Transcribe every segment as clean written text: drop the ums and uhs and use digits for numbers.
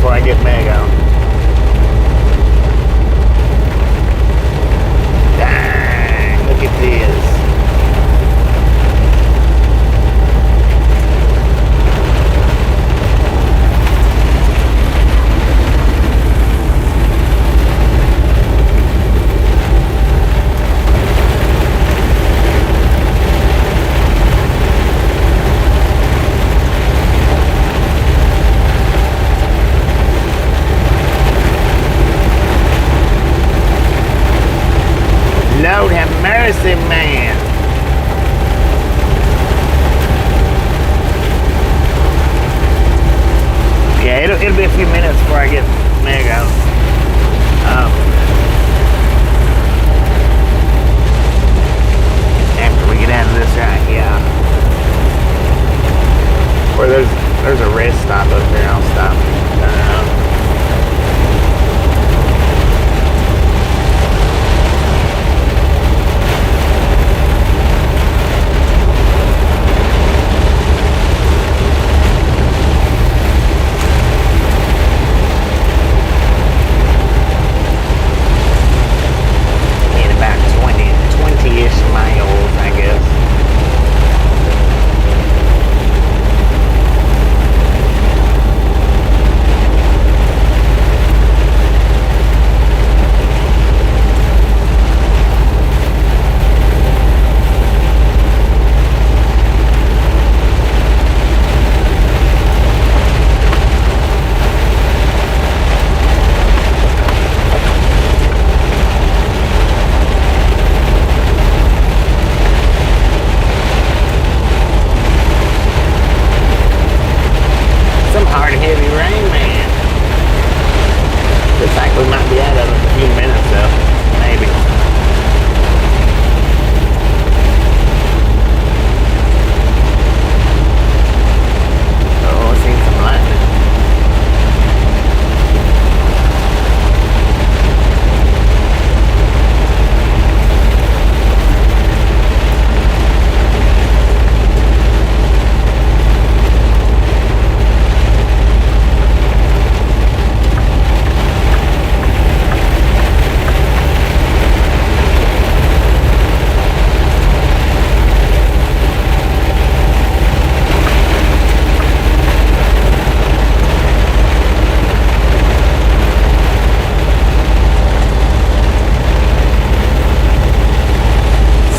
before I get meg on. Dang, look at this. Lord have mercy, man. Yeah, it'll be a few minutes before I get meg out. After we get out of this right here. Or there's a rest stop up there, I'll stop. Turn around.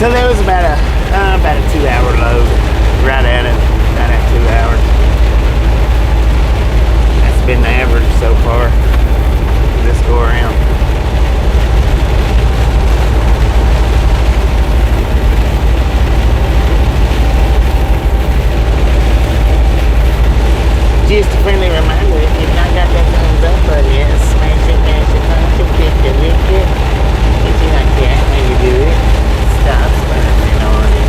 So there was about a 2-hour load, right at it, right at 2 hours. That's been the average so far this go around. Just a friendly reminder, if you've not got that thumbs up button yet, smash it, click it, lick it. If you like that, when you do it, stop spamming on it.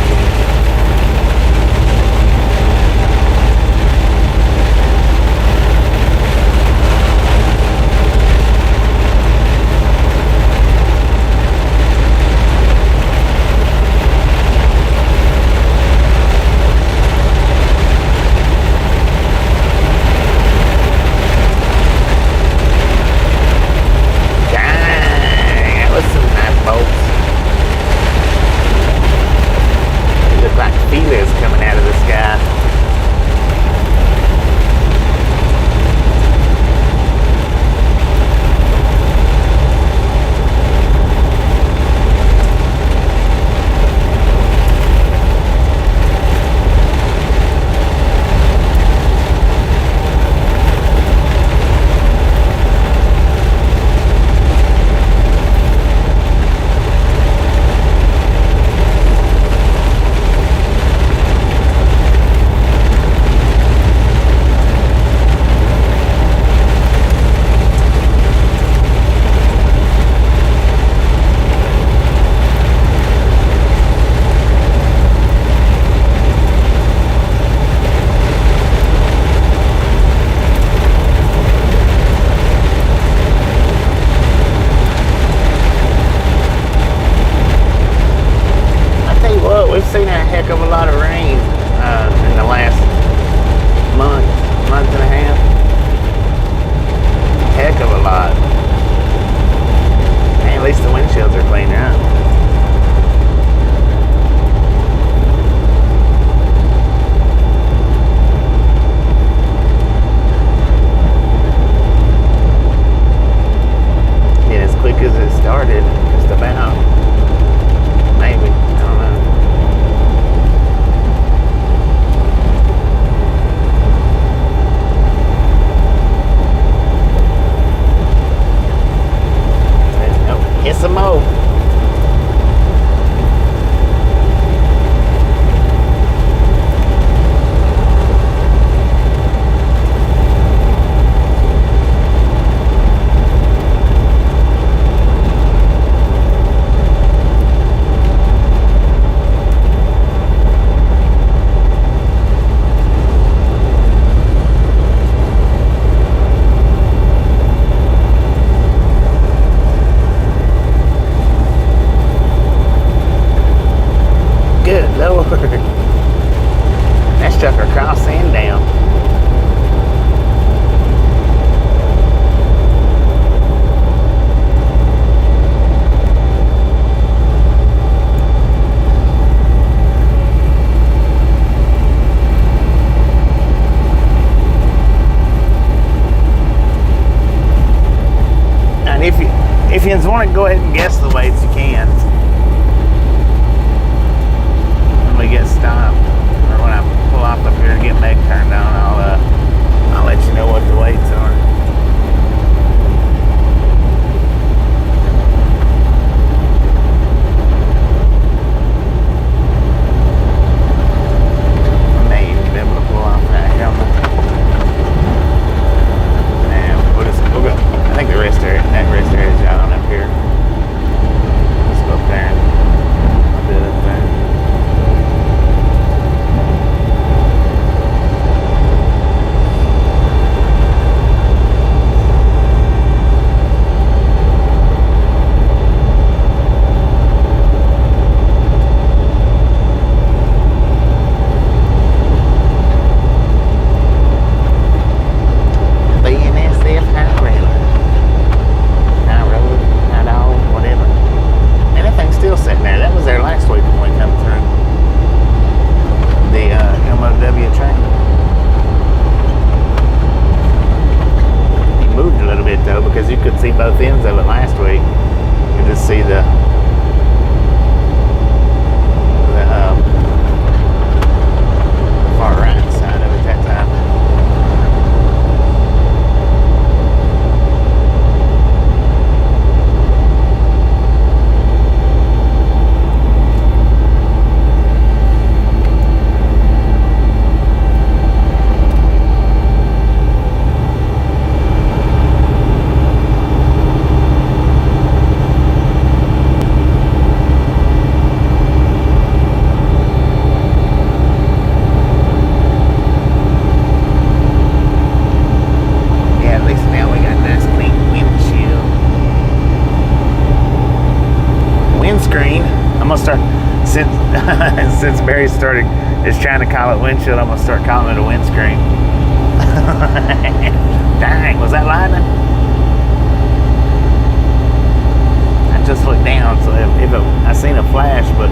some more. Good Lord. That's chuck across and down. And if you want to go ahead and guess the weights, you can. We get stopped, or when I pull off up here to get Meg turned on, I'll let you know what the weights are. I may even be able to pull off that helmet. And we'll go. I think that rest area is out on up here. Let's go up there and I'll do it up there. Because you could see both ends of it last week. You could just see the far right side of it that time. I'm gonna start, since Barry is trying to call it windshield, I'm gonna start calling it a windscreen. Dang, was that lightning? I just looked down, so I seen a flash, but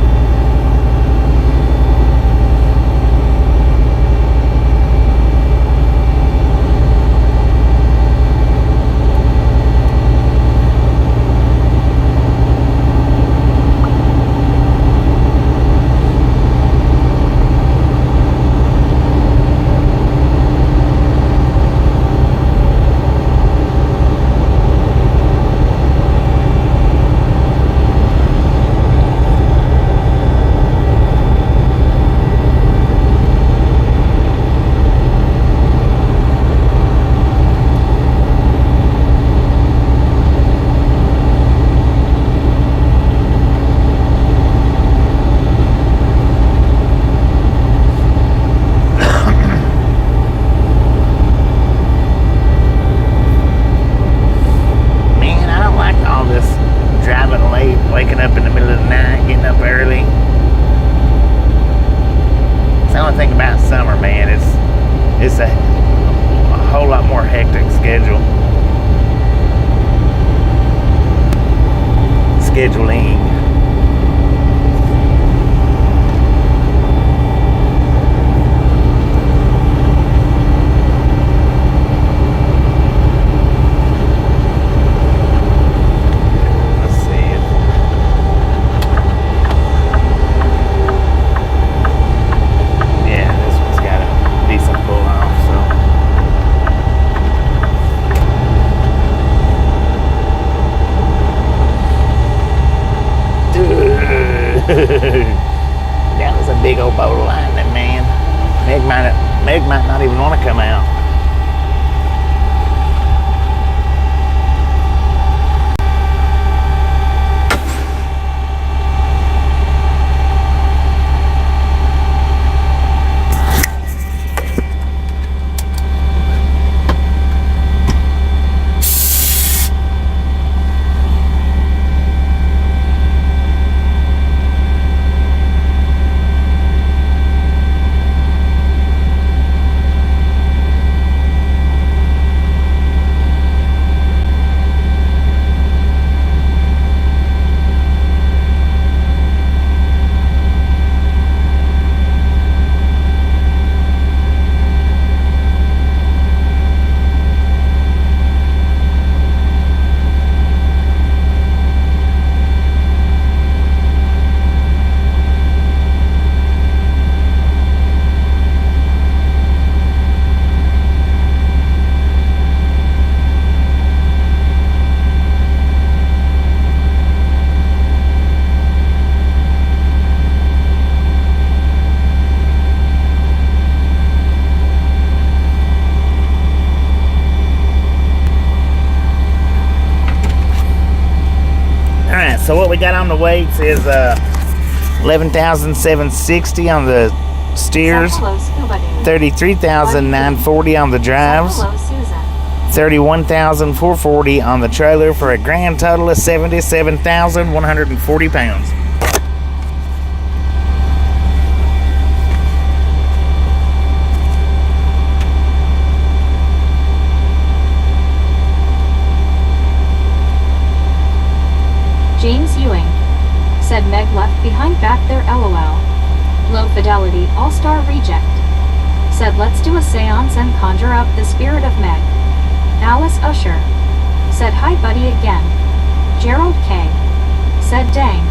That was a big old boat of lightning, man. Meg might not even want to come out. So what we got on the weights is 11,760 on the steers, 33,940 on the drives, 31,440 on the trailer for a grand total of 77,140 pounds. James Ewing said Meg left behind back there LOL. Low fidelity all-star reject. Said let's do a seance and conjure up the spirit of Meg. Alice Usher said hi buddy again. Gerald K said dang.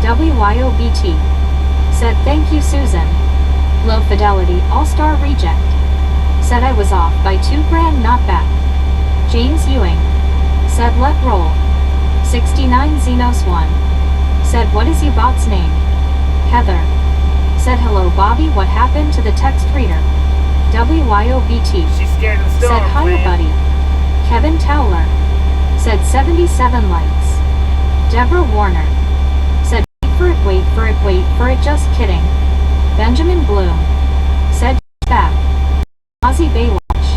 WYOBT said thank you Susan. Low fidelity all-star reject. Said I was off by $2,000 not bad. James Ewing said let roll. 69 Xenos 1 said what is you bot's name? Heather said hello Bobby, what happened to the text reader? WYOBT She's scared of the storm, said hiya buddy. Kevin Towler said 77 likes. Deborah Warner said wait for it just kidding. Benjamin Bloom said back. Ozzy Baywatch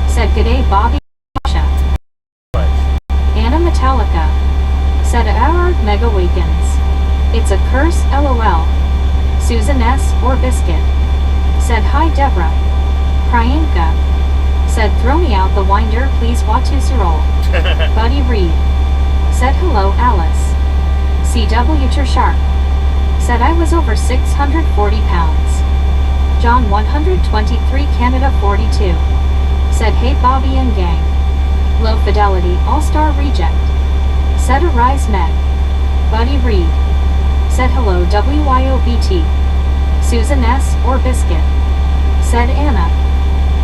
said g'day Bobby. Anna Metallica said our Meg awakens. It's a curse LOL. Susan S. or Biscuit said hi Deborah. Priyanka said throw me out the winder please Watu Sirol. Buddy Reed said hello Alice. CW Sharp said I was over 640 pounds. John 123 Canada 42 said hey Bobby and gang. Low fidelity all-star reject said arise Meg. Buddy Reed said hello WYOBT. Susan S. or Biscuit said Anna.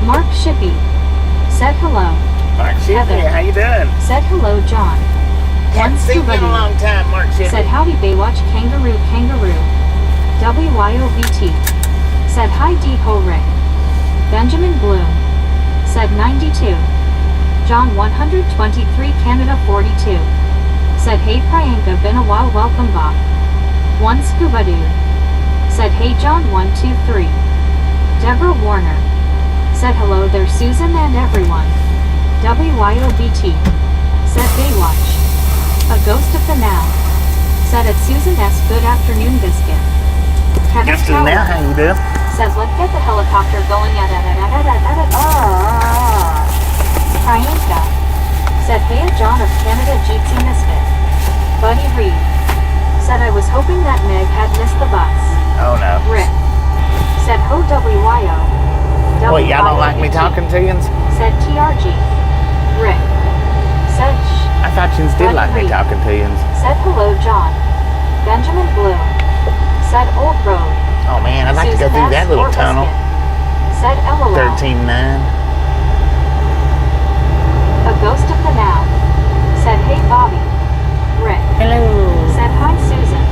Mark Shippey said hello. Mark Shippey, how you doing? Said hello John. Haven't seen you in a long time, Mark Shippey. Said howdy Baywatch kangaroo. WYOBT said hi D Ho Rick. Benjamin Bloom said 92. John 123 Canada 42 said hey Priyanka been a while welcome Bob. One Scuba Dude said hey John 123. Deborah Warner said hello there Susan and everyone. WYOBT said Baywatch. A ghost of the now said at Susan S. good afternoon Biscuit. Kevin Just now, how you doing? says let's get the helicopter going at Priyanka said hey John of Canada Jeepsy Misfit. Buddy Reed said I was hoping that Meg had missed the bus. Oh no. Rick said ho WYO. Wait, y'all don't like me talking to you? Said TRG. Rick said shh. I thought you did like me talking to you. Said hello John. Benjamin Bloom said old road. Oh man, I'd like to go through that little tunnel. Said LOL. 13.9. A ghost of the now said hey Bobby. Rick Hello. said hi Susan.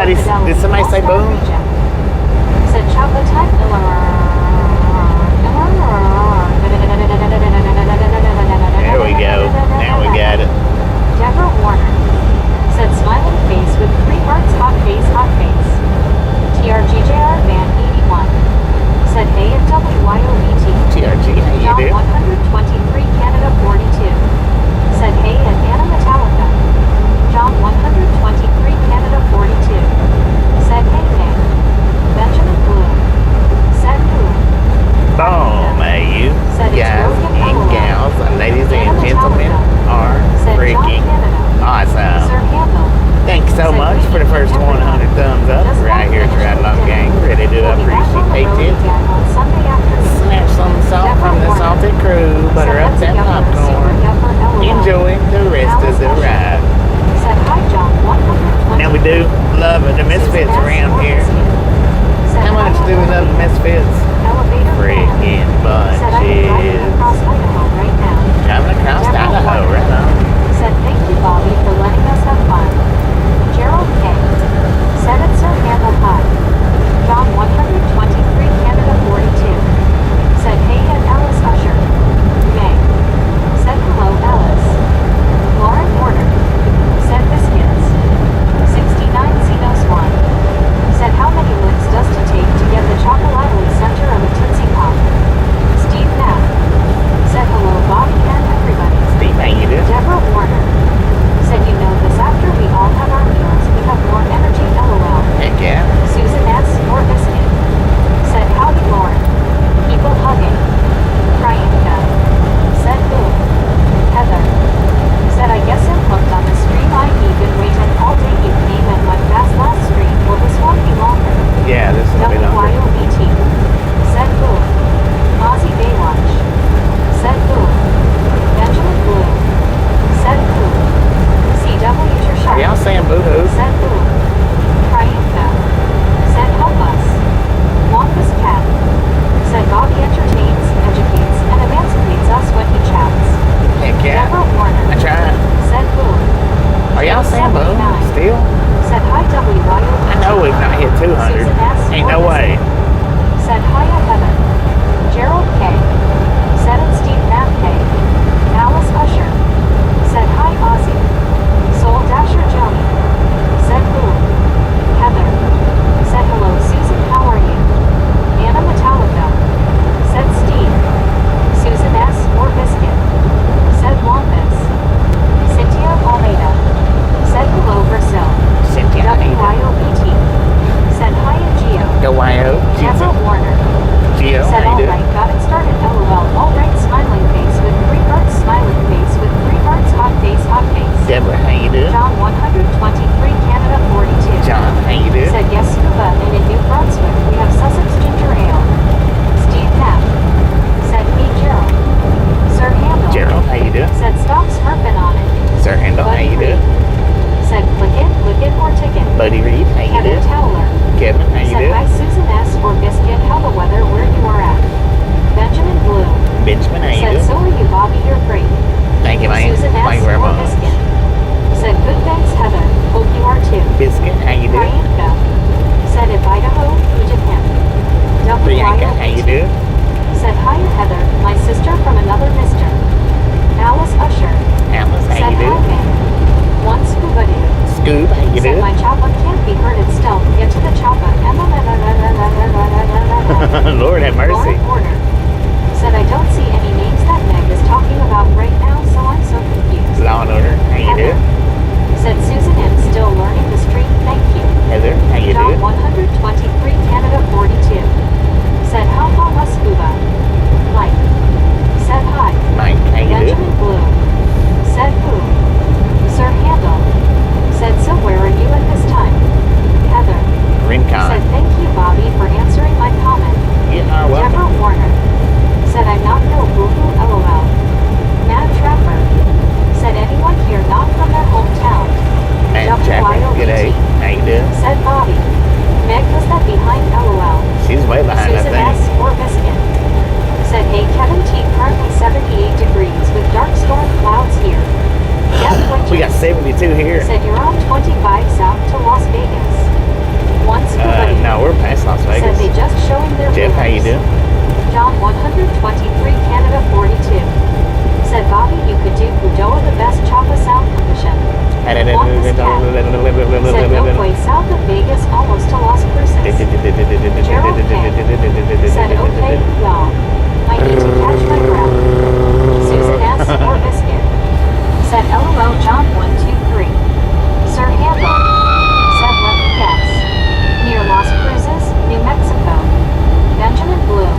somebody say boom? Said chocolate type. There we go. Now we got it. Deborah Warner said smiling face with 3 hearts, hot face, hot face. TRGJR Van 81 said hey at WYOVT. TRG, how you John do? 123 Canada 42 said hey at Anna Metallica. John 123 Canada 42 said hey hey. Benjamin Bloom said who? Boom, you Said it's guys broken and LOL. gals, ladies Anna and gentlemen Metallica. are Said John freaking Canada. awesome. Sir Handel. Thanks so Said much we for the need first everyone. 100 thumbs up. Just Right like here, finished Tried Long with Gang. dinner. Ready to We'll be back on the road appreciate it. again on Sunday afternoon. Snatch some salt from the salted crew. Butter up that popcorn. Enjoy the rest of the ride. Said hi John 120. Now we do love the Misfits around here. How much do we love the Misfits? Freaking Said I'm driving bunches. across Idaho right now. Driving across Idaho, right on. Said thank you Bobby for letting us have fun. Gerald K. Said it's Sir Handel High. John 123 Canada 42 said hey at Alice Usher. May said hello Alice. Lauren Porter said biscuits. 69 Xenos 1 said how many licks does it take to get the chocolate center of a Tootsie Pop? Steve Knapp said hello Bobby and everybody. Steve, how you do? Deborah Warner said you know this after we all have our meals we have more energy LOL. Heck yeah. Susan S. or Biscuit said howdy Lauren. People hugging. Priyanka said boom. Heather said I guess I'm hooked on the stream I've been waiting all day you came and went fast last stream. Will this one be longer? Yeah, this will be longer. WYOVT said boom. Ozzy Baywatch said boom. Benjamin Bloom said boom. CW Are y'all Tershire saying boo-hoo? said boom. Priyanka said help us. Wampus Cat said Bobby entertains, educates, and emancipates us when he chats. Heck yeah. Deborah Warner I tried. said boom. Are y'all saying boom? 79 Still? said hi WYOVT. I know we've not hit 200. Susan S. Ain't no way. Said hiya Heather. Gerald K. Said it's Steve Knapp K. Alice Usher said hi Ozzy. Soul Dasher Johnny said boom. Heather said hello Susan how are you? Anna Metallica said Steve. Susan S. or Biscuit said Wampus. Cynthia Almeida said hello Brazil. Cynthia, WYOVT said hiya Gio. Go YO. Deborah Warner Gio, said how you do? alright got it started LOL alright smiling face with 3 hearts smiling face with 3 hearts hot face hot face. Deborah, how you do? John 123 Canada 42 John, how you do? said yes scuba and in New Brunswick we have Sussex ginger ale. Steve Knapp said meet Gerald. Sir Handel Gerald, how you do? said stop smurfing on it. Sir Handel, how Buddy you do? Reed said click it or ticket. Buddy Reed, how you do? Kevin Towler Kevin, how you said do? hi Susan S. or Biscuit how the weather where you are at. Benjamin Bloom Benjamin, how you said do? so are you Bobby you're great. Thank you, man. Susan S. Thank you very or much. Biscuit said good thanks Heather hope you are too. Biscuit, how you do? Priyanka said if Idaho Egypt him. Priyanka, how you do? said hi Heather my sister from another mister. Alice Usher Alice, how said you do? hi man. One scuba dude Scoob, how you said do? my choppa can't be heard at stealth get to the choppa. Lord have mercy. Lauren Porter said I don't see any names that Meg is talking about right now so I'm so confused. Law and Order, how you do? Heather said Susan M. still learning the street thank you. Heather, how you John do? 123 Canada 42 said ha ha ha scuba. Mike said hi. Mike, how you do? Benjamin Bloom said who. Sir Handel said so where are you at this time? Heather said Rincon. thank you Bobby for answering my comment. You are welcome. Deborah Warner you doing? John 123 Canada 42. Said Bobby you could do Budoa the best Chapa sound condition. Said no way south of Vegas almost to Las Cruces. Gerald K. Said okay, y'all. I need to catch my breath. Susan S. or Biscuit. Said LOL John 123. Sir Handel. Said let me guess. Near Las Cruces, New Mexico. Benjamin Blue.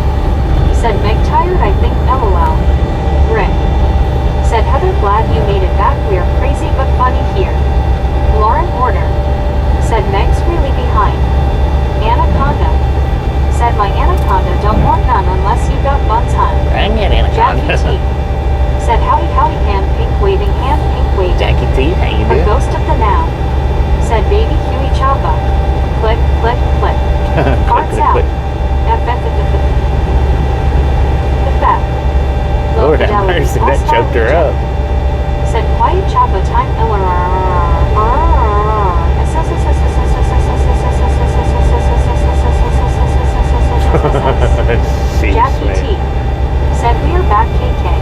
Said Meg tired I think LOL. Rick. Said Heather glad you made it back we're crazy but funny here. Lauren Order. Said Meg's really behind. Anaconda. Said my anaconda don't want none unless you got buns hun. I'm an anaconda. Jackie T. Said howdy hand pink waving. Jackie T, how you A doing? ghost of the now. Said baby Huey Choppa. Click, click, click. Farts out. Lord have mercy, that choked her up. Said quiet Choppa time Jackie T. Said we are back KK.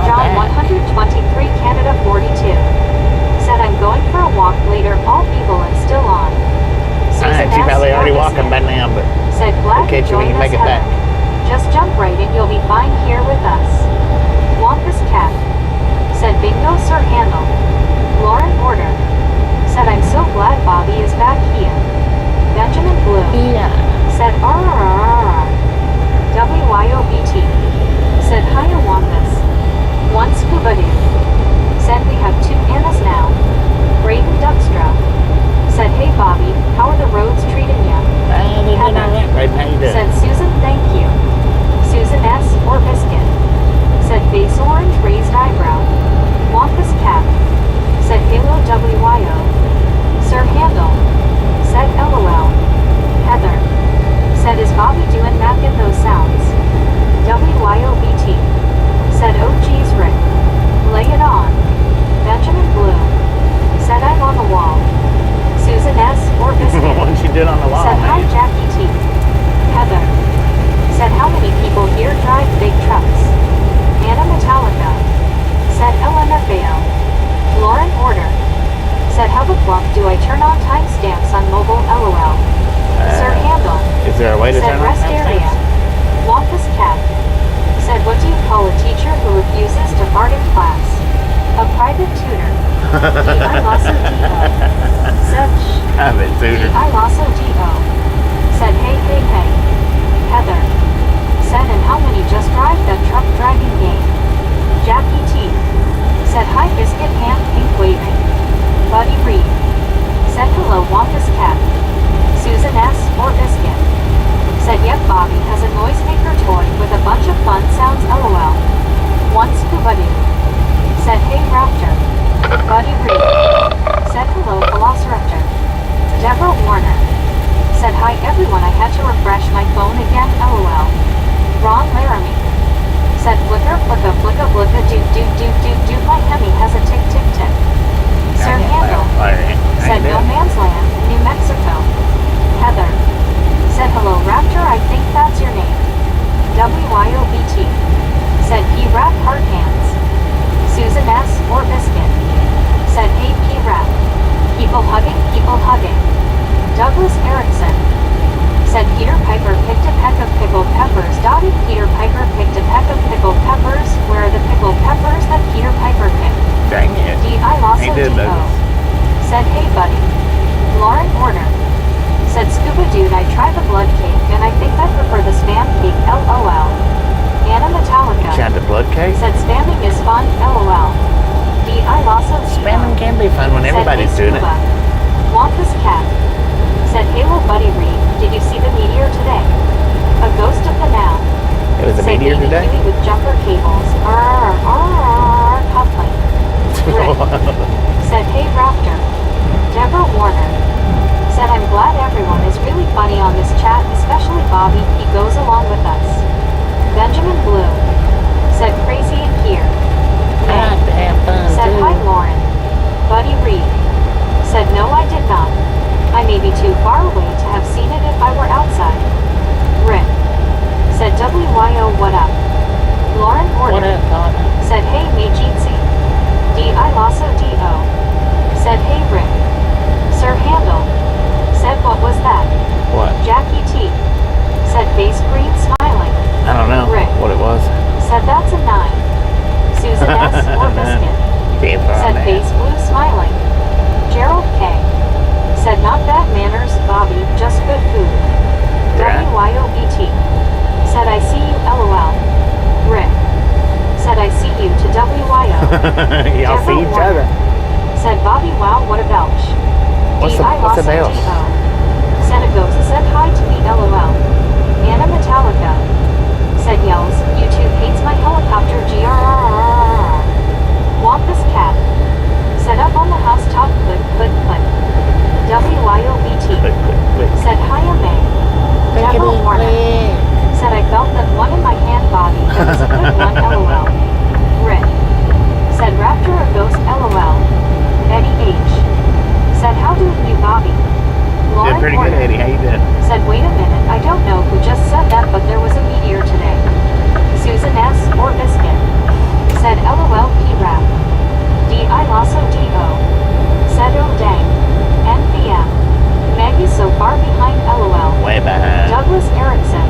John 123 Canada 42. Said I'm going for a walk later all evil and still on. Susan She's S. probably already or walking by now, but said glad okay, you so when joined you make us it back. Heather. Just jump right in you'll be fine here with us. Wampus Cat. Said bingo Sir Handel. Lauren Order. Said I'm so glad Bobby is back here. Benjamin Blue. Yeah. Said WYOBT. Said hiya Wampus. One scuba dude. Said we have 2 Annas now. Braden Duckstra. Said hey Bobby, how are the roads treating ya? Said Susan thank you. Susan S. or Biscuit. Said face orange raised eyebrow. Wampus Cat. Said Halo WYO. Sir Handel. Said LOL. Heather. Said is Bobby doing mapping those sounds? WYOBT. Said oh geez Rick. Lay it on. Benjamin Blue. Said I'm on the wall. Susan S. or Biscuit. What you did on the wall, Said hi man? Jackie T. Heather. Said how many people here drive big trucks? Anna Metallica. Said LMFAO. Lauren Order. Said how the flump do I turn on timestamps on mobile LOL? Sir Handel. Is there a way to Said turn on rest area. timestamps? Wampus Cat. Said what do you call a teacher who refuses to fart in class? A private tutor. I also D.O. Said shh. Private tutor. I also D.O. Said hey. Heather. Said and how many just drive that truck dragging game? Jackie T. Said hi Biscuit hand pink waving. Buddy Reed. Said hello Wampus Cat. Susan S. or Biscuit. Said yep Bobby has a noisemaker toy with a bunch of fun sounds LOL. One scuba dude. Said hey Raptor. Buddy Reed. Said hello Velociraptor. Deborah Warner. Said hi everyone I had to refresh my phone again LOL. Ron Laramie. Said flicka do my Hemi has a tick. Sir Handel. Said no man's land, New Mexico. Heather. Said hello Raptor I think that's your name. WYOBT. Said P-Rap heart hands. Susan S. or Biscuit. Said hey P-Rap. People hugging. Douglas Erickson. Said Peter Piper picked a peck of pickled peppers. Peter Piper picked a peck of pickled peppers. Where are the pickled peppers that Peter Piper picked? Dang it. D.I. Lasso He did, D.O. Douglas. Said hey buddy. Lauren Order. Said scuba dude I tried the blood cake and I think I prefer the spam cake LOL. Anna Metallica. Tried the blood cake? Said spamming is fun LOL. D.I. Lasso D.O. Spamming can be fun when everybody's Said, hey, doing it. Scuba. Wampus Cat. Said Halo Buddy Reed, did you see the meteor today? A ghost of the now. It was a Said meteor baby today? Huey with jumper cables. Coupling. Rick. Said hey Raptor. Deborah Warner. Said I'm glad everyone is really funny on this chat, especially Bobby. Y'all see each other. Said Bobby, wow, what a belch. What's a belch? Said a ghost. Said hi to me, lol. Anna Metallica. Said yells, YouTube hates my helicopter, grrrr. Wampus cat. Said up on the housetop, click, click, click. WYOBT. Click, click, click. Said hi, May. Deborah Warner. Said I felt that one in my hand, Bobby. That was a good one, lol. Rick. Said Raptor a ghost, lol. Eddie H. Said how doing you, Bobby? Lauren Doing pretty Warner. good, Eddie. How you doing? Said wait a minute, I don't know who just said that, but there was a meteor today. Susan S. or Biscuit. Said LOL P-Rap. D.I. Lasso D.O. Said oh dang. NPM. Maggie's so far behind, lol. Way behind. Douglas Erickson.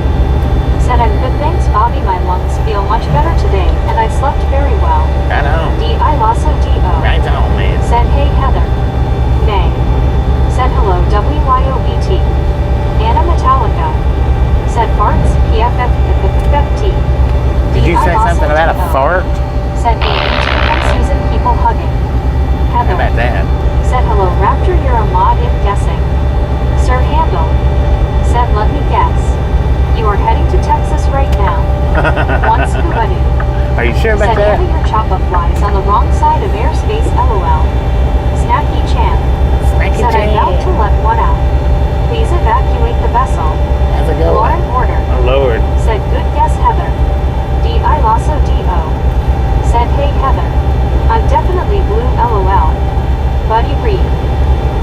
Said I'm good, thanks Bobby, my lungs feel much better today, and I slept very well. Right on. D.I. Lasso D.O. Right on, man. Said hey Heather. Nay. Said hello WYOBT. Anna Metallica. Said farts PFFFFT. Did you say something about a fart? Said A.H. and Susan people hugging. How Heather. about that? Said hello Raptor, you're a mod in guessing. Sir Handel. Said let me guess. You are heading to Texas right now. One scuba dude. Are you sure about Said that? Anna, your choppa flies on the wrong side of airspace, lol. Snacky Chan. Snacky Said I'm about to let one out. Please evacuate the vessel. How's it going? Lauren Order. Oh, Lord. Said good guess Heather. D.I. Lasso D.O. Said hey Heather. I'm definitely blue, lol. Buddy Reed.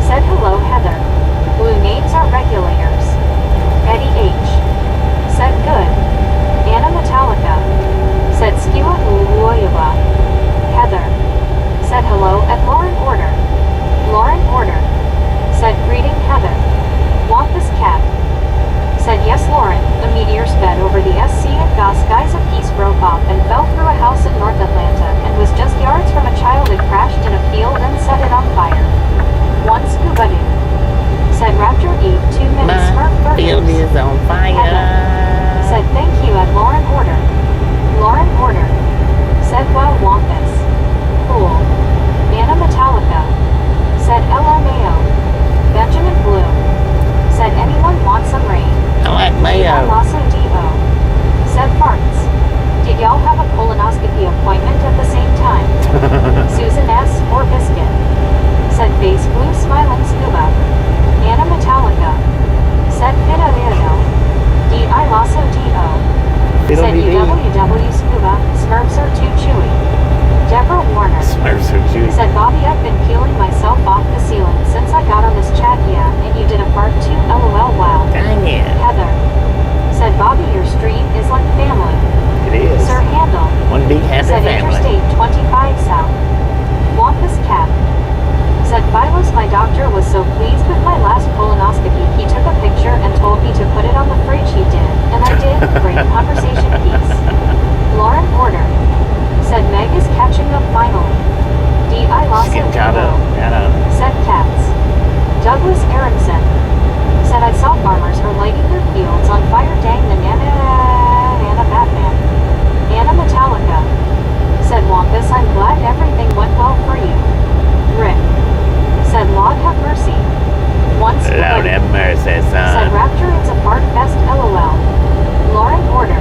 Said hello Heather. Blue names are regulators. Eddie H. Said good. Anna Metallica. Said Skiwa Uwoyaba. Heather. Said hello at Lauren Order. Lauren Order. Said greeting Heather. Wampus cat. Said yes Lauren, the meteor sped over the SC and Goss skies of peace broke off and fell through a house in North Atlanta and was just yards from a child. It crashed in a field and set it on fire. One scuba dude. Said Raptor eat 2 minutes Smurf burgers. Field is on fire. Heather. Said thank you at Lauren Order. Lauren Order. Said wow Wampus. Cool. Anna Metallica. Said LMAO. Benjamin Bloom. Said anyone want some rain? I like mayo. Lasso D.O. Said farts. Did y'all have a colonoscopy appointment at the same time? Susan S. or Biscuit. Said face blue smiling scuba. Anna Metallica. Said Pita Leono. D.I. Lasso D.O. Said UWW scuba. Smurfs are too chewy. Deborah Warner. Smurfs are chewy. Said Bobby, I've been peeling myself off the ceiling since I got on this chat, yeah, and you did a part 2, lol, wow. Dang it. Heather. Said Bobby, your stream is like family. It is. Sir Handel. One big happy Said family. Interstate 25 South. Wampus cat. Said Phylos, my doctor was so pleased with my last colonoscopy, he took a picture and told me to put it on the fridge. He did, and I did. Great conversation piece. Lauren Order. Said Meg is catching up finally. D.I. Lasso Getting caught up. Said cats. Douglas Erickson. Said I saw farmers are lighting their fields on fire. Dang the Nana Batman. Anna Metallica. Said Wampus, I'm glad everything went well for you. Rick. Said Lord have mercy. Once Lord have mercy, son. Said Raptor, it's a fart fest, lol. Lauren Order.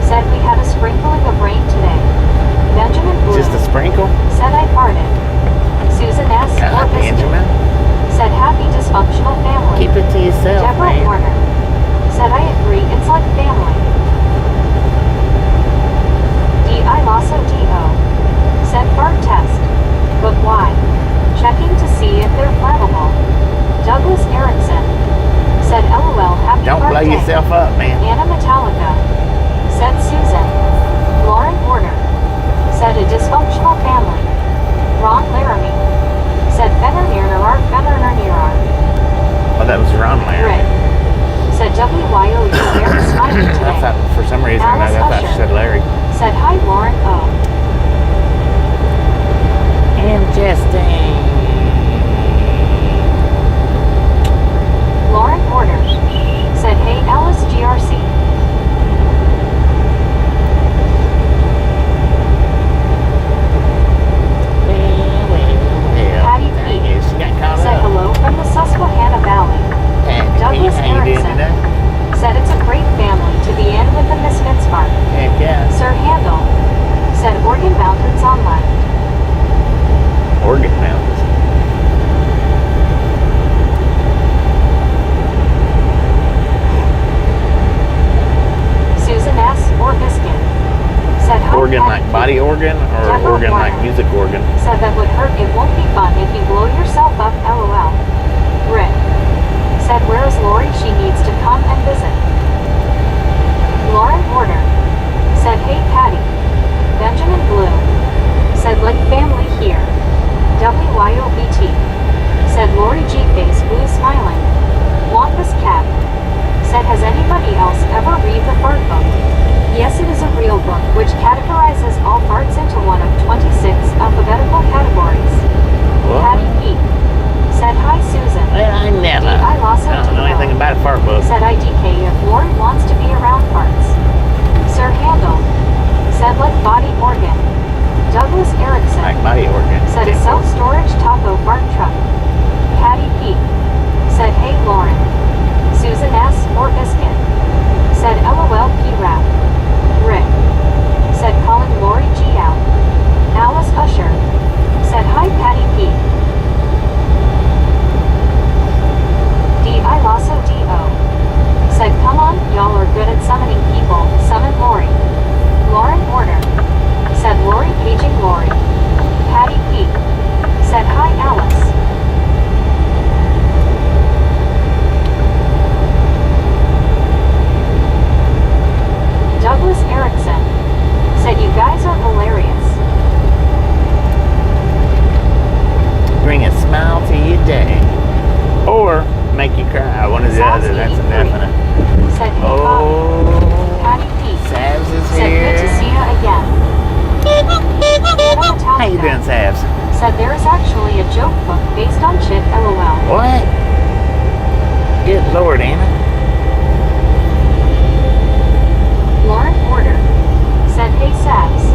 Said we had a sprinkling of rain today. Benjamin Bloom. Just a sprinkle? Said I farted. Susan S. or Biscuit. Benjamin. Said happy dysfunctional family. Keep it to yourself, Deborah man. Warner. Said I agree, it's like family. D.I. Lasso D.O. Said fart test. But why? Checking to see if they're flammable. Douglas Erickson. Said LOL happy Don't blow birthday. yourself up, man. Anna Metallica. Said Susan. Lauren Order. Said a dysfunctional family. Ron Laramie. Said Fennernear. Oh, that was Ron Larry. Rick. Said WYO, you're very smiley I today. thought, for some reason, Alice I thought she Usher. said Larry. Said hi Lauren O. Interesting. Lauren Order. Said hey Alice GRC. organ like body organ or Deborah organ like Warner. music organ? Said that would hurt. It won't be fun if you blow yourself up. LOL. Rick. Said where's Lori? She needs to come and visit. Lauren Porter. Said hey Patty. Benjamin Blue. Said like family here. WYOBT. Said Lori G face blue smiling. Want this cat? Said has anybody else ever read the fart book? Yes, it is a real book which categorizes all farts into one of 26 alphabetical categories. What? Patty P. Said hi Susan. Well, I never. I lost I don't know anything about a fart book. Said IDK if Lori wants to be around farts. Sir Handel. Said like body organ. Douglas Erickson. Like body organ. Said a self-storage taco fart truck. Patty P. Said hey Lauren. Susan S. or Biscuit. Said LOL P-Rap. Rick. Said calling Lori G out. Alice Usher. Said hi Patty P. D.I. Lasso D.O. Said come on, y'all are good at summoning people. Summon Lori. Lauren Order. Said Lori paging Lori. Patty P. Said hi Alice. Douglas Erickson. Said you guys are hilarious. Bring a smile to your day. Or make you cry. One or the other. That's a definite. Said hey Oh, Bobby. Patty P. Savs is Said good to here. see you again. Anna How you doing, Metallica. Savs? Said there is actually a joke book based on shit. LOL. What? Good Lord, Anna. Lauren Porter. Said hey Sabs.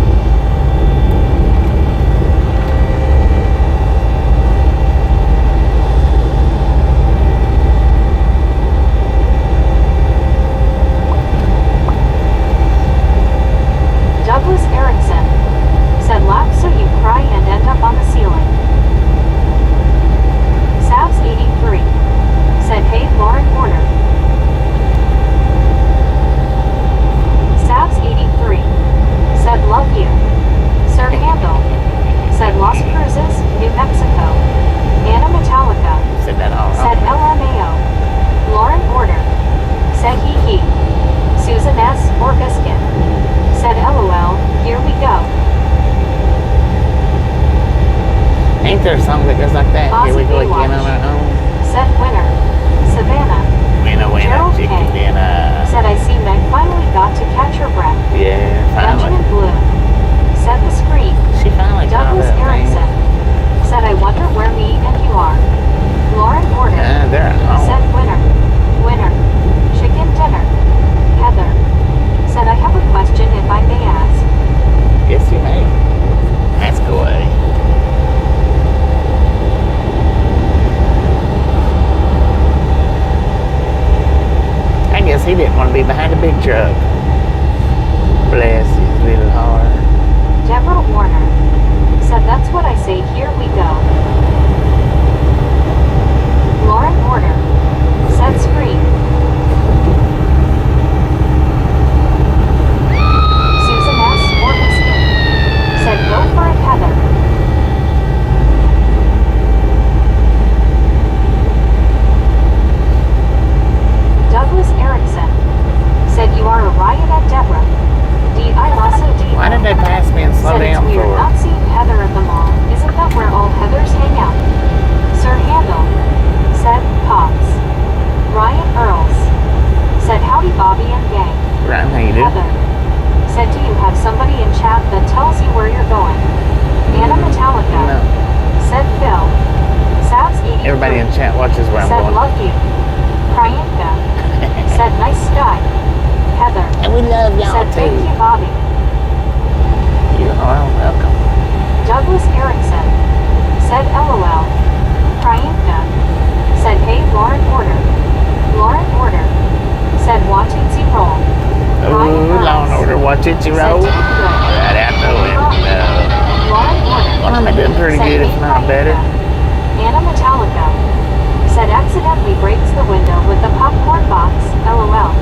Douglas Erickson. Said laugh so you cry and end up on the ceiling. Sabs 83. Said hey Lauren Porter. Sabs 83. Said love you. Sir Handel. Said Las Cruces, New Mexico. Anna Metallica. Said that all Said wrong. LMAO. Lauren Porter. Said hee hee. Susan S. or Biscuit. Said LOL, here we go. Ain't there a song that goes like that? Here we go again on our own. Said winner. Savannah. Winner, winner, Gerald chicken K. dinner. Said I see Meg finally got to catch her breath. Yeah, Benjamin finally. Blue. Said the scream. She finally got Douglas up, Erickson. man. Said I wonder where me and you are. Lauren Porter. They're at home. Said winner. Winner. Chicken dinner. Heather. Said I have a question if I may ask. Yes, you may. Ask away. I guess he didn't want to be behind a big truck. Bless his little heart. Deborah Warner. Said that's what I say, here we go. Lauren Porter. Said scream. Susan S. or Biscuit. Said go for it Heather. Douglas Erickson. Said you are a riot at Deborah. D.I. Lasso D. Why did they pass me and slow Said it's down weird for? not seeing Heather at the mall. Isn't that where all Heathers hang out? Sir Handel. Said Pops. Ryan Earls. Said howdy Bobby and gang. Ryan, how you doing? Heather. Said do you have somebody in chat that tells you where you're going? Anna Metallica. No. Said Phil. Sabs 83. Everybody in chat watches where I'm Said going. love you. Priyanka. Said nice sky. Heather. And we love y'all Said too. thank you Bobby. You are welcome. Douglas Erickson. Said LOL. Priyanka. Said hey Lauren Porter. Lauren Porter. Said watch it roll. Ryan Ooh, Law and Earls. Order, watch it, you Said roll. do it good. Right out the window. Lauren Porter. Well, I'm doing pretty Said good, if hey not better. Priyanka. Anna Metallica. Said accidentally breaks the window with the popcorn box. LOL.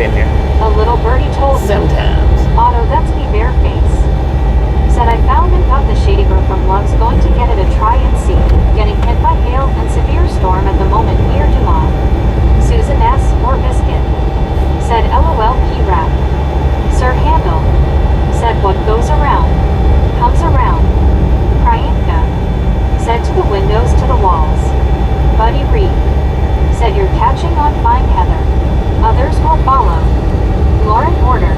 been here. A little birdie told me. Sometimes. Otto, that's me bare face. Said I found and got the shaver from Love's, going to get it a try and see. Getting hit by hail and severe storm at the moment near Dumont. Susan S. or Biscuit. Said LOL key rap. Sir Handel. Said what goes around comes around. Kryanka. Said to the windows, to the walls. Buddy Reed. Said you're catching on fine, Heather. Others will follow. Lauren Order.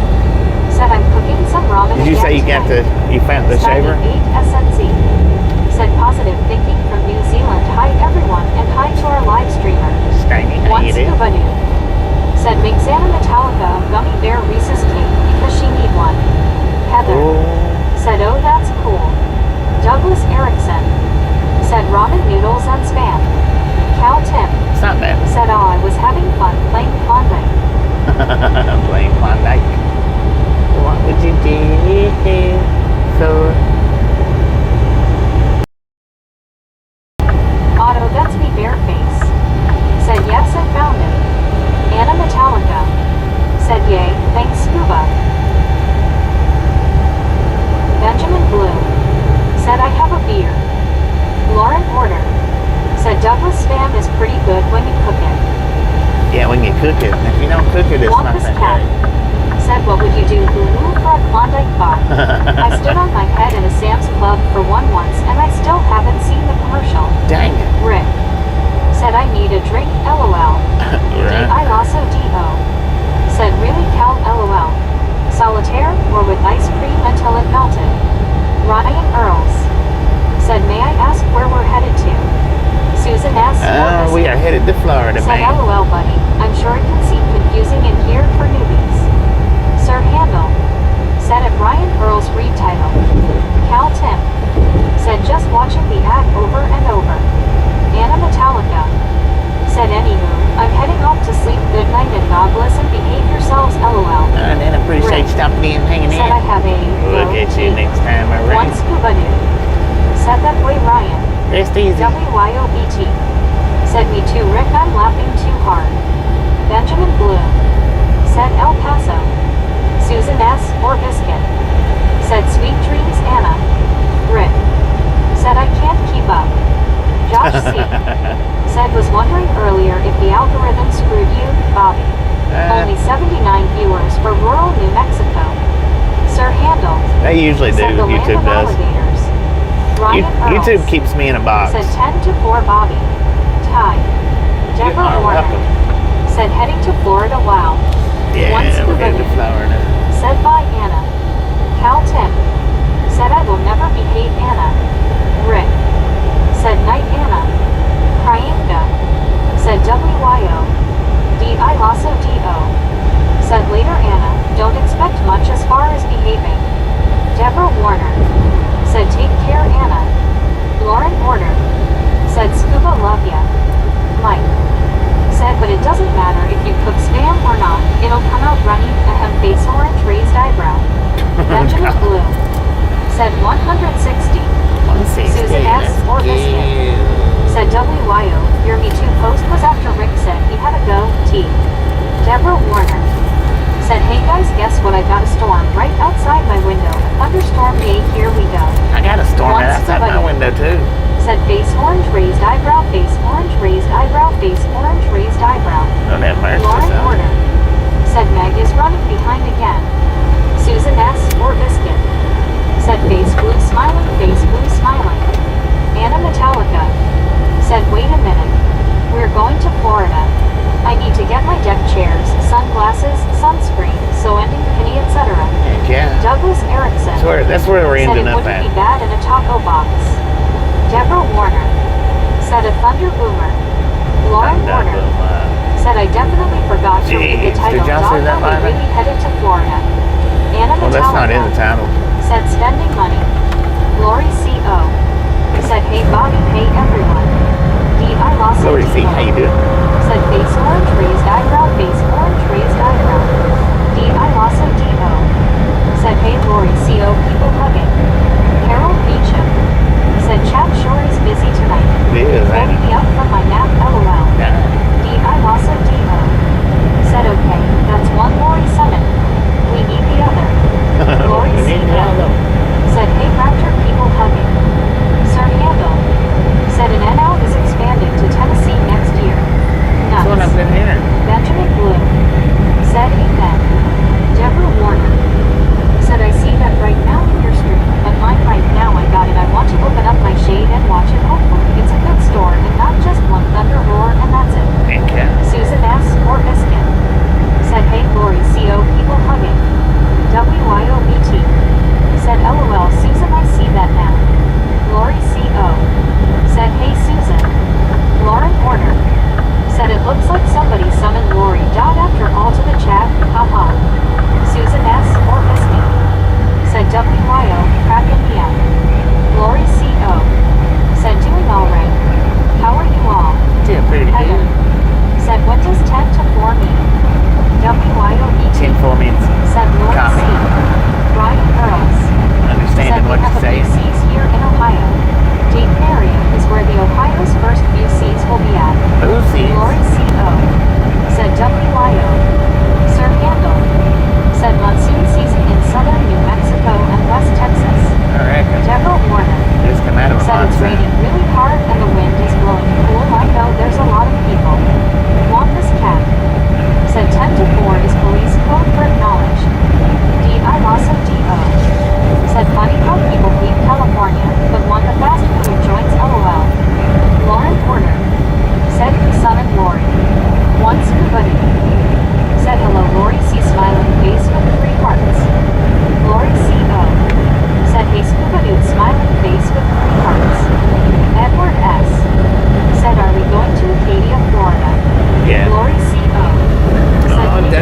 Said I'm cooking some ramen. Did you say you found the shaver? 8 SNZ. Said positive thinking from New Zealand. Hi everyone, and hi to our live streamer. Steiny, how One you do? scuba dude. Said make Xana Metallica a gummy bear Reese's cake because she need one. Heather. Said oh that's cool. Douglas Erickson. Said ramen noodles and spam. Cal Tim. It's not bad. Said oh I was having fun playing Klondike. Playing Klondike. What would you do for... Otto, that's me bareface. Said yes, I found it. Anna Metallica. Said yay, thanks scuba. Benjamin Blue. Said I have a beer. Lauren Order. Said Douglas spam is pretty good when you cook it. Yeah, when you cook it. If you don't cook it, it's not Wampus that Cat. good. Said what would you do boo-hoo for a Klondike bar? I stood on my head in a Sam's Club for one once and I still haven't seen the commercial. Dang it. Rick. Said I need a drink LOL. Right. I also DO. Said really Cal LOL. Solitaire or with ice cream until it melted. Ryan Earls. Said may I ask where we're headed to? Susan S. We are headed to Florida, Said man. LOL buddy. I'm sure it can seem confusing in here for newbies. Sir Handel. Said at Ryan Earls read title. Cal Tim. Said just watching the ad over and over. Anna Metallica. Said anywho, I'm heading off to sleep. Good night and God bless and behave yourselves LOL. And then appreciate stopping in, hanging Said I in. have a Look at you next time one around. scuba dude. Said that way Ryan. Rest easy. WYOBT. Said me too Rick, I'm laughing too hard. Benjamin Blue. Said El Paso. Susan S. or Biscuit. Said sweet dreams Anna. Rick. Said I can't keep up. Josh C. Said was wondering earlier if the algorithm screwed you, Bobby. Only 79 viewers for rural New Mexico. Sir Handel. They usually do, Said the land YouTube of does. alligators. Ryan Earls. YouTube keeps me in a box. Said 10 to 4 Bobby. Ty. You Deborah are Warner. welcome. Said heading to Florida, wow. Yeah, One we're scuba headed to dude. Florida. Said by Anna. Cal Tim. Said I will never behave Anna. Rick. Said night Anna. Kryanka. Said WYO. I also DO. Said later Anna. Don't expect much as far as behaving. Deborah Warner. Said take care Anna. Lauren Order. Said scuba love ya. Mike. Said but it doesn't matter if you cook spam or not, it'll come out runny, ahem face orange raised eyebrow. Benjamin Blue. Said 160. 160. Susan S. or Biscuit. Yeah. Said WYO, your Me Too post was after Rick said he had a go, T. Deborah Warner. Said hey guys guess what, I got a storm right outside my window, a thunderstorm yay here we go. I got a storm One outside scuba my dude. window too. Said face orange raised eyebrow, face orange raised eyebrow, face orange raised eyebrow. Don't have mercy. Lauren son. Order. Said Meg is running behind again. Susan S. or Biscuit. Said face blue smiling, Anna Metallica. Said wait a minute. We're going to Florida. I need to get my deck chairs, sunglasses, sunscreen, so ending penny, etc. Heck yeah. Douglas Erickson. That's where we're Said ending it up wouldn't at. be bad in a taco box. Deborah Warner. Said a thunder boomer. Lauren Warner. Said I definitely forgot to read the Jeez, title. did y'all see that Dog line? really headed to Florida. Anna Well, that's not in the Metallica. title. Said spending money. Lori C.O. Said hey Bobby, hey everyone. D.I. Lawson. Lori C, how you doing? Said face orange raised eyebrow, face orange raised eyebrow. D.I. Lawson D.O. Said hey Lori C.O. people hugging. Harold Beecham. Said chat sure is busy tonight. It is, ain't Woke it? me up from my nap LOL. Yeah. D.I. Lawson D.O. Said okay, that's one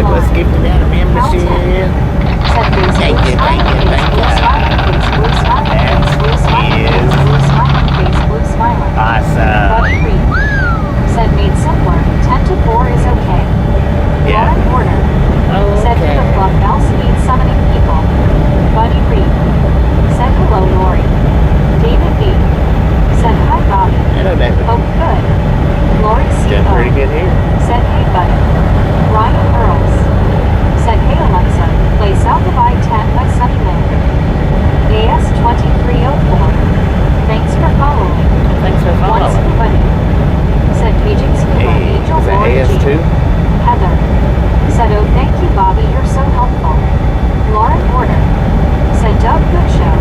Douglas Lauren. gifted out a membership. Said face Thank blue you, thank you, smiling face thank blue you. smiling face blue smiling face blue smiling That face is blue smiling face blue smiling. awesome. Buddy Reed. Said made simpler. 10 to 4 is okay. Yeah. Lauren Porter. Said for the Okay. clubhouse needs summoning people. Buddy Reed. Said hello Lori. David B. Said hi Bobby. Hello, David. Hope good. Lori C. Doing pretty good here. Said hey buddy. Ryan Earls. Said hey Alexa. Play south of I-10 by Sunnyland. AS 2304. Thanks for following. Thanks for Once following. buddy. Said paging scuba Hey, angel is that Lori G. AS2? Heather. Said oh thank you Bobby you're so helpful. Lauren Porter. Said Doug good show.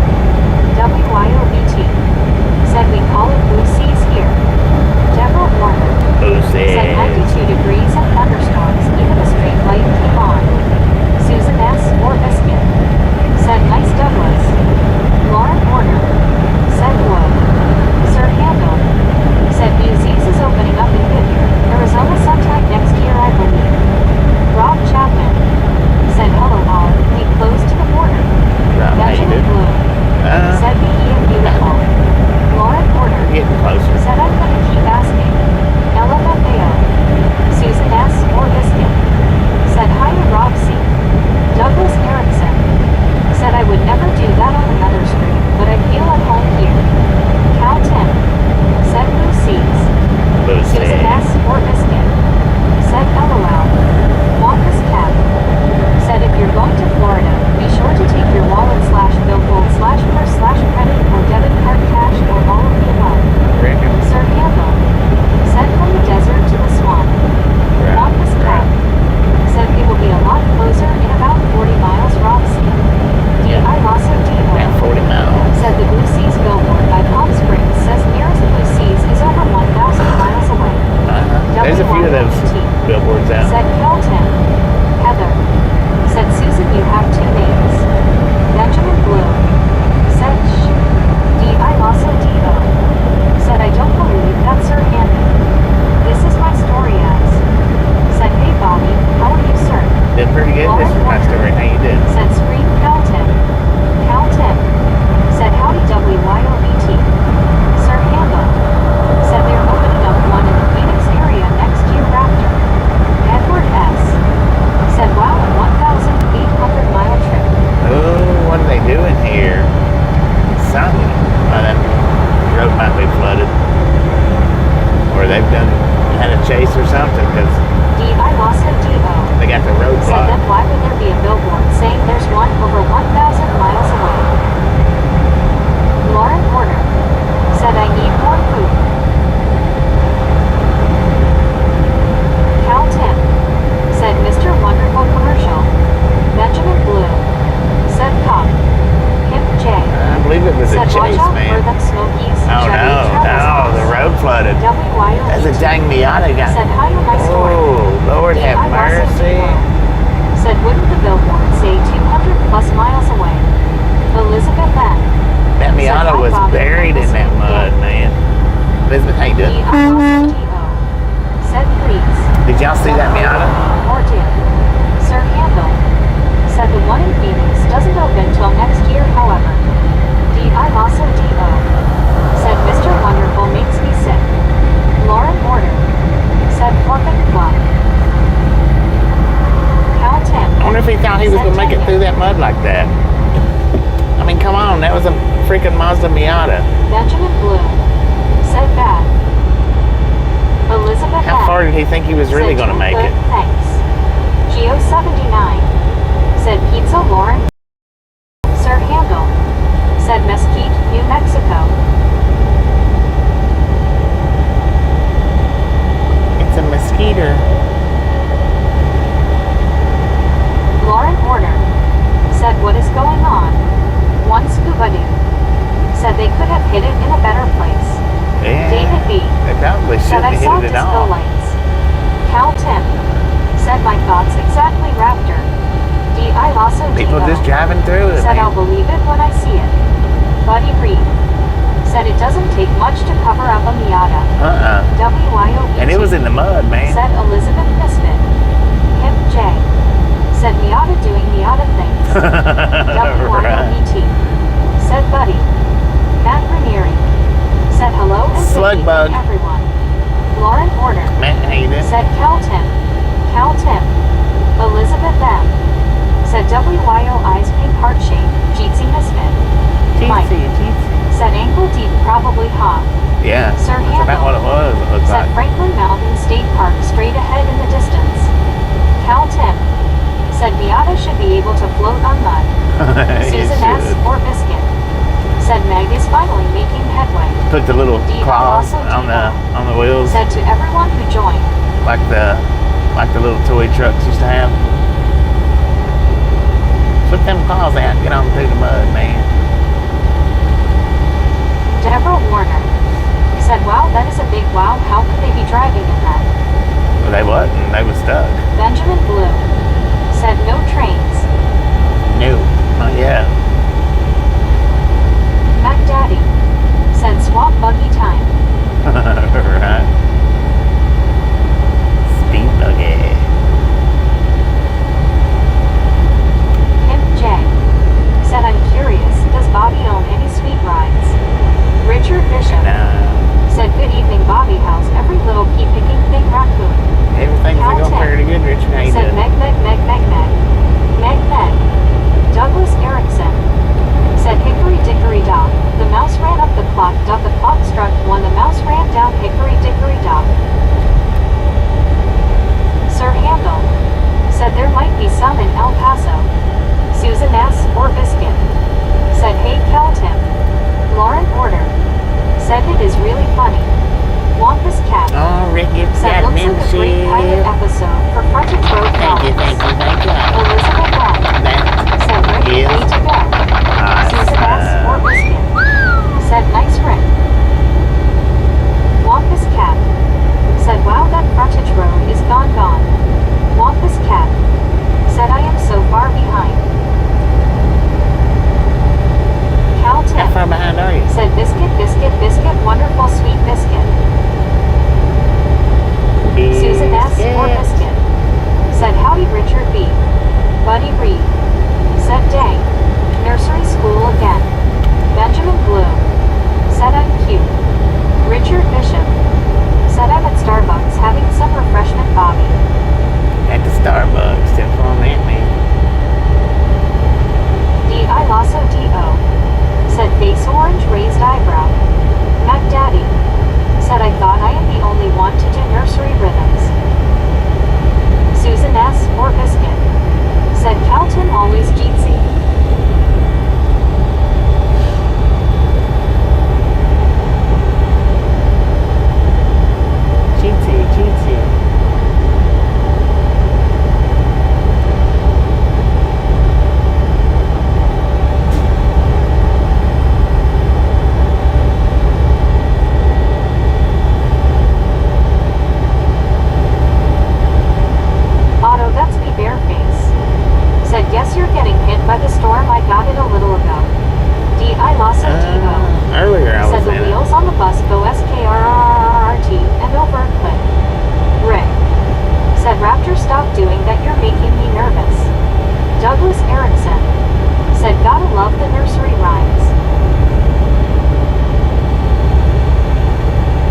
WYOBT. Said we call it blue seas here. Deborah Warner. Lucy. Said 92 degrees and thunderstorms, even a street light came on. Susan S. or Biscuit. Said nice Douglas. Lauren Warner. Said wood. Sir Handel. Said Musees is opening up in Goodyear, Arizona sometime next year I believe. Rob Chapman. Said hello all, we close to the border. Rob, how you Benjamin doing? Bloom. Said be and beautiful. Lauren Porter. Getting closer. Said I'm gonna keep asking. Ella Maffeo. Susan S. or Biscuit. Said hi to Rob C. Douglas Erickson. Said I would never do that on another street, but I feel at home here. Cal Tim. Said Blue Seas. Lucy. Susan S. or Biscuit. Said LOL. Wonka's Cat. Said if you're going to Florida, be sure to take your wallet / billfold / purse / credit or debit card cash or all of the above. Reckon. Sir Handel. Said from the desert to the swamp. Wonka's Cat. Said we will be a lot closer in about 40 miles Roxy. D.I. Lasso D.O. About 40 miles. Said the Blue Seas billboard by Palm Springs says nearest Blue Seas is over 1,000 miles away. There's a few of those billboards out. Said Kelton. Heather. Said Susan you have 2 names. Benjamin Bloom. Said shh. D.I. Lasso D.O. Said I don't believe that's Sir Handel. This is my story as. Said hey Bobby, how are you sir? Did pretty good. This is my story. How you did? Said scream Calton. Calton. Said howdy WYOBT. Sir Handel. Said they're opening up one in the Phoenix area next year after. Edward S. Said wow a 1,800-mile trip. Oh, what are they doing here? Sunny. Oh, that road might be flooded. Or they've had a chase or something because D.I. Lasso D.O. they got the road Said then blocked. why would there be a billboard saying there's one over 1,000 miles away? Lauren Porter. Said I need more food. Cal Tim. Said Mr. Wonderful commercial. Benjamin Bloom. Said Cop. Pimp J. I believe it was a Said watch chase, out for man. them Smokies. Oh no, the road flooded. WYO. That's a dang Miata got. Said hi to my story. Oh, Lord have D.I. Lasso mercy. D.O. Said wouldn't the billboard say 200 plus miles away? Elizabeth N. That Miata was buried in that mud, man. Elizabeth, how you doing? D.I. Lasso D.O. Said please. Did y'all see that Miata? Or did. Sir Handel. Said the one in Phoenix doesn't open till next year, however. D.I. Lasso D.O. Said Mr. Wonderful makes me sick. Lauren Porter. Said fork and fluff. Cal Tim. I wonder if he thought he was going to make it through that mud like that. I mean, come on, that was a freaking Mazda Miata. Benjamin Bloom. Said bad. Elizabeth How N. far did he think he was really Said going to make good, it? Thanks. Geo 79. Said pizza Lauren. Sir Handel. Said Mesquite, New Mexico. It's a mosquito. Lauren Porter. Said what is going on? One scuba dude. Said they could have hit it in a better place. Yeah, David B. they probably Said shouldn't I have saw hit it at disco all. lights. Cal Tim. Said my thoughts exactly Raptor. D.I. Lasso People D.O. just driving through it, Said I'll man. believe it when I see it. Buddy Reed. Said it doesn't take much to cover up a Miata. WYOBT. And it was in the mud, man. Said Elizabeth Misfit. Pimp J. WILET, said Buddy. Matt Ranieri said hello and good Slug evening, bug. everyone. Lauren Order Matt, how you doing? said Cal Tim. Elizabeth M said WYOI's pink heart shape, Jeetsy Misfit. Mike Jeetsy. said ankle deep, probably hot. Yeah, Sir that's about what it was. It looks said like. Franklin Mountain State Park straight ahead in the distance. Cal Tim said Miata should be able to float on mud. It Susan S. should. or Biscuit said Meg is finally making headway. Put the little D. claws also on Dino the wheels, said to everyone who joined. like the little toy trucks used to have. Put them claws out, get on through the mud, man. Deborah Warner said, wow, that is a big wow. How could they be driving in that? Well, they wasn't. They was stuck. Benjamin Blue said no trains. No, not yet. Mac Daddy said swap buggy time. Right. Speed buggy. Pimp J said, I'm curious, does Bobby own any sweet rides? Richard Bishop said, good evening, Bobby. How's every little pea picking thing raccoon? Everything's Cal going Tim pretty good, Richard. How you said doing? Meg. Douglas Erickson said hickory dickory dock. The mouse ran up the clock. The clock struck 1. The mouse ran down hickory dickory dock. Sir Handel said there might be some in El Paso. Susan S. or Biscuit said hey Cal Tim. Lauren Order said it is really funny. Wampus Cat Oh, Rick, it's said got looks like a great pilot membership. episode for Frontage Road Thank you. Elizabeth Long said ready Yes. to go. Susan S. or Biscuit said nice Rick. Wampus Cat said wow, that Frontage Road is gone. Wampus Cat said I am so far behind. Cal How Tim far behind are you? said biscuit, wonderful sweet biscuit. Susan S. or Biscuit said howdy Richard B. Buddy Reed said dang, nursery school again. Benjamin Blue said I'm cute. Richard Bishop said I'm at Starbucks having some refreshment, Bobby. At the Starbucks, that's where I'm at, man. D.I. Lasso D.O. said face orange, raised eyebrow. Mac Daddy said I thought I am the only one to do nursery rhythms. Susan S. or Biscuit said Calton always Jeetsy. Cheatsy. Otto, that's me bareface. Said guess you're getting hit by the storm. I got it a little ago. D.I. Lasso T.O. Earlier I said was the in it. wheels on the bus go SKRRRT and over a cliff. Rick said Raptor, stop doing that, you're making me nervous. Douglas Erickson said gotta love the nursery rhymes.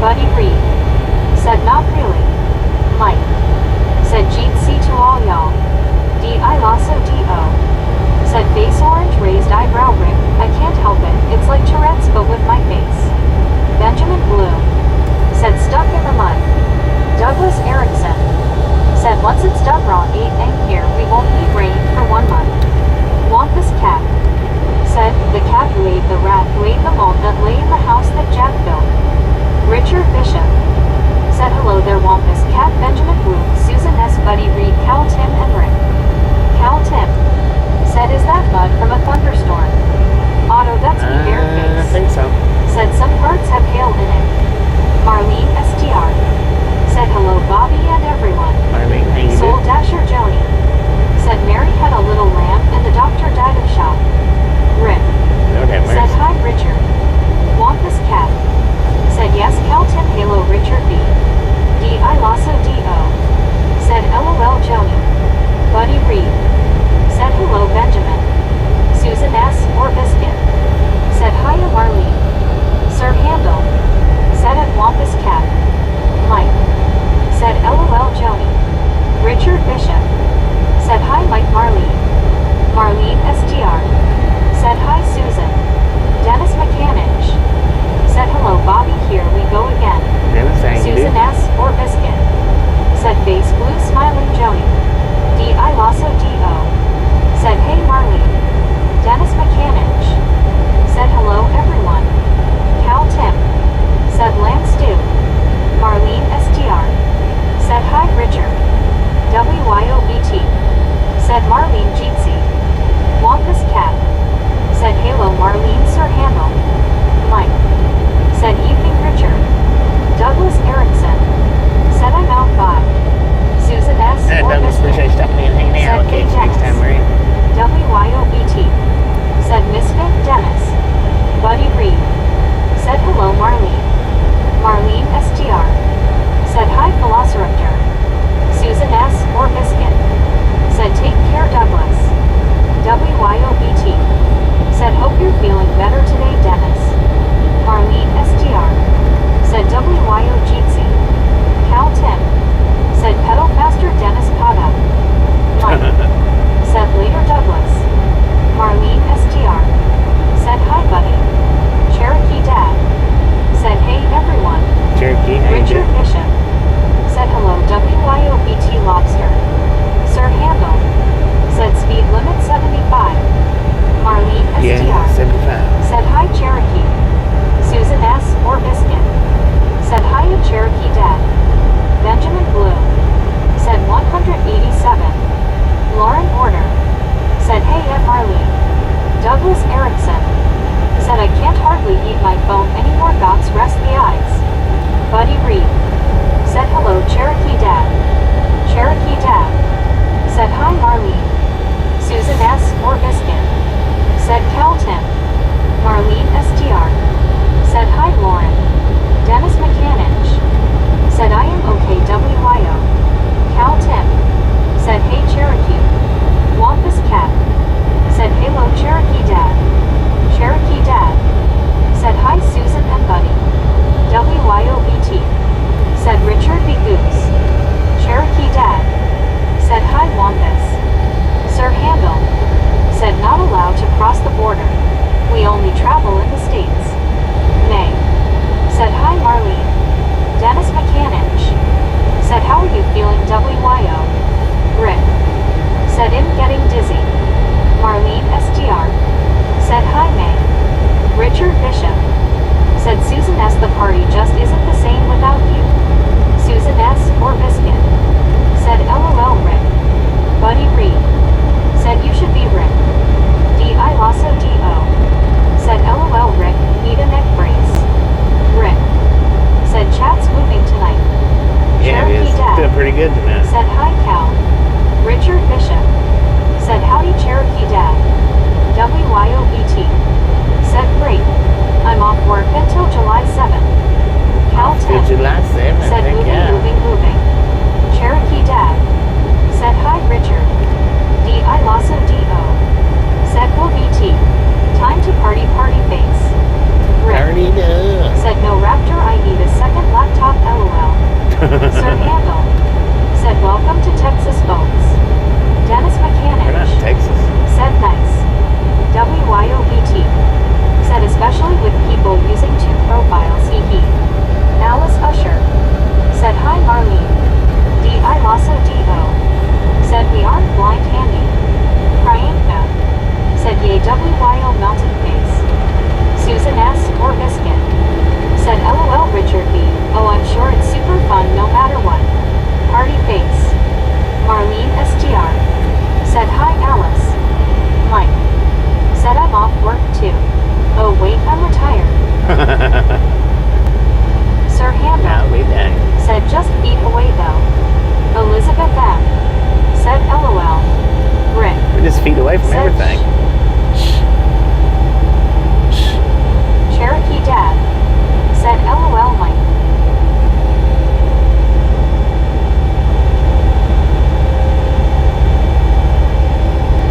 Buddy Reed said not really. Mike said Jeetsy to all y'all. D.I. Lasso D.O. said face orange, raised eyebrow. Rick, I can't help it, it's like Tourette's but with my face. Benjamin Blue said stuck in the mud. Douglas Erickson said once it's done wrong, 8 and here we won't need rain for 1 month. Wampus Cat said the cat who ate the rat who ate the mold that lay in the house that Jack built. Richard Bishop said hello there Wampus Cat. Benjamin Blue, Susan S. Buddy Reed, Cal Tim and Rick. Cal Tim said is that mud from a thunderstorm? Otto, that's me I bareface. think so. Said some parts have hail in it. Marlene STR said hello Bobby and everyone. Marlene, how you Soul doing? Dasher Joni said Jeetsy. Wampus Cat. Said Halo Marlene Sir Handel. Mike. Said Evening Richard. Douglas Erickson. Said I'm out by. Susan S. or Douglas, Biscuit. appreciate you stopping in and hanging out. Said Okay, next time, Marie. WYOBT. Said Misfit Dennis. Buddy Reed. Said hello Marlene. Marlene STR. Said hi Velociraptor. Susan S. or Biscuit. Said take care Douglas. WYOBT. Said hope you're feeling better today Dennis. Marlene STR. Said WYOGC. Cal Tim. Said pedal faster Dennis Pada. Mike. Said later Douglas. Marlene STR. Said hi buddy. Cherokee Dad. Said hey everyone. Cherokee, how you Richard doing? Bishop. Said hello WYOBT Lobster. Sir Handel. Said speed limit 75. Marlene STR. Yeah, 75. Said hi Cherokee. Susan S. or Biscuit. Said hi to Cherokee Dad. Benjamin Bloom. Said 187. Lauren Order. Said hey at Marlene. Douglas Erickson. Said I can't hardly eat my phone anymore gots rest the eyes. Buddy Reed. Said hello Cherokee Dad. Cherokee Dad. Said hi Marlene. Susan S. or Biscuit. Said Cal Tim. Marlene STR. Said hi Lauren. Dennis McCanninch. Said I am okay WYO. Cal Tim. Said hey Cherokee. Wampus Cat. Said hello Cherokee Dad. Cherokee Dad. Said hi Susan and Buddy. WYOBT. Said Richard B. Goose. Cherokee Dad. Said hi Wampus. Sir Handel. Said not allowed to cross the border. We only travel in the States. May. Said hi Marlene. Dennis McCanninch. Said how are you feeling WYO? Rick. Said I'm getting dizzy. Marlene STR. Said hi May. Richard Bishop. Said Susan S. The party just isn't the same without you. Susan S. or Biscuit. Said LOL Rick. Buddy Reed. Said you should be Rick. D.I. Lasso D.O. Said LOL Rick, need a neck brace. Rick. Said chat's moving tonight. Yeah, it Cherokee is. Dad. Doing pretty good tonight. Said hi Cal. Richard Bishop. Said howdy Cherokee Dad. WYOBT. Said great. I'm off work until July 7th. Cal Till 10. July 7th. Said Heck moving, yeah. moving. Cherokee Dad. Said hi Richard. D.I. Lasso D.O. Said will BT. Time to party face. Rick. Already done. Said no Raptor I need a second laptop LOL. Sir Handel. Said welcome to Texas folks. Dennis We're not in McCanninch. Texas. Said nice. WYOBT. Said especially with people using two profiles hee. Alice Usher. Said hi Marlene. D.I. Lasso D.O. Said we aren't blind handy. Priyanka. Said yay WYO melted face. Susan S. or Biscuit. Said LOL Richard B. Oh I'm sure it's super fun no matter what. Party face. Marlene STR. Said hi Alice. Mike. Said I'm off work too. Oh wait I'm retired. Sir Handel. I'll be done. Said just eat away though. Elizabeth M. Said LOL. Rick. We're just feet away from Said everything. Cherokee Dad. Said LOL Mike.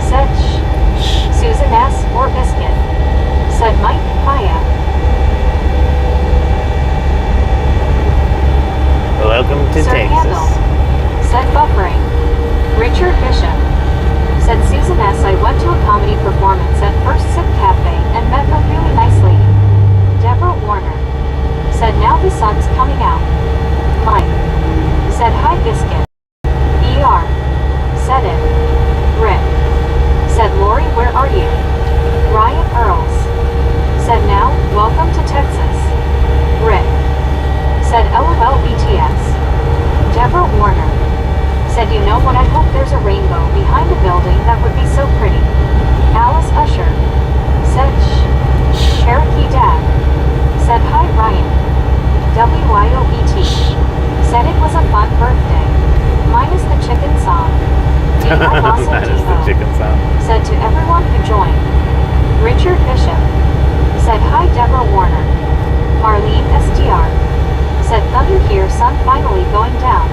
Said Susan S. or Biscuit. Said Mike Paya. Welcome to Sir Texas. Handel. Said buffering. Richard Bishop. Said Susan S. I went to a comedy performance Just the chicken sound. said to everyone who joined. Richard Bishop said hi Deborah Warner. Marlene STR said thunder here, sun finally going down.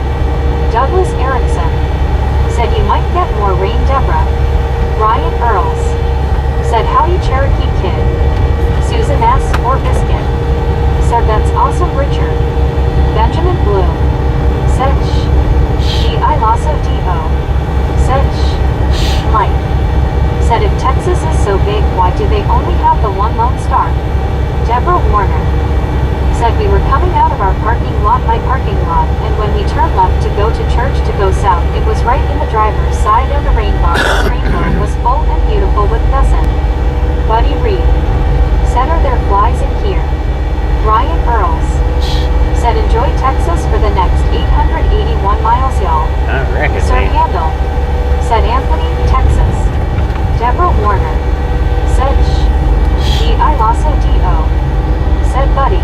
Douglas Erickson said you might get more rain Deborah. Ryan Earls said howdy Cherokee Kid. Susan S. or Biscuit said that's awesome Richard. Benjamin Bloom said shh. I Lasso D.O. said shh. Mike said if Texas is so big, why do they only have the one Lone Star? Deborah Warner said we were coming out of our parking lot, my parking lot, and when we turned left to go to church to go south, it was right in the driver's side and the rainbow was full and beautiful with pheasant. Buddy Reed said are there flies in here? Ryan Earls said enjoy Texas for the next 881 miles y'all. I reckon, Sir man. Handel said Anthony, Texas. Deborah Warner said shh. I Lasso D.O. said Buddy.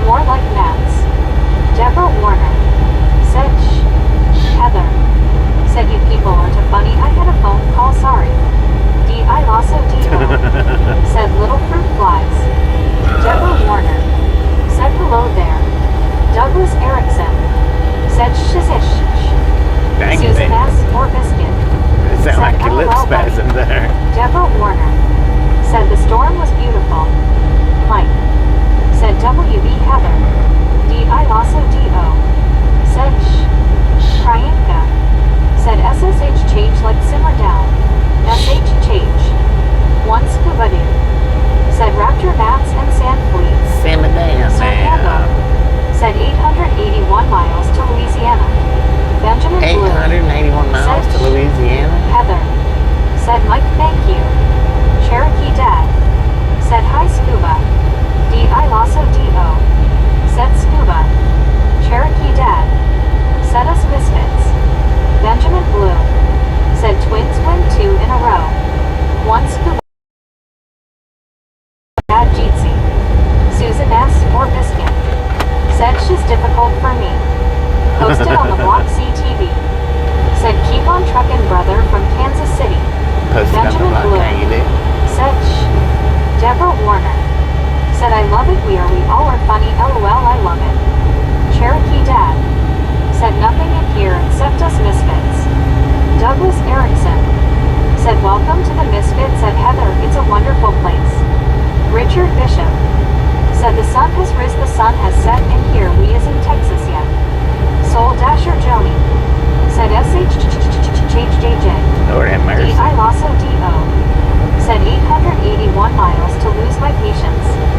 More like Nats. Deborah Warner said shh. Heather said you people are too funny. I had a phone call, sorry. I Lasso D.O. said little fruit flies. Deborah Warner said hello there. Douglas Erickson said shizish. Dang it, Susan man. S. or Biscuit It sounded said like your lip LOL, buddy. spasm there. Deborah Warner said the storm was beautiful. Mike said WB Heather. I Lasso D.O. said shh. Priyanka said SSH change like simmer down. SH change. One scuba dude said Raptor Mats and Sand Fleet. Simmer down, Sir Handel said 881 miles to Louisiana. Benjamin Blue 881 miles said to Louisiana. Heather said Mike thank you. Cherokee Dad said hi Scuba. I Lasso D.O. said Scuba. Cherokee Dad said us misfits. Benjamin Blue said twins win 2 in a row. One Scuba. Dad Jeetsy. Susan S. or Biscuit said she's difficult for me. Posted on the block CTV. Said keep on truckin' brother from Kansas City. Posted on the Benjamin block, Blue how you do? said shh. Deborah Warner said I love it we all are funny LOL I love it. Cherokee Dad said nothing in here except us misfits. Douglas Erickson said welcome to the Misfits at Heather, it's a wonderful place. Richard Bishop said the sun has risen, the sun has set, and here we is in Texas yet. Soul Dasher Joni said SHJJ. Lord have mercy. I Lasso D.O. said 881 miles to lose my patience.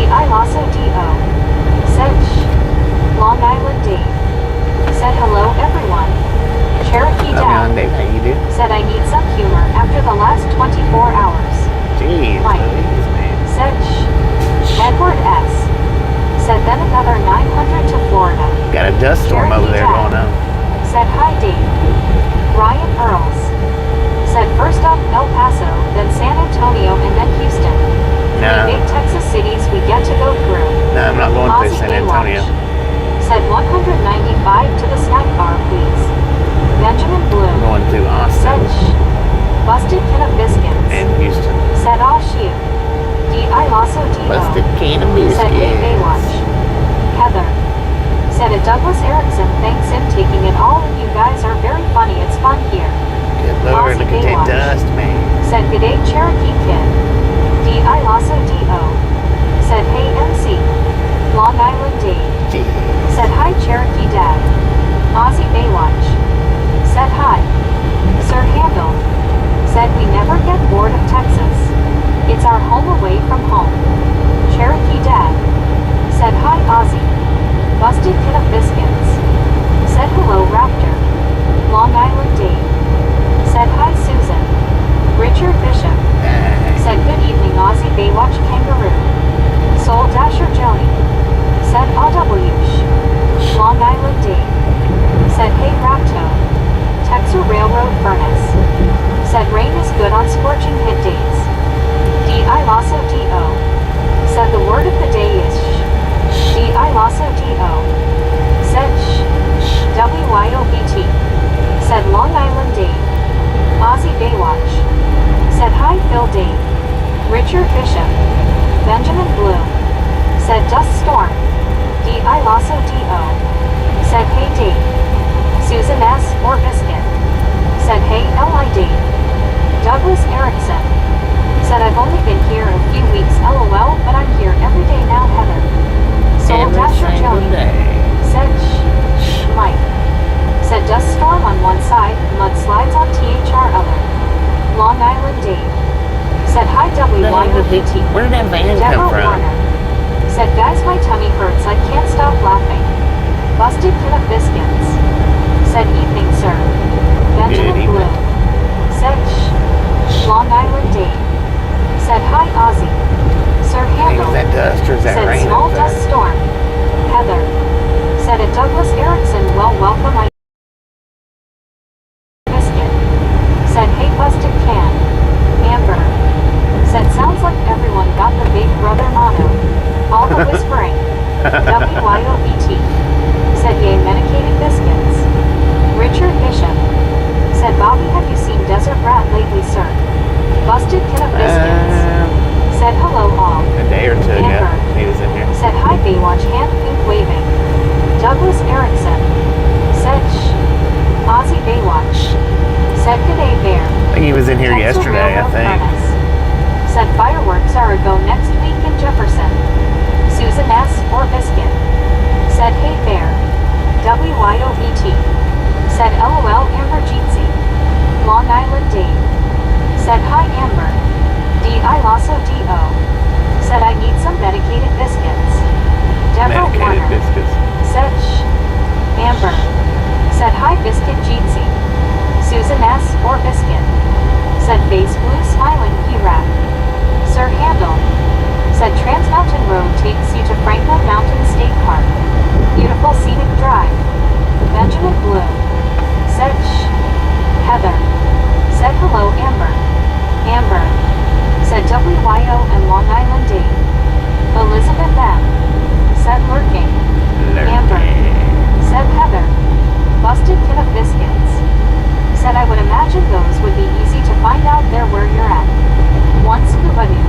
I Lasso D.O. said shh. Long Island Dave said hello everyone. Cherokee Long Island Dad Dave, how you do? said I need some humor after the last 24 hours. Jeez, Mike Louise, man. said shh. Edward S. said then another 900 to Florida. Got a dust storm over there going on. Said hi Dave. Ryan Earls said first up El Paso, then San Antonio, and then Houston. No. Three big Texas cities we get to go through. No, I'm not going through San Antonio. Said 195 to the snack bar, please. Benjamin I'm Bloom going through said Austin shh. Busted can of biscuits. and Houston. Said aw shoot. I Lasso D.O. Busted can of Said hey biscuits. Baywatch. Heather said a Douglas Erickson thanks him taking it all and you guys are very funny, it's fun here. Good Lord, look at that dust, man. Said good day Cherokee Kid. I Lasso D.O. Said hey MC. Long Island Dave. Jeez. Said hi Cherokee Dad. Aussie Baywatch. Said hi. Sir Handel said we never get bored of Texas. It's our home away from home. Cherokee Dad said hi Aussie. Busted Kid of Biscuits. Said hello Raptor. Long Island Dave. Said hi Susan. Richard Bishop said good evening Aussie Baywatch Kangaroo. Soul Dasher Joni said AWsh. Long Island Dave said hey Rapto. Texas Railroad Furnace said rain is good on scorching hit days. I Lasso D.O. said the word of the day is shh. I Lasso D.O. said shh. WYOBT said Long Island Dave. Aussie Phil D. Richard Bishop. Benjamin Blue. Said dust storm. D.I. Lasso D.O. Said hey D. Susan S. or Biscuit. Said hey L.I.D. Douglas Erickson. Said I've only been here a few weeks LOL, but I'm here every day now Heather. Soul Every Dasher single Jody. day. Said Mike. Said dust storm on one side, mudslides on THR other. Long Island Dave. Said hi WYOPT. Where did that van come Deborah from? Warner. Said guys my tummy hurts I can't stop laughing. Busted tin of biscuits. Said evening sir. Benjamin Good Blue. evening. Said Long Island Dave. Said hi Ozzy. Sir Hey, Handel. is that dust or is that Said rain small up dust there? storm. Heather. Said a Douglas Erickson well welcome I biscuit. Said hey busted can. Amber. Said sounds like everyone got the big brother motto. All the whispering. WYOBT. Said yay medicated biscuits. Richard Bishop. Said Bobby have you seen Desert Rat lately sir? Busted tin of biscuits. Said hello all. A day or two ago, Amber. he was in here. Said hi Baywatch hand pink waving. Douglas Erickson. Said Ozzy Baywatch. Said good day bear. I think he was in here Texas yesterday, I Railroad think. Furnace. Said fireworks are a go next week in Jefferson. Susan S. or Biscuit. Said hey bear. WYOBT. Said LOL Amber Jeetsy. Long Island Dave. Said hi Amber. D.I. Lasso D.O. Said I need some medicated biscuits. Deborah Medicated Warner. biscuits. Said Amber. Said hi Biscuit Jeetsy. Susan S. or Biscuit. Said face blue smiling P-Rap. Sir Handel. Said Trans Mountain Road takes you to Franklin Mountain State Park. Beautiful scenic drive. Benjamin Blue. Said Heather. Said hello Amber. Amber. Said WYO and Long Island Dave. Elizabeth M. Said lurking. Amber. Said Heather. Busted tin of biscuits. Said I would imagine those would be easy to find out there where you're at. One scuba doo.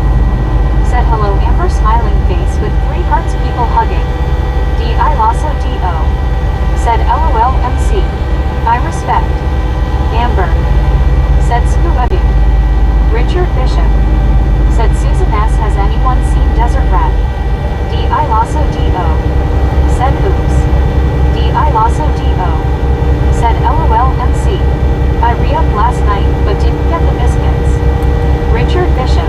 Said hello Amber smiling face with 3 hearts people hugging. D.I. Lasso D.O. Said LOL MC. I respect. Amber. Said scuba doo. Richard Bishop. Said Susan S. Has anyone seen Desert Rat? D.I. Lasso D.O. Said oops. D.I. Lasso D.O. Said LOL MC. I re-upped last night, but didn't get the biscuits. Richard Bishop.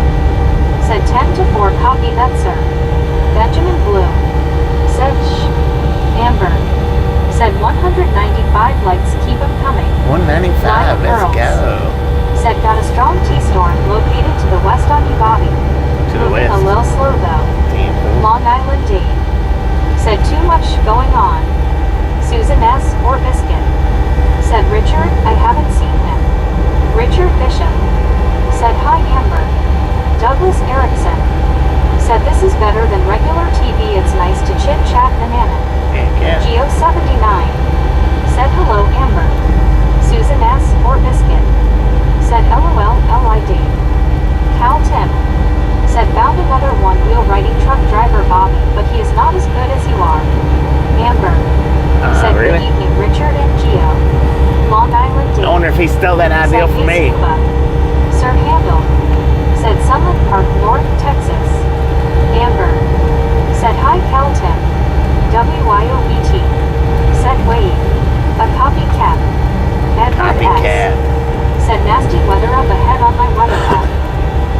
Said 10 to 4 copy that sir. Benjamin Blue. Said Amber. Said 195 likes keep 'em coming. 195, let's Girls. go. Said got a strong T-storm located to the west on Bobby. To the Moving west. a little slow though. Damn fool. Long Island Dave. Said too much going on. Susan S. or Biscuit. Said Richard, I haven't seen him. Richard Bishop. Said hi Amber. Douglas Erickson. Said this is better than regular TV, it's nice to chit-chat banana. Heck yeah. Geo 79. Said hello Amber. Susan S. or Biscuit. Said LOL LID. Cal Tim. Said found another one-wheel riding truck driver Bobby, but he is not as good as you are. Amber. Said Really? good evening Richard and Geo. Long Island Dave. I wonder if he stole that idea Said from hey me. Scuba. Sir Handel. Said Sunland Park, North Texas. Amber. Said hi Cal Tim. WYOBT. Said Wade. A copycat. Edward S. Copycat. Said nasty weather up ahead on my weather app.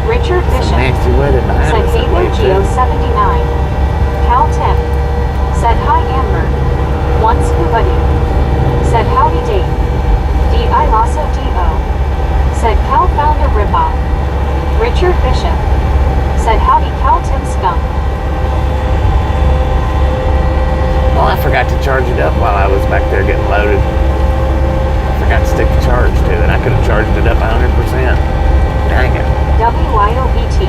Richard Some Bishop. nasty weather behind Said us hey that way there Geo too. 79. Cal Tim. Said hi Amber. One scuba doo. Said howdy Dave. D.I. Lasso D.O. Said Cal found a ripoff. Richard Bishop. Said howdy Cal Tim Skunk. Oh, I forgot to charge it up while I was back there getting loaded. I forgot to stick the charge to it. I could have charged it up 100%. Dang it. WYOBT.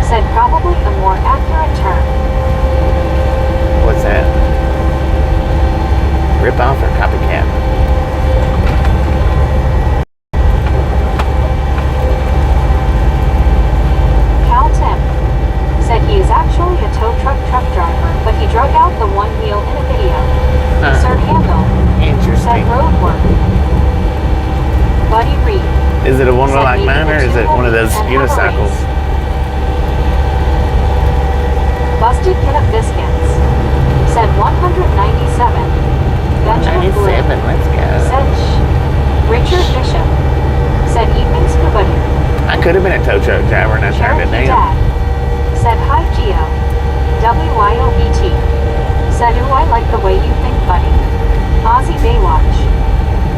Said probably a more accurate term. What's that? Rip off or copycat? Even mine, the or is two it one of those and have a unicycles? race. Busted Kid of Biscuits. Said 197. Benjamin Blue. 97, let's go. Said Richard Bishop. Said evening scuba dude. I could have been a tow truck driver and I turned it Cherokee down. Dad. Said hi Geo. WYOBT. Said ooh I like the way you think buddy. Aussie Baywatch.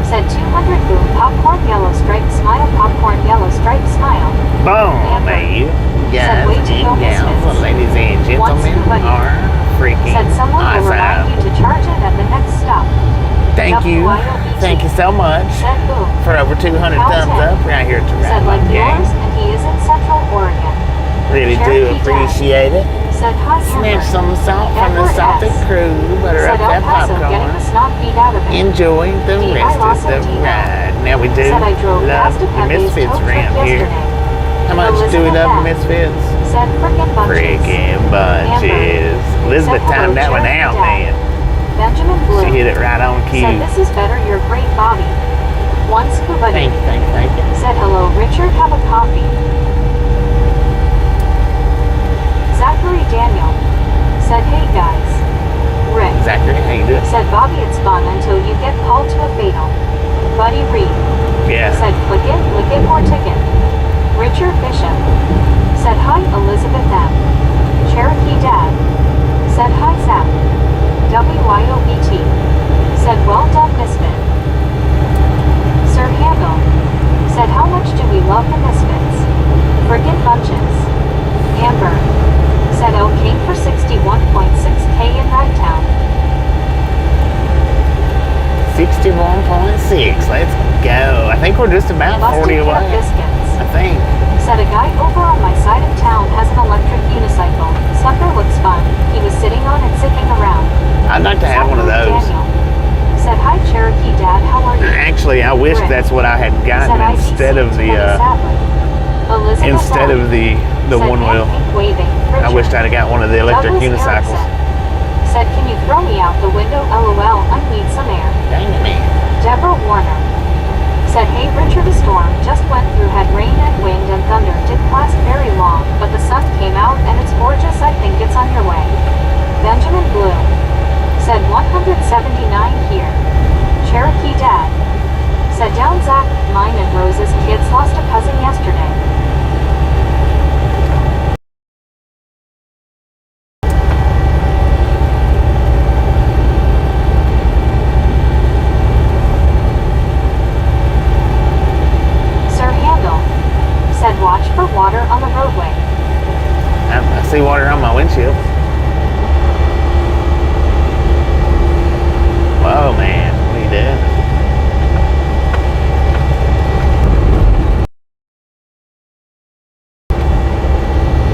Said 200 boom popcorn yellow stripe smile popcorn yellow stripe smile. Boom, Amber. you Said guys way to go and gals, Misfits. ladies and Once gentlemen, somebody are freaking Said someone will remind you awesome. to charge it at the next stop. Thank you. WYOBT. Thank you so much Said boom. for over 200 Cal thumbs 10. up right here at the Said Right like Gang. yours and he is in Central Oregon. Really do Cherokee Dad. appreciate it. Said hi Snatch Amber. some salt from the Edward salted S. crew. Butter Said up El that Paso getting popcorn. the snot beat out of it. Enjoy the D.I. rest of Lawson the D.I. ride. Now we do Said I drove love past a the Pepe's Misfits tow truck around here. yesterday. How much do we Elizabeth love the F. Misfits? Said frickin' bunches. Freaking bunches. Elizabeth Said hello, timed that one Cherokee out, Dad. man. Benjamin Blue. She hit it right on Said cue. this is better, you're great Bobby. One scuba Thank you, thank you, thank you. Said hello Richard, have a coffee. Zachary Daniel. Said hey guys. Rick. Zachary, how you doing? Said Bobby it's fun until you get called to a fatal. Buddy Reed. Yeah. Said click it or ticket. Richard Bishop. Said hi Elizabeth M. Cherokee Dad. Said hi Zap. WYOBT. Said well done Misfit. Sir Handel. Said how much do we love the Misfits? Friggin' bunches. Amber. Said okay for 61.6k in Ragtown. 61.6. Let's go. I think we're just about Busted 40 Kid of away. Biscuits. I think. Said a guy over on my side of town has an electric unicycle. Sucker looks fun. He was sitting on it zipping around. I'd like to have one of Zachary those. Daniel. Said hi Cherokee Dad, how are you? Actually, I wish Rick. that's what I had gotten Said instead of the Elizabeth the said one wheel. hand waving. I wished I'd have got one of the electric Douglas unicycles. Erickson. Said can you throw me out the window LOL I need some air. Dang it, man. Deborah Warner. Said hey Richard a storm just went through had rain and wind and thunder didn't last very long but the sun came out and it's gorgeous I think it's on your way. Benjamin Blue. Said 179 here. Cherokee Dad. Said down Zach, mine and Rose's kids lost a cousin yesterday. Sir Handel. Said watch for water on the roadway. I see water on my windshield. Whoa, man. What are you doing?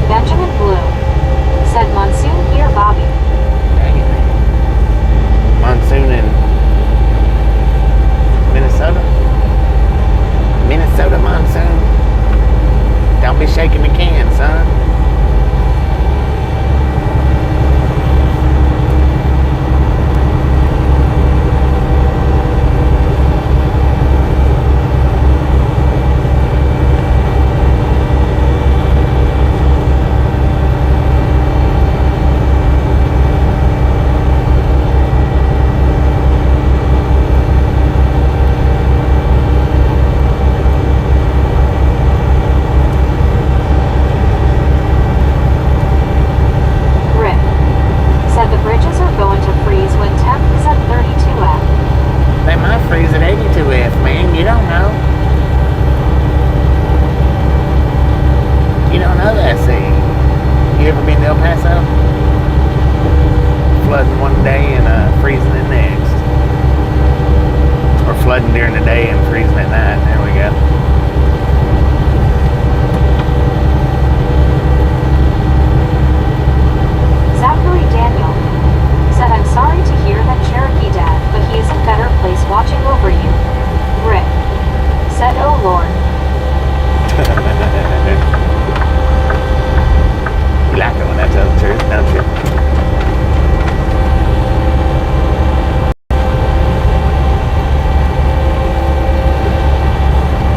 Benjamin Blue. Said monsoon here Bobby. Dang it, man. Monsoon in Minnesota? Minnesota monsoon. Don't be shaking the can, son. Rick. Said the bridges are going to freeze when temp is at 32F. They might freeze at 82F, man. You don't know. You don't know that, see. You ever been to El Paso? Flooding one day and freezing the next. Or flooding during the day and freezing at night. There we go. Zachary Daniel. Said I'm sorry to hear that Cherokee Dad, but he is in better place watching over you. Rick. Said oh lord. You like it when I tell the truth, don't you?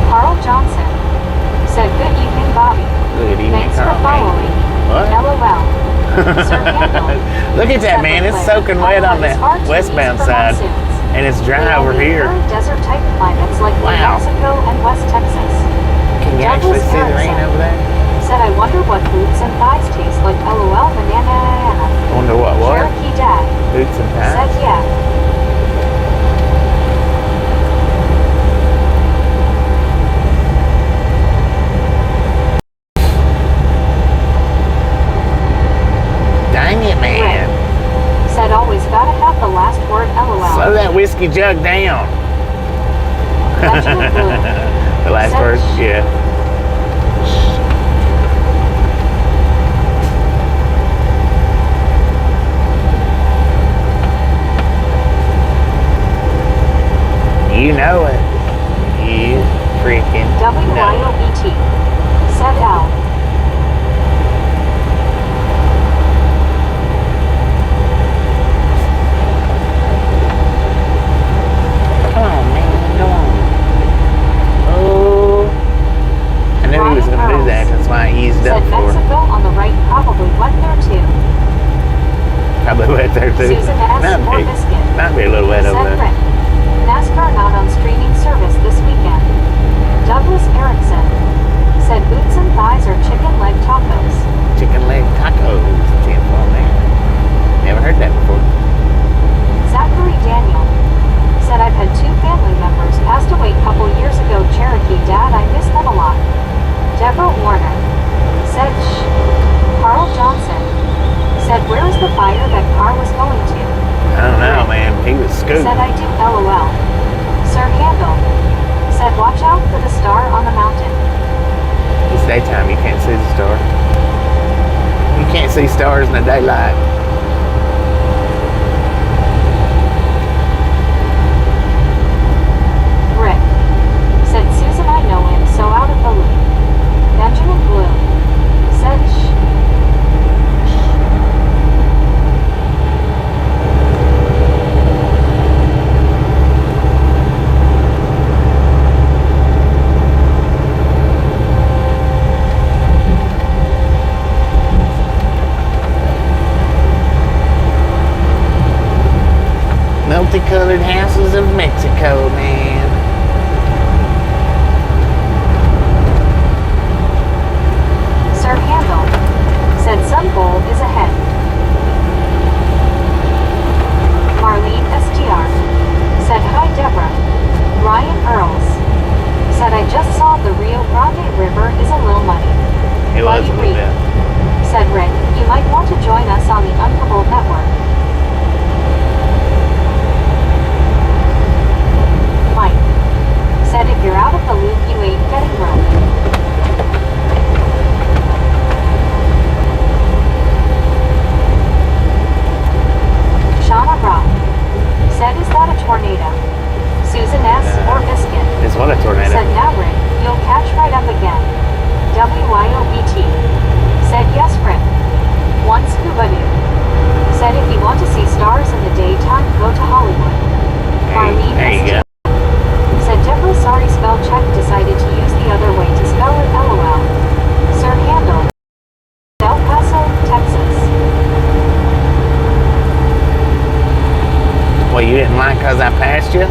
Carl Sir Handel. Look at that, man. It's soaking wet on the westbound side. And it's dry over here. Desert type climates like New Wow. Mexico and West Texas. Can you actually see the rain over there? Said, I wonder what boots and thighs taste like. LOL, banana. Wonder what? Cherokee Dad. Boots and ties? Said, yeah. Dang it, man. Rick. Said, always gotta have the last word. LOL. Slow that whiskey jug down. Benjamin Bloom. The last Said, word? Yeah. You know it. You freaking know it. WIOBT. Said L. Come on, man. Come on. Oh. I knew he was going to do that. That's why I eased up Said for him. Mexico on the right, probably wet there too. Probably wet there too. Susan S. or Biscuit. Might be a little wet over Said there. Rick. NASCAR not on streaming service this weekend. Douglas Erickson. Said boots and thighs are chicken leg tacos. Chicken leg tacos. 10 for man. Never heard that before. Zachary Daniel. Said I've had 2 family members passed away couple years ago. Cherokee Dad, I miss them a lot. Deborah Warner. Said shh. Carl Johnson. Said where is the fire that car was going to? I don't know, man. He was scooting. Said I do LOL. Sir Handel. Said watch out for the star on the mountain. It's daytime. You can't see the star. You can't see stars in the daylight. Rick. Said Susan I know him so out of the loop. Benjamin Bloom. Said shh. Multicolored houses of Mexico, man. Sir Handel. Said some goal is ahead. Marlene STR. Said hi Deborah. Ryan Earls. Said I just saw the Rio Grande River is a little muddy. It was a Buddy little Reed. bit. Said Rick, you might want to join us on the Uncoupled Network. Mike. Said if you're out of the loop you ain't getting room. Shauna Rock. Said is that a tornado? Susan S. or Biscuit. It's what a tornado. Said now Rick, you'll catch right up again. WIOBT. Said yes Rick. One scuba doo. Said if you want to see stars in the daytime, go to Hollywood. Marlene There you go. Said Deborah sorry spell check decided to use the other way to spell it LOL. Sir Handel. El Paso, Texas. Well, you didn't like because I passed you?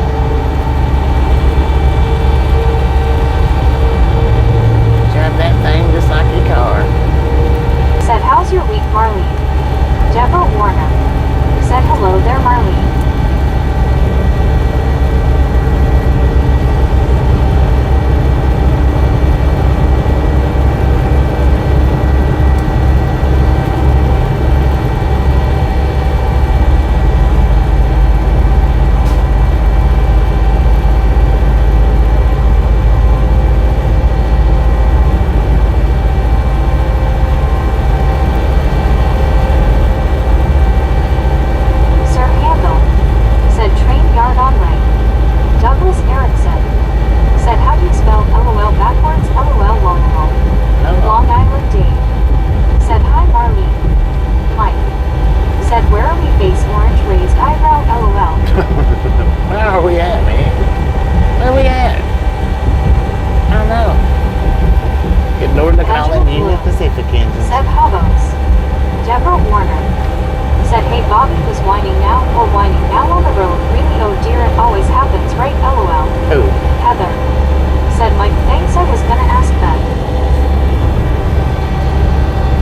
Drive that thing just like your car. Said how's your week Marlene? Deborah Warner. Said hello there Marlene. Deborah Warner. Said, hey, Bobby was whining now on the road. Really, oh dear, it always happens, right? LOL. Who? Heather. Said Mike, thanks, I was gonna ask that.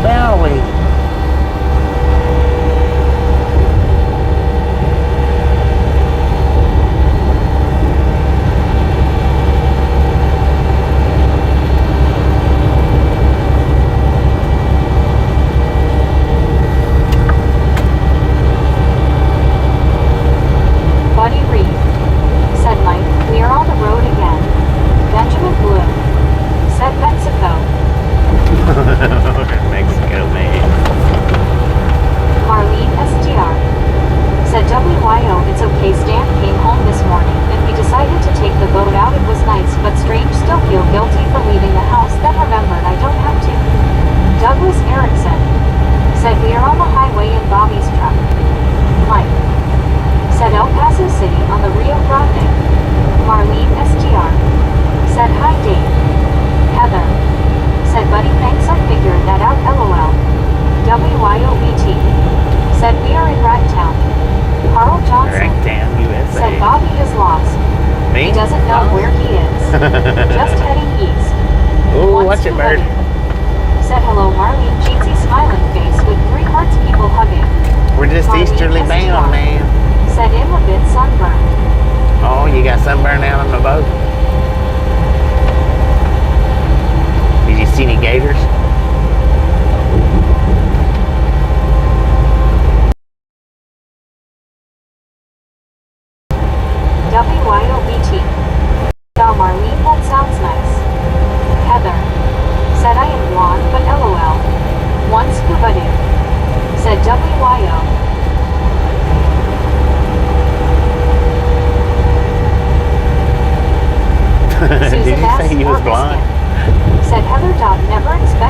Golly. Buddy Reed. Said Mike, we are on the road again. Benjamin Blue. Said Mexico. Mexico, man. Marlene SDR. Said WYO, it's okay, Stan came home this morning and we decided to take the boat out. It was nice but strange, still feel guilty for leaving the house, then remembered I don't have to. Douglas Erickson. Said we are on the highway in Bobby's truck. Mike. Said El Paso City on the Rio Grande. Marlene SDR. Said hi Dave. Heather. Said buddy, thanks, I figured that out. LOL. WYOBT. Said we are in Ragtown. Carl Johnson. Ragtown, USA. Said Bobby is lost. Me? He doesn't know where he is. Just heading east. Ooh, Wants watch it, to bird. hug. Said hello Marlene, cheesy smiling face with 3 hearts, people hugging. We're just Marlene easterly SDR. bound, man. Said him a bit sunburned. Oh, you got sunburn out on the boat? Did you see any gators? WYOBT. Oh Marlene, that sounds nice. Heather. Said I am blonde but LOL. One scuba dude. Said WYO. Did you say he was blonde? Said Heather. Never expect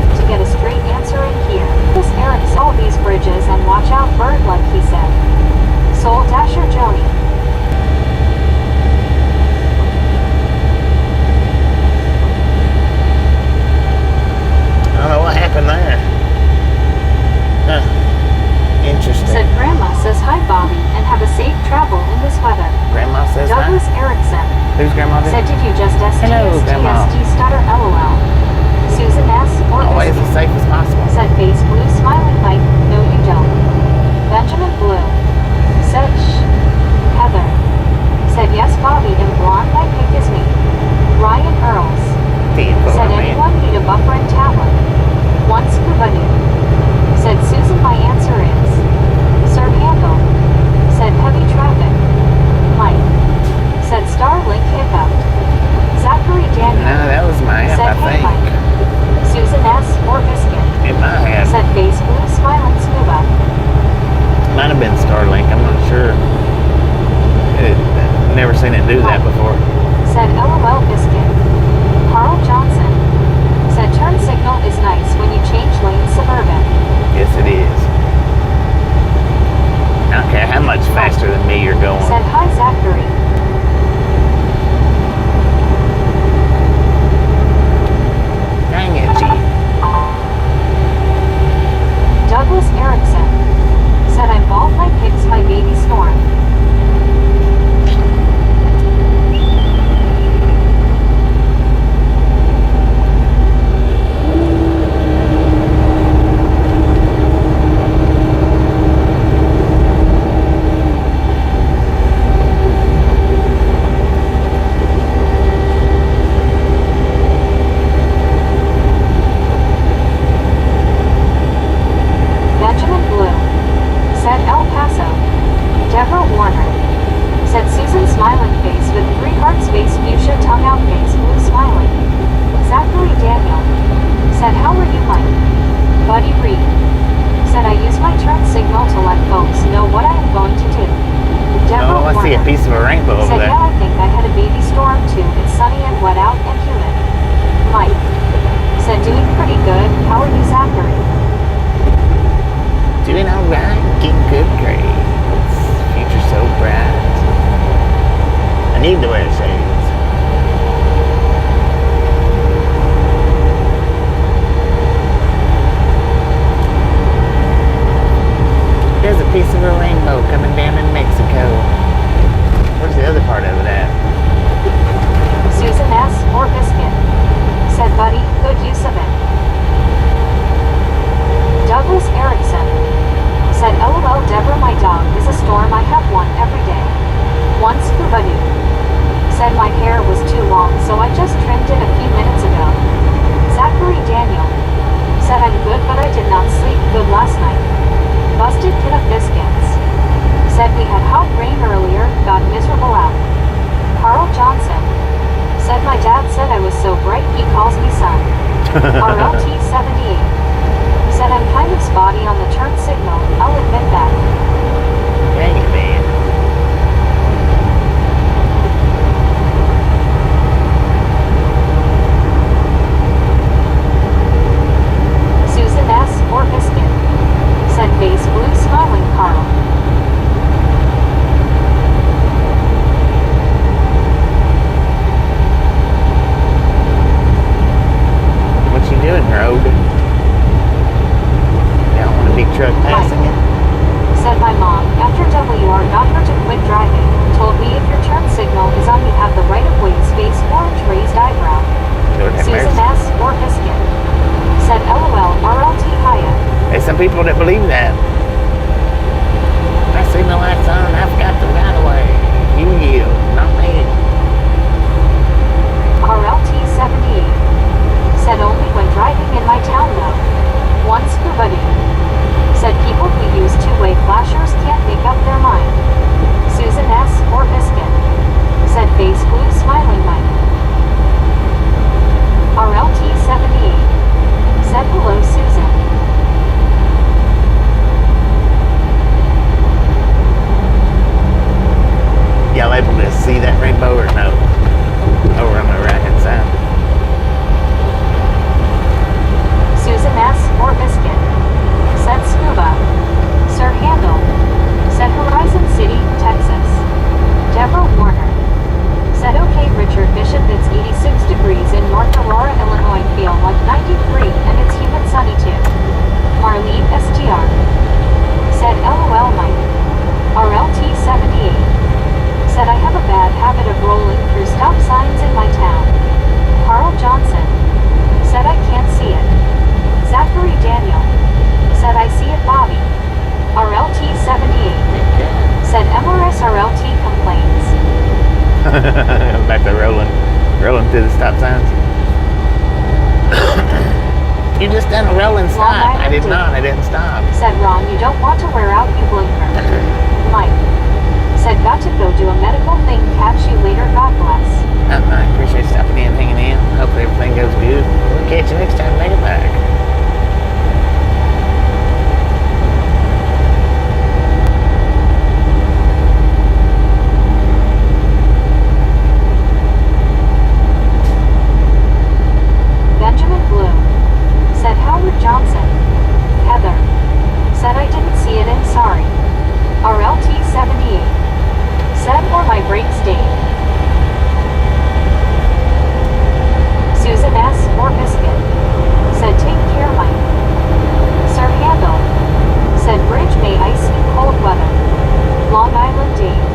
RLT 78. Said I'm kind of spotty on the turn signal, I'll admit that. Dang it, man. Susan S. or Biscuit. Said face blue smiling Carl. What you doing, road? You don't want a big truck passing it? Said my mom, after WR got her to quit driving, told me if your turn signal is on you have the right of way space orange raised eyebrow. Lord have Susan mercy. S. or Biscuit. Said LOL RLT Haya. There's some people that believe that. I see no lights on, I've got the right of way. You yield, not me. RLT 78. Said only when driving in my town though. One scuba dude. Said people who use two-way flashers can't make up their mind. Susan S. or Biscuit. Said face blue smiling Mike. RLT 78. Said hello Susan. Y'all able to see that rainbow or no? Over on the right hand side. Susan S. or Biscuit. Said scuba. Sir Handel. Said Horizon City, Texas. Deborah Warner. Said okay Richard Bishop, it's 86 degrees in North Aurora, Illinois, feel like 93 and it's humid sunny too. Marlene STR. Said LOL Mike. RLT 78. Said I have a bad habit of rolling through stop signs in my town. Carl Johnson. Said I can't see it. Zachary Daniel. Said I see it Bobby. RLT 78. Said MRS RLT complains. Back to rolling through the stop signs. You just done a rolling stop. I did not. I didn't stop. Said Ron, you don't want to wear out, you blinker. Mike. Said got to go do a medical thing, catch you later, God bless. I appreciate stopping in, hanging in. Hopefully everything goes good. We'll catch you next time. Make it back. Benjamin Bloom. Said Howard Johnson. Heather. Said I didn't see it and sorry. RLT 78. Said or my brakes stayed. Susan S. or Biscuit. Said take care Mike. Sir Handel. Said bridge may icy cold weather. Long Island Dave.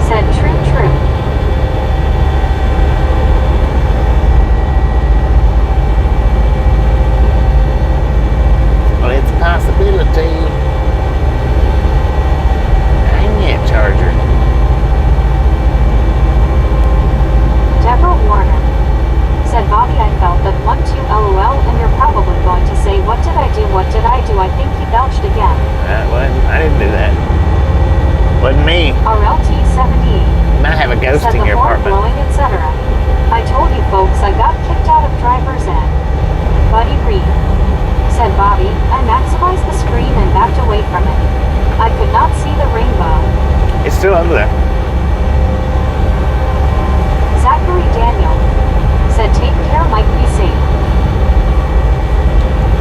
Said true true. Well, it's a possibility. Dang it, Charger. Deborah Warner. Said Bobby, I felt that 1-2 LOL and you're probably going to say what did I do, what did I do, I think he belched again. That wasn't, I didn't do that. Wasn't me. RLT 78. You might have a ghost Said in the your horn apartment. blowing, etc. I told you folks I got kicked out of driver's ed. Buddy Reed. Said Bobby, I maximized the screen and backed away from it. I could not see the rainbow. It's still over there. Zachary Daniel. Said take care Mike, be safe.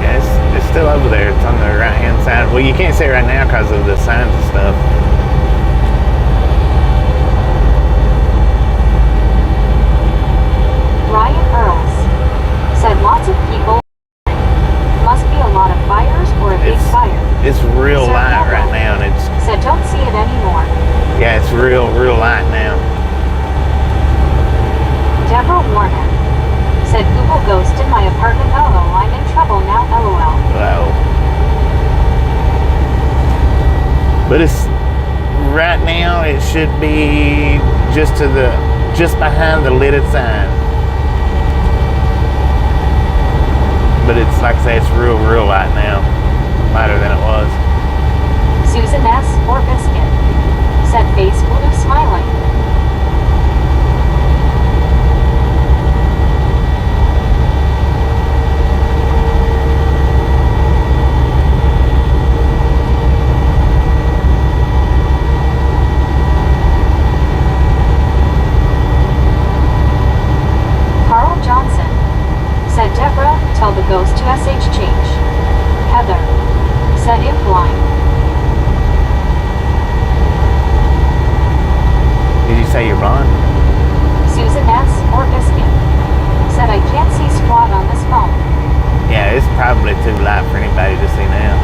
Yeah, it's still over there. It's on the right hand side. Well, you can't see it right now because of the signs and stuff. Ryan Earls. Said lots of people. Must be a lot of fires or a big fire. It's real Sir light Handel. right now, and it's Said don't see it anymore. yeah, it's real light now. Deborah Warner. Said Google ghost in my apartment. Oh, I'm in trouble now. LOL. Wow. But it's right now. It should be just behind the lidded sign. But it's like I say, it's real light now, lighter than it was. Susan S. or Biscuit. Said face blue smiling. goes to SH change. Heather. Said if blind. Did you say you're blind? Susan S. or Biscuit. Said I can't see squat on this phone. Yeah, it's probably too light for anybody to see now.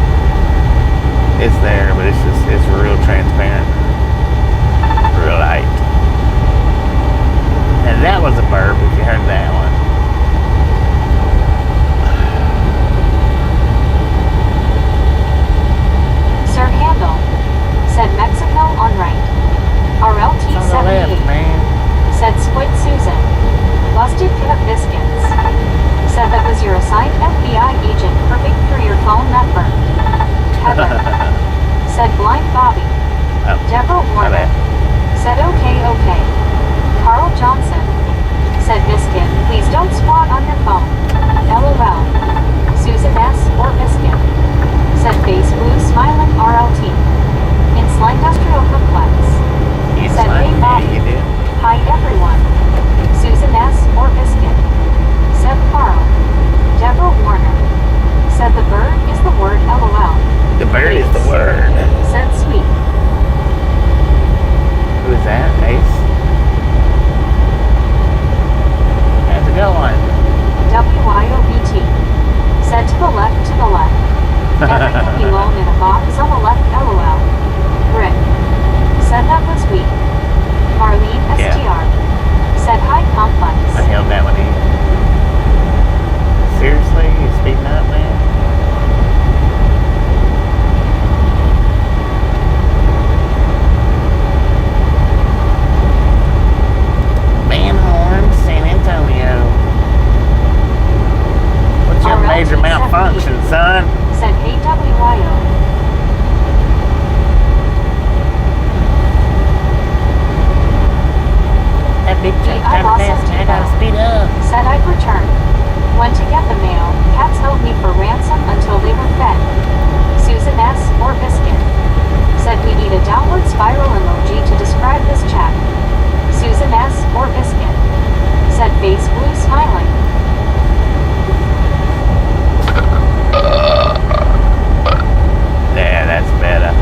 It's there, but it's real transparent. Real light. And that was a burp if you heard that one. Sir Handel. Said Mexico on right. RLT It's on the left, 78. man. Said Squid Susan. Busted Pip Biscuits. Said that was your assigned FBI agent perfect through your phone network. Heather. Said Blind Bobby. Oh, Deborah my Warner. bad. Said okay. Carl Johnson. Said Biscuit, please don't squat on your phone. LOL. Susan S. or Biscuit. Said Face Blue Smiling RLT. In Sly Industrial Complex. It's Said like, hey Bobby. yeah, you did. Hi everyone. Susan S. or Biscuit. Said Carl. Deborah Warner. Said the bird is the word LOL. The bird is the word. Said sweet. Who is that? Ace? How's it going? WIOBT. Said to the left, to the left. Everything you own in a box on the left, LOL. Rick. Said that was weak. Marlene Yeah. STR. Said hi complex. I held that one in. Seriously? You speaking up, man? Van Horn, San Antonio. What's your RLT major malfunction, 78. son? Said hey WIO. That big truck I driver lost fast, man. I gotta some speed up. Said I'd return. Went to get the mail. Cats held me for ransom until they were fed. Susan S. or Biscuit. Said we need a downward spiral emoji to describe this chat. Susan S. or Biscuit. Said Face Blue Smiling. Yeah, that's better.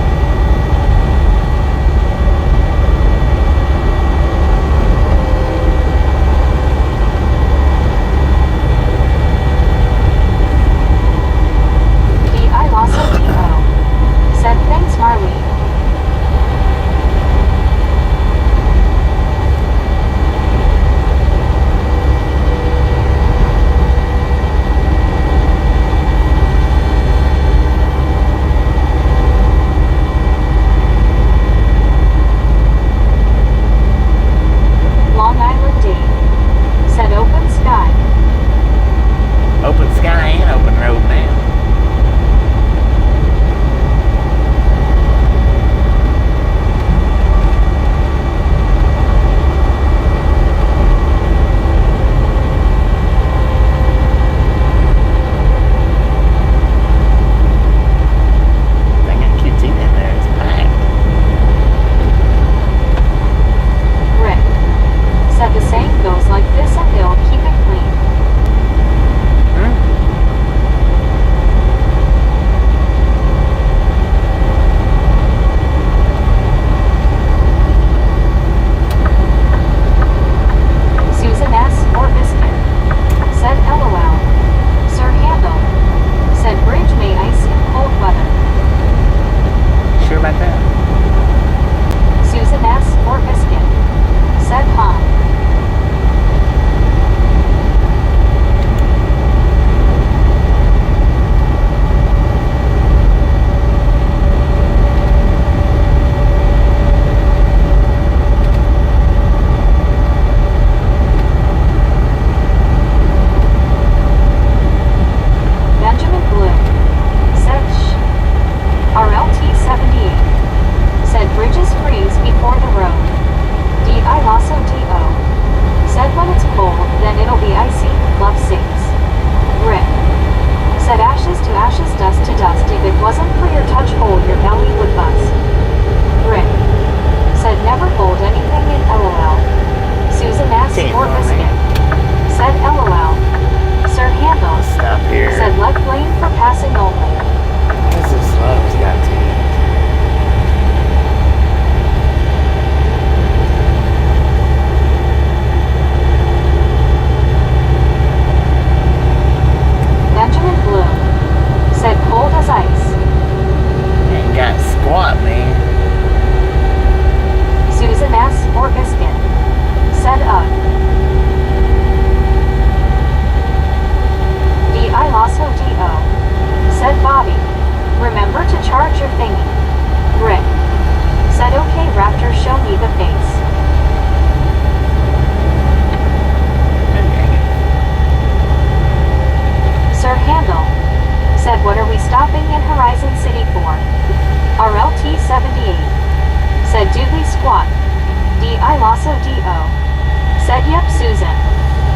Susan.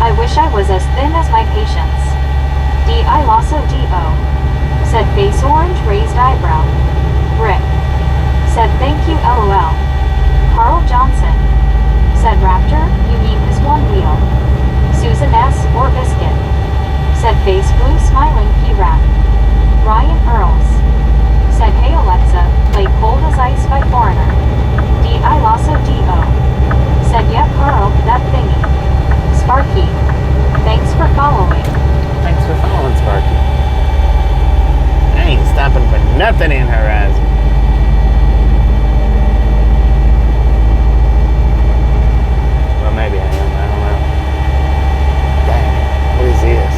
I wish I was as thin as my patients. I Lasso D.O. Said face orange raised eyebrow. Rick. Said thank you LOL. Carl Johnson. Said Raptor, you mean his one wheel. Susan S. or Biscuit. Said face blue smiling P-Rap. Ryan Earls. Said hey Alexa, play Cold as Ice by Foreigner. I Lasso D.O. Said yep Carl, that thingy. Sparky. Thanks for following. Thanks for following, Sparky. I ain't stopping for nothing in Horizon. Well, maybe I am. I don't know. Dang, what is this?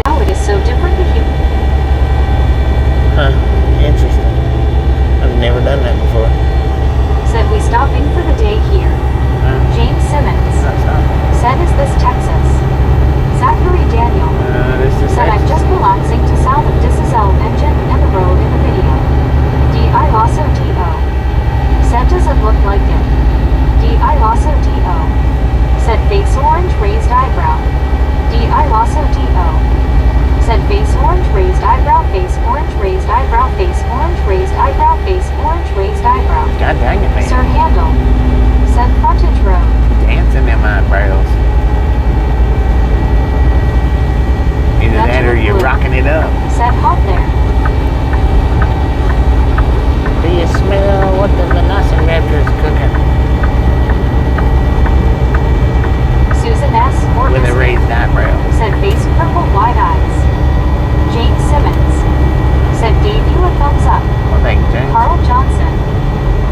Now it is so different if you... Huh, interesting. I've never done that before. Said we stopping for the day here. James Simmons. Said is this Texas? Zachary Daniel. This is said I'm Texas. just relaxing to sound of diesel engine and the road in the video. I Lasso D.O. Said does it look like it? I Lasso D.O. Said face orange raised eyebrow. I Lasso D.O. Said face orange raised eyebrow, face orange raised eyebrow, face orange raised eyebrow, face orange raised eyebrow. God dang it, man. Sir Handle. Said frontage road. Dancing them eyebrows. Either that or you're rocking it up. Said hot there. Do you smell what the Velociraptor's cooking? Susan S. or With a Biscuit. raised eyebrow. Said face purple wide eyes. James Simmons. Said gave you a thumbs up. Well, thank you, James. Carl Johnson.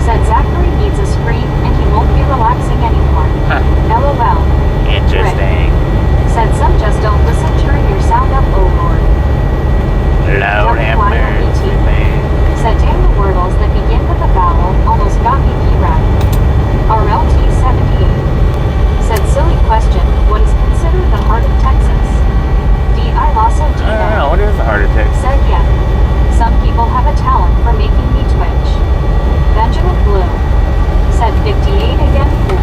Said Zachary needs a scream and he won't be relaxing anymore. Huh. LOL. Interesting. Said some just don't listen, turn your sound up, oh lord. Lord have mercy, man. Said dang the wordles that begin with a vowel almost got me P-Rap. RLT78. Said silly question, what is considered the heart of Texas? I Lasso I don't know. What is the heart attack? Said yeah. Some people have a talent for making me twitch. Benjamin Blue. Said 58 again, fool.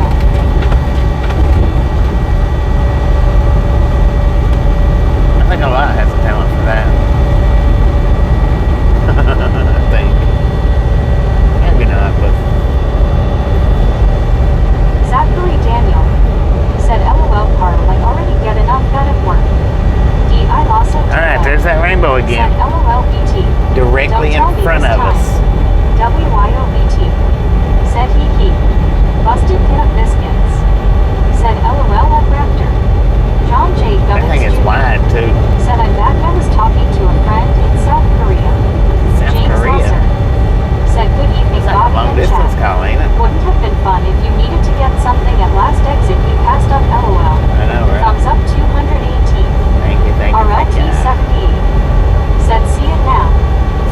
I think a lot has a talent for that. I think. Maybe not, but Zachary Daniel. Said LOL Carl, I already get enough that at work. I Lasso D.O. alright, there's that rainbow again. Said LOL BT. Directly in Don't tell me front this of time. us. WYOBT. Said he. Busted peanut biscuits. Said LOL at Raptor. John J. That Gubbins thing is Jr. wide too. Said I'm back. I was talking to a friend in South Korea. South James Korea. Lesser. Said good evening, It's like a Bobby long and distance Chad. call, ain't it? Wouldn't have been fun if you needed to get something at last exit you passed up LOL. I know, right? Thumbs up 218. Thank you, thank you, thank you. RLT78. Said see it now.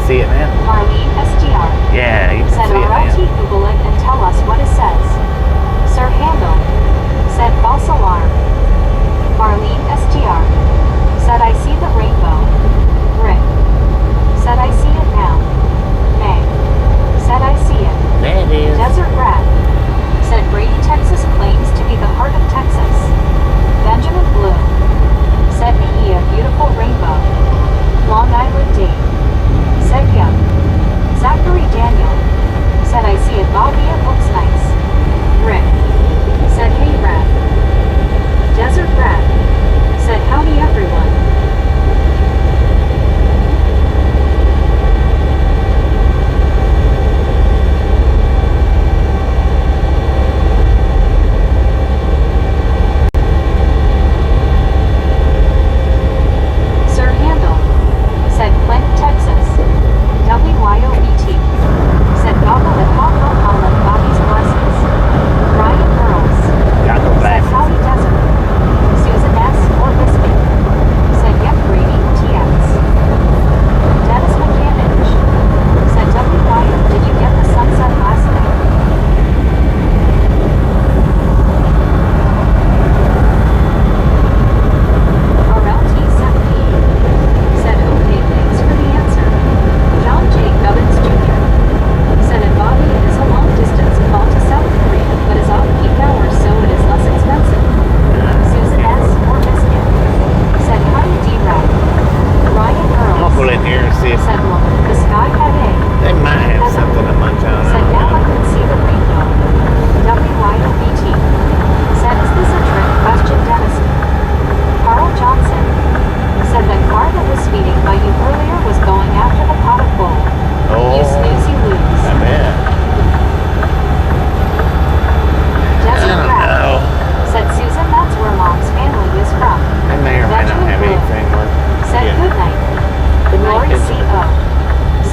See it now? Marlene STR. Yeah, you can Said see it RLT now. Google it and tell us what it says. Sir Handle. Said false alarm. Marlene STR. Said I see the rainbow.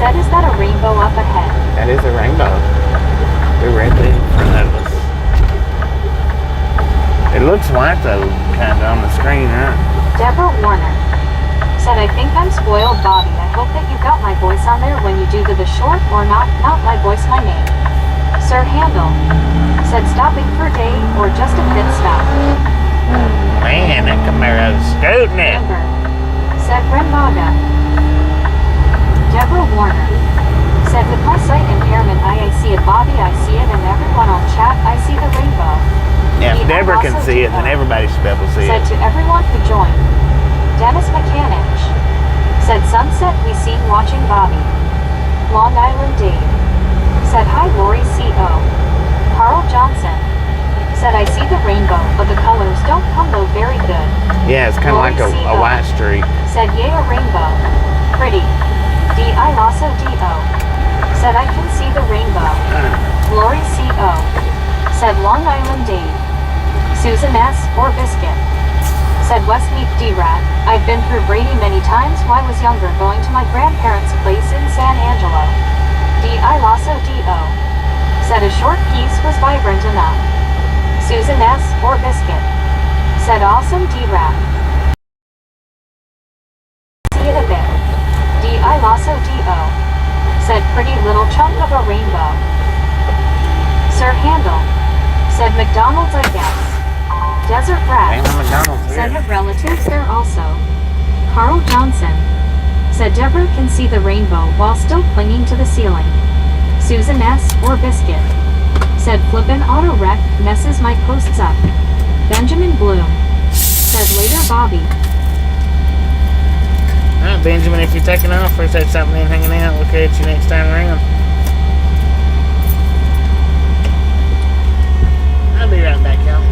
said, is that a rainbow up ahead? That is a rainbow. Directly in front of us. It looks white though, kind of on the screen, right? Deborah Warner said, I think I'm spoiled, Bobby. I hope that you got my voice on there when you do the short or not my voice, my name. Sir Handel said, stopping for day or just a pit stop. Man, that Camaro's scooting it. Amber said, Renmaga. Deborah Warner said, with my sight impairment, I see it, Bobby, I see it, and everyone on chat, I see the rainbow. Yeah, if Deborah can see it, then everybody should be able to see it. Said to everyone who joined. Dennis Mechanic said, sunset we seen watching Bobby. Long Island Dave said, hi Lori C.O. Carl Johnson said, I see the rainbow, but the colors don't come though very good. Yeah, it's kind of like a white streak. Said, yay, a rainbow. Pretty. D.I. Lasso D.O. said, I can see the rainbow. Lori C.O. said, Long Island Dave. Susan S. or Biscuit said, Westmead D-Rat. I've been through Brady many times when I was younger, going to my grandparents' place in San Angelo. D.I. Lasso D.O. said, a short piece was vibrant enough. Susan S. or Biscuit said, awesome D-Rat. See it a bit. D.I. Lasso D.O. said, pretty little chunk of a rainbow. Sir Handel said, McDonald's, I guess. Desert Rat said, have relatives there also. Carl Johnson said, Deborah can see the rainbow while still clinging to the ceiling. Susan S. or Biscuit said, flippin' auto wreck messes my posts up. Benjamin Bloom said, later Bobby. Alright, Benjamin, if you're taking off or is that something in hanging out, we'll catch you next time around. I'll be right back, y'all.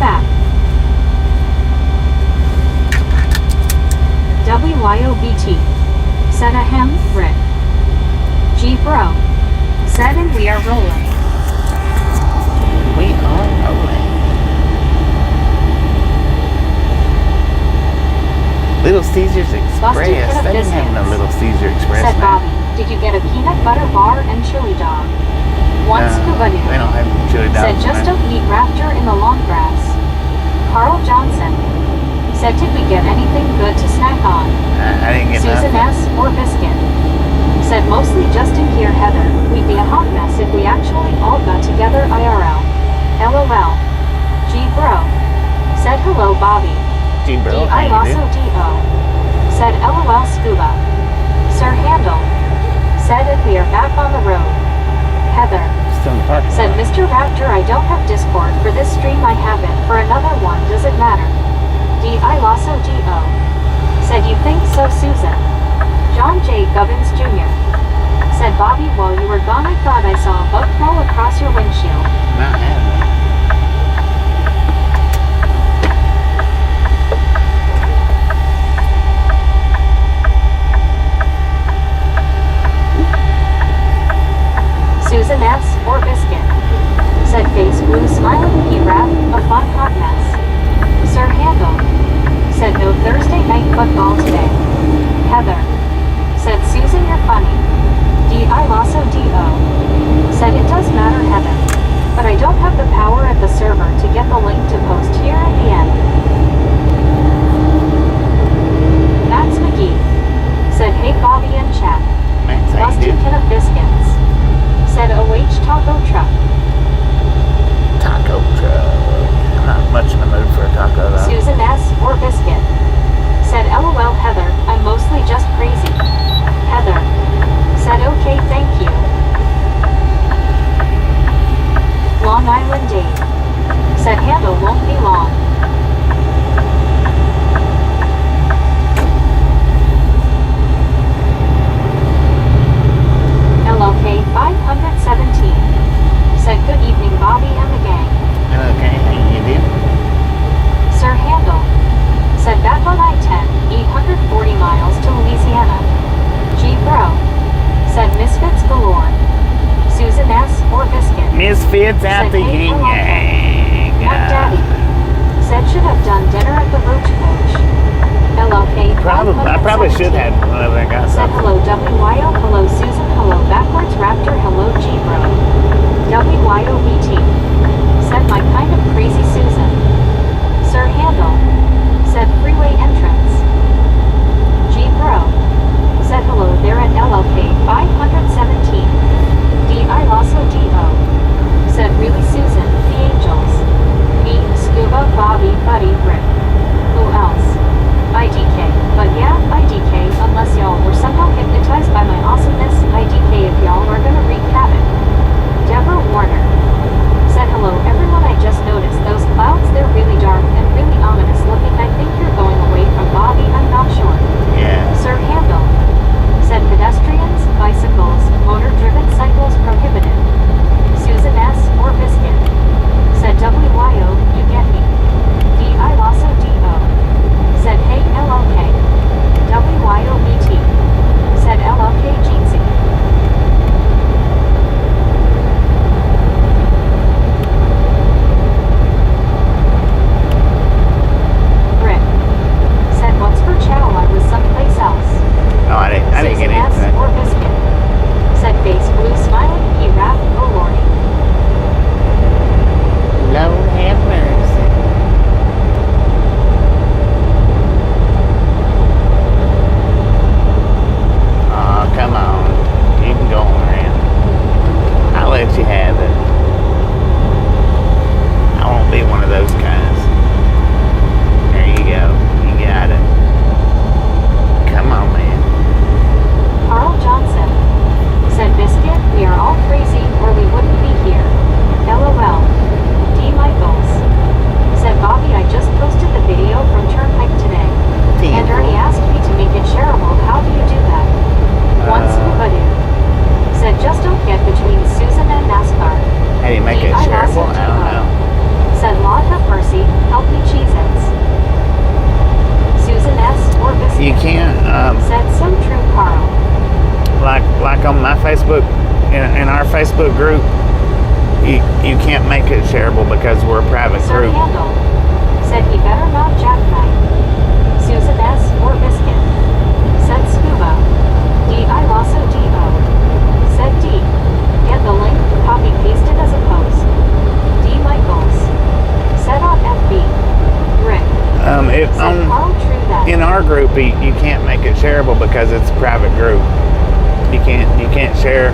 that? WYOBT. Said ahem, Rick. G bro. Said and we are rolling. We are rolling. Little Caesars Express. Busted kid of They didn't have no biscuits. Little Caesar Express. Said now. Bobby. Did you get a peanut butter bar and chili dog? One scuba dude. They don't have chili dogs. Said just don't eat raptor in the long grass. Carl Johnson. Said did we get anything good to snack on? I didn't get Susan nothing. S. or Biscuit. Said mostly just in here Heather. We'd be a hot mess if we actually all got together IRL. LOL. G bro. Said hello Bobby. Gee, bro, D I how you also doing? DO. Said LOL Scuba. Sir Handel. Said if we are back on the road. Heather. Still in the parking Said lot. Mr. Raptor I don't have Discord for this stream I have it for another one does it matter? D I also DO. Said you think so Susan. John J. Gubbins Jr. Said Bobby while you were gone I thought I saw a bug crawl across your windshield. Not having it. Susan S. or Biscuit. Said face blue smiling he rap a fun hot mess. Sir Handel. Said no Thursday night football today. Heather. Said Susan you're funny. D I also DO. Said it does matter Heaven. But I don't have the power at the server to get the link to post here at the end. Max McGee. Said hey Bobby and chat. Max, how you Busted doing? tin of biscuits. Said OH taco truck. Taco truck. I'm not much in the mood for a taco though. Susan S. or Biscuit. Said LOL Heather, I'm mostly just crazy. Heather. Said okay thank you. Long Island Dave. Said handle won't be long. LLK 517. Said good evening Bobby and the gang. Hello, okay, how you doing? Sir Handel. Said back on I-10, 840 miles to Louisiana. G bro. Said misfits galore. Susan S. or Biscuit. Misfits out Said, the hey, yin hello, yang. Not daddy. Said should have done dinner at the Roach Coach. LLK I probably should 517. have whenever I got Said something. hello WYO, hello Susan, hello backwards Raptor, hello G bro. WYOBT. Said my kind of crazy Susan. Sir Handel. Said freeway entrance. G bro. Said hello there at LLK 517. D I also DO. Said really Susan, Facebook group, you can't make it shareable because we're a private Sir group. Handel said he better not jackknife. Susan S. or Biscuit said Scuba. D.I. Lasso D.O. said D. Get the link, copy pasted as a post. D. Michaels said on FB. Rick said Carl true that. In our group, you can't make it shareable because it's a private group. You can't share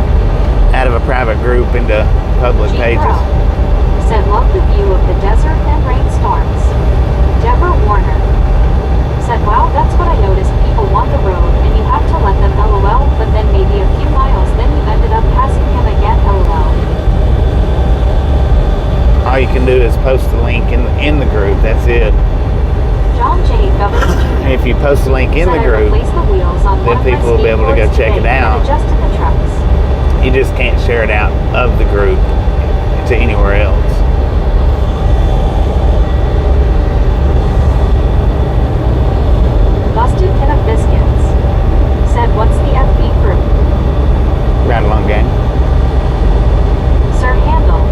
out of a private group into public G. pages. Crow said love the view of the desert and rainstorms. Deborah Warner said wow, that's what I noticed. People want the road and you have to let them LOL, but then maybe a few miles then you ended up passing him again LOL. All you can do is post the link in the group. That's it. John J. Governors Jr. If you post the link in the said I group, replaced the wheels on then one of my people will be able to go skateboards check it today out. and adjusted the trucks. you just can't share it out of the group to anywhere else. Busted Tin of Biscuits said what's the FB group? Ride along gang. Sir Handel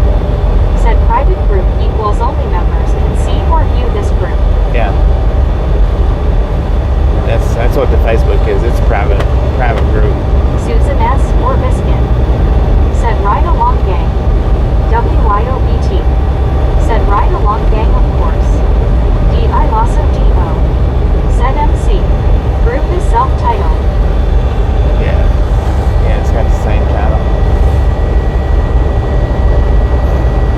said private group equals only members can see or view this group. Yeah. That's what the Facebook is. It's a private group. Susan S. or Biscuit said ride along gang. WYOBT said ride along gang of course. D.I. Lasso D.O. said MC. Group is self-titled. Yeah, it's got the same title.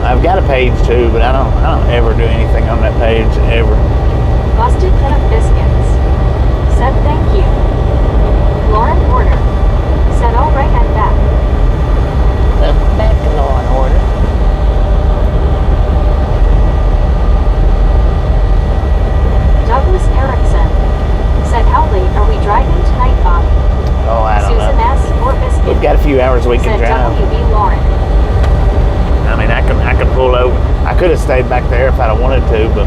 I've got a page too, but I don't ever do anything on that page ever. Busted Tin of Biscuits said thank you. Lauren Porter said all right and back. Back to law and order. Douglas Erickson said how late are we driving tonight, Bob? Oh, I don't Susan know. S. or Biscuit We've got a few hours we can said drive. WB Lauren. I mean, I can pull over. I could have stayed back there if I'd have wanted to, but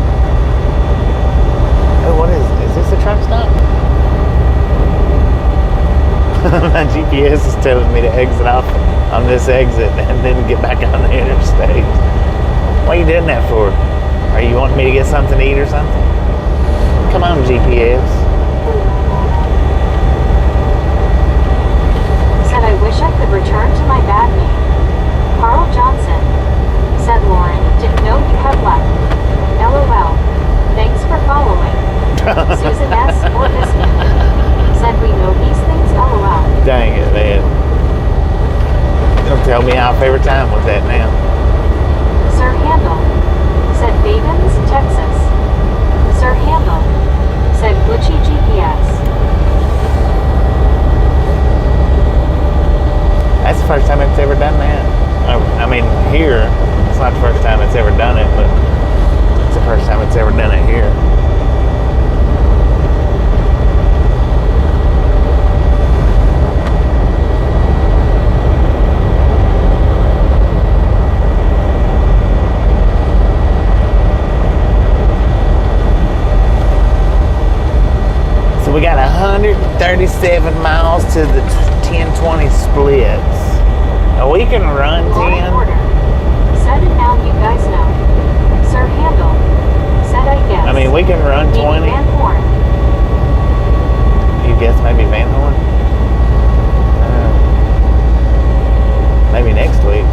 oh, what is this a truck stop? My GPS is telling me to exit off on this exit and then get back on the interstate. What are you doing that for? Are you wanting me to get something to eat or something? Come on, GPS. Said I wish I could return to my bad name. Carl Johnson said Lauren, didn't know you had left. LOL. Thanks for following. Susan S. or Biscuit said we know these things LOL. Dang it, man. Don't tell me how favorite time was that now. Sir Handel said Bavens, Texas. Sir Handel said glitchy GPS. That's the first time it's ever done that. I mean, here, it's not the first time it's ever done it, but it's the first time it's ever done it here. So we got 137 miles to the 10-20 splits. We can run Lauren 10. Porter said it now you guys know. Sir Handel said I guess. I mean, we can run Maybe 20. Van Horn. You guess maybe Van Horn? Maybe next week.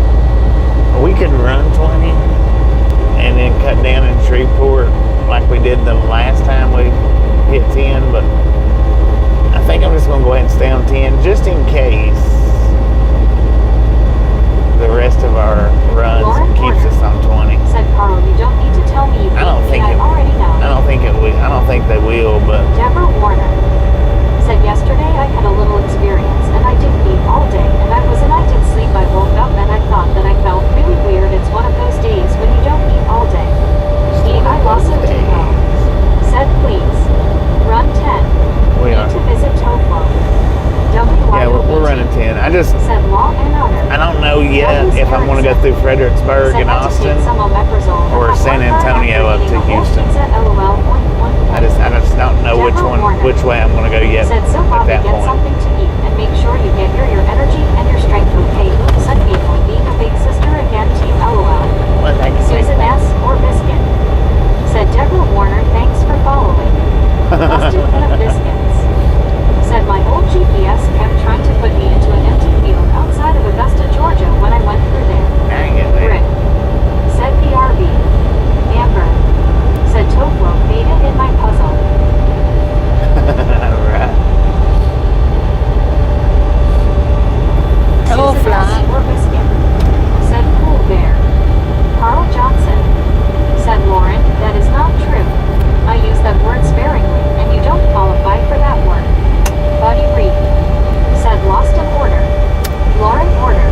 We could run 20 and then cut down in Shreveport like we did the last time we hit 10, but I think I'm just going to go ahead and stay on 10 just in case the rest of our runs Lauren keeps Porter us on 20. Said Carl, you don't need to tell me you I don't hate me, think I it- already know. I don't think they will, but Deborah Warner said yesterday I had a little experience and I didn't eat all day and I did sleep. I woke up and I thought that I felt really weird. It's one of those days when you don't eat all day. I lost a Dino said please run 10. we Need are. to visit Toflo. Yeah, we're running 10. I Said law and order. don't know yet Douglas if I'm going to go Erickson through Fredericksburg said and had to Austin. take some omeprazole or and had San one bar Antonio after up eating to a whole Houston. pizza, LOL, I just don't know which way I'm going to go yet Said so at Bobby, that get point. something to eat and make sure you get your energy and your strength, okay? said Maple being a big sister again, team LOL. Well, thank you. Susan S. or Biscuit. Said Deborah Warner, thanks for following. Busted in of biscuits. Said my old GPS kept trying to put me into an empty field outside of Augusta, Georgia when I went through there. Dang it, Rick. man. Said BRB. Amber. Said Toflo faded in my puzzle. Alright. Hello, Susan S. Fly. or Biscuit. Said Cool Bear. Carl Johnson. Said Lauren, that is not true. I use that word sparingly, and you don't qualify for that word. Buddy Reed. Said Lost in Order. Lauren Order.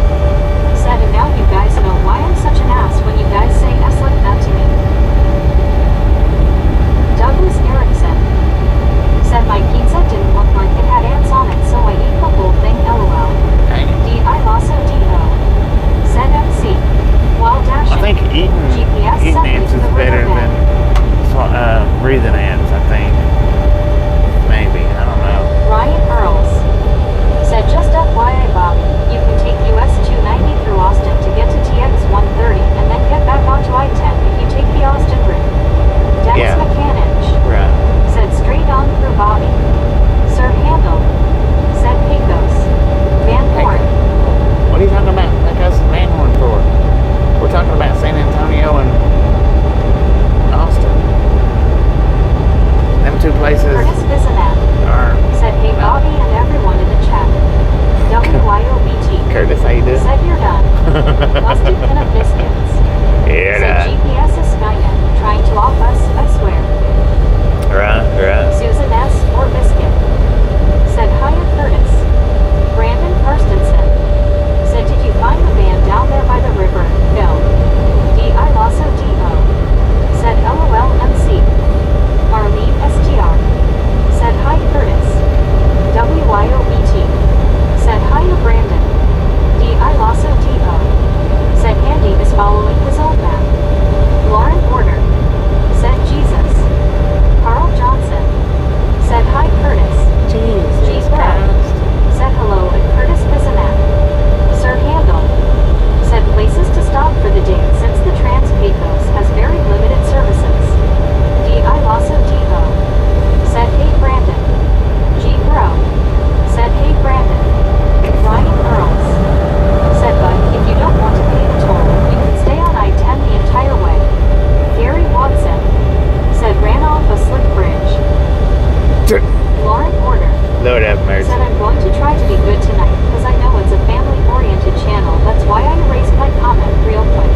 Said, and now you guys know why I'm such an ass when you guys say S like that to me. Douglas Erickson. Said my pizza didn't look like it had ants on it, so I ate the whole thing, LOL. Dang it. D.I. Lasso D.O. Said MC. While dashing. I think eating GPS sent me ants to is the better riverbed. than breathing ants, I think. Maybe. I don't know. Ryan Earls. Said just FYI Bobby, you can take US 290 through Austin to get to TX 130 and then get back onto I-10 if you take the Austin route. Dex Yeah. Mechanic. Right. Said straight on through Bobby. Sir Handel. Said Pecos. Van Horn. What are you talking about? That guy's Van Horn for? We're talking about San Antonio and Austin. Them two places Curtis Bizanak. are... Said hey Bobby and everyone in the chat. WYOBT. Curtis, how you doing? Said you're done. Busted pin of biscuits. Yeah, Said GPS is Skynet. Trying to off us, I swear. Right. Susan S. or Biscuit. Said hiya Curtis. Brandon Karstensen. Said did you find the van down there by the river? No. D.I. Lasso D.O. Said LOL MC. Marlene STR. Said hi Curtis. WYOBT. Said hiya Brandon. D.I. Lasso D.O. Said Andy is following his old map. Lauren Porter. Said Jesus. Carl Johnson. Said hi Curtis. Jesus Brown. Christ. Said hello and Curtis Bizanak. Sir Handel. Said places to stop for the day since the Trans Pecos has very limited services. D.I. Lasso D.O. Said hey Brandon. G. Bro. Said hey Brandon. Ryan Earls. Said but if you don't want to pay the toll, you can stay on I-10 the entire way. Gary Watson. Said ran off a slick bridge. Lauren Porter. Lord have mercy. Said I'm going to try to be good tonight because I know it's a family-oriented channel. That's why I erased my comment real quick.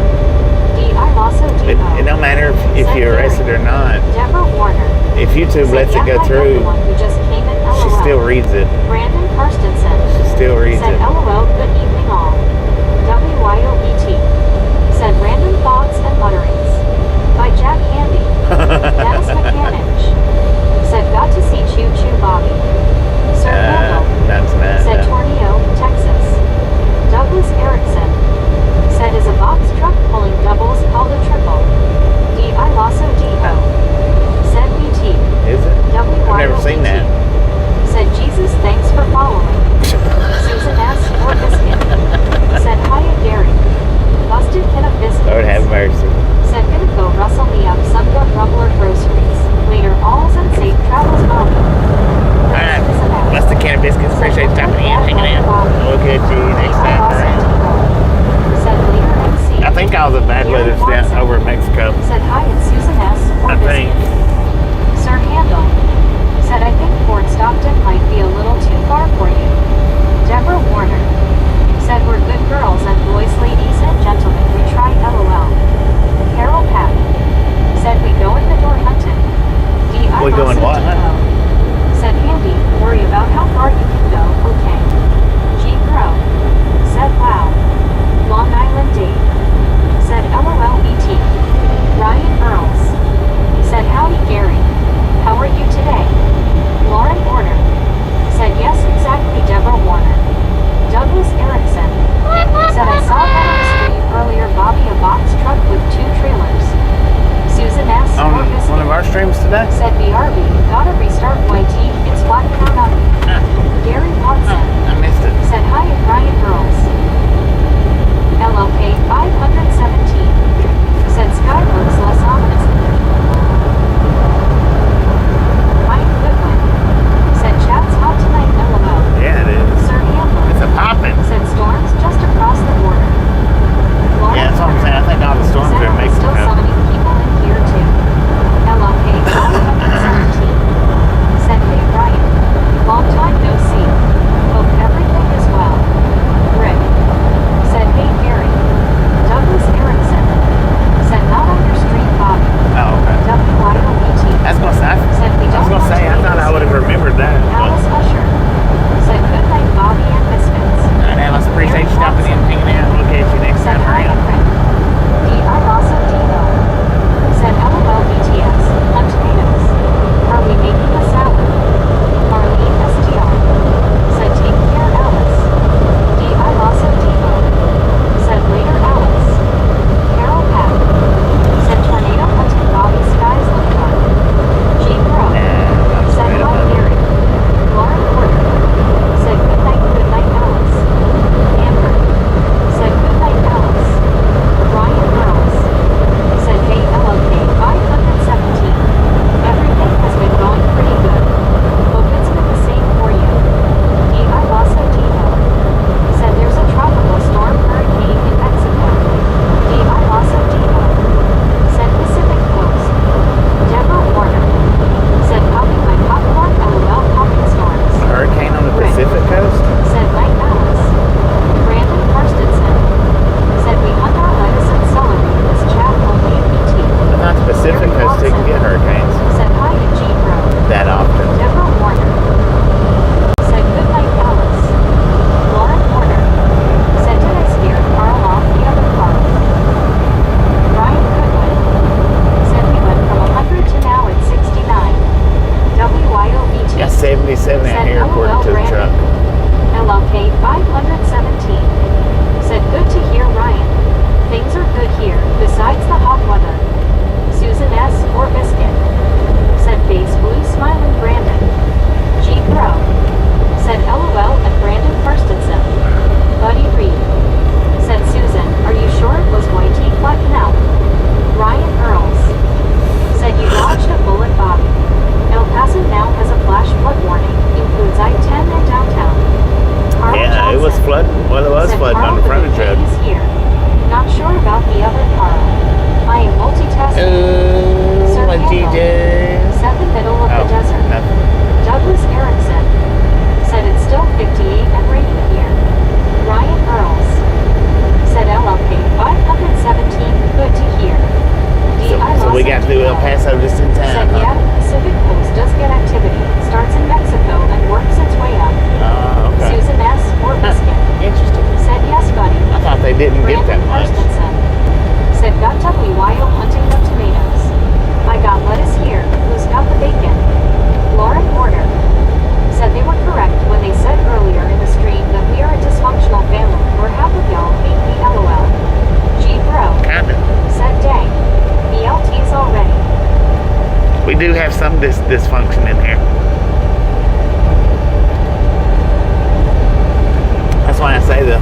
D.I. Lasso It D.O. don't matter if Said you erase it Gary. or not. Deborah Warner. If YouTube Said lets it go yeah, through, the one who just came in she LOL. still reads it. Brandon Karstensen. She still reads Said it. LOL, good evening all. WYOBT. Said random thoughts and mutterings. By Jack Handy. Dennis Mechanic. Said got to see Choo Choo Bobby. Sir Handel. That's bad. Said Tornillo, Texas. Douglas Erickson. Said is a box truck pulling doubles called a triple. D.I. Lasso D.O. Said BT. Is it? WYOBT. I've never seen that. Said Jesus thanks for following. Susan S. or Biscuit. Said hiya Gary. Busted pin of biscuits. Lord have mercy. Said gonna go rustle me up some gut rumbler groceries. Later alls and safe travels Bobby. Alright. That's the can of biscuits. Appreciate you stopping in, hanging out. We'll get you next time around. Said later MC. I think all the bad weather's down over in Mexico. Said hi, it's Susan S. or I think. Biscuit. Sir Handel. Said I think Fort Stockton might be a little too far for you. Deborah Warner. Said we're good girls and boys, ladies and gentlemen, we try LOL. Carol Pack. Said we going the door hunting. D.I. We going what? Said Andy, worry about how far you can go, okay. G. Crow. Said wow. Long Island Dave. Said LOLBT. Ryan Earls. Said howdy Gary. How are you today? Lauren Order. Said yes exactly Deborah Warner. Douglas Erickson. Said I saw that on the street earlier Bobby a box truck with 2 trailers. Susan S. On or Biscuit. one of our streams today? Said BRB, gotta restart YT, it's flattened out on me. Gary Watson. I missed it. Said hi at Ryan Earls. LLK 517. Said sky looks less ominous. Mike Goodwin. Said chat's hot tonight, LOL. Yeah, it is. Sir Hamlin. It's a poppin'. Said storms just across the border. Lauren Yeah, that's what I'm saying. I think all the storms said are I'm making still it. summoning people in here too. LLK 517. Said hey Ryan. Long time no see. Hope everything is well. Rick. Said hey Gary. Douglas Erickson. Said not on your street, Bobby. Oh, okay. WYOBT. That's gonna say. Said we I don't was gonna want say. I thought I would have remembered that. Alice Usher. Said good night, Bobby and Misfits. All right, Alice. Appreciate you stopping in, hanging out. We'll catch you next Said time hi around. and Rick. D.I. also Dino. Said LOL BTS. On tomatoes. Are we making a salad? Marlene STR. Said take care, Alice. D.I. also Dino. Said later, Alice. Carol Pat. Said tornado hunting Bobby skies look dark. G. Bro. Said hi, Gary. Lauren Porter. Said good night, Alice. Amber. Said good night, Alice. Ryan Girls. Said hey, LLK 517. Everything has been going pretty good. Hope it's been the same for you. D.I. also Dino. Said there's a tropical storm hurricane in Mexico. D.I. also Dino. Said Pacific Coast. Deborah Warner. Said popping my popcorn, LOL popping storms. A hurricane on the Rick. Pacific coast. Said night, Alice. Brandon Karstensen. Said we hunt our lettuce and celery in this chat only in BT. But not the Pacific coast. They can get hurricanes Said hi to G Bro. that often. Deborah Warner. Said good night, Alice. Lauren Warner. Said did I scare Carl off the other Carl? Ryan Goodwin. Said we went from 100 to now at 69. WYOBT. Got 77 out Said here according LOL to the Brandon. truck. LLK 517. Said good to hear, Ryan. Things are good here, besides the hot weather. Susan S. or Biscuit. Said face blue smiling Brandon. G. Bro. Said LOL and Brandon Karstensen. Buddy Reed. Said Susan, are you sure it was YT flatting out? Ryan Earls. Said you dodged a bullet, Bobby. El Paso now has a flash flood warning, includes I-10 and downtown. Carl Yeah, it was Johnson. flooding. Well, it was Said flooding on Carl the frontage Goodwin road. is here. Not sure about the other Carl. I am multitasking. Sir What'd you Campbell. do? Said the middle of the desert. Nothing. Douglas Erickson. Said it's still 58 and raining here. Ryan Earls. Said LLK 517. Good to hear. So we got through El Paso just in time. Said yeah, the Pacific Coast does get activity. Starts in Mexico and works its way up. Oh, okay. Susan S. or Biscuit. Interesting. Said yes, buddy. I thought they didn't get that Brandon much. Karstensen. Said got WYO hunting the tomatoes. I got lettuce here. Who's got the bacon? Lauren Porter. Said they were correct when they said earlier in the stream that we are a dysfunctional family where half of y'all hate me, LOL. G Bro. Kinda. Said dang. BLTs already. We do have some dysfunction in here. That's why I say this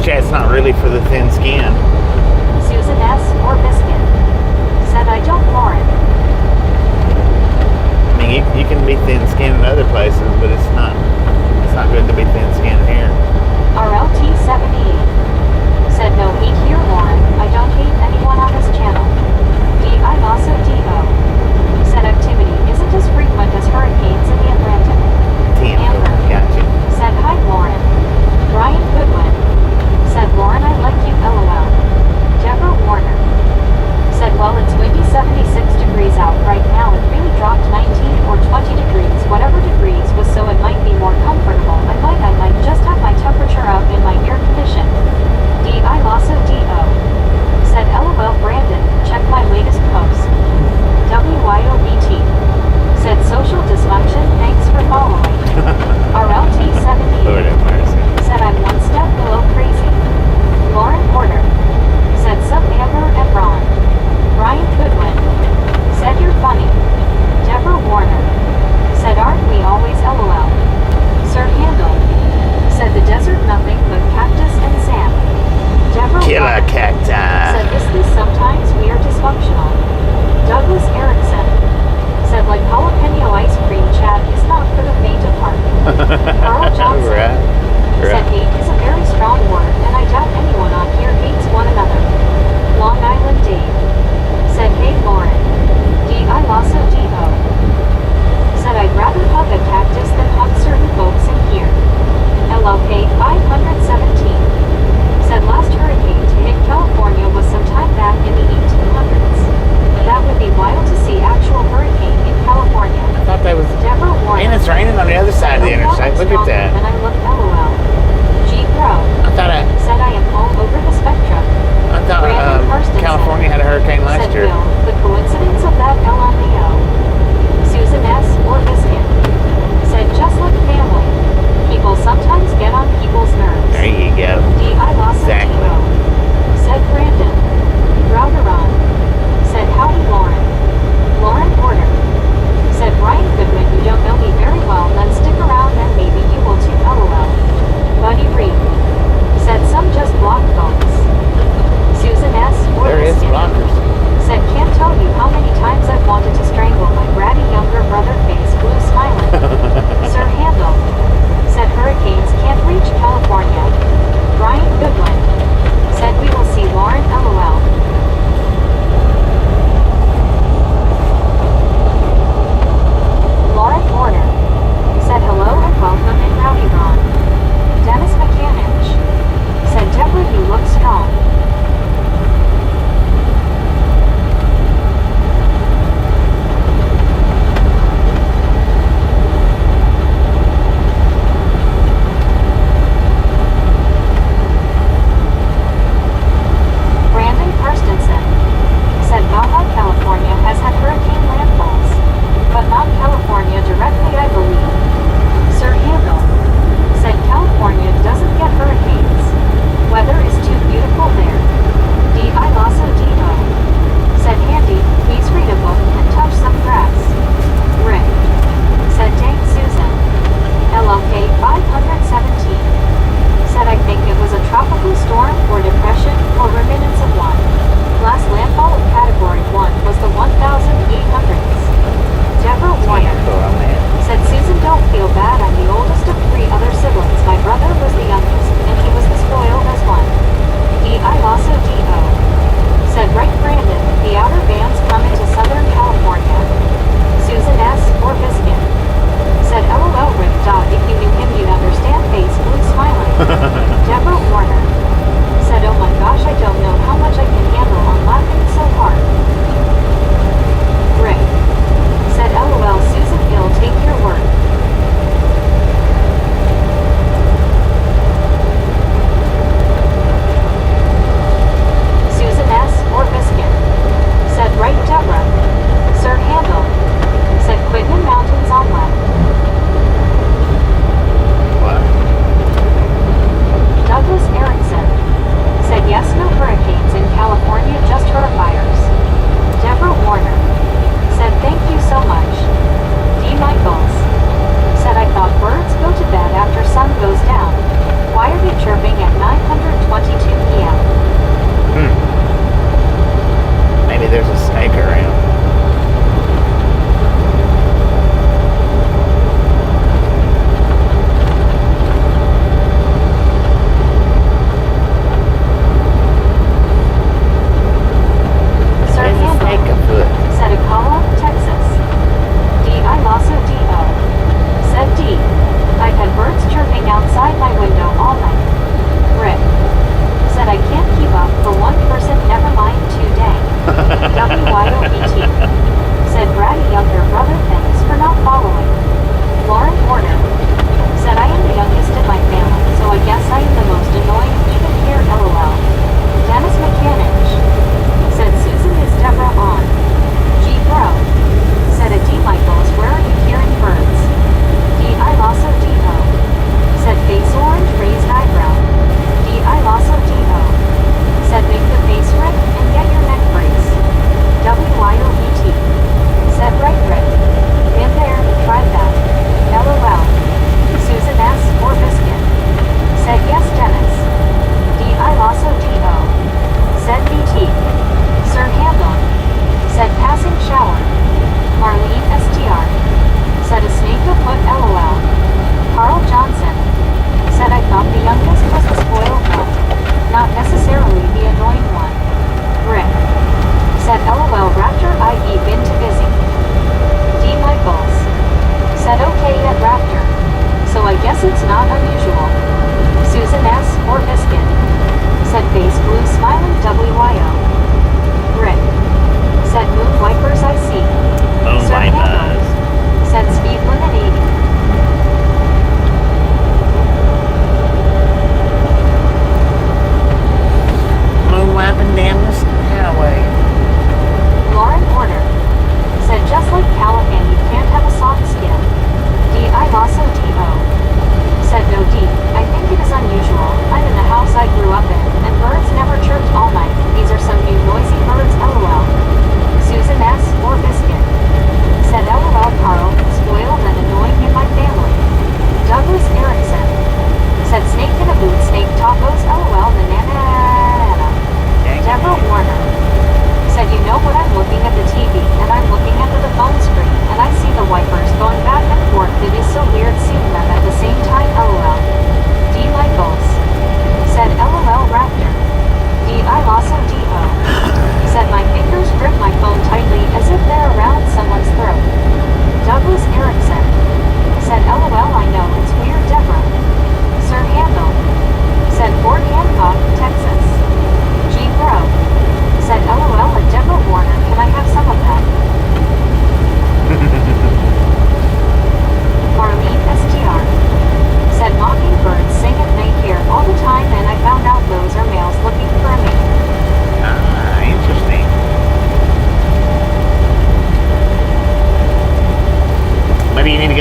chat's not really for the thin skin. Susan S. or Biscuit. Said I don't Lauren. I mean, you can be thin skinned in other places, but it's not good to be thin skinned here. RLT78. Said no hate here, Lauren. I don't hate anyone on this channel. D.I. also D.O. Said activity isn't as frequent as hurricanes in the Atlantic. Amber. Gotcha. Said hi, Lauren. Ryan Goodwin. Said Lauren, I like you, LOL. Deborah Warner. Said well, it's windy 76 degrees out right now. It really dropped 19 or 20 degrees, whatever degrees was, so it might be more comfortable. I might just have my temperature up in my air condition. D.I. also D.O. Said LOL Brandon, check my latest post.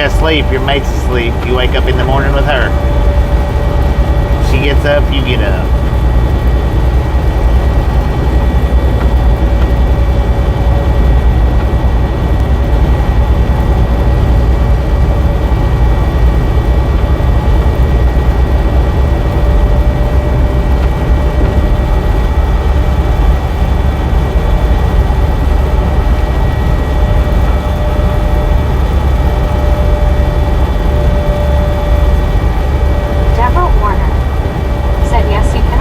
gotta sleep. Your mate's asleep. You wake up in the morning with her. She gets up, you get up. Deborah Warner said yes, you can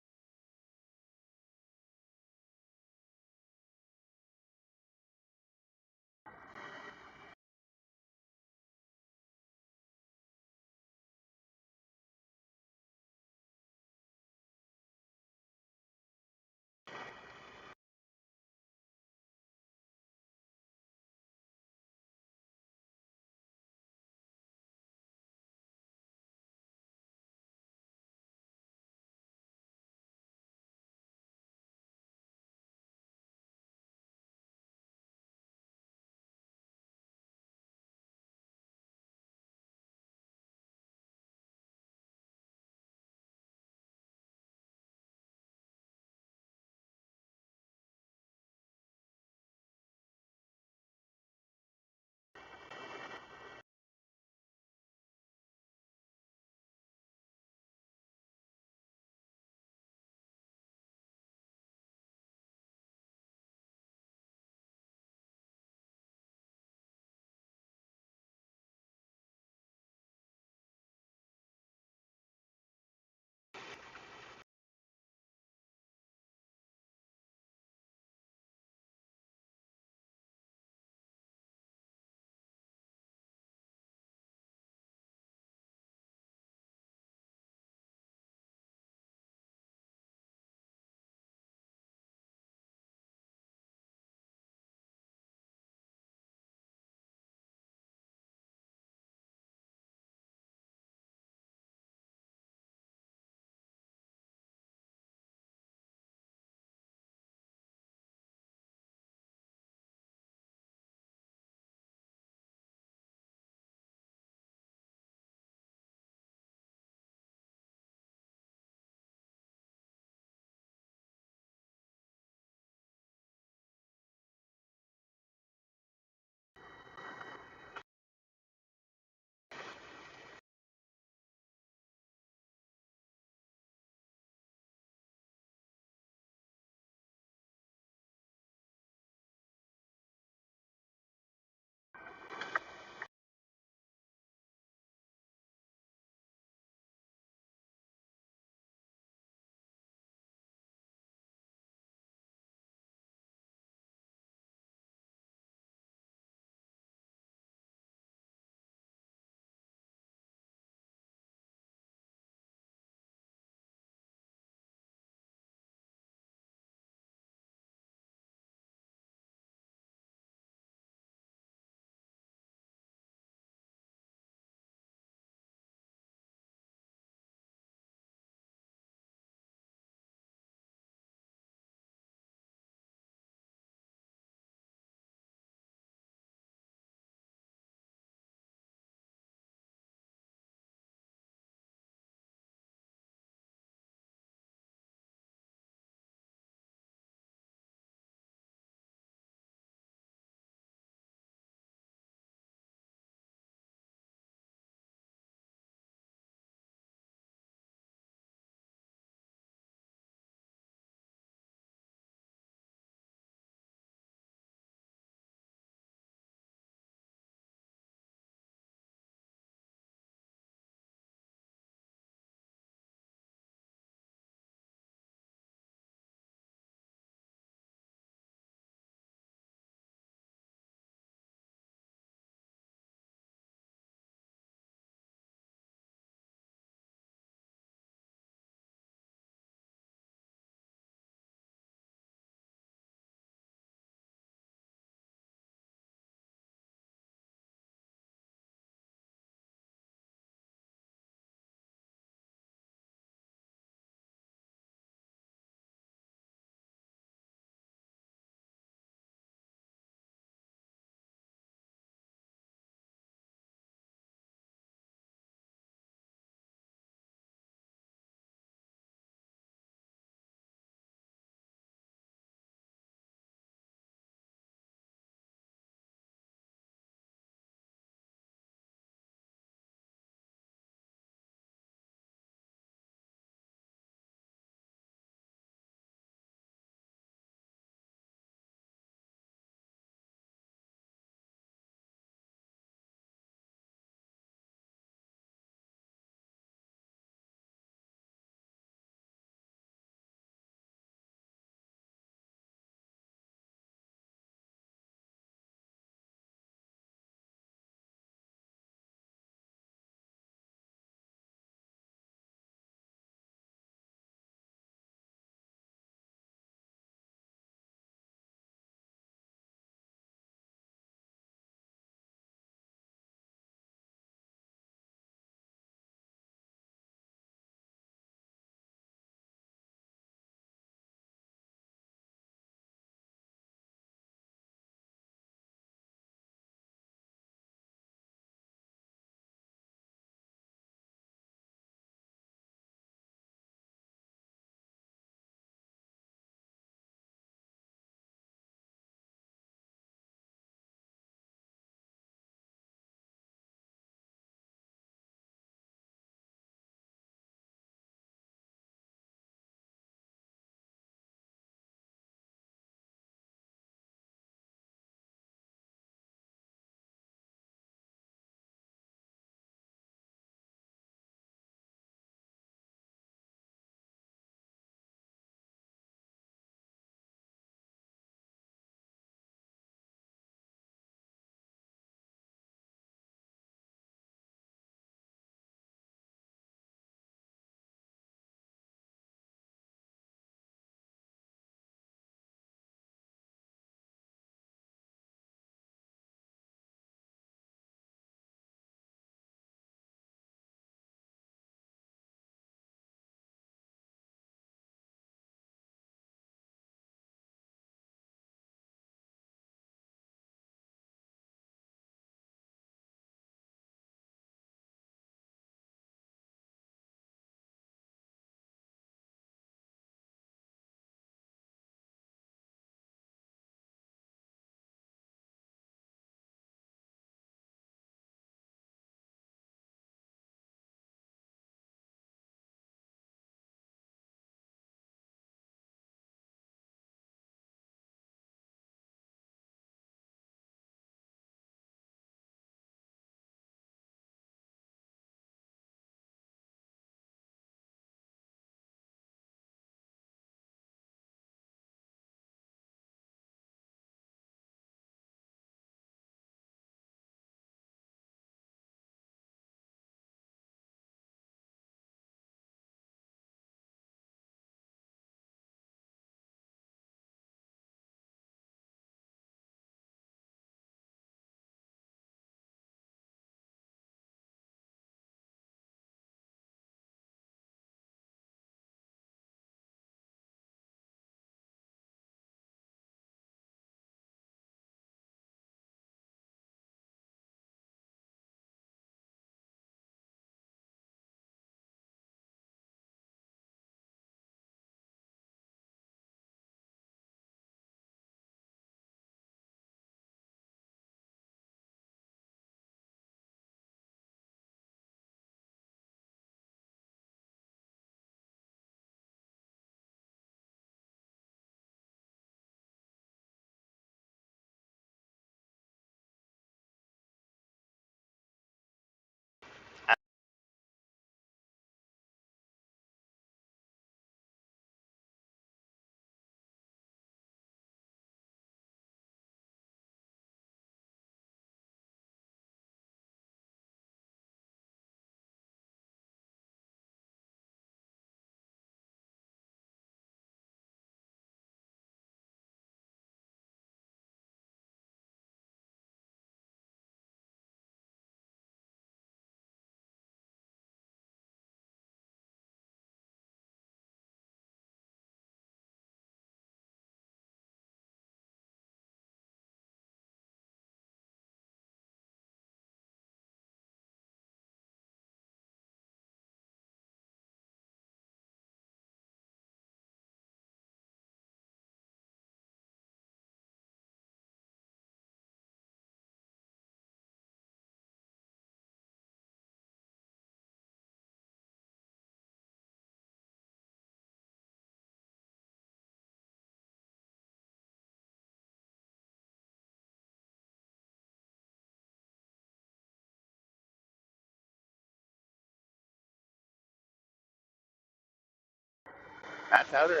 I told her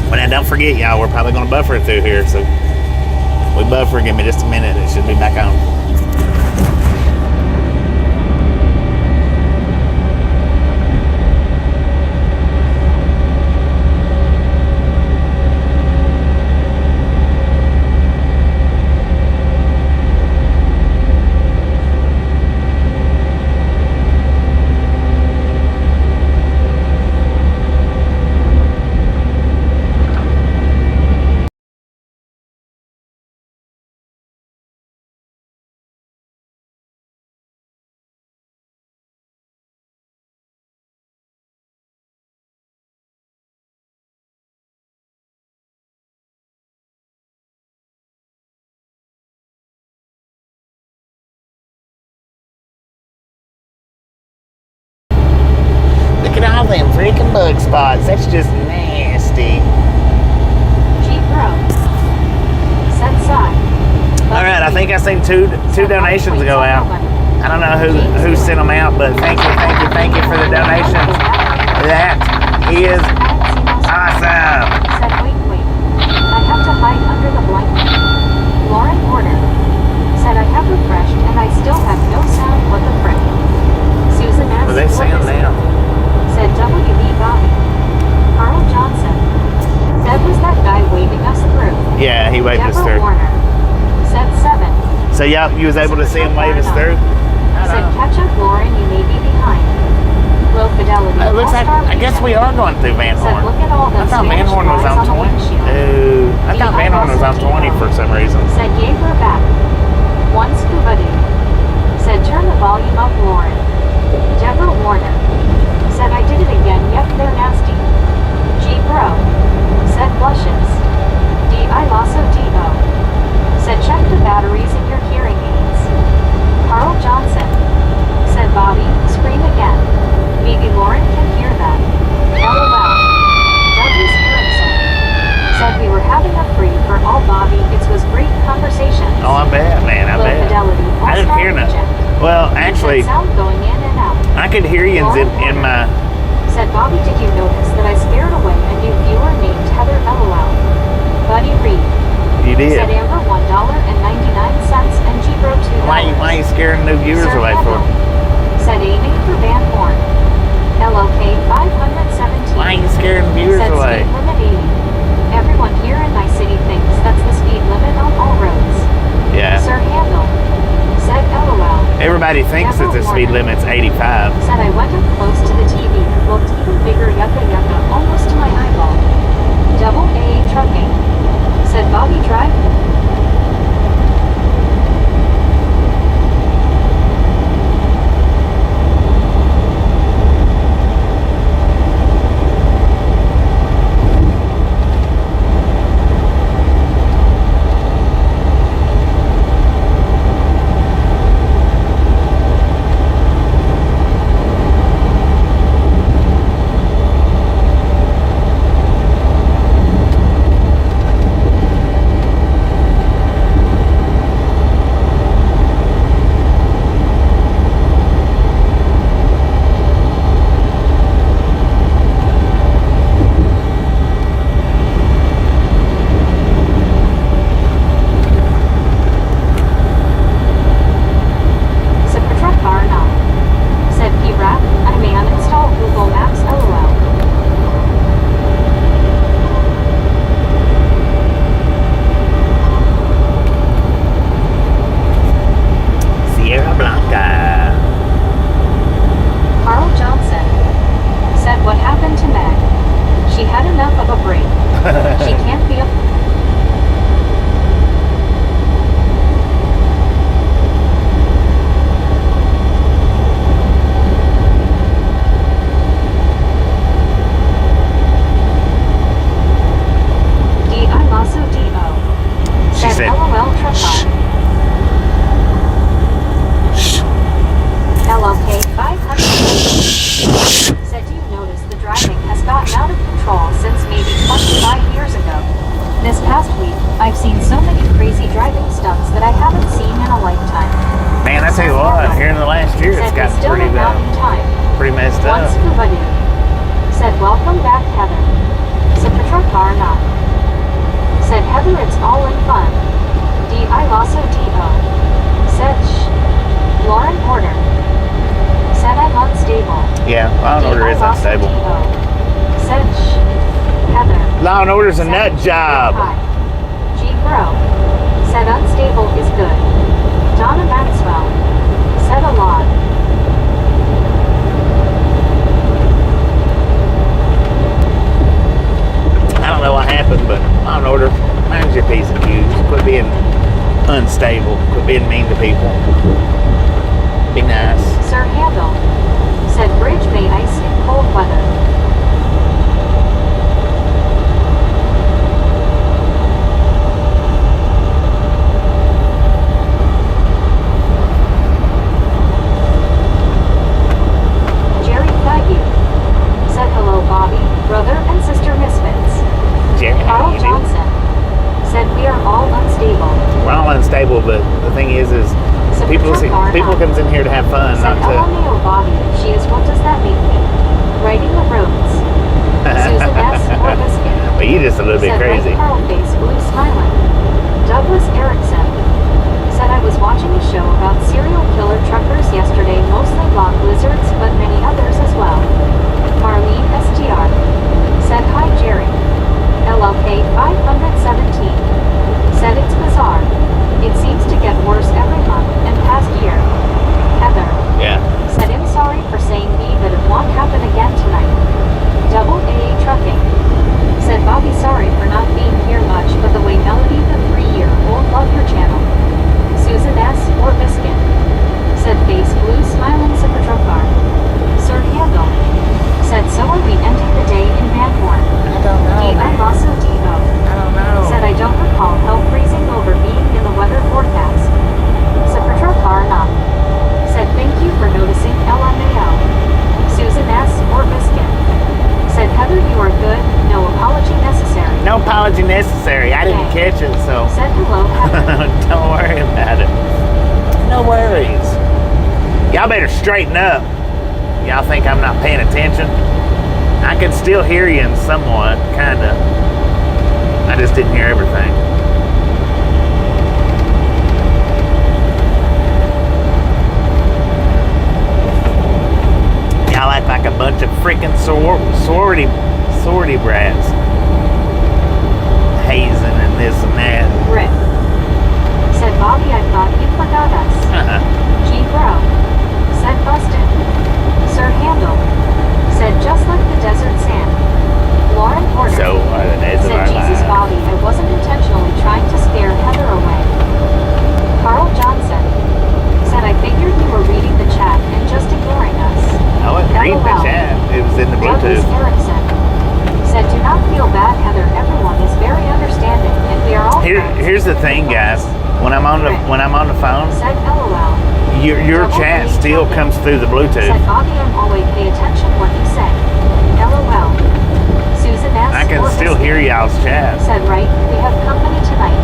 But now don't forget, y'all, we're probably gonna buffer it through here, so we buffer, give me just a minute, it should be back on. Look at all them freaking bug spots. That's just nasty. Jeep Road. Set side. All right, I think I seen two donations go out. I don't know who sent them out, but thank you for the donations. That is awesome. Said wait. I have to hide under the blanket. Lauren ordered. Said I have refreshed and I still have no sound. What the frick? Susan asked. Well, they sound now. Said WB Bobby. Carl Johnson. Said was that guy waving us through. Yeah, he waved us Deborah through. Warner. Said 7. So y'all, you was able to see him wave us through? Said catch up, Lauren, you may be behind. Low fidelity. It looks like, I guess we are going through Van Said Horn. look at all I those thought Van Spanish Horn was on flies 20. the windshield. I thought Van Horn was on 20 for some reason. Said gave her back. One scuba dude. Said turn the volume up, Lauren. Deborah Warner. Said I did it again, yep, they're nasty. G Bro. Said blushes. D.I. Lasso D.O. Said check the batteries in your hearing aids. Carl Johnson. Said Bobby, scream again. Maybe Lauren can hear that. LOL. Douglas Harrison. Said we were having a free for all, Bobby. It was great conversation. Oh, I bet, man, I Low bet. fidelity. I didn't hear nothing. Well, actually, Said sound going in and out. I could hear you in my... Said Bobby, did you notice that I scared away a new viewer named Heather LOL? Buddy Reed. You did. Said Amber $1.99 and G-Bro $2. Why are you scaring new viewers Sir away for? Handel. Said aiming for Van Horn. LOK 517. Why are you scaring viewers Said away? speed limit 80. Everyone here in my city thinks that's the speed limit on all roads. Yeah. Sir Handel. Said LOL. Everybody thinks that the speed limit's 85. Said I went up close to the TV and looked even bigger, yucca yucca, almost to my eyeball. Double A trucking. Said Bobby drive. One scuba dude. Said welcome back, Heather. Sipatra car not. Heather, it's all in fun. I losso D.O. Said shh. Lauren Porter. Said I'm unstable. Yeah, Law and Order is unstable. Said shh. Heather. Law and Order's a nut job. Hi. G. Bro. Said unstable is good. Donna Maxwell. Said a lot. I don't know what happened, but Law and Order, mind your P's and Q's. Quit being unstable. Quit being mean to people. Be nice. Sir Handel. Said bridge may ice in cold weather. Jerry Feige. Said hello, Bobby, brother and sister misfits. Jerry, how Carl you doing? Johnson. Said we are all unstable. We're all unstable, but the thing is people comes in here to have fun, Said not to. LMAO Bobby, she is, what does that make me? Writing the roads. Susan S. or Biscuit. But you just a little bit Said crazy. Right Carl face, blue smiling. Douglas Erickson. Said I was watching a show about serial killer truckers yesterday, mostly block lizards, but many others as well. Marlene STR. Said hi Jerry. LLK 517. Said it's bizarre. It seems to get worse every month and past year. Heather. Yeah. Said I'm sorry for saying me that it won't happen again tonight. Double AA Trucking. Said Bobby, sorry for not being here much, but the way Melody the 3-year-old love your channel. Susan S. or Biscuit. Said face blue smiling super truck car. Sir Handel. Said so are we ending the day in Vanhorn. I don't know. D.I. Lasso D.O. I don't know. Said I don't recall hell freezing over being in the weather forecast. Super car not. Said thank you for noticing LMAO. Susan S. or Biscuit. Said Heather, you are good, no apology necessary. No apology necessary. I didn't catch it, so. Said hello, Heather. Don't worry about it. No worries. Y'all better straighten up. Y'all think I'm not paying attention? I can still hear you in somewhat, kinda. I just didn't hear everything. Y'all act like a bunch of freaking sorority brats. Hazing and this and that. Rick. Said Bobby, I thought you forgot us. G. Bro. Said busted. Sir Handel. Said just like the desert sand. Lauren Porter. So, the days of Said our Jesus lives. Bobby, I wasn't intentionally trying to scare Heather away. Carl Johnson. Said I figured you were reading the chat and just ignoring us. I wasn't reading the LOL. chat. It was in the Douglas Bluetooth. Erickson. Said do not feel bad, Heather. Everyone is very understanding and we are all friends. Here's the thing, guys. When I'm on the phone, Said LOL. your chat still comes through the Bluetooth. Said Bobby, I'm always pay attention what you say. LOL. Susan S. I can or still Biscuit. hear y'all's chat. Said right, we have company tonight.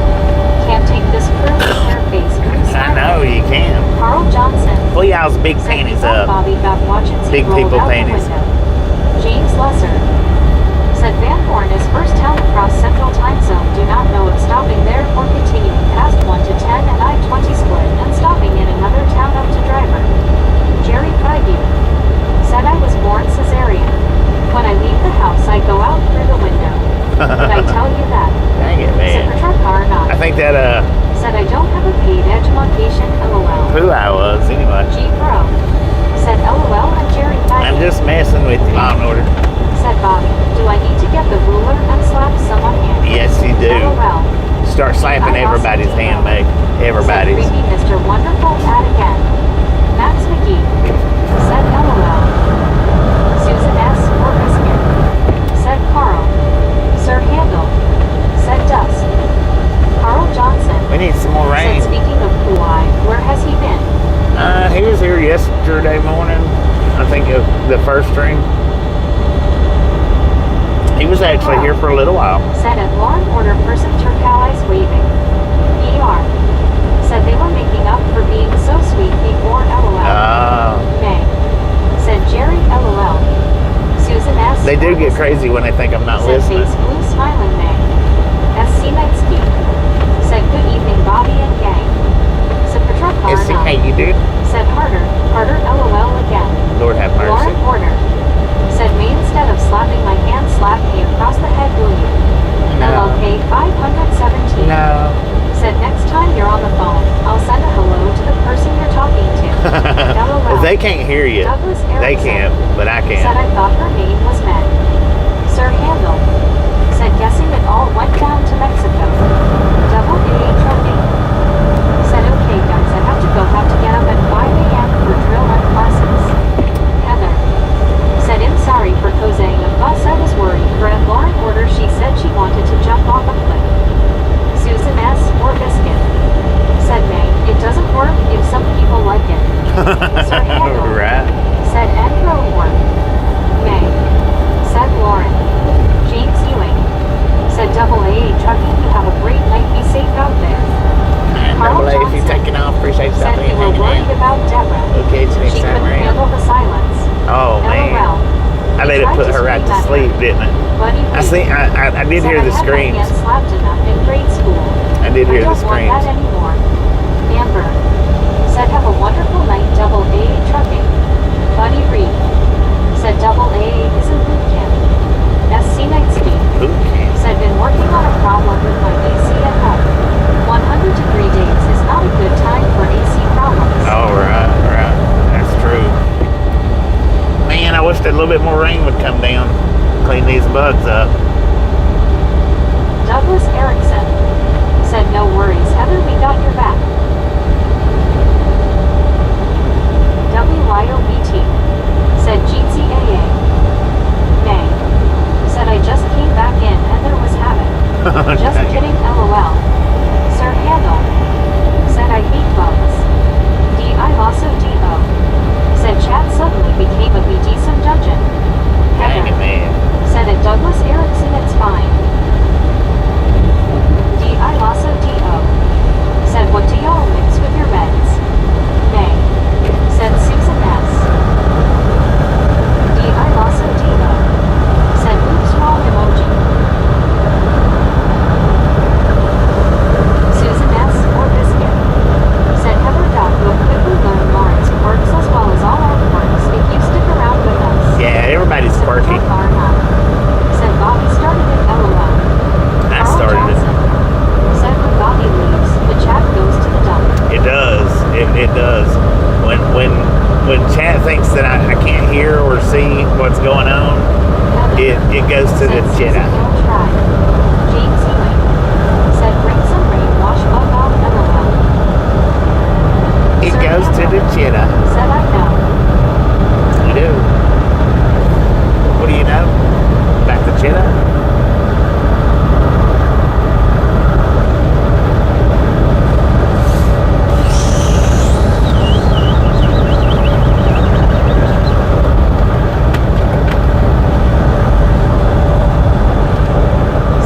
Can't take this crew with their face. I know you can. Carl Johnson. Pull y'all's big Said panties before up. Bobby got watching Big rolled people out the panties. window. James Lesser. Said Van Horn is first town across Central Time Zone. Do not know if stopping there or continuing past 1 to 10 and I-20 split and stopping in another town up to Driver. Jerry Feige. Said I was born cesarean. When I leave the house, I go out through the window. Did I tell you that? Dang it, man. Super truck car not. I think that Said I don't have a paid edge location. LOL. who I was anyway. G Pro. Said LOL and Jerry Feige. I'm just messing with you, Law and Order. Said Bobby, do I need to get the ruler and slap someone hand? Yes, you do. LOL. Start slapping everybody's hand, mate. Everybody's. Said creepy Mr. Wonderful at again. Max McGee. Said LOL. Susan S. or Biscuit. Said Carl. Sir Handel. Said Dust. Carl Johnson. We need some more rain. Said speaking of Kauai, where has he been? He was here yesterday morning. I think of the first string. He was actually here for a little while. Said at Law and Order person turquoise waving. ER. Said they were making up for being so sweet before LOL. May. Said Jerry LOL. Susan S. They do or get Biscuit. crazy when they think I'm not Said listening. face blue smiling May. SC Nightsky. can't hear you. Douglas They Erickson can't, but I said can. I thought her name was Meg. Sir Handel said guessing it all went down to Mexico. Double A trending. Said okay guys, I have to go, have to get up at 5 a.m. for drill and classes. Heather said I'm sorry for causing a fuss, I was worried for a Lauren order, she said she wanted to jump off a cliff. Susan S. or Biscuit said May, it doesn't work if some people like it. Sir Handel Right. said Andrew or May said Lauren. James Ewing said double A trucking, you have a great night, be safe out there. Carl Double A, if you're Johnson taking off, appreciate said something. we were worried about Deborah. Okay, it's next She time couldn't handle around. the silence. Oh man, LOL. I let it tried put to her right scream to at sleep, her. didn't it? Buddy I Reed see. I did said hear I the had my screams. hand slapped enough in grade school. I did hear I the don't want screams. that anymore. Amber said have a wonderful night, double A trucking. Buddy Reed said double A isn't boot camp. Scenic Boot camp. said been working on a problem with my AC at home. 100-degree days is not a good time for AC problems. Oh right. That's true. Man, I wish that a little bit more rain would come down, clean these bugs up. Douglas Erickson said no worries, Heather, we got your back. WYOBT said GTAA. May said I just came back in and there was havoc. Just kidding, LOL. Sir Handel said I hate bugs. D.I. Lasso D.O. said chat suddenly became a BD-some dungeon. Dang it, man. Said at Douglas Erickson it's fine. D.I. Lasso D.O. said what do y'all mix with your meds? May said Susan S. D.I. Lasso D.O. said oops wrong emoji. Susan S. or Biscuit said Heather Doc will quickly learn Lawrence quirks as well as all our quirks if you stick around with us. Yeah, everybody's quirky. Far enough. Said Bobby started it, LOL. I Carl started it. Johnson said when Bobby leaves, the chat goes to the dump. It does. It does. When chat thinks that I can't hear or see what's going on, Heather it goes to the said Susan Jedi. don't try. James Ewing said bring some rain, wash bug off, LOL. It Sir goes to the Handel Jedi. said I know. You do. What do you know? About the Jedi?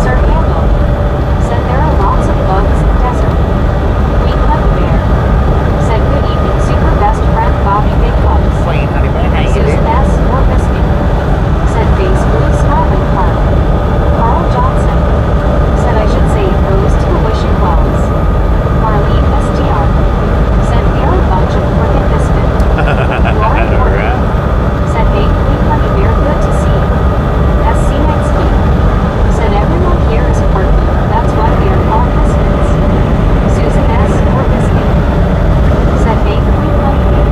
Sir Handel said there are lots of bugs in desert. Queen Honey Bear said good evening, super best friend Bobby Big Bugs. Queen Honey Bear, how you Susan doing? S. or Biscuit said face blue smiling Carl. Carl Johnson said I should say it goes to the wishing wells. Marlene STR said they're a bunch of frickin' biscuit. Lauren Gordon Alright. said hey Queen Honey Bear, good to see you. SC next week said everyone here is quirky, that's why we are called biscuits. Susan S. or Biscuit said hey Queen Honey Bear.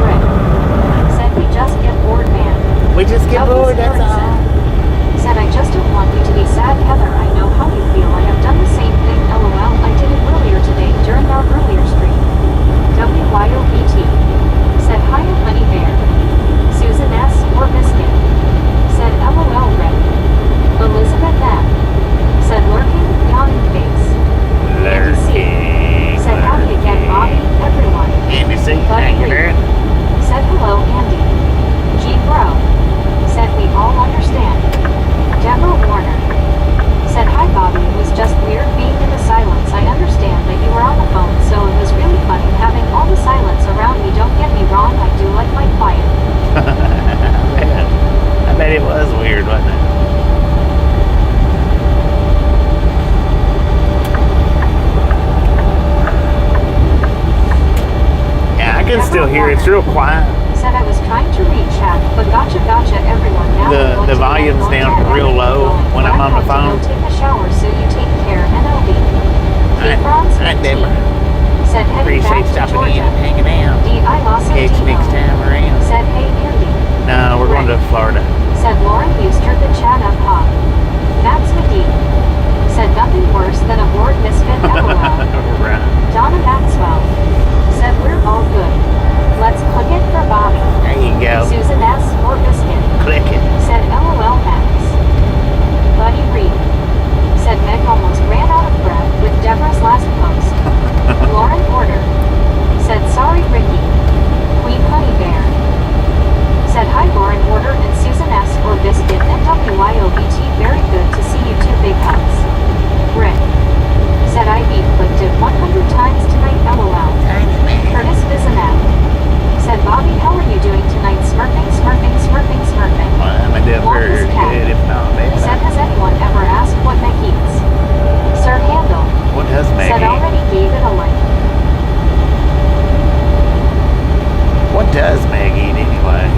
Rick said we just get bored, man. We just get Douglas bored, that's Erickson all. said I just don't want you to be sad, Heather, I know how you feel, I have done the same thing, LOL, I did it earlier today during our earlier stream. WYOBT said hi Honey Bear. Susan S. or Biscuit said LOL Rick. Elizabeth M. said lurking, yawning face. Andy C. Lurking. said how do you get Bobby, everyone. Andy C. How Buddy you Reed doing? said hello Andy. G. Bro said we all understand. Deborah Warner said hi Bobby, it was just weird being in the silence, I understand that you were on the phone so it was really funny having all the silence around me, don't get me wrong, I do like my quiet. I bet it was weird, wasn't it? Yeah, I can still hear it. It's real quiet. Said I was trying to read chat, but gotcha everyone. Now I'm going The to bed, volume's going down to bed, real and low going, when but I'm I on the have to phone. go take a shower, so you take care, NLB. Alright, Bronze alright, Deborah. Said heading Appreciate back to stopping in Georgia. and hanging out. D.I. Lawson Catch you next D.O. time around. Said hey Andy. No, we're going to Florida. Said Lauren Euster the chat up hop. Max McGee. Said nothing worse than a bored misfit LOL. Right. Donna Maxwell. Said we're all good. Let's click it for Bobby. There you go. Susan S. or Biscuit. Click it. Said LOL Max. Buddy Reed. Said Meg almost ran out of breath with Deborah's last post. Lauren Order. Said sorry Ricky. Queen Honey Bear. Said hi Lauren Order and Susan S. or Biscuit and WYOBT. Very good to see you two big hugs. Rick. Said I clicked it 100 times tonight LOL. Curtis Bizanak. Said Bobby how are you doing tonight? Smurfing. Well, I'm a dip very good, if not bad. Said has anyone ever asked what Meg eats? Sir Handel. What does Meg Said eat? already gave it a like. What does Meg eat anyway?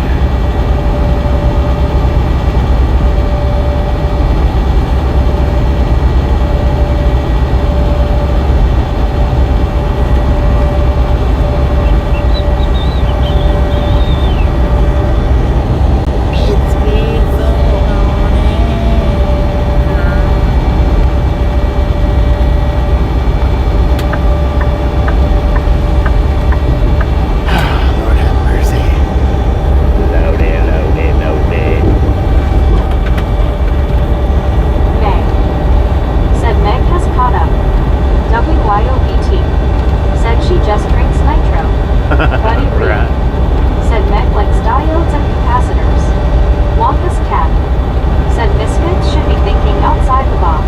Lord have mercy. Loaded. Meg. Said Meg has caught up. WYOBT. Said she just drinks nitro. Buddy Reed. Right. Said Meg likes diodes and capacitors. Wonka's cat. Said misfits should be thinking outside the box.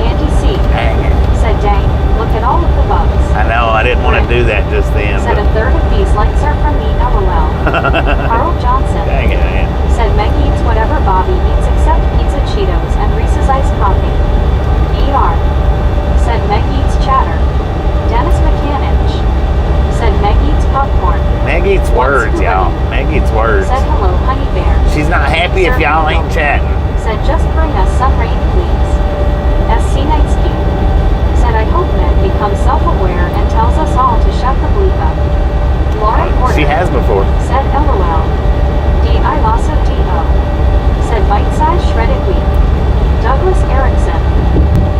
Andy C. Dang it. Said dang, look at all of the bugs. I know, I didn't want to do that just then. Said a third of these likes are from me LOL. Carl Johnson. Dang it, man. Said Meg eats whatever Bobby eats except pizza Cheetos and Reese's iced coffee. ER. Said Meg eats chatter. Dennis McCanich. Said Meg eats popcorn. Meg eats words, y'all. Meg eats words. Said hello honey bear. She's not happy if y'all ain't chatting. Said just bring us some rain please. SC Knightsky. Said I hope Meg becomes self-aware and tells us all to shut the bleep up. Lauren Porter. She has before. Said LOL. D.I. Lasso D.O. Said bite-sized shredded wheat. Douglas Erickson.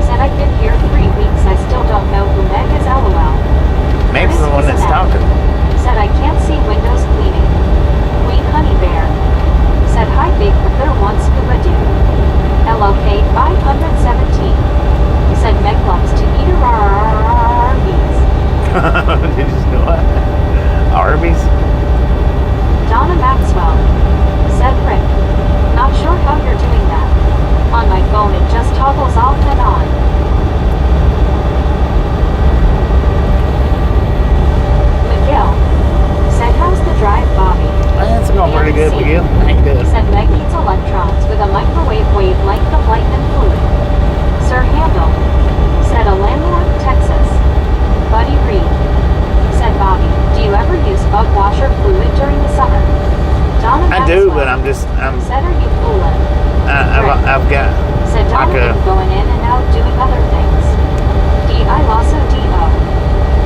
Said I've been here 3 weeks. I still don't know who Meg is LOL. Meg's the one that's talking. Said I can't see windows cleaning. Queen Honey Bear. Said hi big brother wants scuba doo. LOK 517. Said Meg loves to eat Arby's. Did you know what? Arby's? Donna Maxwell. Said Rick. Not sure how you're doing that. On my phone it just toggles off and on. Miguel. Said how's the drive Bobby? That's going pretty good, Miguel. Ain't good. Said Meg eats electrons with a microwave wave like the light and fluid. Sir Handel. Said Alameda, Texas. Buddy Reed. Said Bobby, do you ever use bug washer fluid during the summer? Donna I do, Maxwell. but I'm Said are you fooling? I've got Said Donna like a, going in and out doing other things. D.I. Lasso D.O.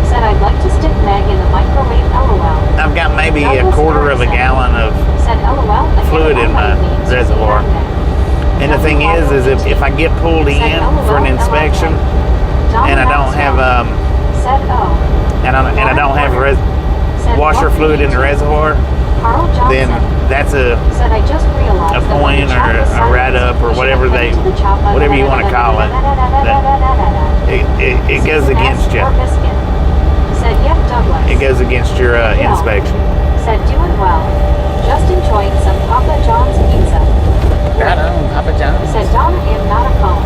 Said I'd like to stick Meg in the microwave LOL. I've got maybe Douglas a quarter of a Erickson. gallon of Said LOL again, fluid in my all I need to reservoir. be Meg. And the thing is if I get pulled in for an inspection and I don't have Said O. and I don't have Said washer what fluid in the did you- reservoir, Carl then Johnson. that's a Said I just realized a that when point the or chat was a silent, write-up or we should whatever have they- put into the chat button. whatever you wanna call it, it goes Susan against S. you. or Biscuit. Said yep Douglas. It goes against your inspection. Said doing well. Just enjoying some Papa John's pizza. Right on, Papa John's. Said Donna am not a phone.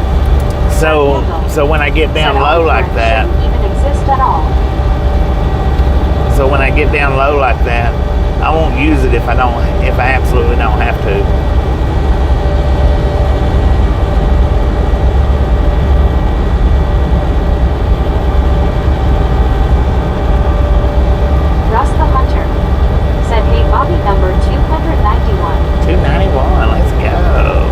So when I get down Said low Oliver like that, shouldn't even exist at all. so when I get down low like that, I won't use it if I absolutely don't have to. Russ the Hunter. Said hey Bobby number 291. 291, let's go.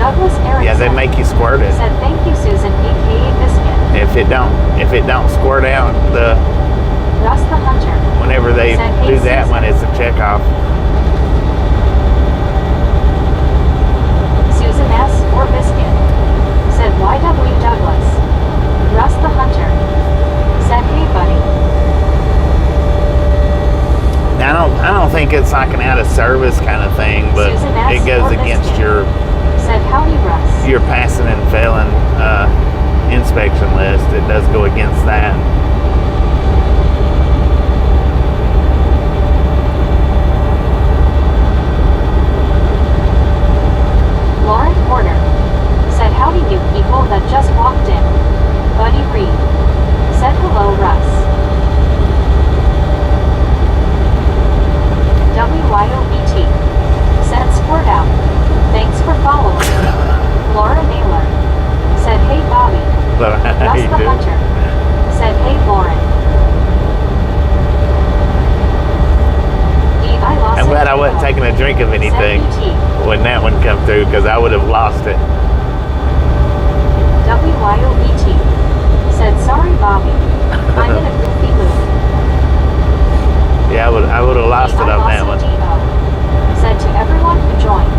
Douglas Erickson. Yeah, they make you squirt it. Said thank you, Susan, aka Biscuit. If it don't squirt out Russ the Hunter. whenever they Said, hey, do that Susan. one, it's a checkoff. Susan S. or Biscuit. Said YW Douglas. Russ the Hunter. Said hey buddy. Now, I don't think it's like an out of service kind of thing, but Susan S. it goes or against Biscuit. Said howdy Russ. your passing and failing inspection list. It does go against that. Lauren Porter. Said howdy new people that just walked in. Buddy Reed. Said hello Russ. WYOBT. Said squirt out. Thanks for following. Laura Naylor. Said hey Bobby. So, how Russ you the do? Hunter. Said hey Lauren. D.I. Lawson. I'm glad I wasn't taking a drink of anything Said BT. when that one come through, because I would have lost it. WYOBT. Said sorry Bobby. I'm in a goofy mood. Yeah, I would have lost it on that one. Said to everyone who joined.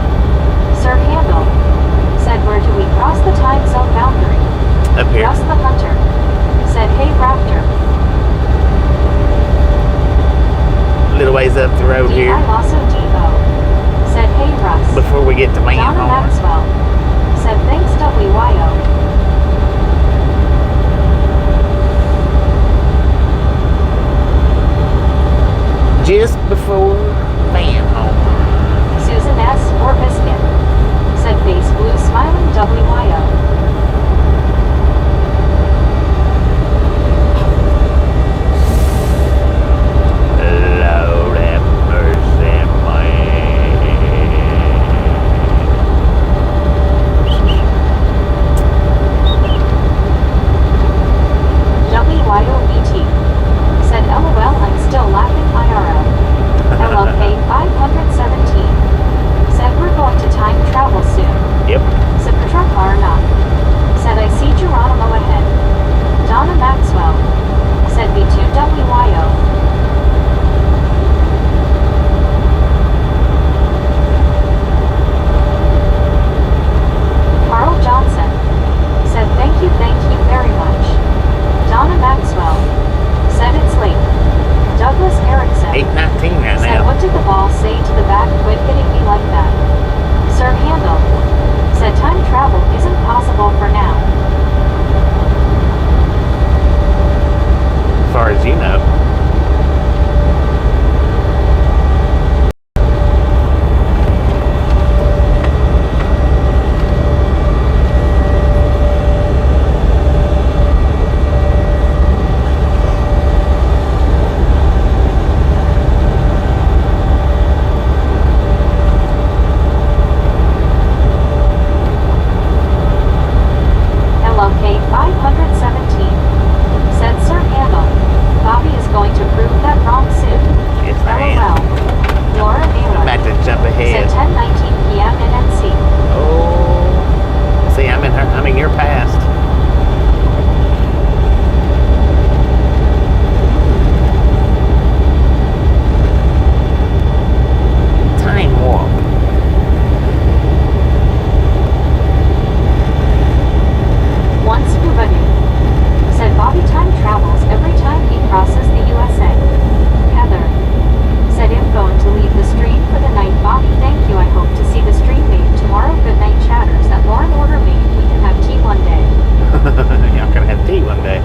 Sir Handel. Said where do we cross the time zone boundary? Up here. Russ the Hunter. Said hey Raptor. A little ways up the road here D.I. Lasso D.O. Said hey Russ. before we get to Donna Manhorn. Maxwell. Said thanks WYO. Just before Manhorn. Susan S. or Biscuit. Said face blue smiling WYO. Lord have mercy, WYOBT. Said LOL I'm still laughing IRL. LLK 517. Said we're going to time travel soon. Yep. Sapitra Karna. Said I see Geronimo ahead. Donna Maxwell. Said B2WYO. Carl Johnson. Said thank you very much. Donna Maxwell. Said it's late. Douglas Erickson. 8:19 right Said now. what did the ball say to the back? Quit hitting me like that. Sir Handel. Said time travel isn't possible for now. As far as you know. LLK 517. Said Sir Handel. Bobby is going to prove that wrong soon. Yes, I am. LOL. Laura I'm Naylor. about to jump Said ahead. 10:19 p.m. in NC. Oh. See, I'm in your past. Time warp. Once Bubadu. Said Bobby time travels every time he crosses the USA. Heather. Said I'm going to leave the stream for the night. Bobby, thank you. I hope to see the stream made tomorrow. Good night, chatters. That Lauren order made. We can have tea one day. Y'all can have tea one day.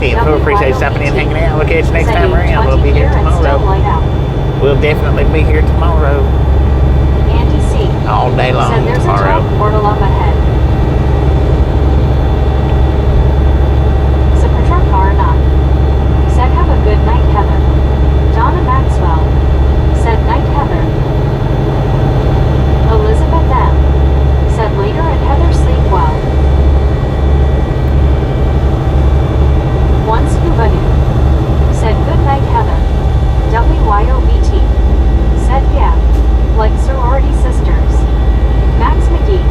Tea and food. Appreciate you stopping in, hanging out. We'll catch you next Said time around. We'll be here 20 and still tomorrow. light out. We'll definitely be here tomorrow. Andy C. All day long Said there's tomorrow. a top portal up ahead. Sapitra Karna. Said have a good night, Heather. Donna Maxwell. Said night, Heather. Elizabeth M. Said later and Heather sleep well. Once Bubadu. Said good night, Heather. WYOBT. Said yeah. Like sorority sisters. Max McGee.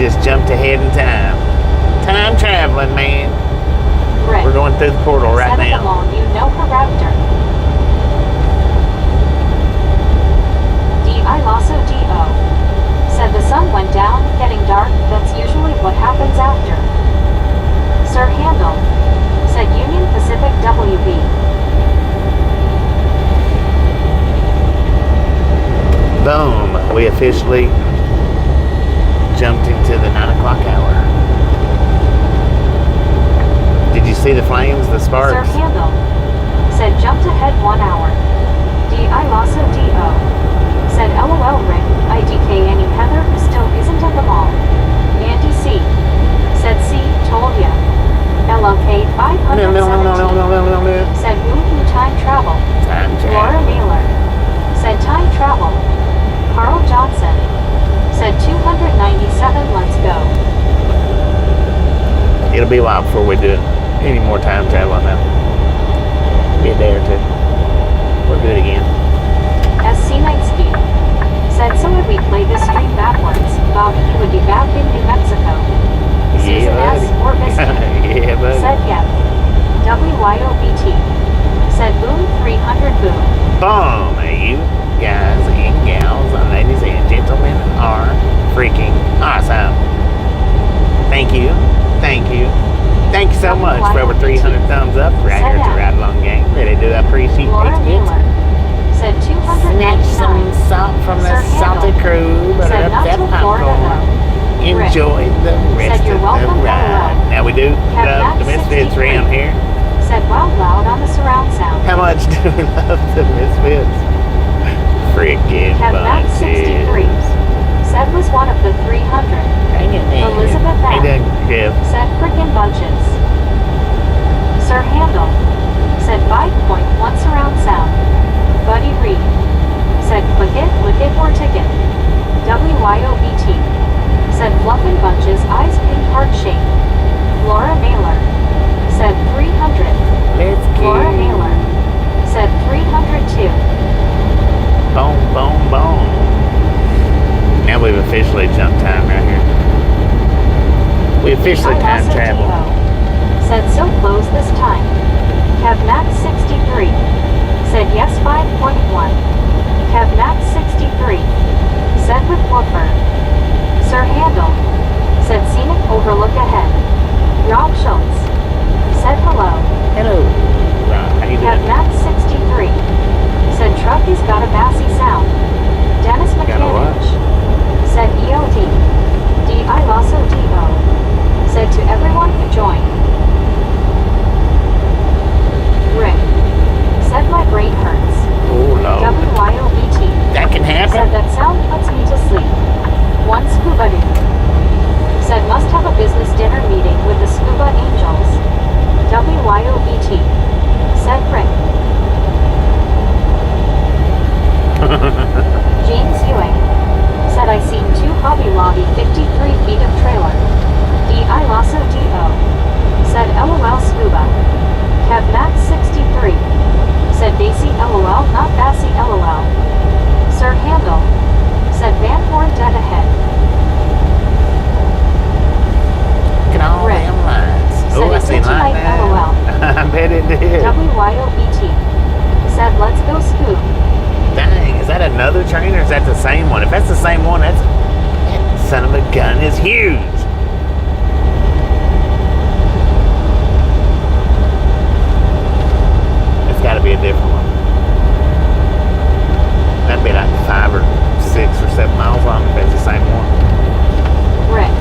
just jumped ahead in time. Time traveling, man. Rick. We're going through the portal right Said now. at the mall, you know her raptor. I also D.O. Said the sun went down, getting dark, that's usually what happens after. Sir Handel. Said Union Pacific WB. Boom. We officially jumped into the 9 o'clock hour. Did you see the flames, the Sir sparks? Handel. Said jumped ahead 1 hour. I also D.O. Said LOL Rick, IDK Annie Heather who still isn't at the mall. Andy C. Said C, told ya. LOK 517. Said woo time travel. Time Laura travel. Naylor. Said time travel. Carl Johnson. Said 297 let's go. It'll be a while before we do any more time travel now. Be a day or two. We're good again. Scenic. Said so would we play this stream backwards, Bobby he would be back in New Mexico. Susan S. or Biscuit. Yeah, buddy. Said yeah. WYOBT. Said boom 300 boom. Boom! You guys and gals, ladies and gentlemen, are freaking awesome. Thank you. Thank you. Thank you so much for over 300 thumbs up right here at the Ride Along Gang. Really do appreciate Laura it. Naylor. Said 299. Snatch some salt from the Sir salty Handel. crew, butter Said up not that till Florida popcorn. though. Enjoy the rest Said you're of welcome, the ride. LOL. Now we do Have love the Max Misfits 63. around here. Said wow loud on the surround sound. How much do we love the Misfits? Freaking Have Max 63. bunches. Said was one of the 300. Hang it, man. Elizabeth Hey, F. Doug. Jeff. Said frickin' bunches. Sir Handel. Said 5.1 surround sound. Buddy Reed. Said click it or ticket. WYOBT. Said fluffin' bunches eyes pink heart shape. Laura Naylor. Said 300. Let's Laura go. Naylor. Said 302. Boom, boom, boom. Now we've officially jumped time right here. We officially I time also travel. Devo. Said so close this time. Kev Max 63. Said yes 5.1. Kev Max 63. Said with woofer. Sir Handel. Said scenic overlook ahead. Rob Schultz. Said hello. Hello. Rob, how you Kev doing? Max 63. Said truck has got a bassy sound. Dennis Got a what? McCanich. Said EOD. I also DO. Said to everyone who joined. Rick. Said my brain hurts. Oh, no. WYOBT. That can Said happen? that sound puts me to sleep. One scuba dude. Said must have a business dinner meeting with the scuba angels. WYOBT. Said Rick. James Ewing. Said I seen 2 Hobby Lobby 53 feet of trailer. I also DO. Said LOL scuba. Kev Max 63. Said Basie LOL not Bassy LOL. Sir Handel. Said Van Horn dead ahead. Look at all Rick. them lines. Said Oh, I it's seen into light night now. LOL. I bet it did. WYOBT. Said let's go scoop. Dang, is that another train or is that the same one? If that's the same one, that son of a gun is huge. It's got to be a different one. That'd be like 5 or 6 or 7 miles long if it's the same one. Rick.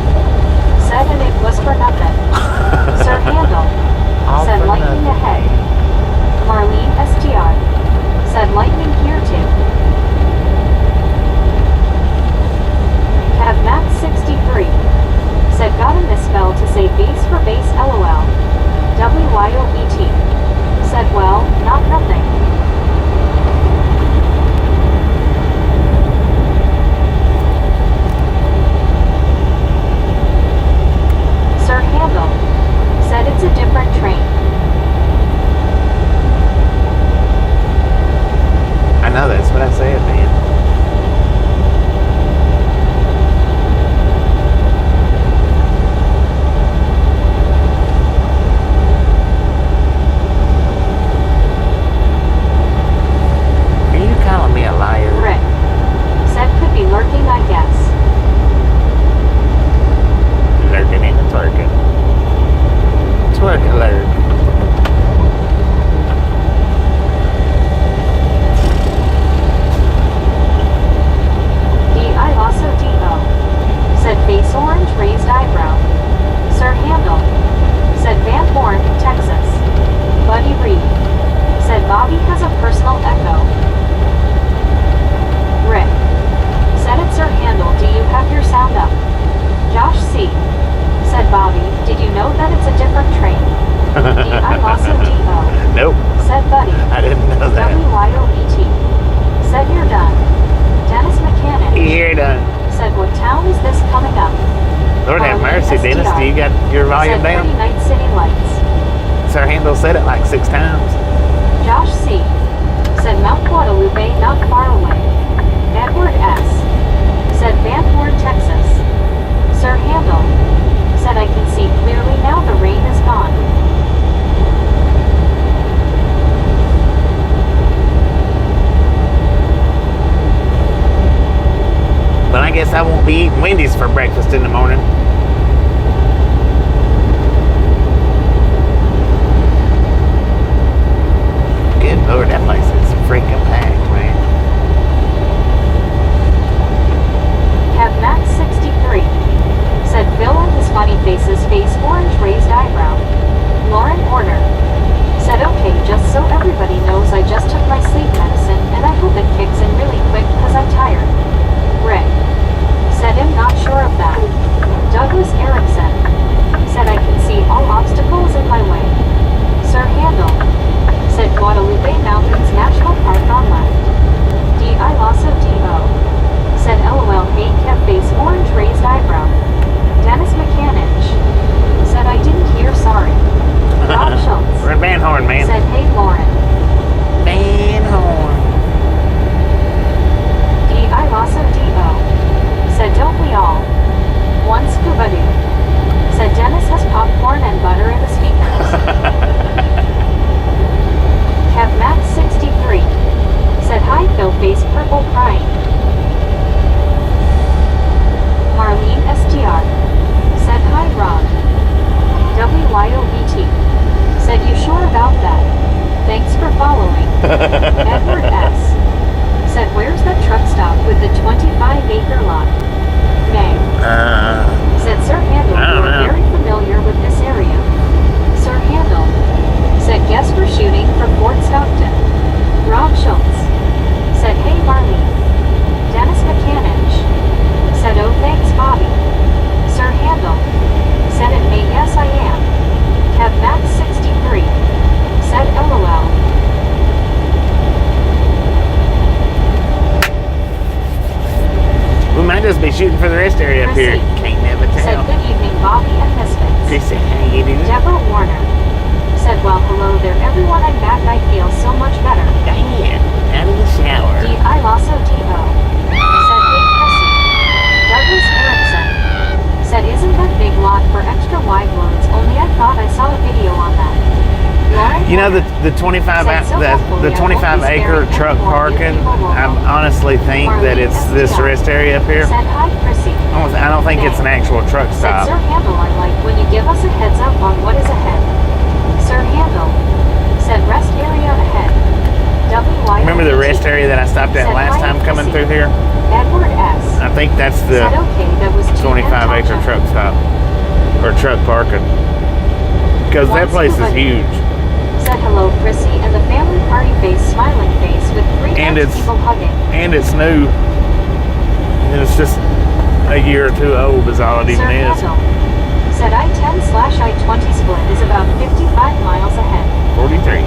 Said and it was for nothing. Sir Handel. All Said for lightning nothing. ahead. Marlene STI. Said lightning here too. Kev Max 63. see, Dennis, do you got your volume said down? pretty night city lights. Sir Handel said it like 6 times. Josh C. said Mount Guadalupe not far away. Edward S. said Van Horn, Texas. Sir Handel said I can see clearly now the rain is gone. But I guess I won't be eating Wendy's for breakfast in the morning. Good Lord, that place is freaking packed, man. Have Max 63 said Bill and his funny faces face orange raised eyebrow. Lauren Order said okay, just so everybody knows I just took my sleep medicine and I hope it kicks in really quick because I'm tired. Rick said I'm not sure of that. Douglas Erickson said I can see all obstacles in my way. Sir Handel said Guadalupe Mountains National Park on left. D.I. Lasso D.O. said LOL hey kept face orange raised eyebrow. Dennis McCanich said I didn't hear sorry. Rob Schultz We're in Van Horn, man. said hey Lauren. Van Horn. D.I. Lasso D.O. said don't we all? One scuba doo. Said Dennis has popcorn and butter in the speakers. Kev Max 63 said hi Phil face purple crying. Marlene STR said hi Rob. WYOVT said you sure about that? Thanks for following. Edward S said where's that truck stop with the 25-acre lot? May said Sir Handel you are very familiar with this area. Sir Handel said guess we're shooting from Fort Stockton. Rob Schultz said hey Marlene. Dennis McCanich said oh thanks Bobby. Sir Handel said it may yes I am. Kev Max 63 said LOL. We might just be shooting for the rest area up here. Chrissy Can't never said tell. good evening Bobby and Misfits. Chrissy, how you doing? Deborah Warner said well hello there everyone I'm back I feel so much better. Damn, out of the shower. D.I. Lasso D.O. said hey Chrissy. Douglas Erickson said isn't that big lot for extra wide loads only I thought I saw a video on that. Lauren You know Warner the 25 said, so hopefully the I won't be 25 acre staring truck anymore if parking. people will I know. honestly think that Marlene it's this STR rest area up here. said hi Chrissy. I don't think it's an actual truck Said stop. Sir Handel I like when you give us a heads up on what is ahead. Sir Handel said rest area ahead. WYOVT Remember the rest area that I stopped at said last hi, time coming Chrissy. through here? Edward S. I think that's the said okay that was 25 acre truck stop or truck parking, because that place is huge. Said hello Chrissy and the family party face smiling face with 3 And nice it's- people hugging. And it's new. And it's just a year or two old is all it even Sir is. Handel said I-10/I-20 split is about 55 miles ahead. 43.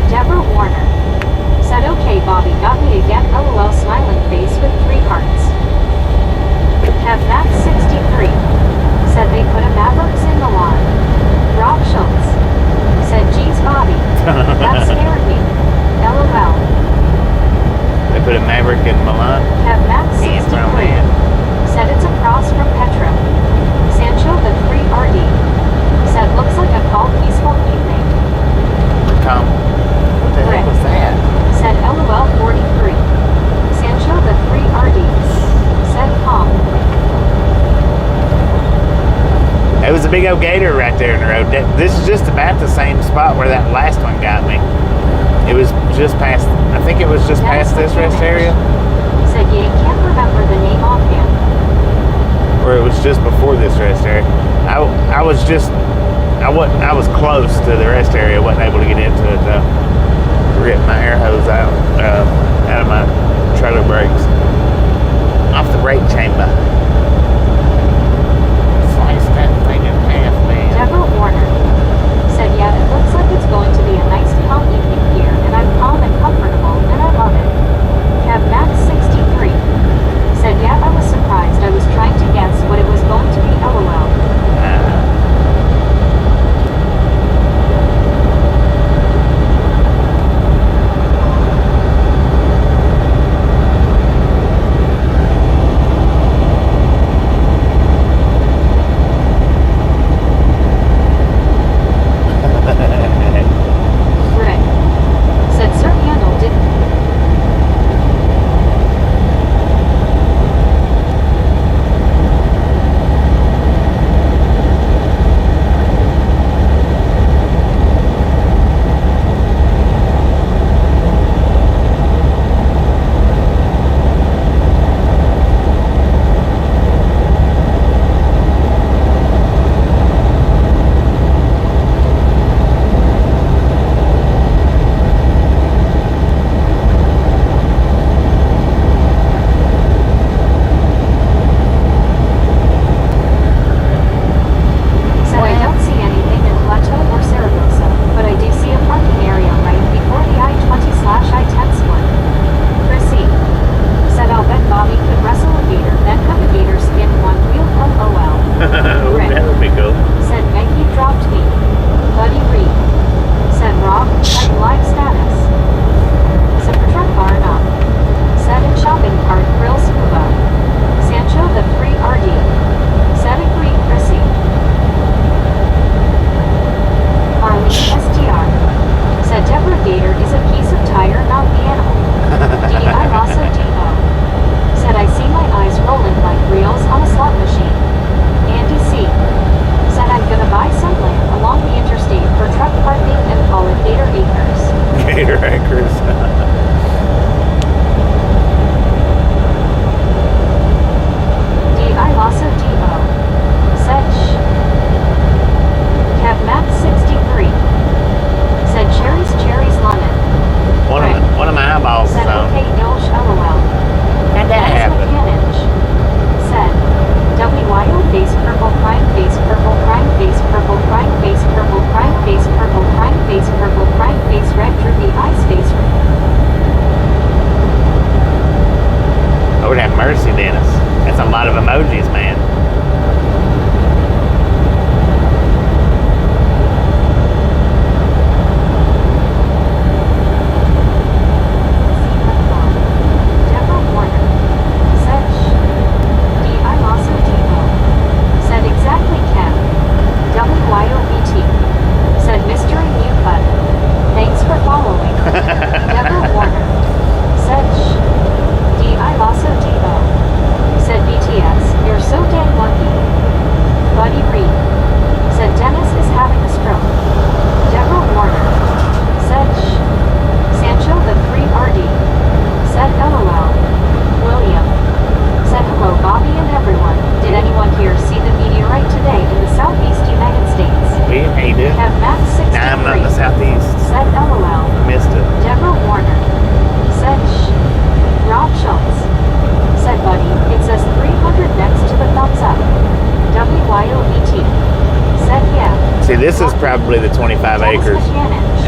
Deborah Warner said okay Bobby got me again LOL smiling face with 3 hearts. Kev Max 63 said they put a Mavericks in the lawn. Rob Schultz said geez Bobby, that scared me. LOL. They put a Maverick in Milan. Kev Max Yeah, 63 bro, man. said it's across from Petra. Sancho the 3RD said looks like a calm peaceful evening. Tom, what the heck was that? Said LOL 43. Sancho the 3RD said calm. It was a big old gator right there in the road. This is just about the same spot where that last one got me. It was just past, I think it was just past this rest area. Said you can't remember the name offhand. Or it was just before this rest area. I was close to the rest area. Wasn't able to get into it though. Ripped my air hose out of my trailer brakes. Off the brake chamber. Slice that thing in half, man. Deborah Warner said yeah it looks like it's going to be a nice calm evening here and I'm calm and comfortable and I love it. Kev Max 63 said yeah I was surprised I was trying to guess what it was going to be LOL.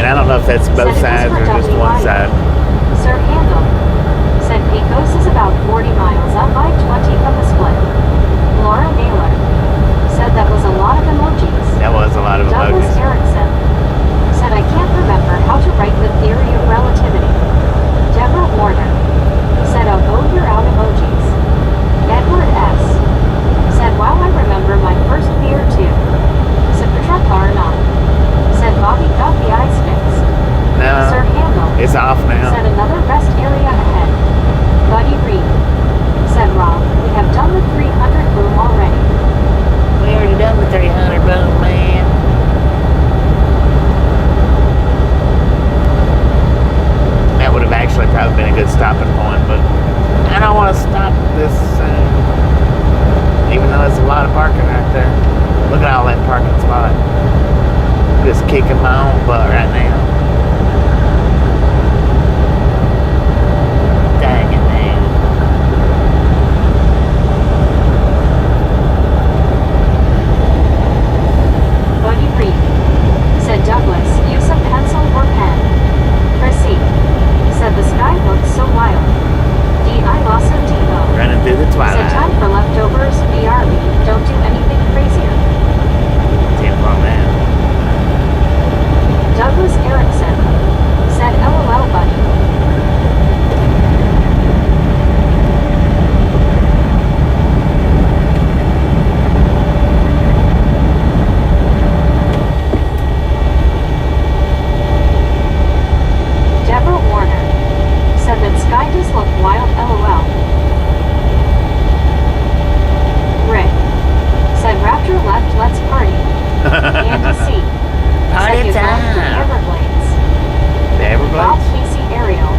And I don't know if that's both sides or just one side. Sir Handel said Pecos is about 40 miles up I-20 from the split. Laura Naylor said that was a lot of emojis. That was a lot of Douglas emojis. Erickson said I can't remember how to write the theory of relativity. Deborah Warner said oh you're out emojis. Edward S. said wow I remember my first beer too. Saputra Karna said Bobby got the ice fixed. No, Sir Handel it's off now. said another rest area ahead. Buddy Reed said Rob, we have done the 300 room already. We already done the 300 boom, man. That would have actually probably been a good stopping point, but I don't want to stop this soon. Even though there's a lot of parking right there. Look at all that parking spot. Just kicking my own butt right now. Dang it, man. Buddy Reed said Douglas, use a pencil or pen. Chrissy said the sky looks so wild. D.I. Lasso Depot Running through the said twilight. time for leftovers. BRB, don't do anything crazier. Tip on that. Douglas Erickson said LOL buddy. Deborah Warner said that sky does look wild LOL. Rick said Raptor left, let's party. Andy C. Party said you left the time. Everglades. The Bob Everglades? Casey Ariel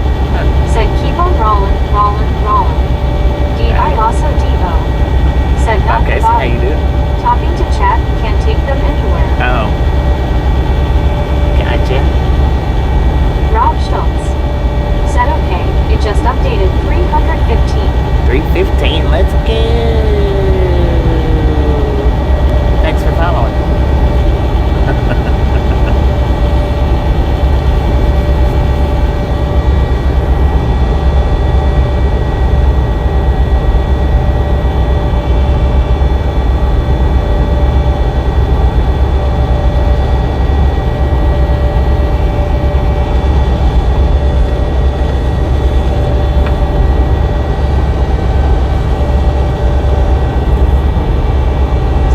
said keep on rolling, rolling, rolling. D.I. Lasso D.O. said not Okay, the so how Bobby. you doing? Talking to chat, can't take them anywhere. Oh. Gotcha. Rob Schultz said okay, it just updated 315. 315, let's go. Thanks for following.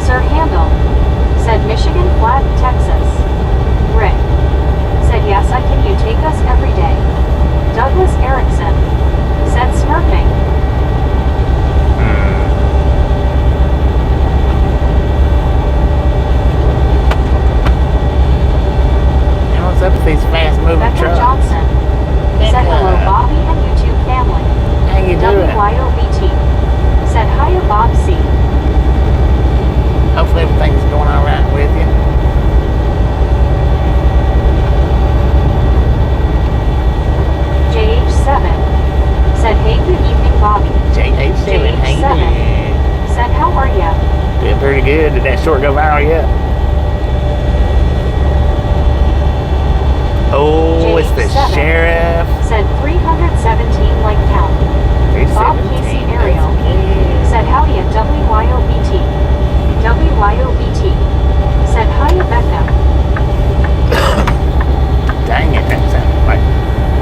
Sir Handel said Michigan flat, Texas. Rick said yes, I can you take us every day. Douglas Erickson said smurfing. And what's up with these fast-moving Becca trucks? Johnson said hello Bobby and YouTube family. How you doing? WYOBT said hiya Bob C. Hopefully everything's going all right with you. JH7 said hey good evening Bobby. JH7, how you JH7 doing? said how are ya? Doing pretty good. Did that short go viral yet? Oh, it's the JH7 sheriff. Said 317 like count. Bob 317. Casey Ariel Let's said howdy at WYOBT. WYOBT said hiya Becca. go. Dang it, that sounds like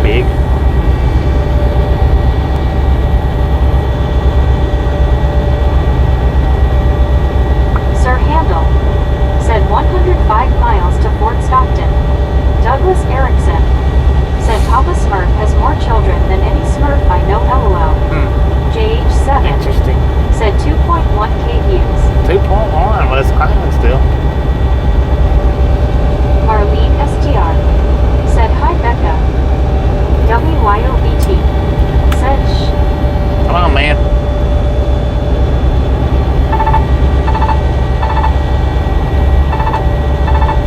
big. Sir Handel said 105 miles to Fort Stockton. Douglas Erickson said Papa Smurf has more children than any Smurf I know LOL. JH7 Interesting. said 2.1k views. 2.1 was climbing still. Marlene STR said hi Becca. WYOBT said shh. Come on, man.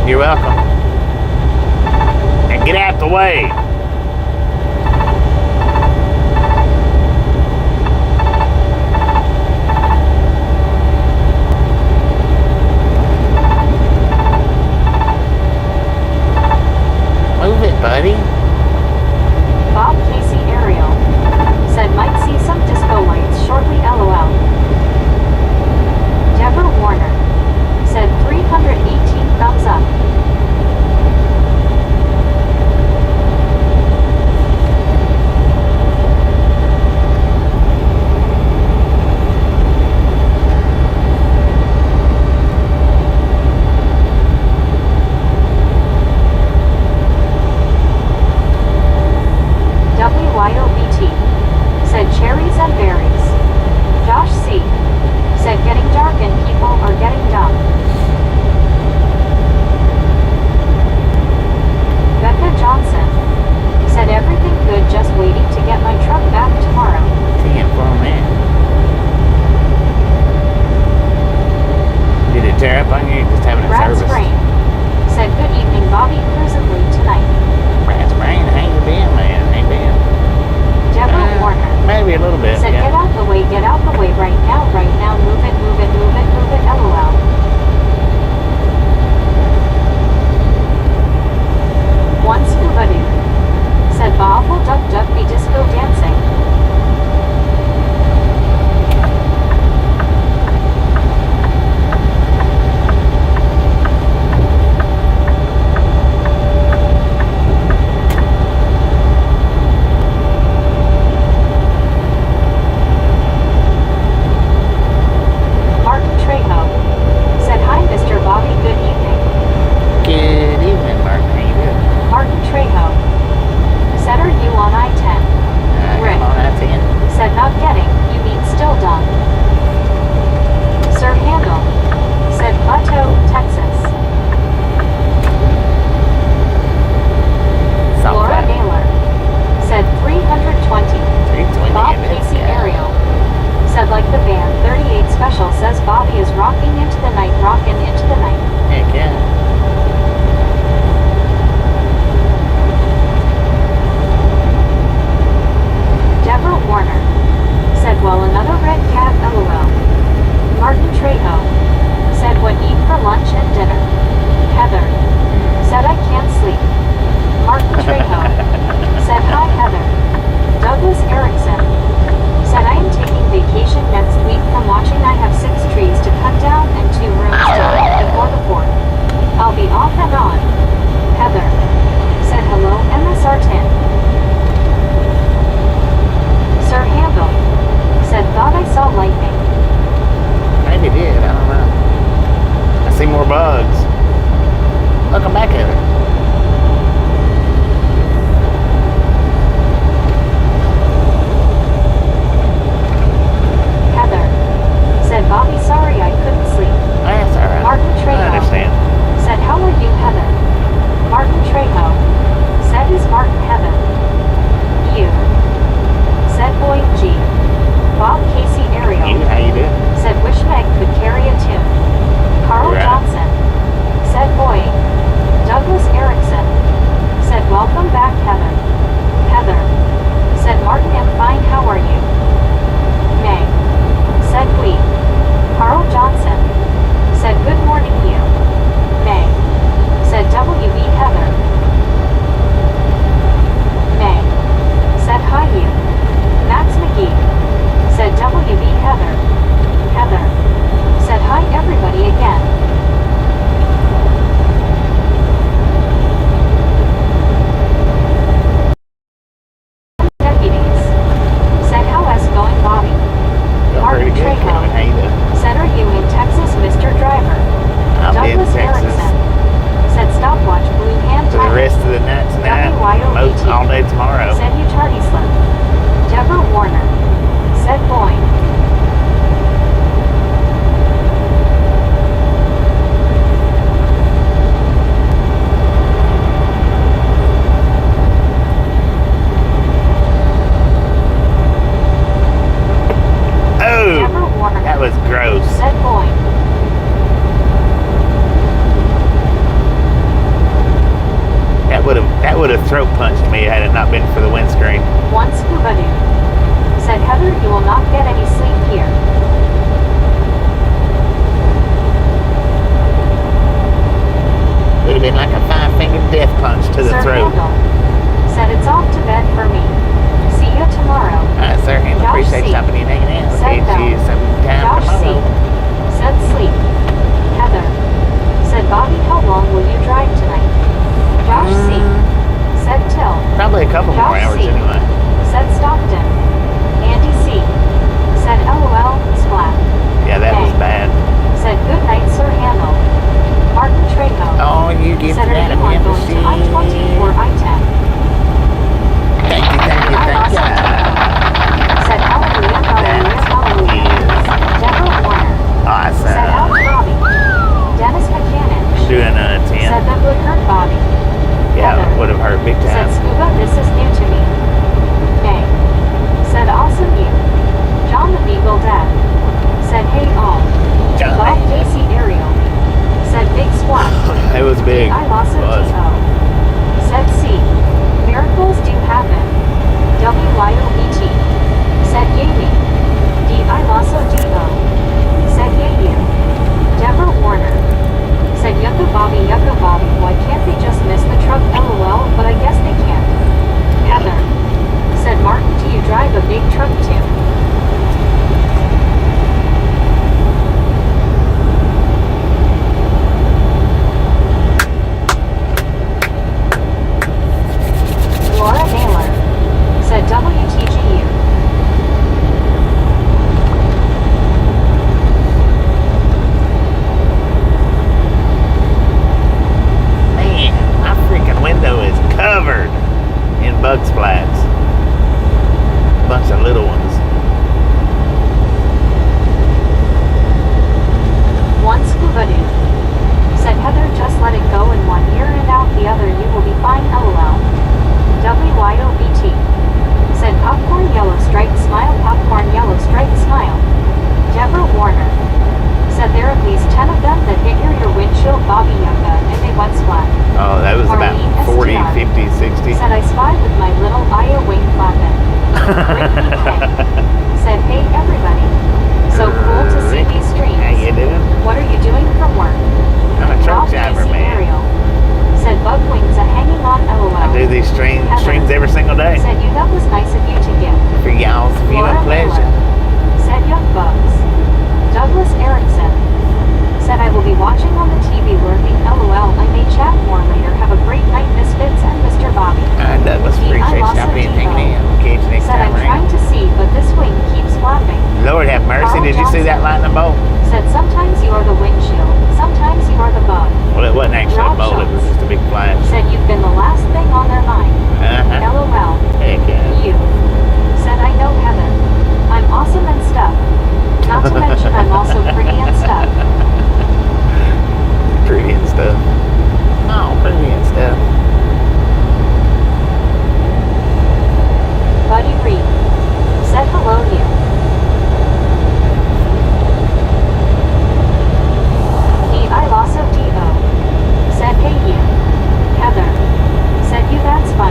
You're welcome. Now get out the way. Move buddy. Bob Casey Ariel said might see some disco lights shortly LOL. Deborah Warner said 318 thumbs up. WYOBT said cherries and berries. Josh C said getting dark and people are getting dumb. Becca Johnson said everything good, just waiting to get my truck back tomorrow. 10 for man. Did it tear up on you? Just having it Brad's serviced. Brain said good evening Bobby, cruisingly tonight. Brad's Brain, how you been, man? How you been? Deborah Warner Maybe a little bit, said yeah. get out the way right now, move it, LOL. One scuba dude said Bob will duck be disco dancing. Martin Trejo said hi Mr. Bobby, good evening. Good evening, Mark. How you doing? Martin Trejo said are you on I-10? Rick I'm on I-10. said not getting, you mean still dumb. Sir Handel said Plateau, Texas. Laura Naylor said 320. 320. Bob and it's Casey got- Ariel said like the band 38 Special says Bobby is rocking into the night, rockin' into the night. Heck yeah. Deborah Warner said well another red cat LOL. Martin Trejo said what eat for lunch and dinner. Heather said I can't sleep. Martin Trejo said hi Heather. Douglas Erickson said I am taking vacation next week from watching. I have 6 trees to cut down and 2 rooms to rent before the 4th. I'll be off and on. Heather said hello MSR 10. Sir Handel said thought I saw lightning. Maybe it did. I don't know. I see more bugs. Look, I'm back at it. Heather said Bobby sorry I couldn't sleep. That's all right. Martin I Trejo understand. said how are you Heather? Martin Trejo said is Martin Heather? You said boy G. Bob Casey Ariel You, how you doing? said wish Meg could carry a tune. Carl Right. Johnson said boy. Douglas Erickson said welcome back Heather. Heather said Martin am fine, how are you? Meg said we. Carl Johnson said good morning you. Meg said WB Heather. Meg said hi you. Max McGee said WB Heather. Heather said hi everybody again. Deputies said how is going Bobby? Doing Martin pretty good, Trejo Kevin. How you doing? said are you in Texas Mr. Driver? I'm in Douglas Texas Erickson said stopwatch blue hand for the timer. rest of the night tonight. WYOBT Most all day tomorrow. said you tardy slip. Deborah Warner said boing. Oh, Deborah Warner that was gross. said boing. That would have throat punched me had it not been for the windscreen. One scuba dude said Heather you will not get any sleep here. Would have been like a 5-fingered death punch to the Sir throat. Handel sir. And Josh appreciate C. stopping in and hanging out. Said Okay, no. see you sometime Josh C. tomorrow. Said sleep. Heather. Said Bobby, how long will you drive tonight? Josh C. Said till. Probably a couple more Josh hours C. anyway. Said Stockton. Andy C. Said LOL, splat. Yeah, that was Hey. bad. Said good night, Sir Handel. Martin Trejo. Oh, you get Said that are you on of going to I-20 or I-10? Thank you. Said hallelujah, hallelujah, hallelujah. Deborah Warner. Awesome. Said ouch, Bobby. Dennis Buchanan. Doing a 10. Said that would hurt Bobby. Yeah, Heather. would have hurt big Said time. Scuba, this is new to me. Nay. Said awesome you. John the Beagle Dad. Said hey all. John. Bob Casey Ariel. Said big squat. It was big. I lost It was. D.O. Said C. Miracles do happen. W-Y-O-B-T. Said Yay. D.I. Lasso D.O. Said Yay you. Deborah Warner. Said yucca Bobby, why can't they just miss the truck? LOL, but I guess they can. Heather. Said Martin, do you drive a big truck too? Laura Naylor. Said WTGU. Man, my freaking window is covered in bug splats. Bunch of little ones. One scuba dude. Said Heather, just let it go in one ear and out the other, you will be fine. LOL. WYOBT. Said popcorn yellow striped smile, popcorn yellow striped smile. Deborah Warner. Said there are at least 10 of them that hit your windshield, Bobby Yucca, and they went splat. Oh, that was about Marlene 40, STR. 50, 60. Said I spied with my little eye a wing flapping. Ricky K. Said hey everybody. So cool to see these streams. How you doing? What are you doing from work? I'm a truck Bob driver, Casey man. Ariel. Said bug wings a hanging on LOL. I do these streams Heather. every single day. Said you, that was nice of you to give. For y'all's viewing Laura pleasure. Miller. Said yuck bugs. Douglas Erickson. Said I will be watching on the TV lurking. LOL, I may chat more later. Have a great night, Misfits and Mr. Bobby. Douglas, appreciate I lost stopping in a and hanging Depot. in. Catch you next Said time I'm trying around. to see, but this wing keeps flapping. Lord have mercy, Carl did you see that Johnson. lightning bolt? Said sometimes you are the windshield, sometimes you are the bug. Well, it wasn't actually a Rob bolt, it was Schultz. just a big flash. Said you've been the last thing on their mind. Uh-huh. LOL. Heck yeah. You. Said I know Heather. I'm awesome and stuff. Not to mention I'm also pretty and stuff. Pretty and stuff. Oh, pretty and stuff. Buddy Reed. Said hello you. D.I. Lasso D.O. Said hey you. Heather. Said you, that's fine.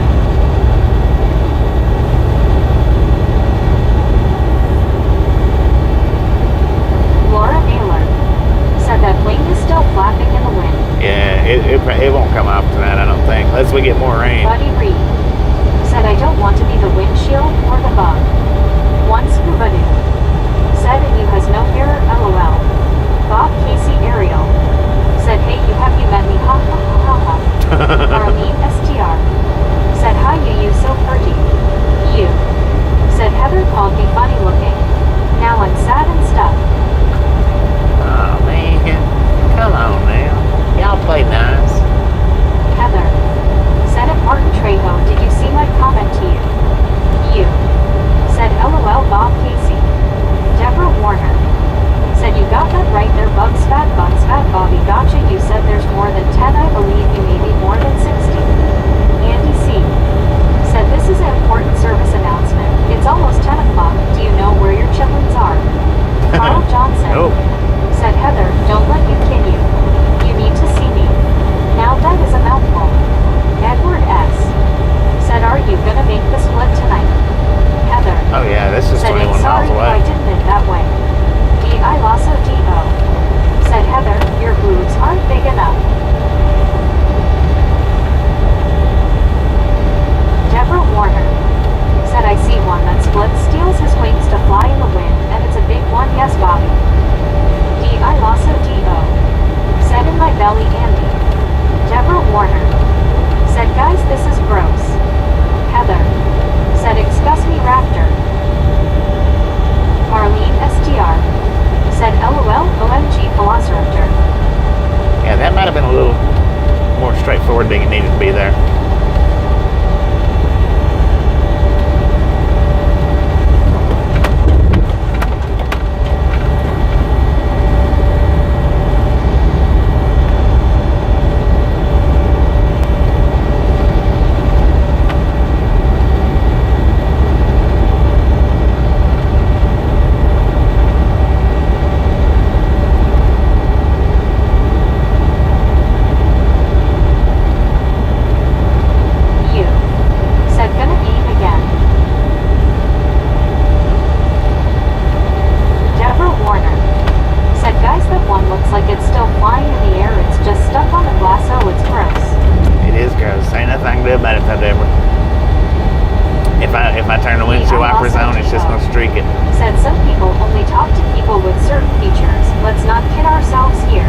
If I turn the Hey, windshield I'm wipers also on, it's just Chico. gonna streak it. Said some people only talk to people with certain features. Let's not kid ourselves here.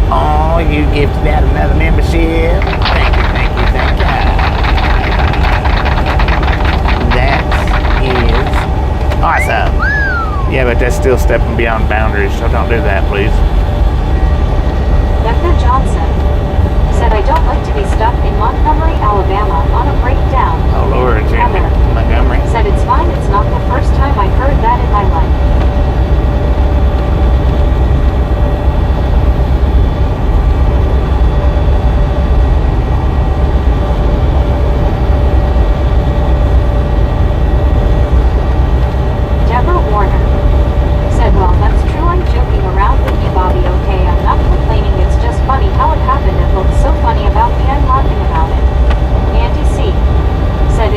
Oh, you gifted out another membership. Thank you, thank you, thank you. That is awesome. Yeah, but that's still stepping beyond boundaries, so don't do that, please. Becca Johnson said, I don't like to be stuck in Montgomery, Alabama on a breakdown. Oh, Lord, you're in Heather Montgomery. said, it's fine. It's not the first time I've heard that in my life. Deborah Warner said, well, that's true. I'm joking around with you, Bobby. Okay, I'm not complaining. It's just funny how it happened. It looks so funny about me. I'm laughing about it. Andy C. said,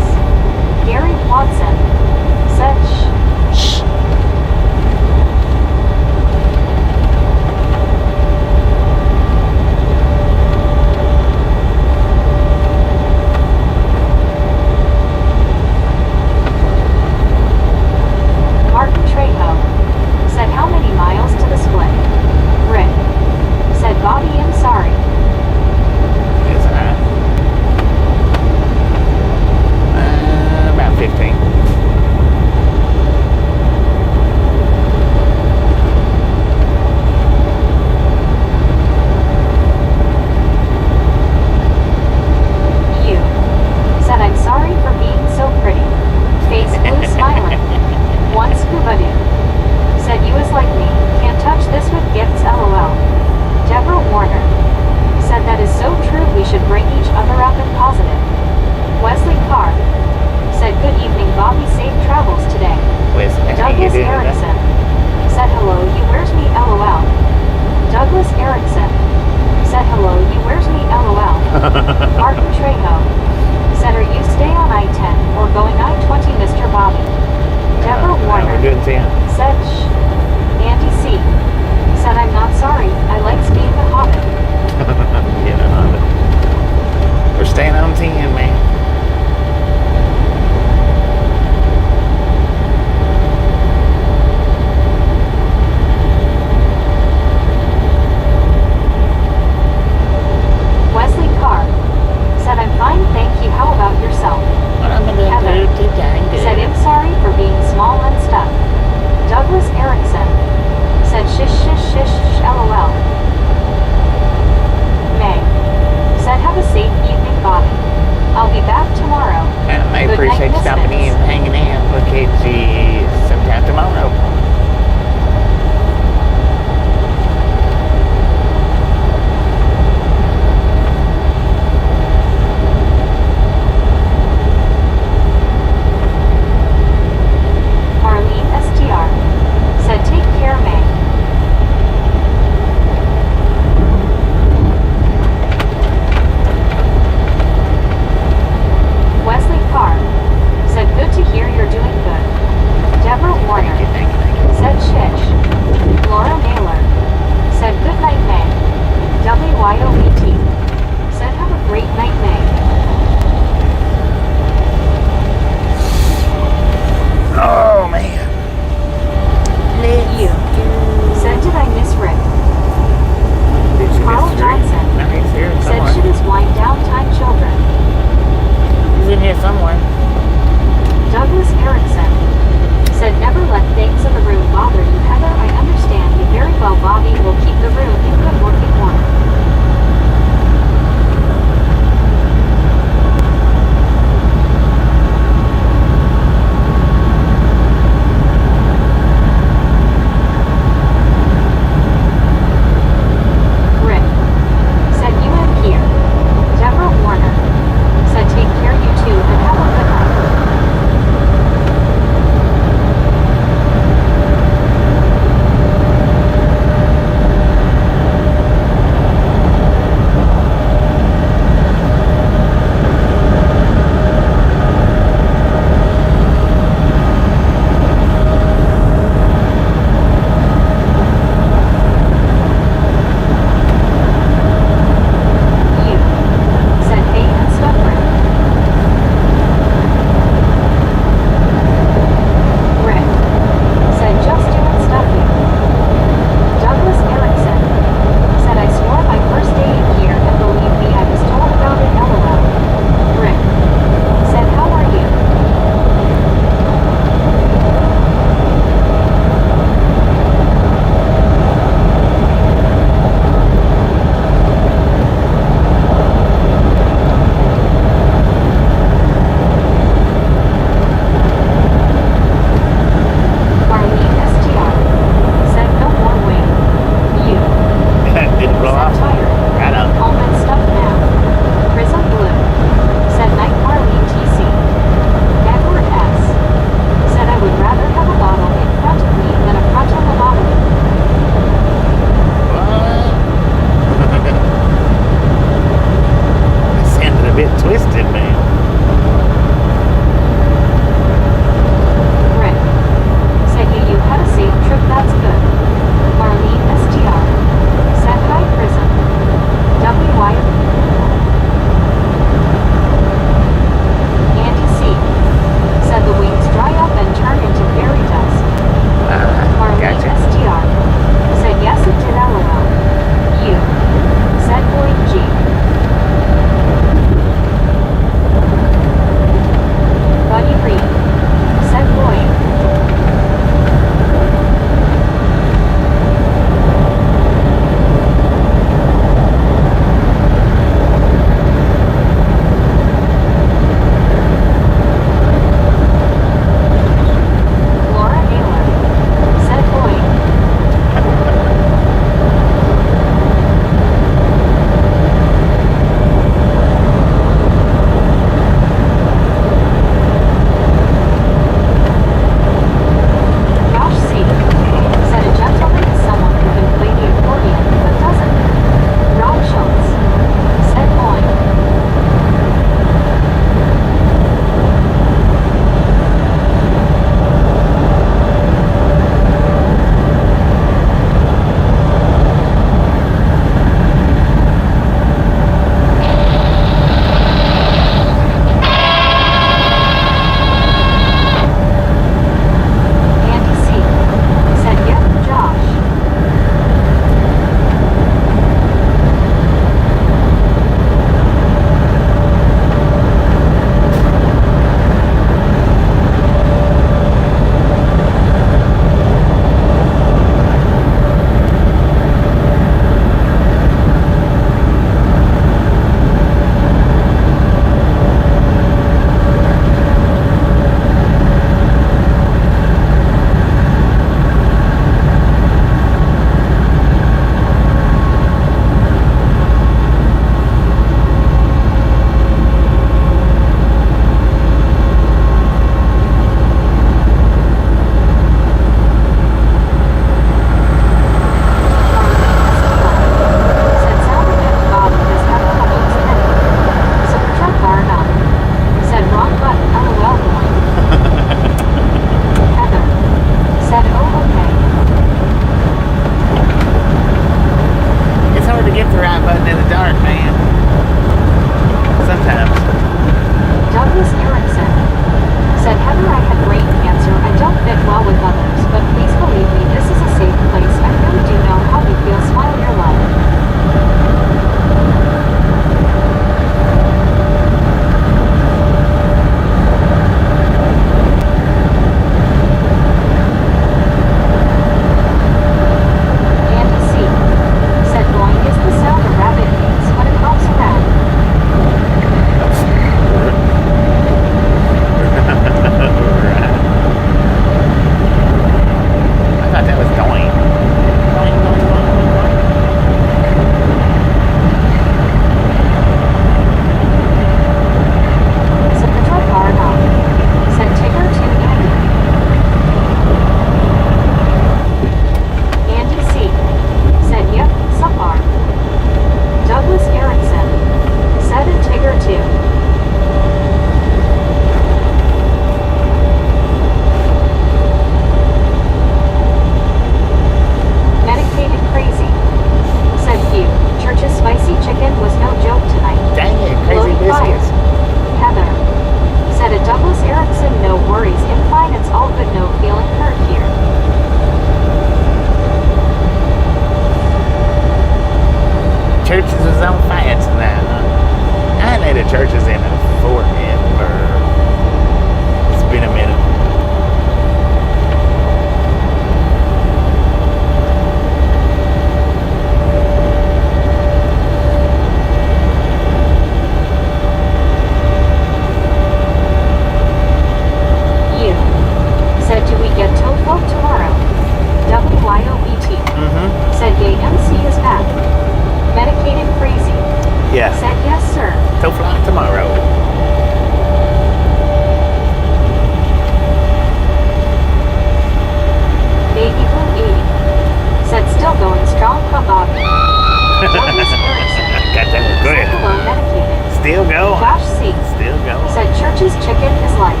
Douglas Erickson. Got that one Said good. hello, medicated. Still going. Josh C. Still going. Said Church's chicken is life.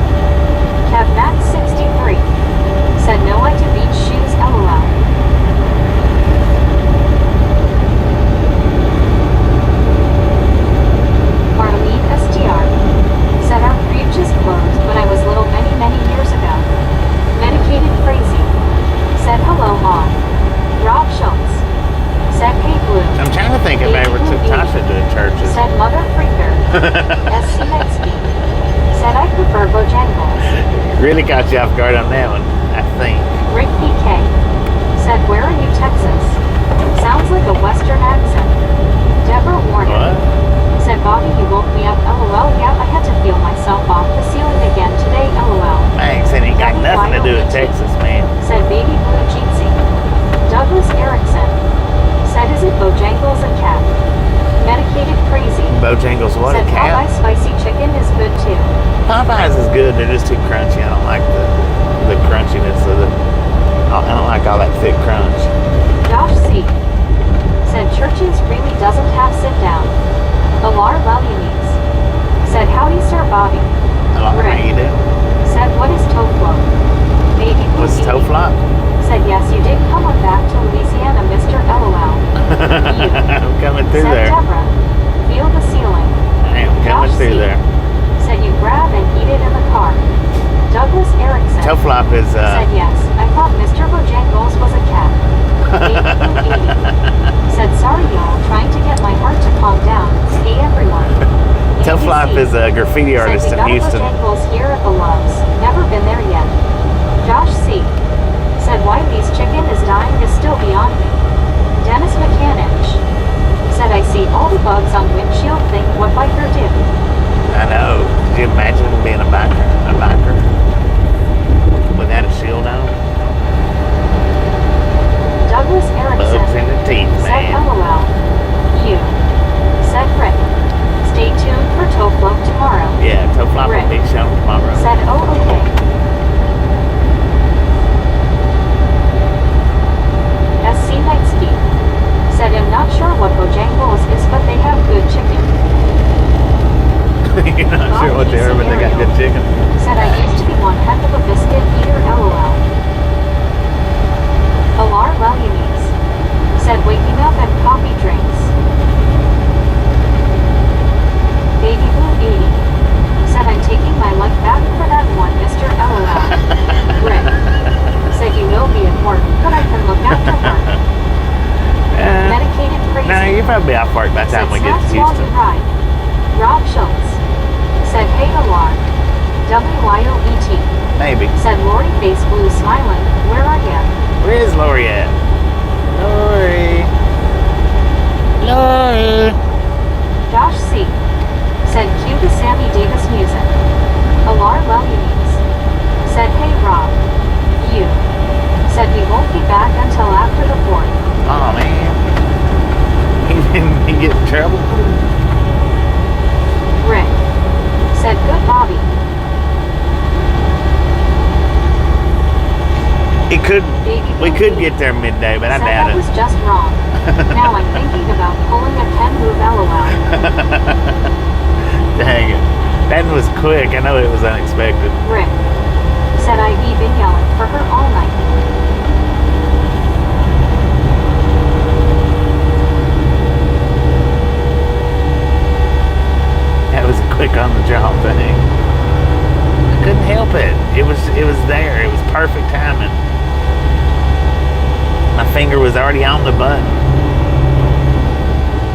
Kev Max 63. Said no I to beach shoes LOL. Marlene STR. Said our creep just closed when I was little many years ago. Medicated crazy. Said hello mom. Rob Schultz. Said hey blue. I'm trying to think if I ever took Tasha to churches. Said mother freaker. SC Metzke. Said I prefer Bojangles. Really caught you off guard on that one, I think. Rick PK. Said where are you Texas? Sounds like a western accent. Deborah Warner. What? Said Bobby you woke me up LOL. Yeah I had to feel myself off the ceiling again today LOL. Thanks, it ain't got nothing to do with Texas, man. Said baby blue jeansy. Douglas Erickson. Said is it Bojangles a cat? Medicated crazy. Bojangles, what Said a cat. Popeye's spicy chicken is good too. Popeyes is good, they're just too crunchy. I don't like the crunchiness of the, I don't like all that thick crunch. Josh C. Said Churches really doesn't have sit down. Alar Values. Said howdy Sir Bobby. Hello, how Rick. you doing? Said what is Toflo? Baby blue What's eating. Toflop? Said yes you did come on back to Louisiana Mr. LOL. I'm coming through Said there. Deborah. Feel the ceiling. I am coming Josh through C. there. Said you grab and eat it in the car. Douglas Erickson. Toflop is, Said yes, I thought Mr. Bojangles was a cat. Baby blue 80. Said sorry y'all, trying to get my heart to calm down. Hey everyone. Toflop ABC. is a graffiti artist Said in we got Houston. Bojangles here at the Loves. Never been there yet. Josh C. Said Wiley's chicken is dying is still beyond me. Dennis Mechanic. Said I see all the bugs on windshield think what biker do. I know. Could you imagine being a biker? A biker? Without a shield on? Douglas Erickson. Bugs in the teeth, Said man. LOL. You. Said Rick. Stay tuned for Toflo tomorrow. Yeah, Toflop Rick. will be shown tomorrow. Said oh okay. SC Metzke. Said I'm not sure what Bojangles is but they have good chicken. You're not sure what they are, but they got good chicken. Said I used to be one heck of a biscuit eater LOL. Alar Values. Said waking up and coffee drinks. Baby Blue 80. Said I'm taking my life back for that one Mr. LOL. Rick. Said you will be important, but I can look after work. Medicated crazy. No, you'll probably be off work by the time we Said get to snacks while you Houston. ride. Rob Schultz. Said hey Alar. WYOET. Maybe. Said Lori face blue smiling. Where are ya? Where is Lori at? Lori. Lori. Josh C. Said cue the Sammy Davis music. Alar Values. Said hey Rob. You. Said we won't be back until after the 4th. Oh man. He get in trouble? Rick. Said good Bobby. We could get there midday, but I Said doubt that it. was just wrong. Now I'm thinking about pulling a Ken move LOL. Dang it. That was quick. I know it was unexpected. Rick. Said I've been yelling for her all night. That was a quick on the job thing. I couldn't help it. It was there. It was perfect timing. My finger was already on the button.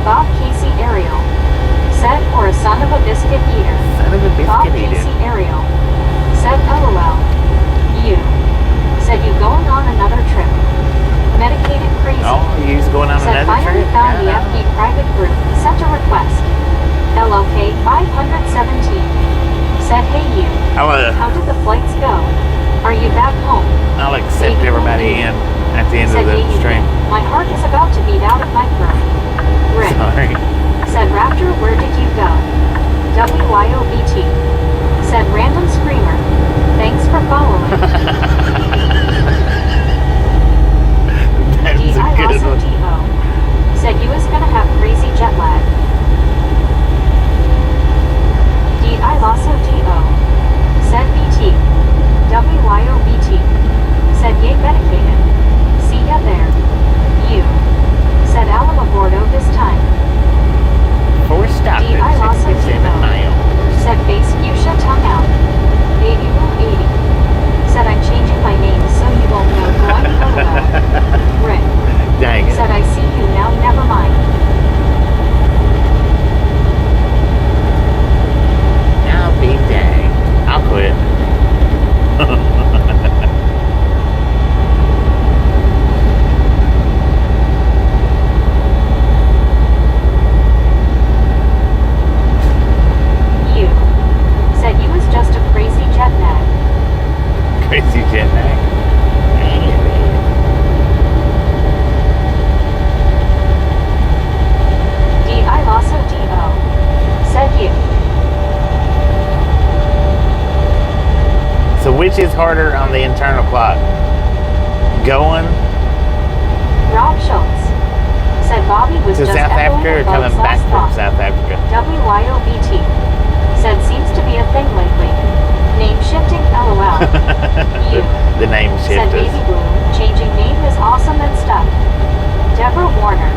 Bob Casey Ariel. Said or a son of a biscuit eater. Son of a Bob biscuit eater. Casey Ariel. Said LOL. You. Said you going on another trip. Medicated crazy. Oh, you was going on Said another finally trip? found the Yeah. FB private group. Sent a request. LOK 517. Said hey you. How did the flights go? Are you back home? I'll accept Baby everybody in at the end Said of the baby stream. blue. My heart is about to beat out of my throat. Rick. Sorry. Said Raptor, where did you go? WYOBT. Said random screamer. Thanks for following. That's a good one. DILOSOTO. Said you was gonna have Which is harder on the internal clock? Going Rob Schultz said Bobby was to just South Africa or echoing coming Bug's back last from thought. South Africa? WYOBT said seems to be a thing lately. Name shifting LOL. You The name said shift is. Baby Blue, changing name is awesome and stuff. Deborah Warner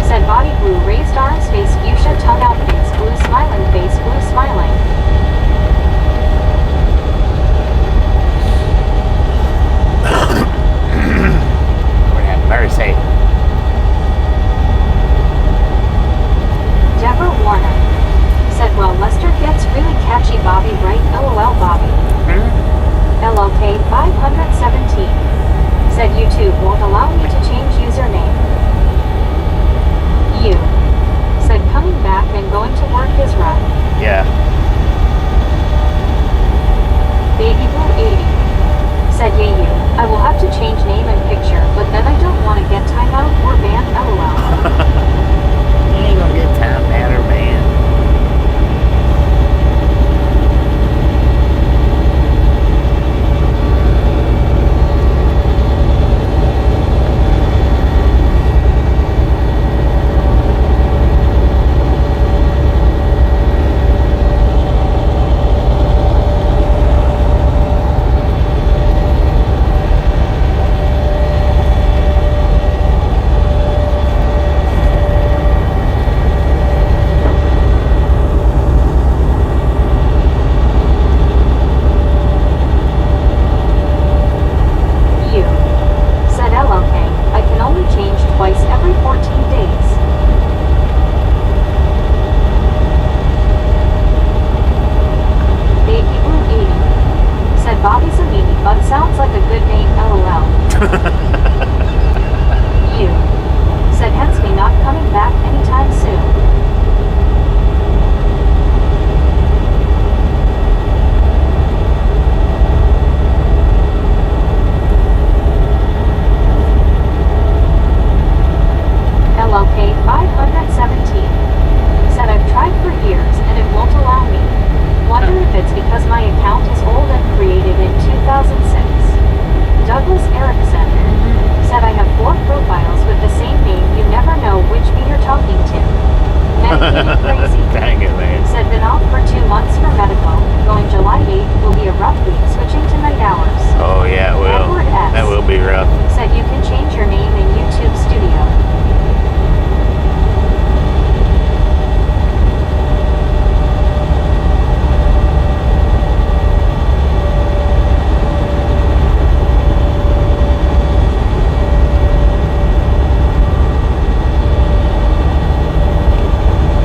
said body blue, raised arms, face fuchsia, tongue out, face blue, smiling. Lord have mercy. Deborah Warner said, well, Lester gets really catchy, Bobby, right? LOL, Bobby. LOK 517 said YouTube won't allow me to change username. You said coming back and going to work is rough. Yeah. Baby Blue 80 said, yeah, you. I will have to change name and picture, but then I don't want to get timeout or banned. LOL. You ain't gonna get timed out or banned. You said LOK. I can only change twice every 14 days. Baby Blue 80 said Bobby's a meanie, but sounds like a good name. LOL. You said hence me not coming back anytime soon. LOK 517 said I've tried for years and it won't allow me. Wonder if it's because my account is old and created in 2006. Douglas Erickson said I have 4 profiles with the same name. You never know which me you're talking to. Medicated crazy. Dang it, man. Said been off for 2 months for medical. Going July 8th will be a rough week switching to night hours. Oh yeah, it will. Edward S. That will be rough. Said you can change your name in YouTube Studio.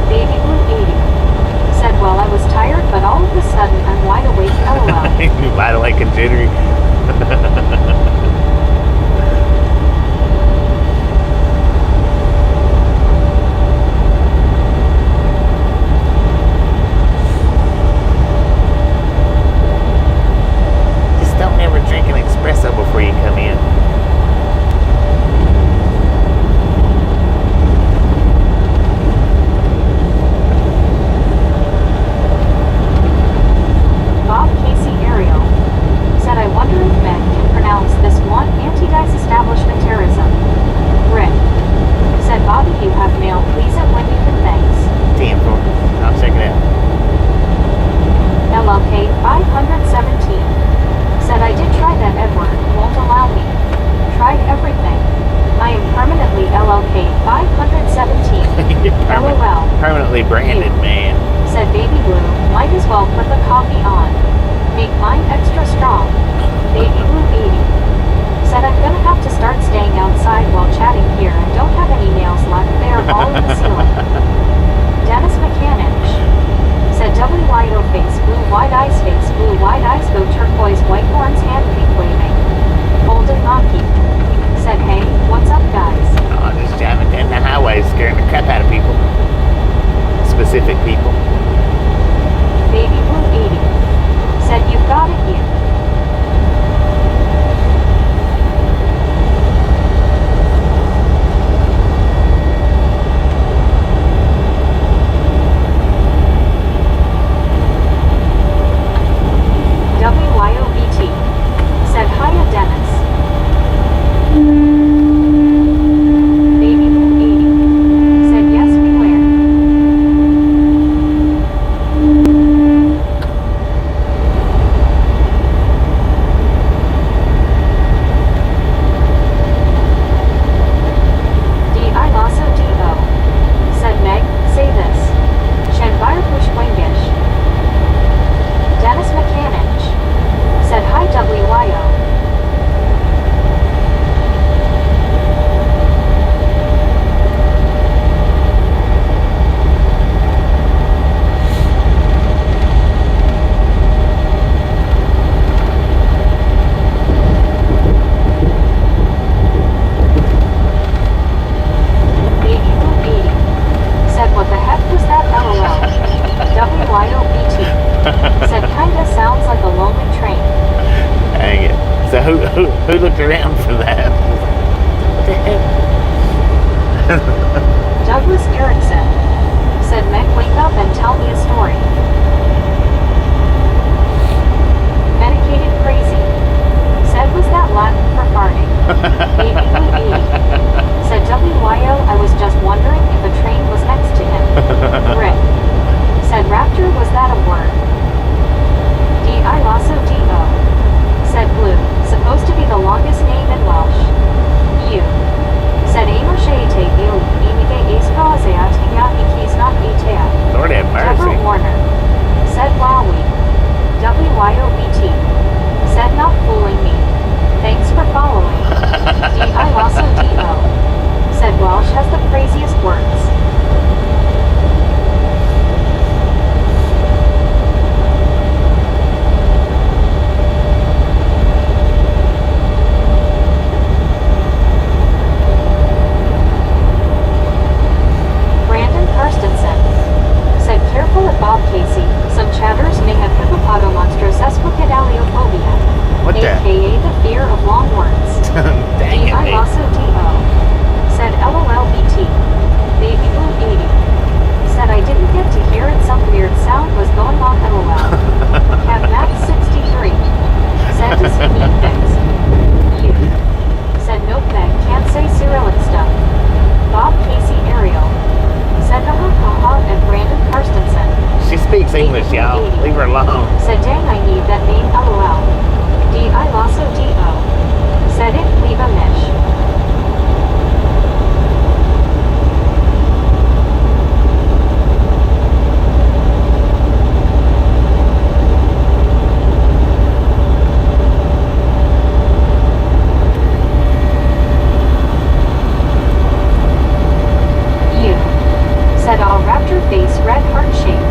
Baby Blue 80 said, well, I was tired, but all of a sudden I'm wide awake. LOL. Wide awake and jittery. Just don't ever drink an espresso before you come in. Bob Casey Ariel said, I wonder if men can pronounce this one anti-disestablishmentarianism. Rick said, Bobby, you have mail. Please it when you can. Thanks. 10 for. I'll check it out. LLK 517 said, I did try that, Edward. Won't allow me. Tried everything. I am permanently LLK 517. You're LOL. permanently branded, man. Said Baby Blue, might as well put the coffee on. Make mine extra strong. Baby Blue 80 said I'm gonna have to start staying outside while chatting here and don't have any nails left. They are all in the ceiling. Dennis Mechanic said WYO face blue wide eyes go turquoise white horns hand pink waving. Holden Maki said, hey, what's up guys? Oh, just jamming down the highway, scaring the crap out of people. Specific people. Baby Blue 80 said you've got it you. WYOBT Who looked around for that? What the heck? Douglas Erickson. Said Meg, wake up and tell me a story. Medicated crazy. Said, was that Latin for farting? A-B-B-E. Said W-Y-O, I was just wondering if a train was next to him. Rick. Said raptor, was that a word? D-I lasso D-O. Said blue, supposed to be the longest name in Welsh. U. Said Amoshaite il imige escazea tia ikis not etea. Lord have Deborah mercy. Warner. Said Wowie. W-Y-O-B-T. Said not fooling me. Thanks for following. D-I lasso D-O. Said Welsh has the craziest words. Brandon Karstensen. Said careful at Bob Casey. Some chatters may have hippopotomonstrosesquipedaliophobia. What the? AKA the fear of long words. Dang it, D-I Nate. lasso D-O. Said LOLBT. Baby Blue 80. Said I didn't get to hear it, some weird sound was going on LOL. Cat Max 63. Said does he need fixed? You. Said nope, Meg can't say Cyrillic stuff. Bob Casey Ariel. Said ha and Brandon Karstensen. She speaks English, y'all. Leave her alone. Said dang I need that name LOL. D-I lasso D-O. Said it, leave a mish. You. Said all raptor face red heart shape.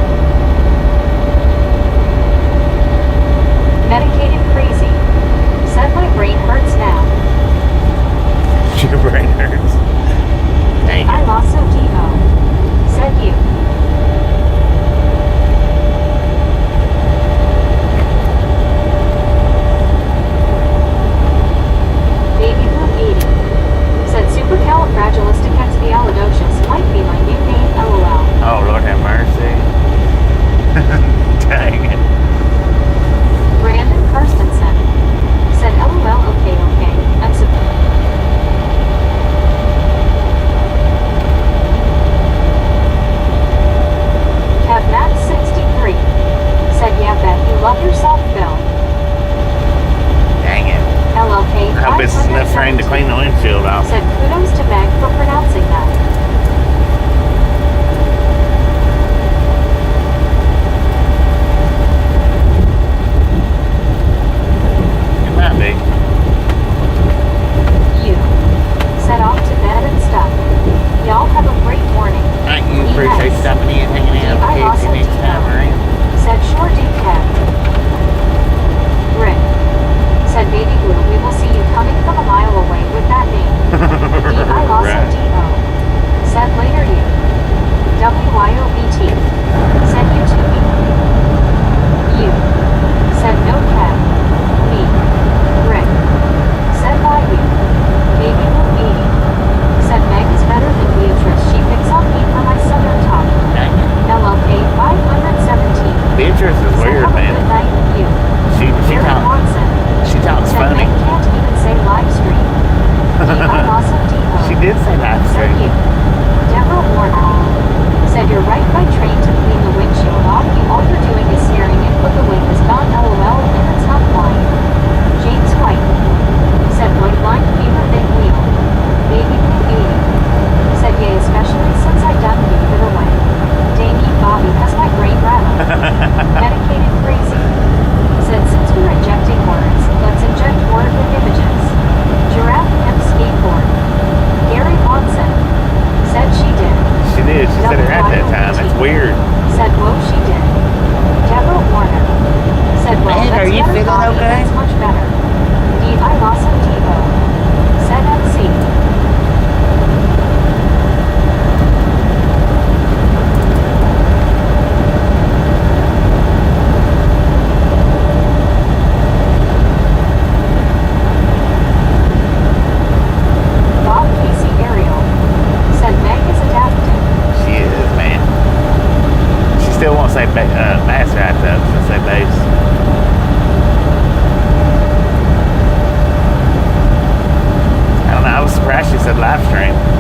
train.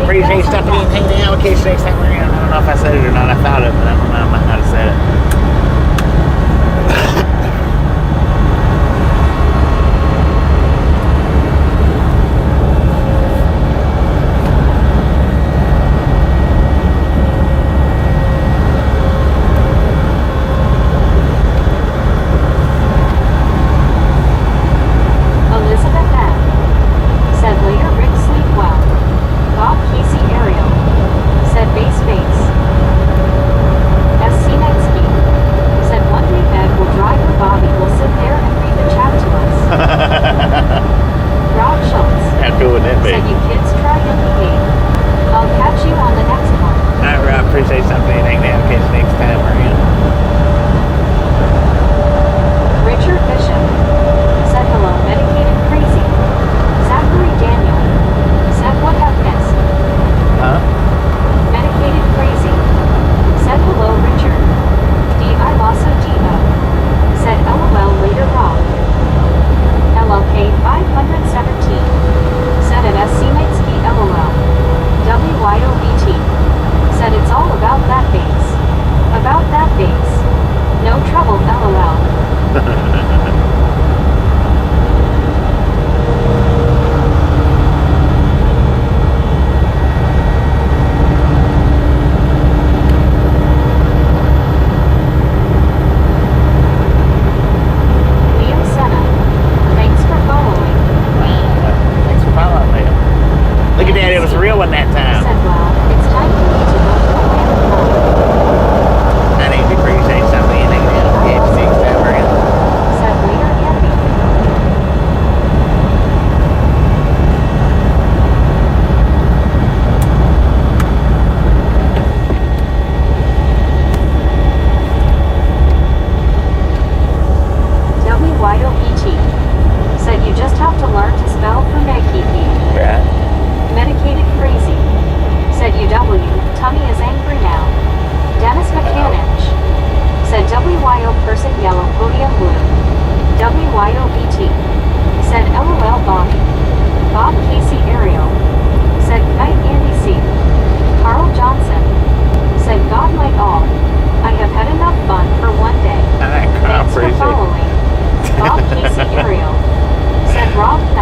Appreciate Stephanie and hanging out. Okay, next time we're in. I don't know if I said it or not. I thought it, but I don't know. I might not have said it.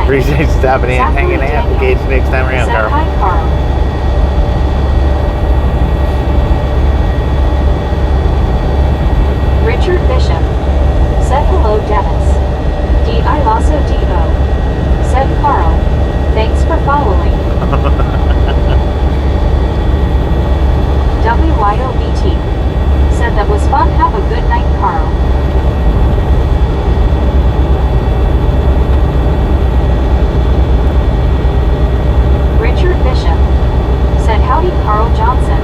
Appreciate you stopping in and hanging out. We'll catch you next time around, Carl. Hi, Carl. Richard Bishop said hello, Dennis. I also D.O. said Carl. Thanks for following. WYOBT. Said that was fun. Have a good night, Carl. Richard Bishop. Said howdy, Carl Johnson.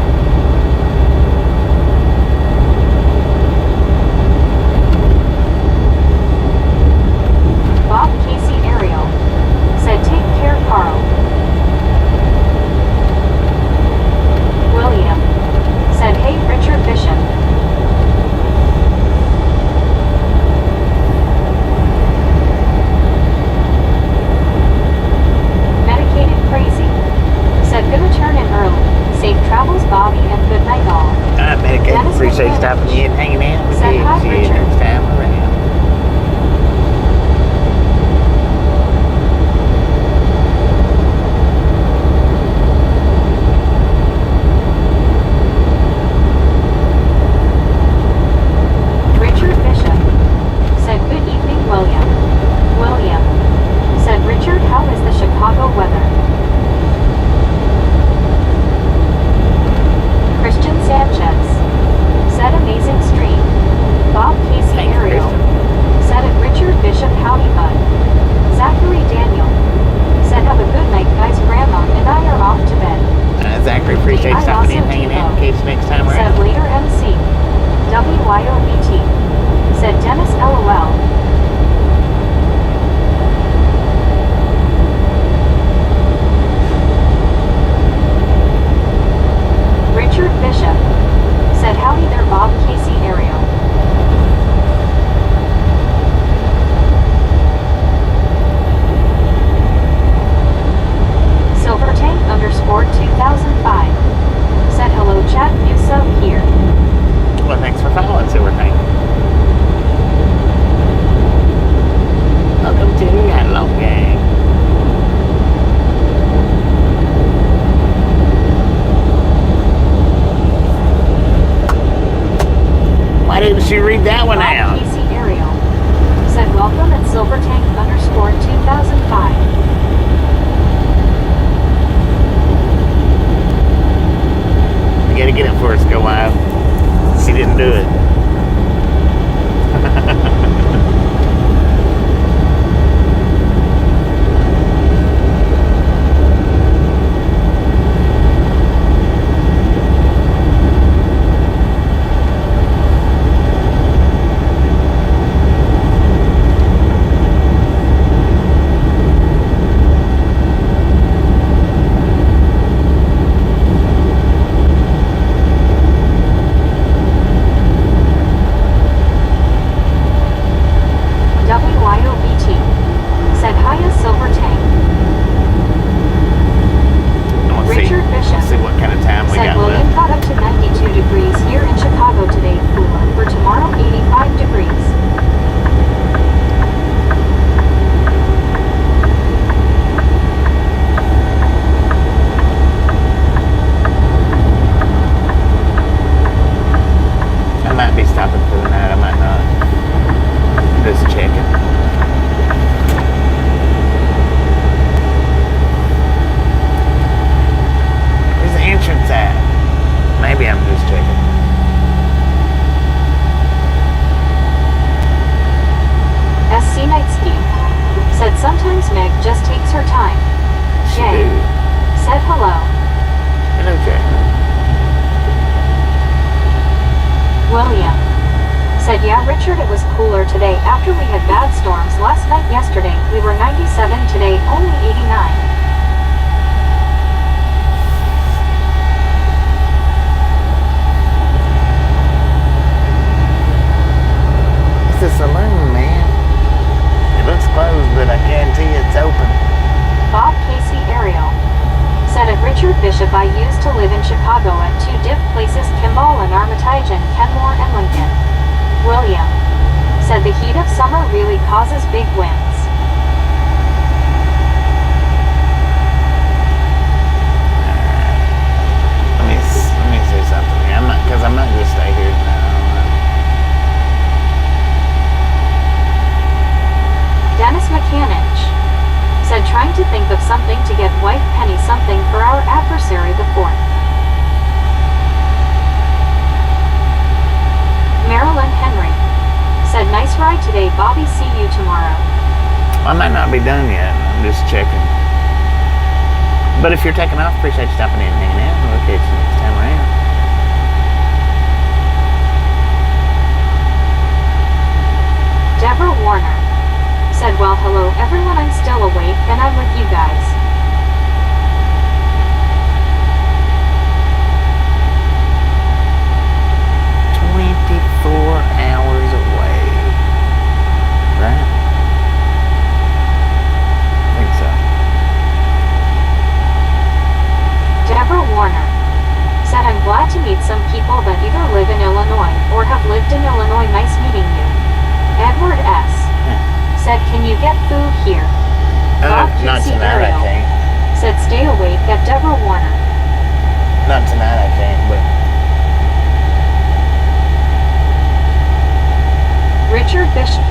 Bob Casey Ariel. Said take care, Carl. William. Said hey, Richard Bishop. Medicated Crazy. Said gonna turn in early. Safe travels, Bobby, and good night all. Medicated. Dennis Appreciate McManus. stopping in and hanging out with Said you. hi, See you Richard. next time around. Richard Bishop. Said good evening, William. William. Said Richard, how is the Chicago weather? Christian Sanchez. Said amazing stream. Bob Casey Thank you, Ariel. Christian. Said it Richard Bishop, howdy bud. Zachary Daniel. Said have a good night, guys. Grandma and I are off to bed. Zachary, appreciate I stopping in also and hanging out. do, Catch you next time Said around. later MC. WYOBT. Said Dennis LOL. Richard Bishop. Said howdy there, Bob Casey Ariel. Silvertank _ 2005. Said hello chat, new sub here. Well, thanks for following, Silver Tank. Welcome to the Outlaw Gang. Why didn't she read that one Bob out? Casey Ariel. Said welcome at Silvertank _ 2005. You gotta get it for us, go live. She didn't do it. WYOBT. Said hiya, Silvertank. Richard Bishop. Let's see what kind of time we Said got William left. got up to 92 degrees here in Chicago today, cooler. For tomorrow, 85 degrees. I might be stopping for the night, I might not. Just checking. Where's the entrance at? Maybe I'm just checking. SC Nightsky. Said sometimes Meg just takes her time. She Jay. do. Said hello. Hello, Jay. William. Said yeah, Richard, it was cooler today after we had bad storms last night. Yesterday we were 97, today only 89. It's a saloon, man. It looks closed, but I guarantee it's open. Bob Casey Ariel. Said at Richard Bishop, I used to live in Chicago at two diff places, Kimball and Armitage, and Kenmore and Lincoln. William. Said the heat of summer really causes big winds. Let me say something here. Because I might just stay here now. Dennis McCannich. Said trying to think of something to today, Bobby. See you tomorrow. I might not be done yet. I'm just checking. But if you're taking off, appreciate you stopping in and hanging out. We'll catch you next time around. Deborah Warner said, well, hello everyone, I'm still awake and I'm with you guys. Hours away, right? I think so. Deborah Warner said, I'm glad to meet some people that either live in Illinois or have lived in Illinois. Nice meeting you. Edward S. said, can you get food here? Bob Not Casey tonight, Ariel I can't. said, stay awake at Deborah Warner. Not tonight, I can't, but Richard Bishop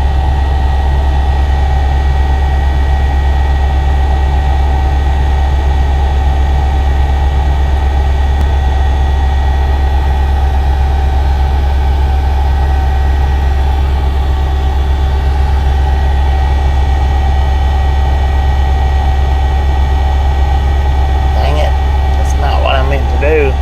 dang it, that's not what I meant to do.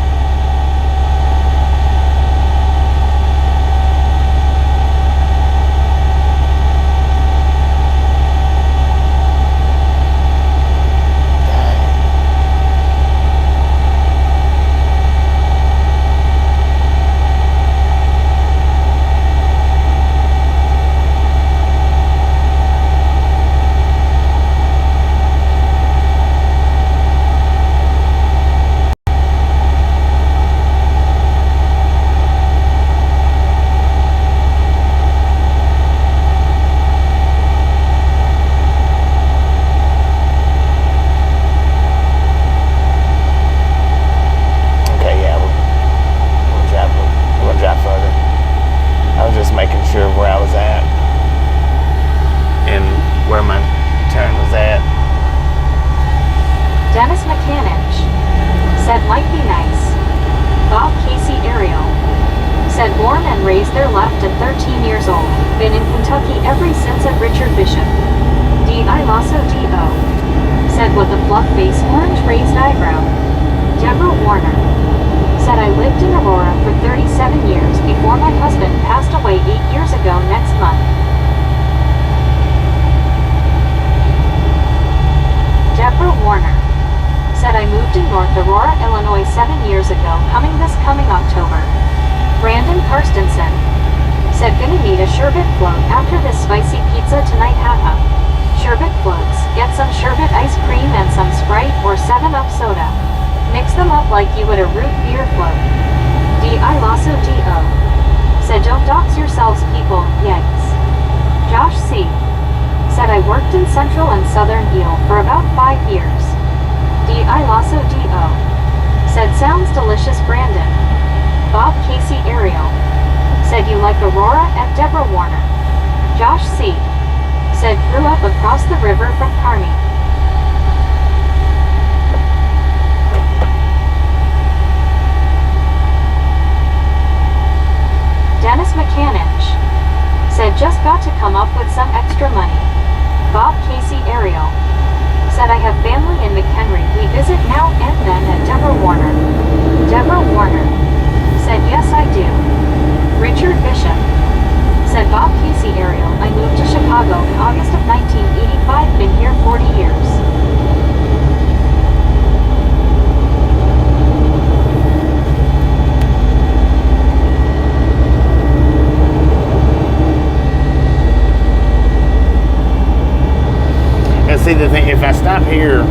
see, the thing, if I stop here,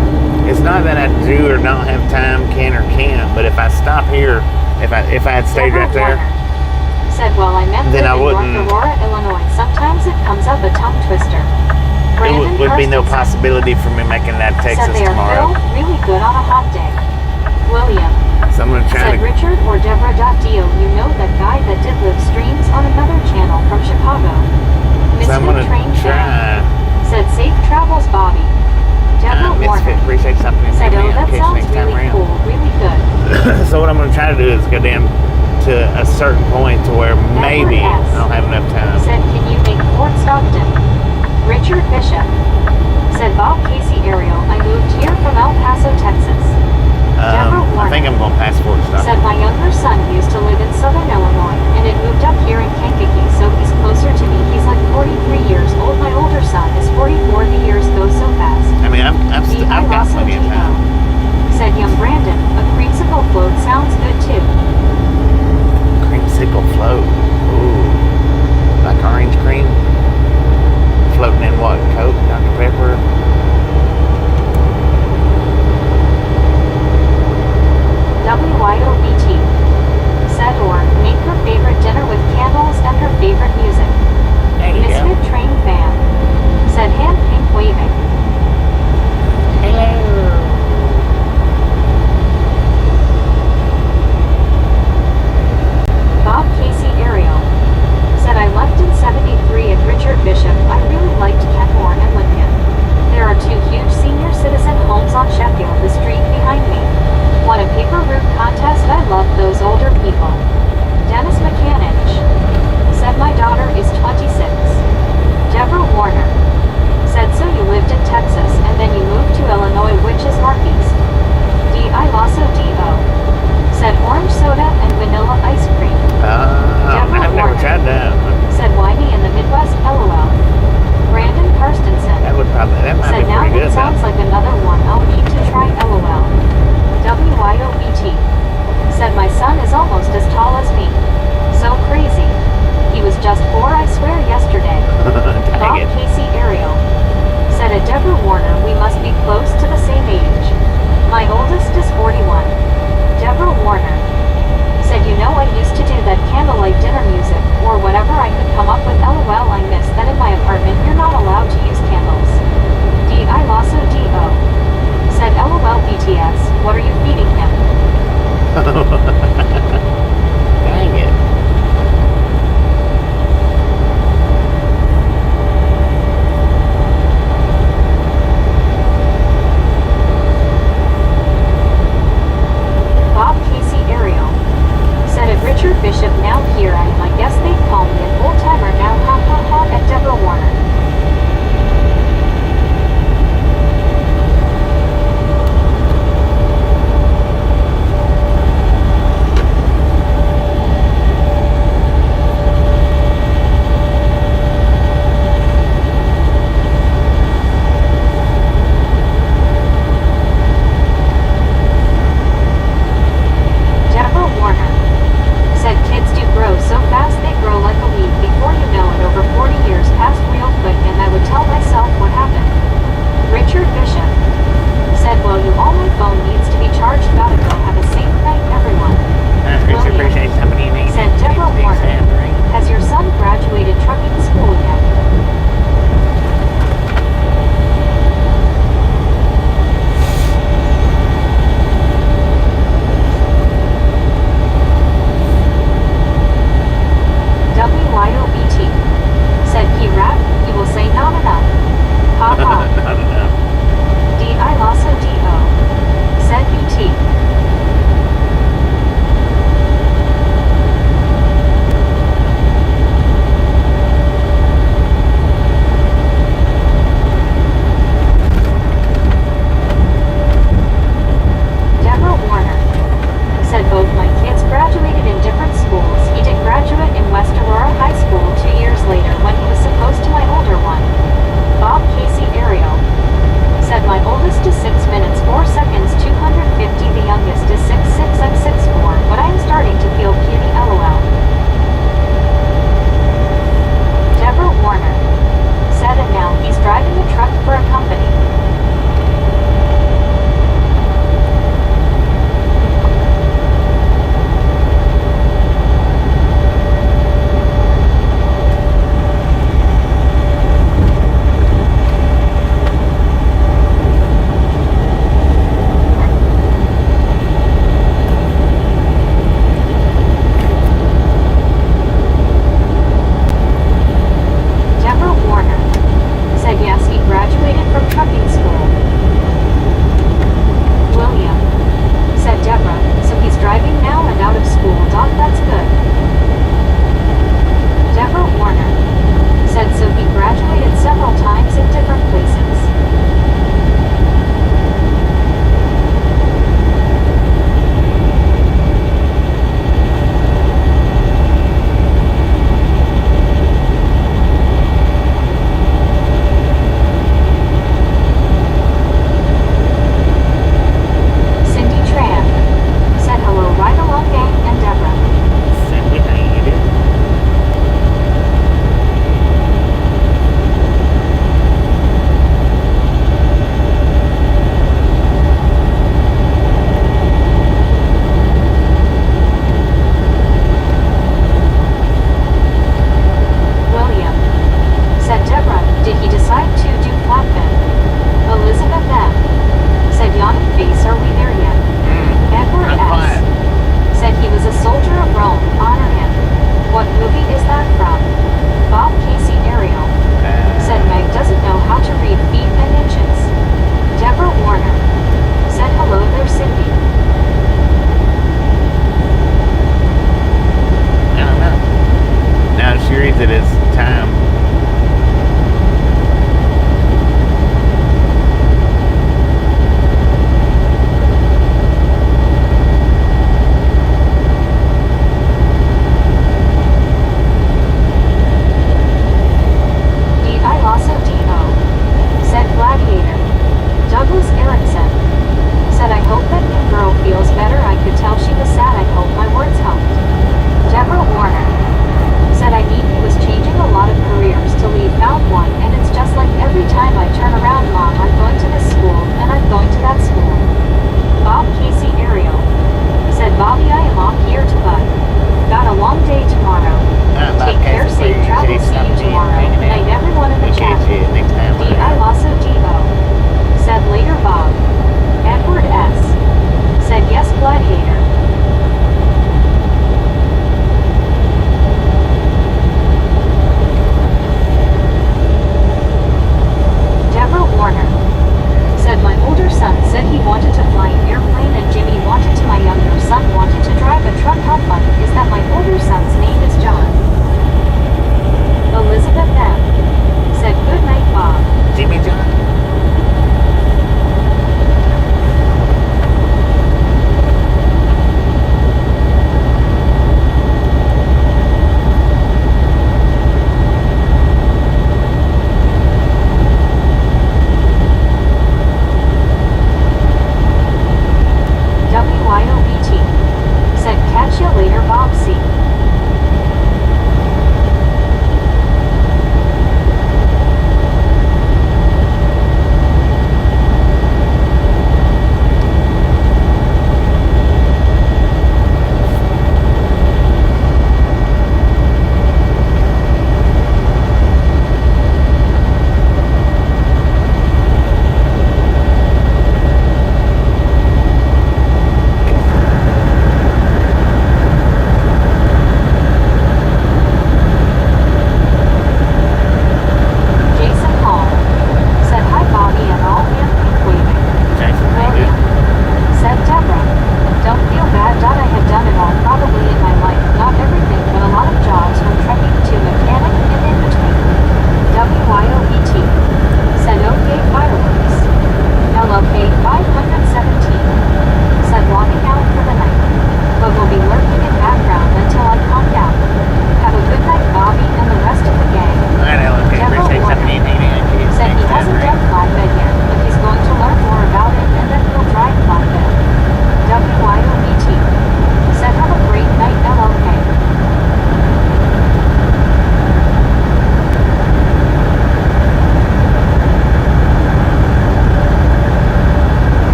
it's not that I do or don't have time, can or can't, but if I stop here, if I had stayed right there, said, well, I meant then I in wouldn't. North Aurora, Illinois. Sometimes it comes up a tongue twister. It would be no possibility for me making that Texas said they are tomorrow. filled really good on a hot day. William So I'm gonna try said to. Richard or Deborah.dio, you know that guy that did live streams on another channel from Chicago. So I'm Misfit gonna Train try. said safe travels, Bobby. Deborah Misfit, Warner appreciate something. said, oh, that Catch you sounds next time really around. cool, really good. So what I'm gonna try to do is go down to a certain point to where maybe S. I'll have enough time. Said, can you make Fort Stockton. Richard Bishop. Said Bob Casey Ariel, I moved here from El Paso, Texas. Deborah I Warner. think I'm going to pass Fort Said Stockton. my younger son used to live in Southern Illinois and had moved up here in Kankakee, so he's closer to me. He's like 43 years old. My older son is 44. The years go so fast. I mean, I've got Rosso plenty of Tino. time. Said young Brandon, a creamsicle float sounds good too. Creamsicle float. Ooh. Like orange cream. Floating in what? Coke, Dr. Pepper.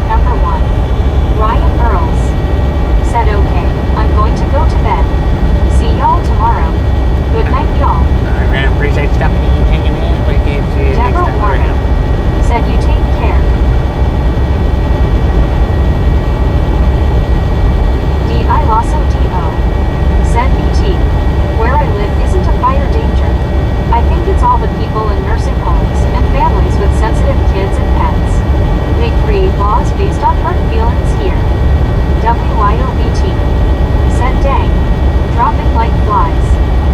number 1. Ryan Earls. Said okay, I'm going to go to bed. See y'all tomorrow. Good night, y'all. I really appreciate stopping in and hanging in. We'll get you next Deborah time Warner. around. Said you take care. D.I. Lasso D.O. Said BT. Where I live isn't a fire danger. I think it's all the people in nursing homes and families with sensitive kids and pets. They create laws based on hurt feelings here. WYOBT. Said dang. Dropping like flies.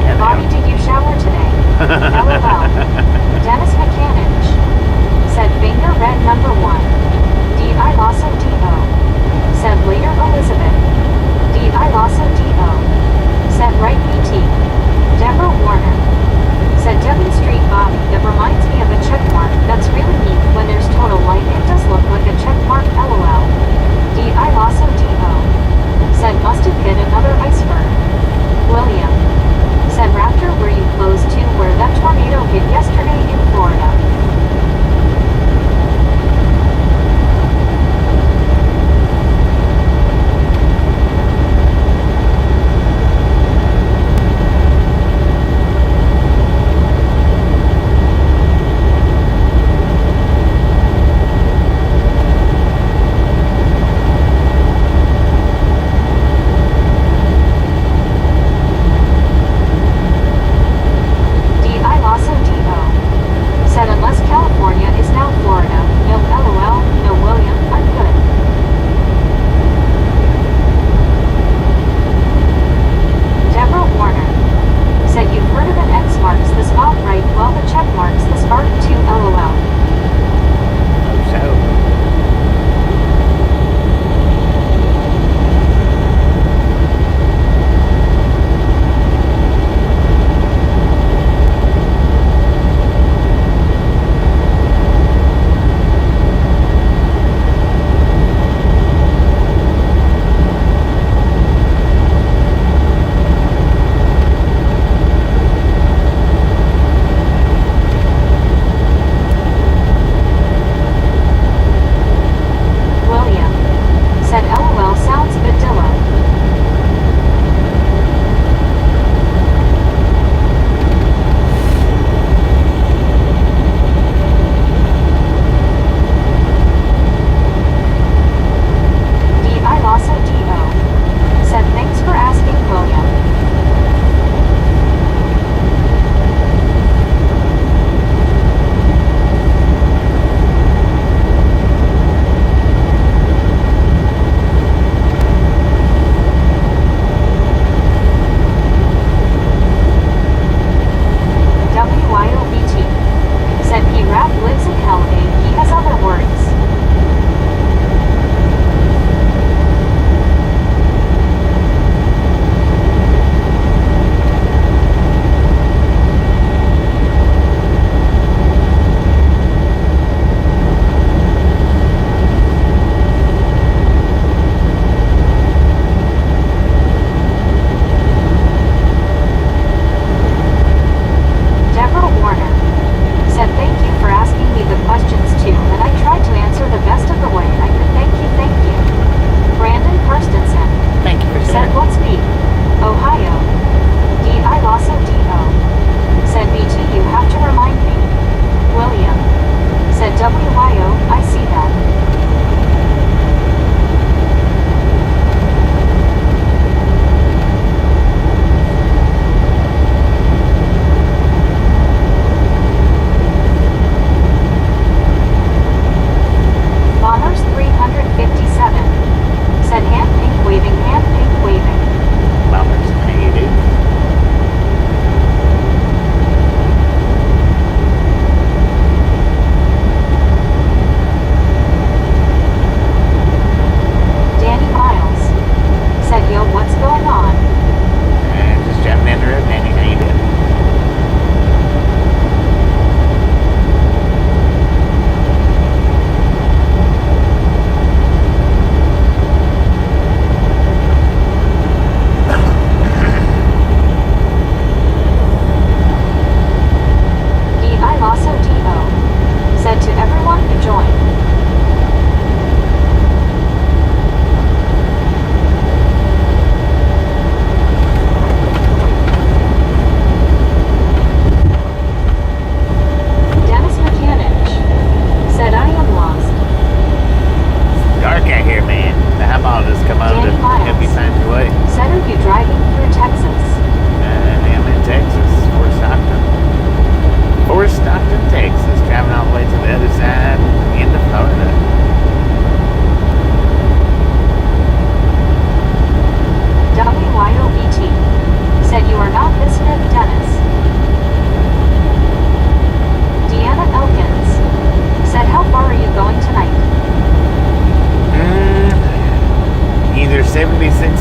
Yeah, Bobby, did you shower today? LOL. Dennis Mechanic. Said finger red number 1. D.I. Lasso D.O. Said later Elizabeth. D.I. Lasso D.O. Said right BT. Deborah Warner. Said demonstrate Bobby, that reminds me of a check mark. That's really neat. When there's total light it does look like a check mark. LOL. D.I. Lasso D.O. Said must have hit another iceberg. William. Said Raptor, were you close to where that tornado hit yesterday in Florida?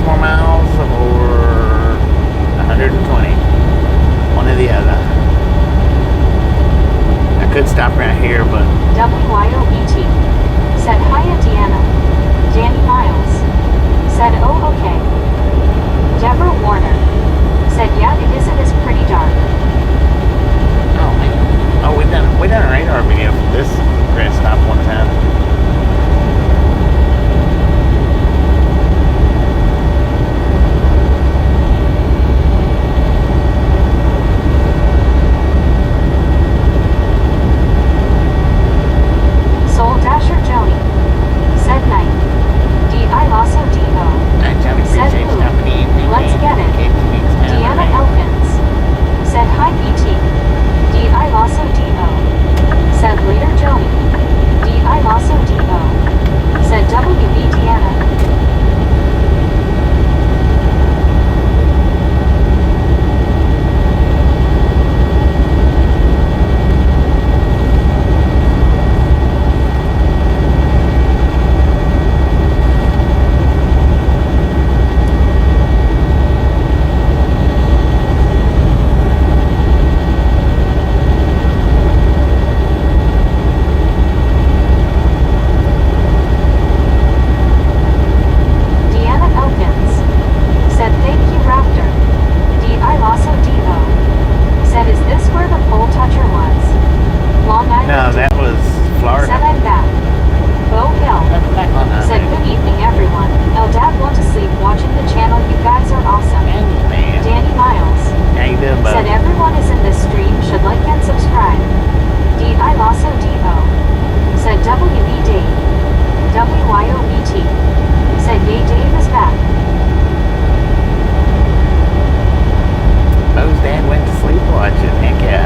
more miles or 120. One or the other. I could stop right here, but WYOBT. Said hi Deanna. Danny Miles. Said oh okay. Deborah Warner. Said yeah it is pretty dark. oh man. Oh, we done a radar video for this rest stop one time. Soul Dasher Joni. Said night. D.I. Lasso D.O. I Johnny Said appreciate who? stopping in. Let's get it. Deanna Elkins. Said hi BT. D.I. Lasso D.O. Said later Joni. D.I. Lasso D.O. Said WB Deanna. Deanna Elkins. Said thank you Raptor. D.I. Lasso D.O. Said is this where the pole toucher was? Long Island. No, that was Florida. Said I'm back. Bo Hill. That's back on Said good evening everyone. Eldad want to sleep watching the channel. You guys are awesome. Man. Danny Miles. How you doing, Said bud? everyone is in this stream should like and subscribe. D.I. Lasso D.O. Said WBD. WYOBT. Said yay Dave is back. Bo's dad went to sleep watching. Heck yeah.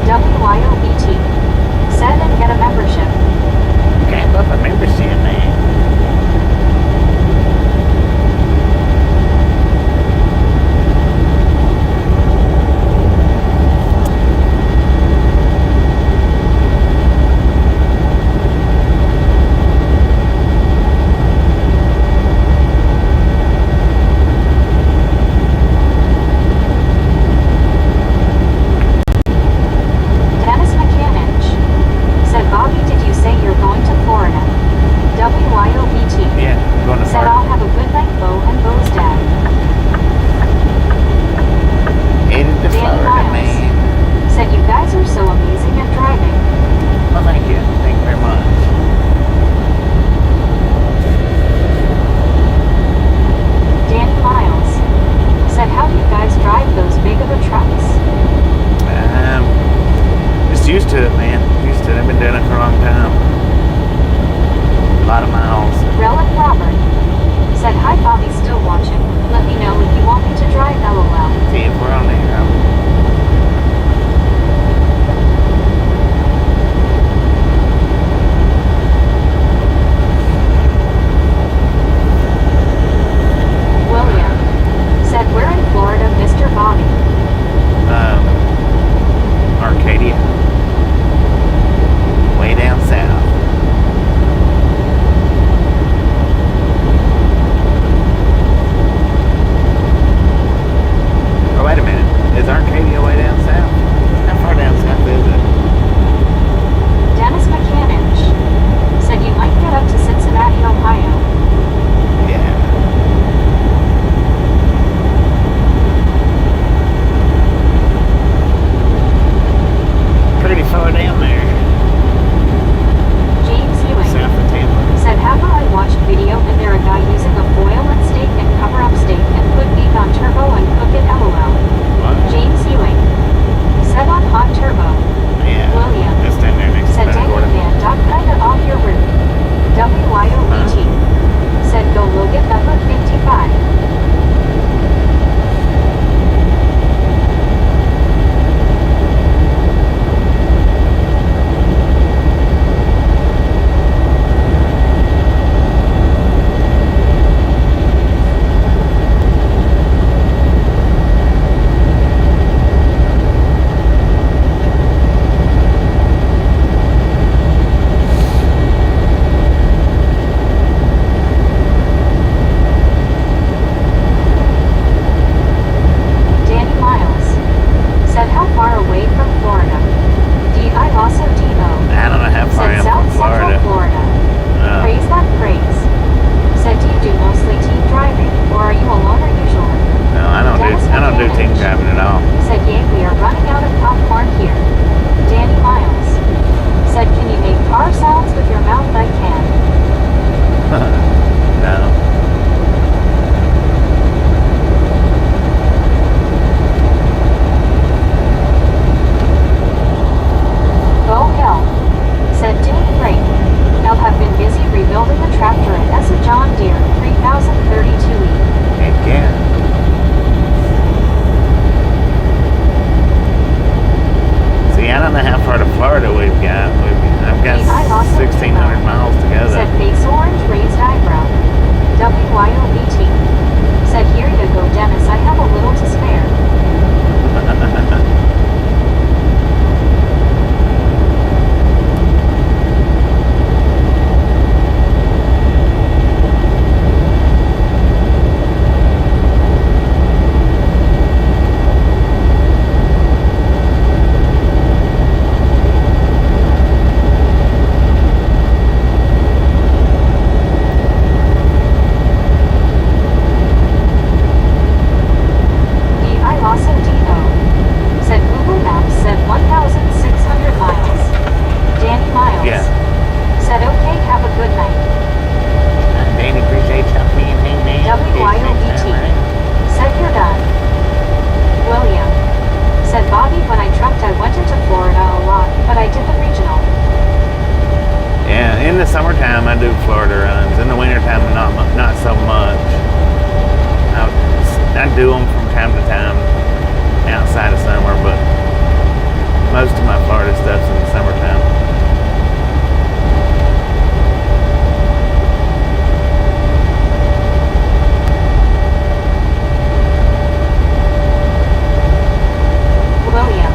WYOBT. Said and get a membership. Camp up a membership, man. Dennis McCanich. Said Bobby did you say you're going to Florida? WYOBT. Yeah, I'm going to Said Florida. I'll have a good night Bo and Bo's dad. Headed to Danny Florida, Miles. man. Said you guys are so amazing at driving. Well, thank you. Thank you very much. Danny Miles. Said how do you guys drive those big of a trucks? Just used to it, man. Used to it. I've been doing it for a long time. A lot of miles. Relic Robert. Said hi Bobby's still watching. Let me know if you want me to drive LOL. See if we're on there. William. Said we're in Florida Mr. Bobby. Arcadia. Way down south. Oh, wait a minute. summertime, I do Florida runs. In the wintertime, not so much. I do them from time to time outside of summer, but most of my Florida stuff's in the summertime. William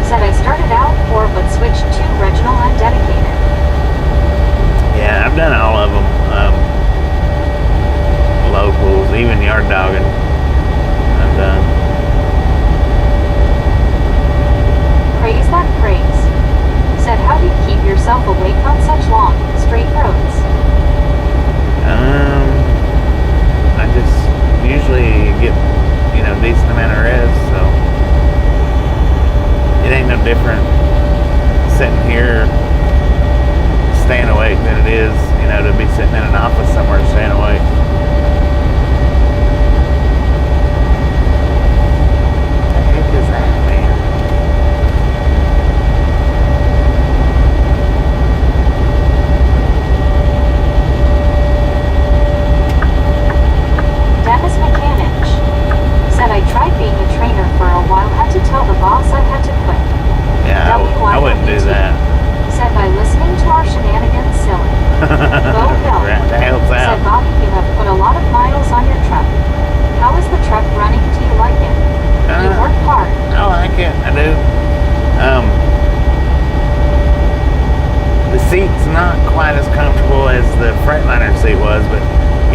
said I started out poor but switched to regional and dedicated. Yeah, I've done all of them. Locals, even yard dogging. I've done. Praise that praise. Said how do you keep yourself awake on such long, straight roads? I just usually get, decent amount of rest, so it ain't no different sitting here staying awake than it is, to be sitting in an office somewhere staying awake. What the heck is that, man? Dennis Mechanic said I tried being a trainer for a while, had to tell the boss I had to quit. Yeah, I wouldn't do that. Said by listening to our shenanigans, silly. Go Bill. That helps out. Said Bobby, you have put a lot of miles on your truck. How is the truck running? Do you like it? You work hard. I like it. I do. The seat's not quite as comfortable as the Freightliner seat was, but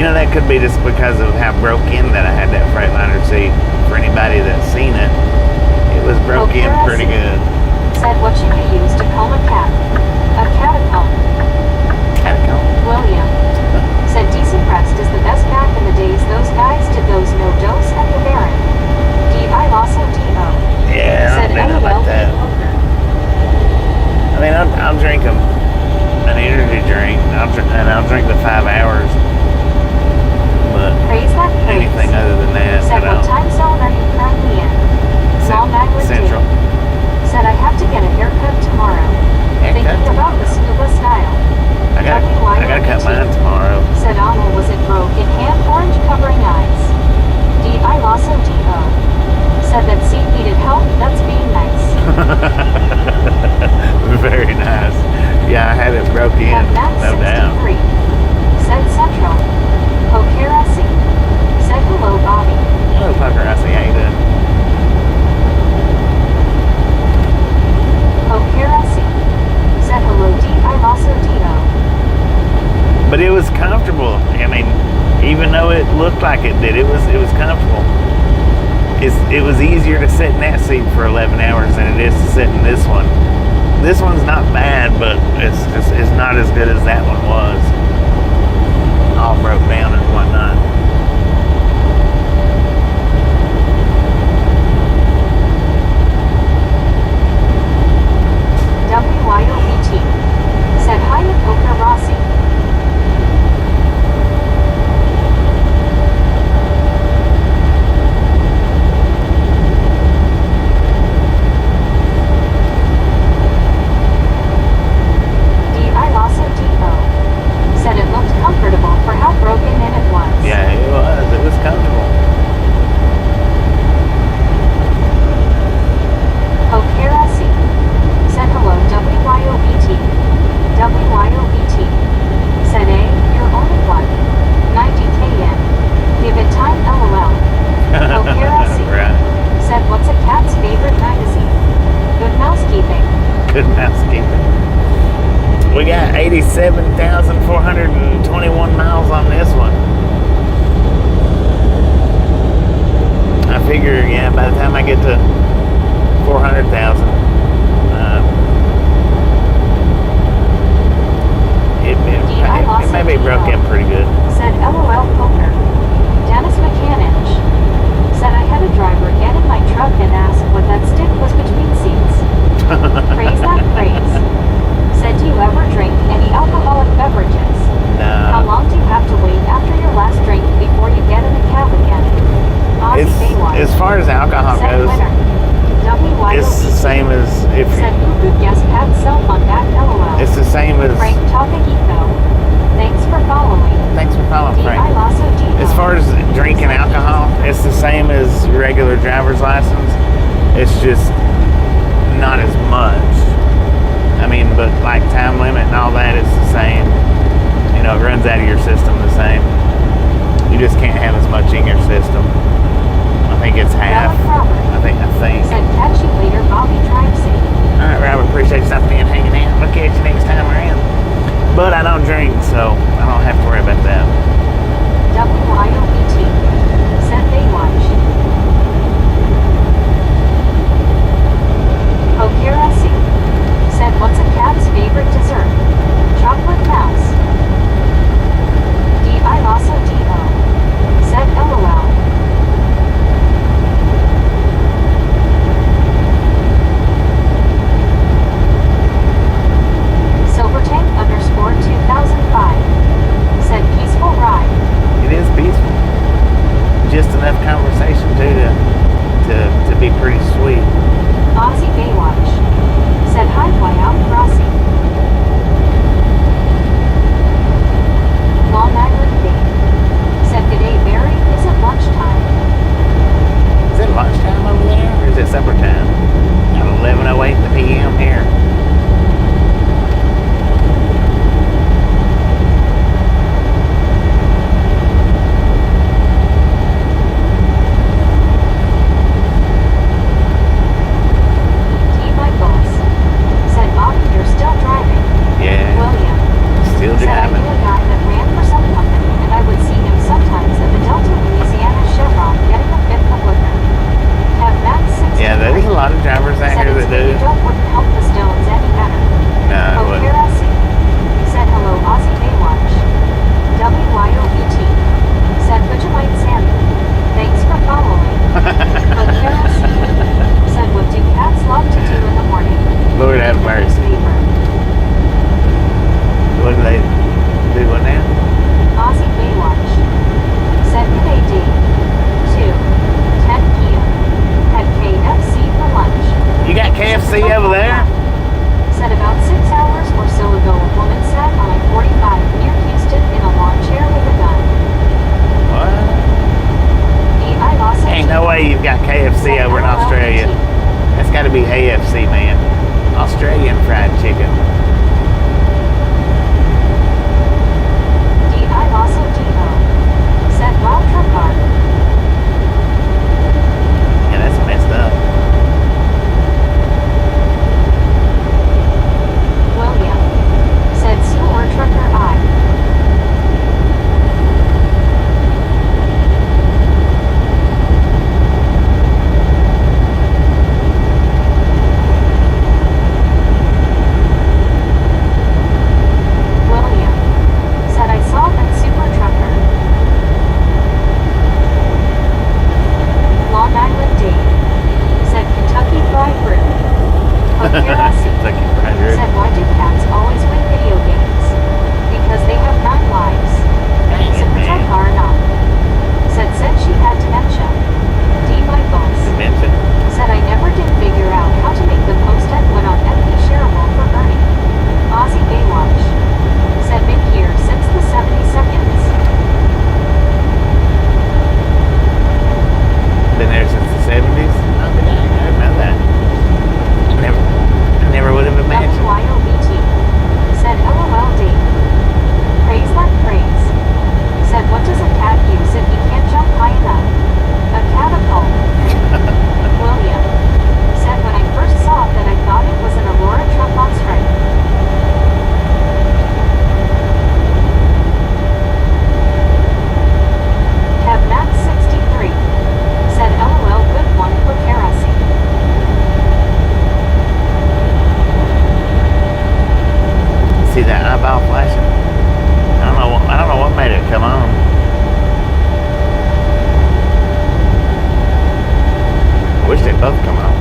that could be just because of how broke in that I had that Freightliner seat. For anybody that's seen it, it was broke in pretty good. Said what should you use to comb a cat? A catacomb. Catacomb? William said decent rest is the best back in the days. Those guys did those no dose at the Baron. D.I. also D.O. Yeah, said I don't like that. I mean, I'll drink an energy drink, and I'll drink the 5 hours. But praise that praise. Anything other than that, said what time zone are you currently in? Long Island Central. Said I have to get a haircut tomorrow. Thinking about the scuba style. I gotta cut mine tomorrow. Said Amal was it broken hand orange covering eyes. D.I. also D.O. Said that seat needed help, that's being nice. Very nice. Yeah, I had it broke in, no doubt. Said Central. Pokerasi. Said hello, Bobby. Hello, Pokerasi, how you doing? Pokerasi. Said hello, D.I. also D.O. But it was comfortable. I mean, even though it looked like it did, it was comfortable. It was easier to sit in that seat for 11 hours than it is to sit in this one. This one's not bad, but it's not as good as that one was. All broke down and whatnot. WYOBT said hi to Poker Rossi. D.I. also D.O. said it looked comfortable for how broken in it was. Yeah, it was. It was comfortable. Pokerasi said hello, WYOBT. WYOBT said A, you're only one. 90 km. Give it time, LOL. Pokerasi Right. said what's a cat's favorite magazine? Good mousekeeping. Good mousekeeping. We got 87,421 miles on this one. I figure, by the time I get to 400,000, it may be broke in pretty good. Said LOL Poker. Dennis Mechanic said I had a driver get in my truck and ask what that stick was between seats. Praise that praise. Said do you ever drink any alcoholic beverages? No. How long do you have to wait after your last drink before you get in the cab again? As far as alcohol goes, it's the same as if said who could guess Pat's cell phone back LOL. it's the same as Frank Takahiko following. Thanks for following, D. Frank. I Lasso Depot. As far as drinking alcohol, it's the same as regular driver's license. It's just not as much. I mean, but like time limit and all that is the same. You know, it runs out of your system the same. You just can't have as much in your system. I think it's half. Relic Robert. I think. Said catch you later, Bobby. Drive safe. All right, Robert. Appreciate you stopping in, hanging out. We'll catch you next time around. But I don't drink, so I don't have to worry about that. WIOBT. Said Baywatch. Okerasi. Said what's a cat's favorite dessert? Chocolate mouse. D. I Lasso Depot. Said LOL. Silvertank _ 2005. Said peaceful ride. It is peaceful. Just enough conversation too to be pretty sweet. Aussie Baywatch. Said hi, fly out, Rossi. Long Island Dave. Said good day, Barry. Is it lunchtime? Is it lunchtime over there or is it supper time? At 11:08 p.m. here. T. Michaels. Said Bobby, you're still driving. Yeah. William. Still Said I driving. knew a guy that ran for some company and I would see him sometimes at the Delta Louisiana Chevron getting a fifth of liquor. Have Matt 6. Yeah, there's a lot of drivers out Said here it's that good do. you don't wouldn't help the Stones any better. No, I wouldn't. Okerasi. Said hello, Aussie Baywatch. WYOBT. Said Vegemite Sammy. Thanks for following. Okerasi. Said what do cats love to do in the morning? Lord have mercy. Neighbor. What do they do? What now? Aussie Baywatch. Said good day, Dave. 2:10 p.m. Had KFC for lunch. You got KFC over there? Said about 6 hours or so ago, a woman sat on I-45 near Houston in a lawn chair with a gun. What? The I Lasso Ain't no way you've got KFC over in Australia. That's got to be AFC, man. Australian fried chicken. The I Lasso Depot. Said wow, truck car. Yeah, that's messed up. William. Said snore trucker I. William. Said I saw that super trucker. Long Island Dave. Said Kentucky Fried Brew. Okerasi. Kentucky Fried Brew. Said why do cats always win video games? Because they have 9 lives. Dang it, Super man. truck car not. Said she had dementia. D. Michaels. Dementia. Said I never did figure out how to make the post-it when on MP shareable for Ernie. Aussie Baywatch. Said been here since the 70 seconds. Been there since the 70s? Oh, dang, I didn't know that. I never would have imagined. WYOBT. Said LOL Dave. Praise let praise. Said what does a cat use if he can't jump high enough? A catapult. William. Said when I first saw that I thought it was an Aurora truck on strike. Have Matt 63. Said LOL good one for Kerosene. See that eyeball flashing? I don't know what made it come on. I wish they'd both come on.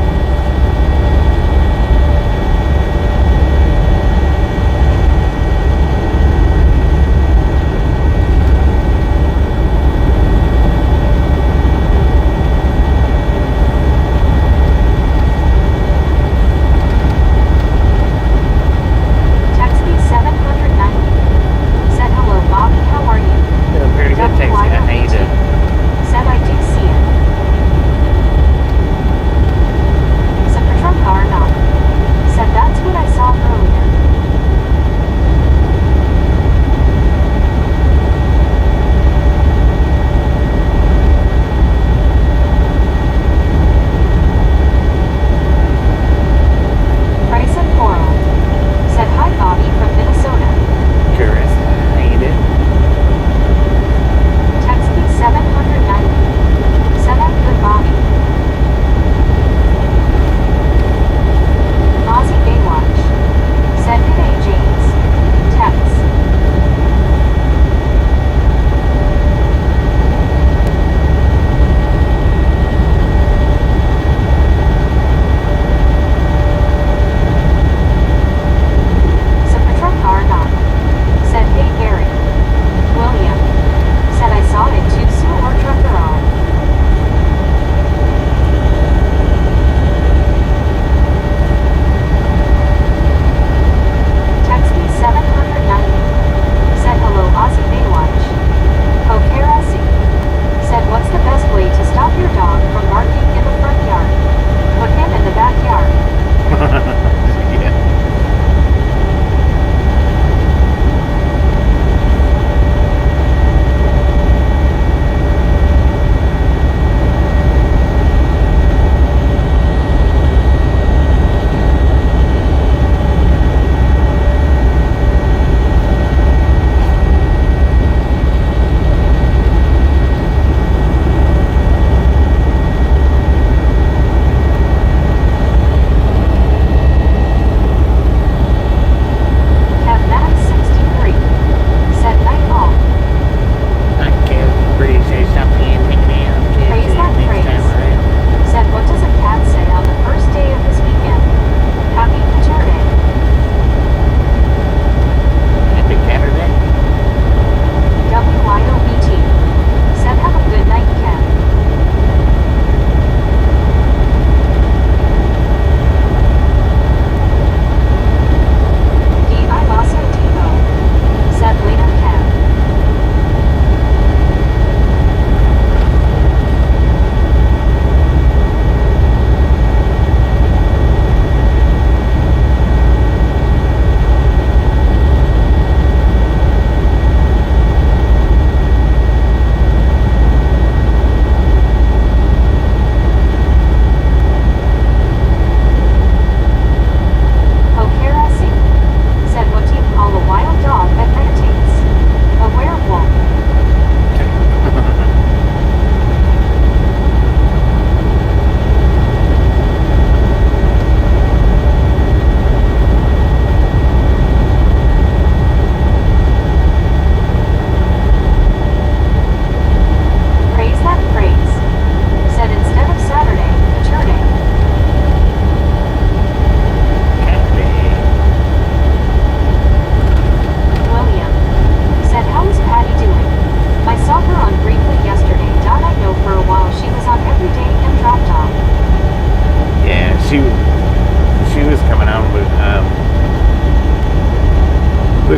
Text me 790. Said hello, Bob.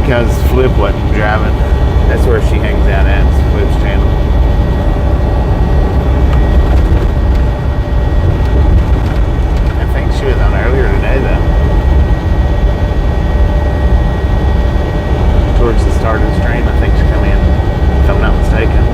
because Flip wasn't driving. That's where she hangs out at, Flip's channel. I think she was on earlier today though. Towards the start of the stream, I think she come in, if I'm not mistaken.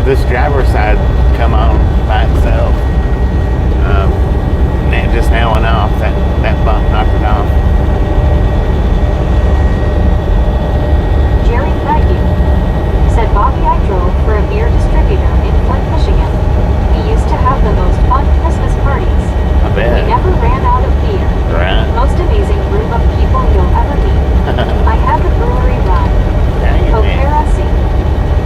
This driver's side come on by itself. And it just now went off. That bump knocked it off. Jerry Craigie said, Bobby, I drove for a beer distributor in Flint, Michigan. We used to have the most fun Christmas parties. I bet. We never ran out of beer. Right. Most amazing group of people you'll ever meet. I had the brewery run. Dang it, man. Okerasi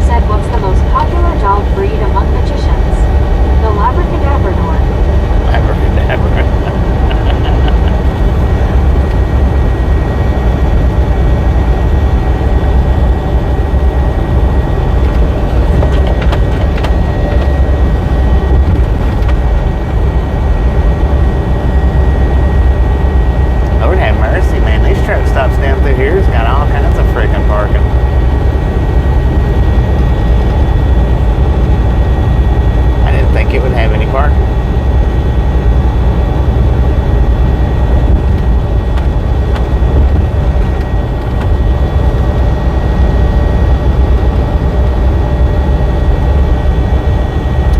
said, what's the most popular dog breed among magicians? The Labracadabrador. Labracadabra. Lord have mercy, man. These truck stops down through here's got all kinds of freaking parking. I didn't think it would have any parking.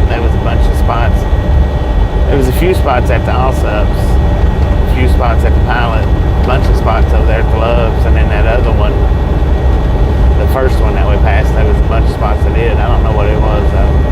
There was a bunch of spots. There was a few spots at the Allsups, a few spots at the Pilot, a bunch of spots over there at the Loves, and then that other one, the first one that we passed, there was a bunch of spots that did. I don't know what it was though.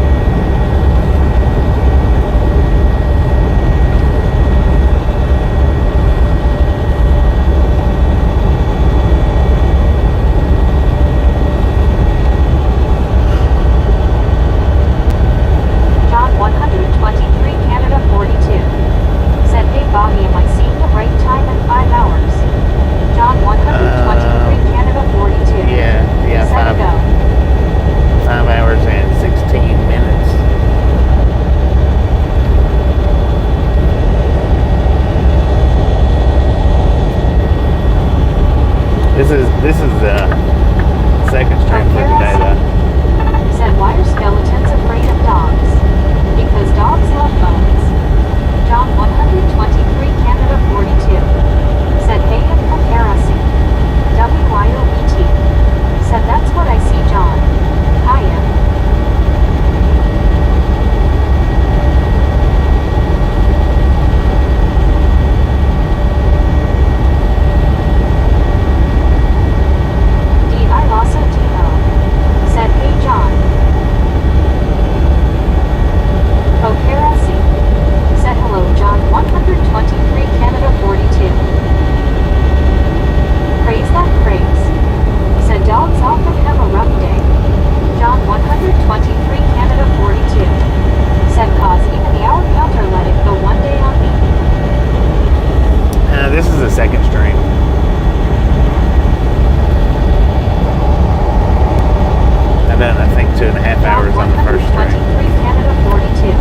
Yeah, 5 hours and 16 minutes. This is the second stream for today, though. Said, why are skeletons afraid of dogs? Because dogs love bones. John 123 Canada 42. Said, hey and comparison. WYOET. Said, that's what I see, John. Hiya. Said, hey John. Okerasi. Said, hello John 123 Canada 42. Praise that praise. Said, dogs often have a rough day. John 123 Canada 42. Said, cause even the hour counter let it go one day on me. This is the second stream. I've done, I think, 2.5 hours on the first stream. 123 Canada 42.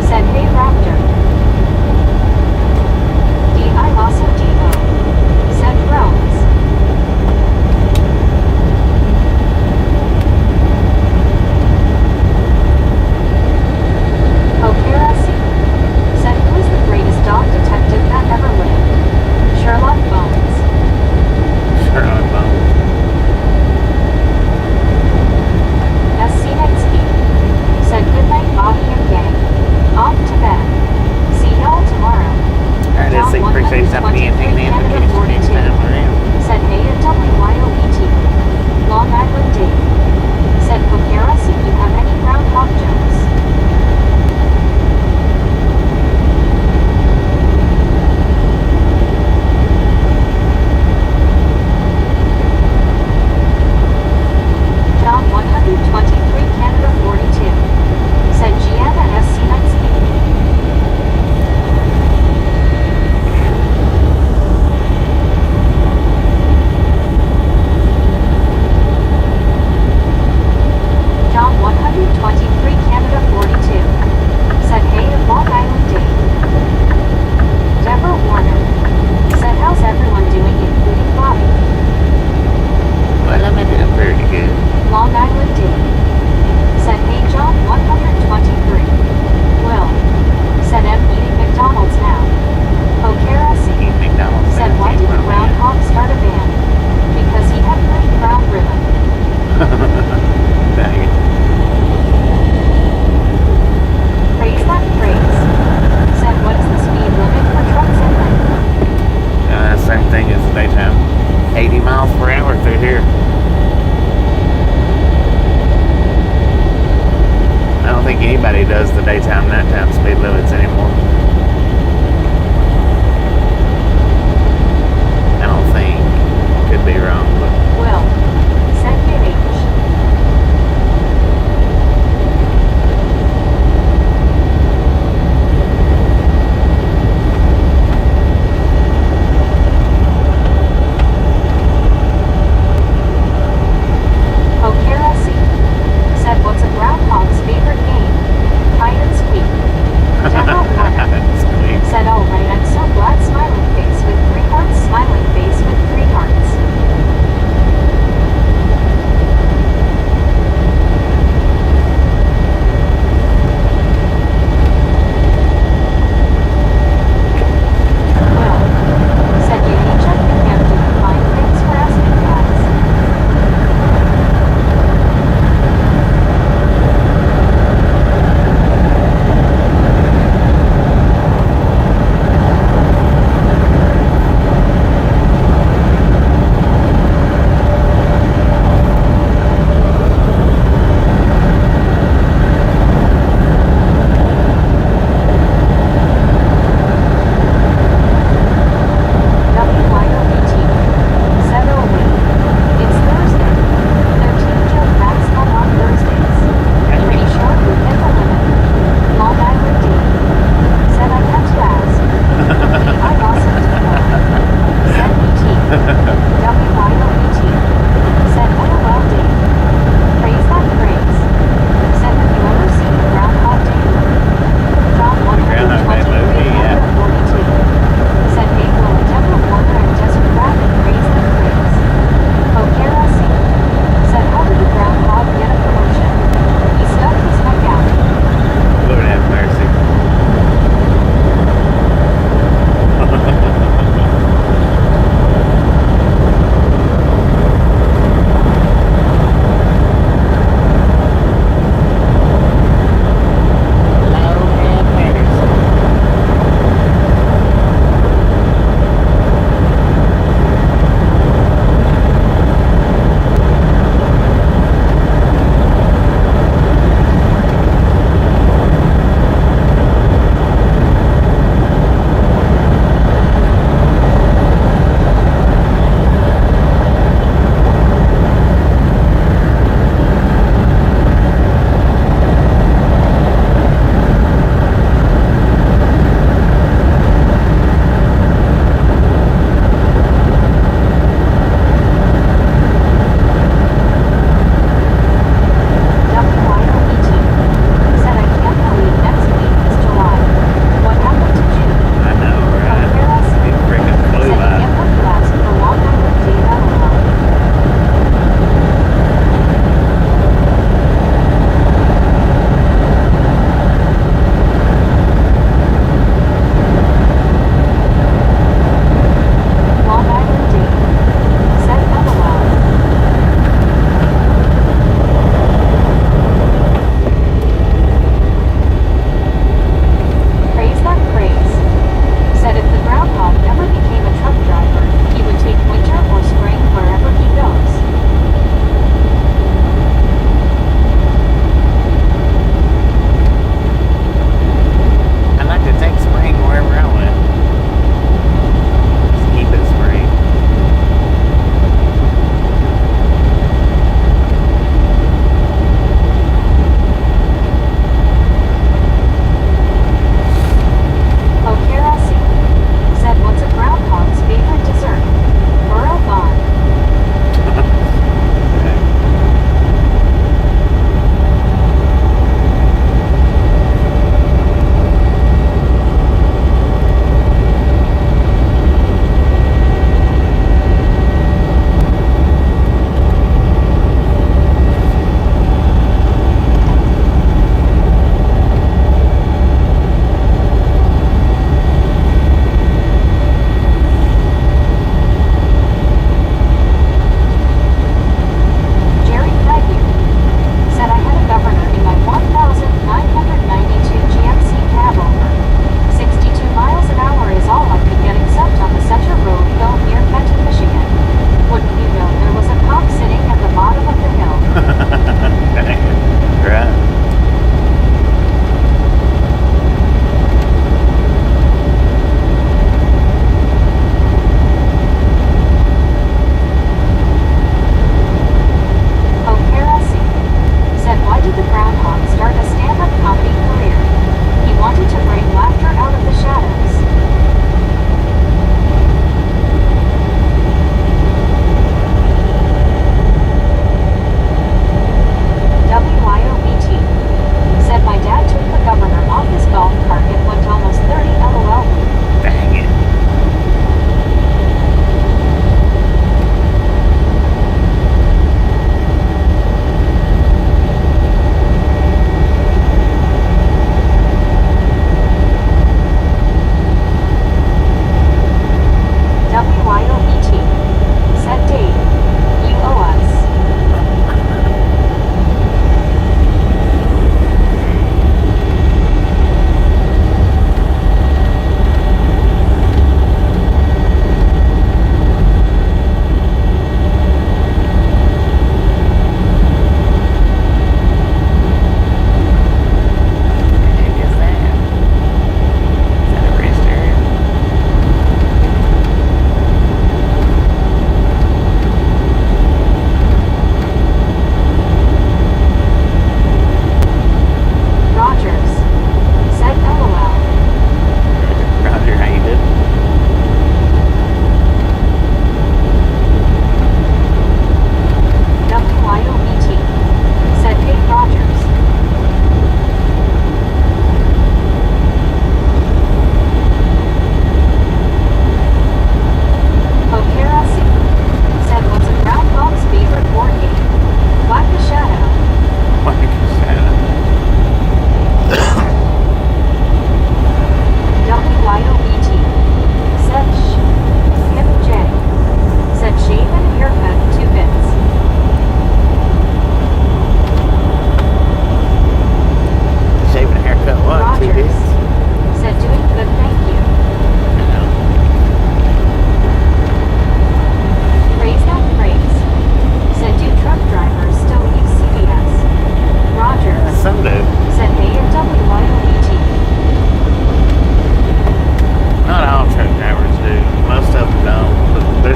Said, hey Raptor. D.I. Lasso D.O. Said, drones. Okerasi. Said, who is the greatest dog detective that ever lived? Sherlock Bones. Sherlock Bones. Scenic said, good night Bobby and gang. Off to bed. See y'all tomorrow. Alright, let's see. Appreciate somebody and taking in. Canada 42. Said, hey at WYOET. Long Island Dave. Said, Pokeras, if you have any groundhog jokes. John 123 Canada 42. Said Gianna S. Sinitsky. John 123 Canada 42. Said hey at Long Island Dave. Deborah Warner. Said how's everyone doing including Bobby? Well, I'm doing pretty good. Long Island Dave. Said, hey John 123. Will. Said, I'm eating McDonald's now. Okerasi. Eat McDonald's. Said, why did the groundhog start a band? Because he had green brown ribbon. Dang it. Praise that praise. Said, what is the speed limit for trucks inland? Same thing as the daytime. 80 miles per hour through here. I don't think anybody does the daytime, nighttime speed limits anymore. I don't think. Could be wrong, but. Will. Said H. Okerasi. Said, what's a groundhog's favorite game? Hide and squeak. Deborah Warner.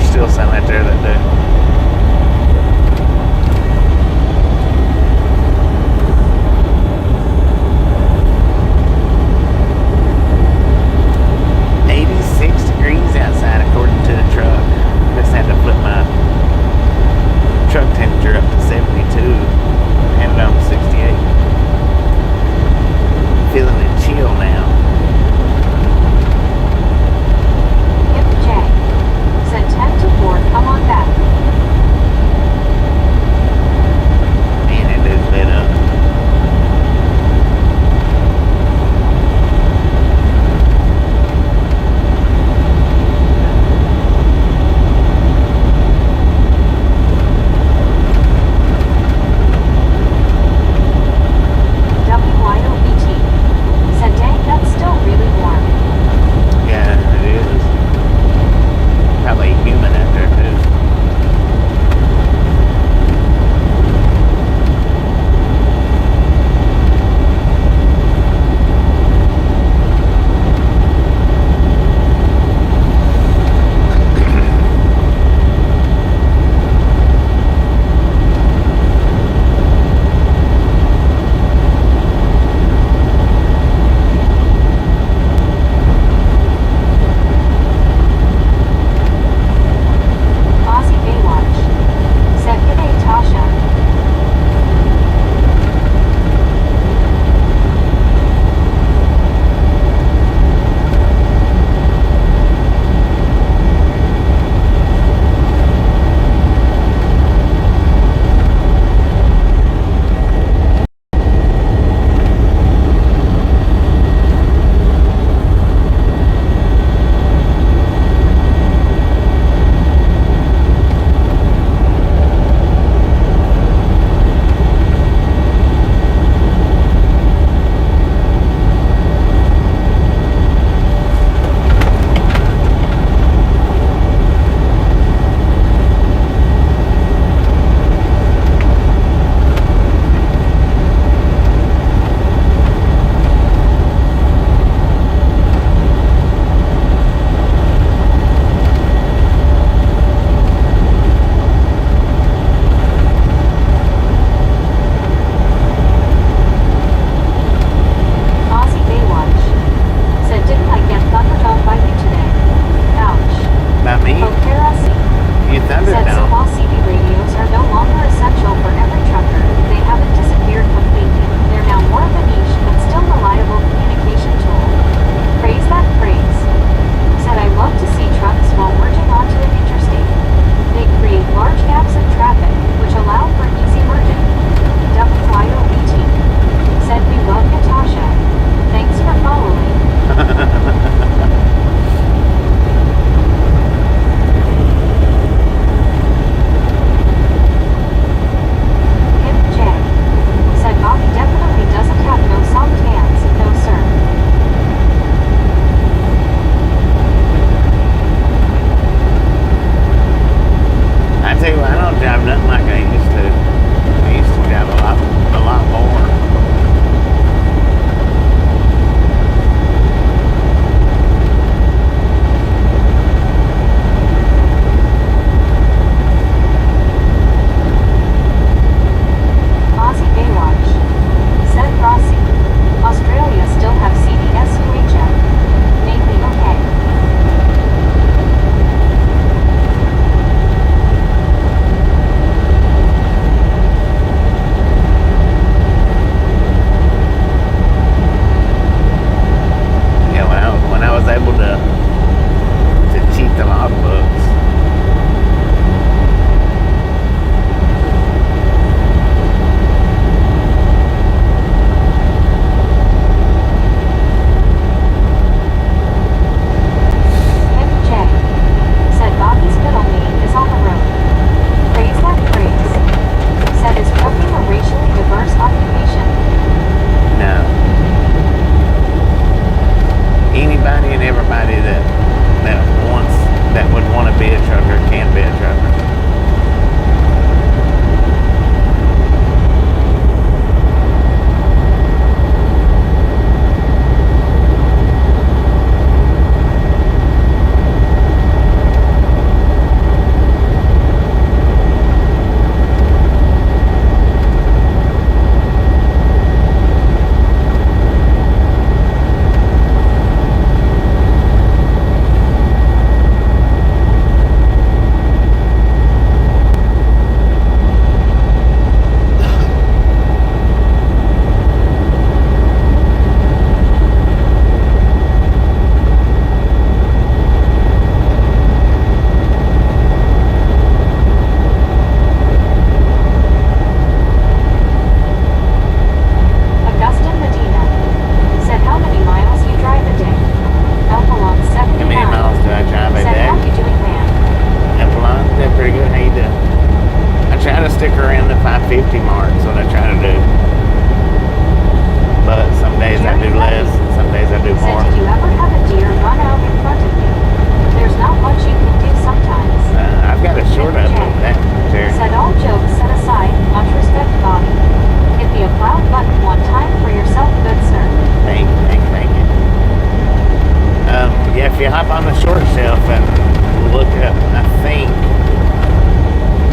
there's still some out there that do. Outside according to the truck. Just had to flip my truck temperature up to 72 and down to 68. Feeling it chill now. Yep, Jay. Said 10 to 4, come on back.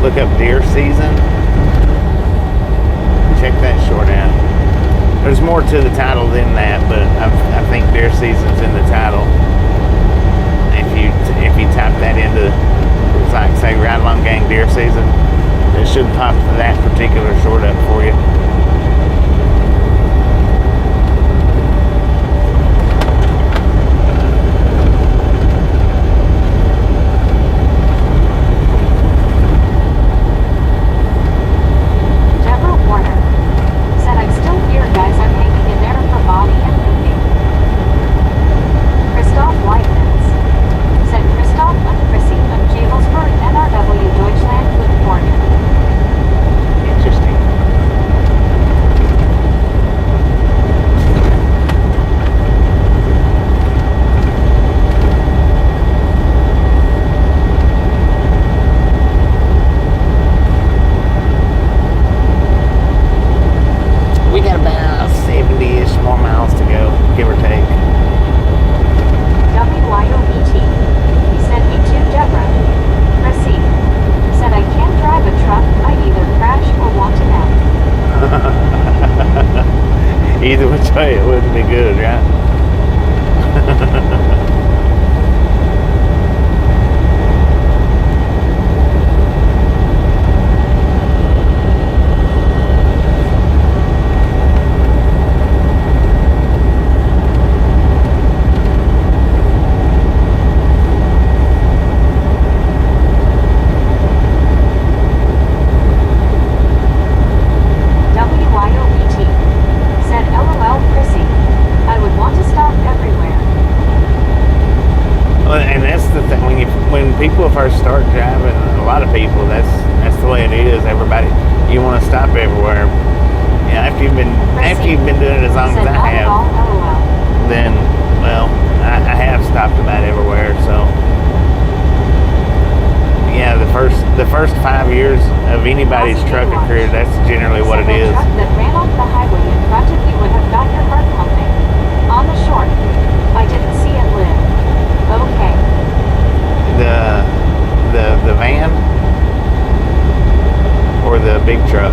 look up deer season. Check that short out. There's more to the title than that, but I think deer season's in the title. If you type that into, it's like say Ride Along Gang deer season, it should pop that particular short up for you. Either which way, it wouldn't be good, right? People first start driving, a lot of people, that's the way it is. Everybody, you want to stop everywhere. Yeah, after you've been doing it as long as I have, then well, I have stopped about everywhere. So yeah, the first 5 years of anybody's trucking career, that's generally what it is. Truck that ran off the highway in front of you would have got your heart pumping. On the short, I didn't see it live. Okay. The van or the big truck?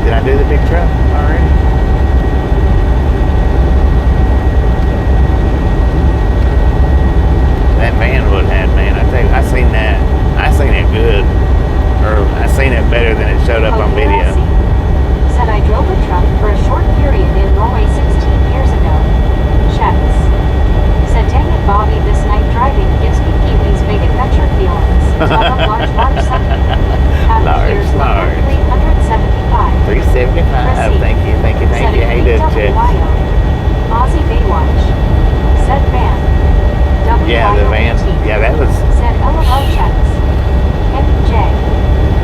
Did I do the big truck already? That van would have, man. I tell you, I seen it good, or I seen it better than it showed up on video. Said I drove a truck for a short period in Norway 16 years ago. Checks. Said, dang it, Bobby, this night driving gives me Pee-wee's big adventure feelings. Tell them large something. Here's large. 375. 375. Thank you. How you doing, Chad? Aussie Baywatch. Said van. Yeah, the van. Yeah, that was. Said LOL checks. MJ.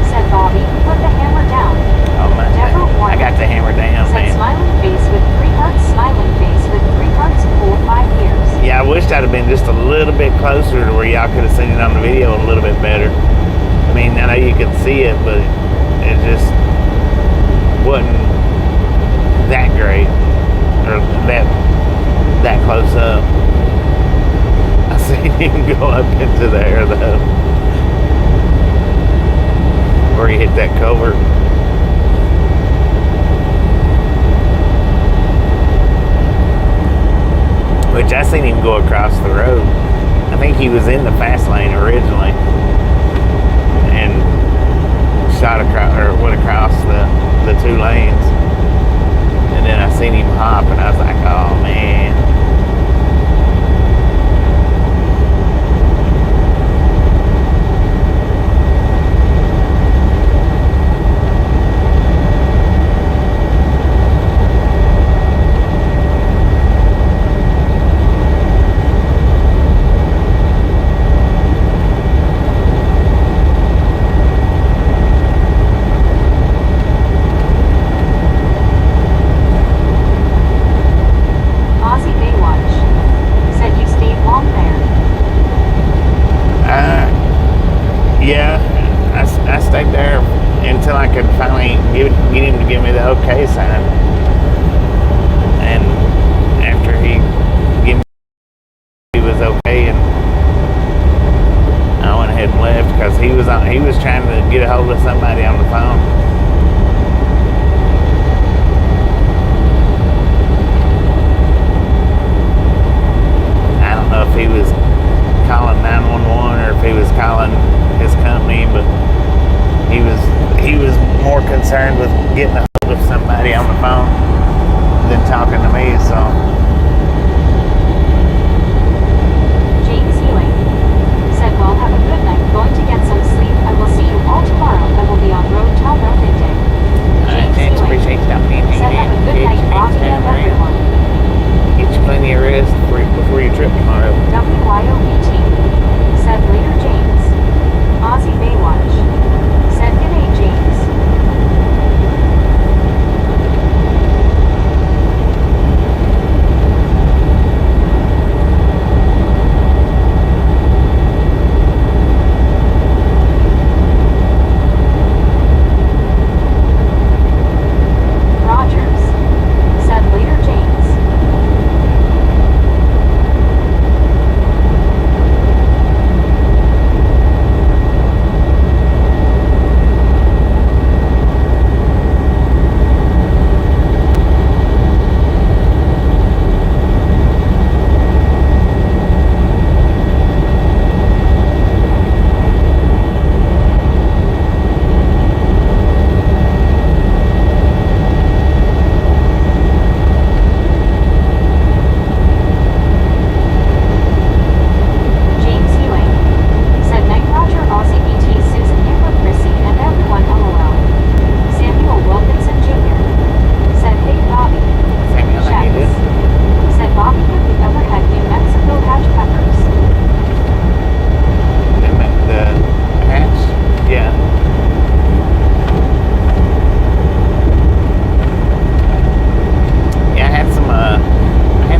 Said Bobby, put the hammer down. Oh my God. I got the hammer down, said man. Smiling face with 3 hearts. Smiling face with 3 hearts. Cool 5 years. Yeah, I wished I'd have been just a little bit closer to where y'all could have seen it on the video a little bit better. I mean, I know you could see it, but it just wasn't that great, or that close up. I seen him go up into the air though, where he hit that culvert. Which I seen him go across the road. I think he was in the fast lane originally and shot across, or went across the 2 lanes. And then I seen him hop and I was like, oh man. Yeah, I stayed there until I could finally get him to give me the okay sign. And after he was okay, and I went ahead and left because he was he was trying to get a hold of somebody on the phone. I don't know if he was calling 911 or if he was calling his company, but he was more concerned with getting a hold of somebody on the phone than talking to me. So James Ewing said, well, have a good night. Going to get some sleep. I will see you all tomorrow. I will be on road tomorrow midday. thanks, appreciate stopping in. Said, have a good night, Bobby and everyone. Get you plenty of rest before your trip tomorrow. WYOBT said later James. Aussie Baywatch said good day James. Rogers said later James. James Ewing said night Roger Aussie BT Susan Amber Chrissy and everyone LOL. Samuel Wilkinson Jr. said hey Bobby. Samuel, how you doing? Said Bobby, have you ever had New Mexico hatch peppers? The hatch? Yeah. Yeah, I had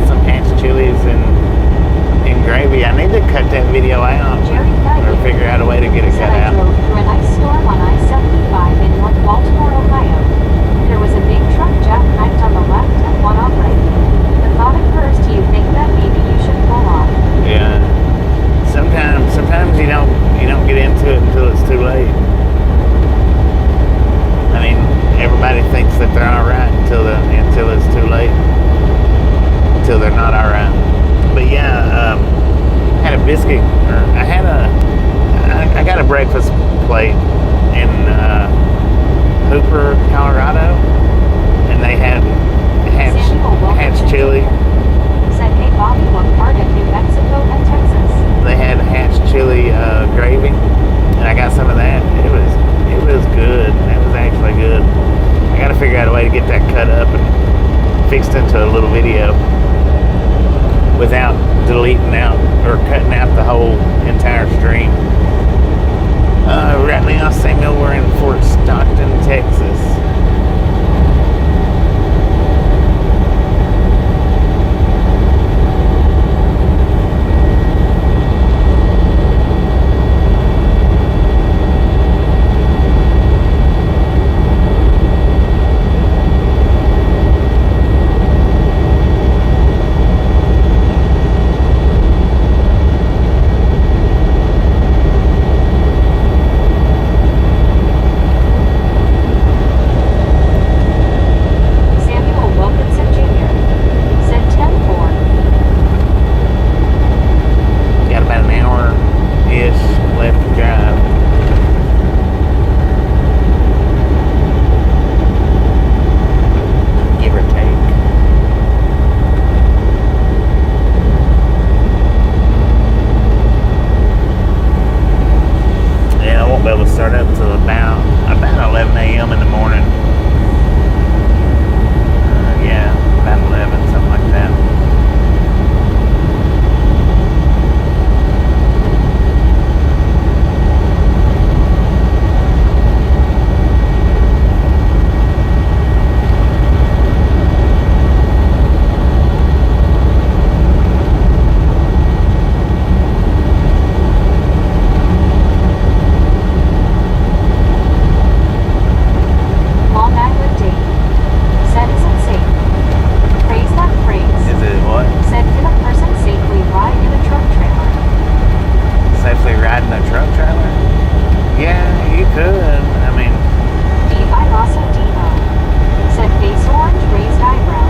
some hatch chilies in gravy. I need to cut that video out Jerry or Knight figure out a way to get it said cut I out. drove through an ice storm on I-75 in North Baltimore, Ohio. There was a big truck jackknifed on the left and one on right. The thought occurs to you think that maybe you should pull off. Yeah. Sometimes you don't get into it until it's too late. I mean, everybody thinks that they're all right until it's too late. Until they're not all right. But yeah, had a biscuit. I got a breakfast plate in Hooper, Colorado, and they had hatch chili. Said hey Bobby, what part of New Mexico and Texas? They had hatch chili gravy, and I got some of that. It was good. It was actually good. I got to figure out a way to get that cut up and fixed into a little video without deleting out or cutting out the whole entire stream. Right now, Samuel, we're in Fort Stockton, Texas. you could. I mean, D.I. Lawson D.O. said face orange raised eyebrow.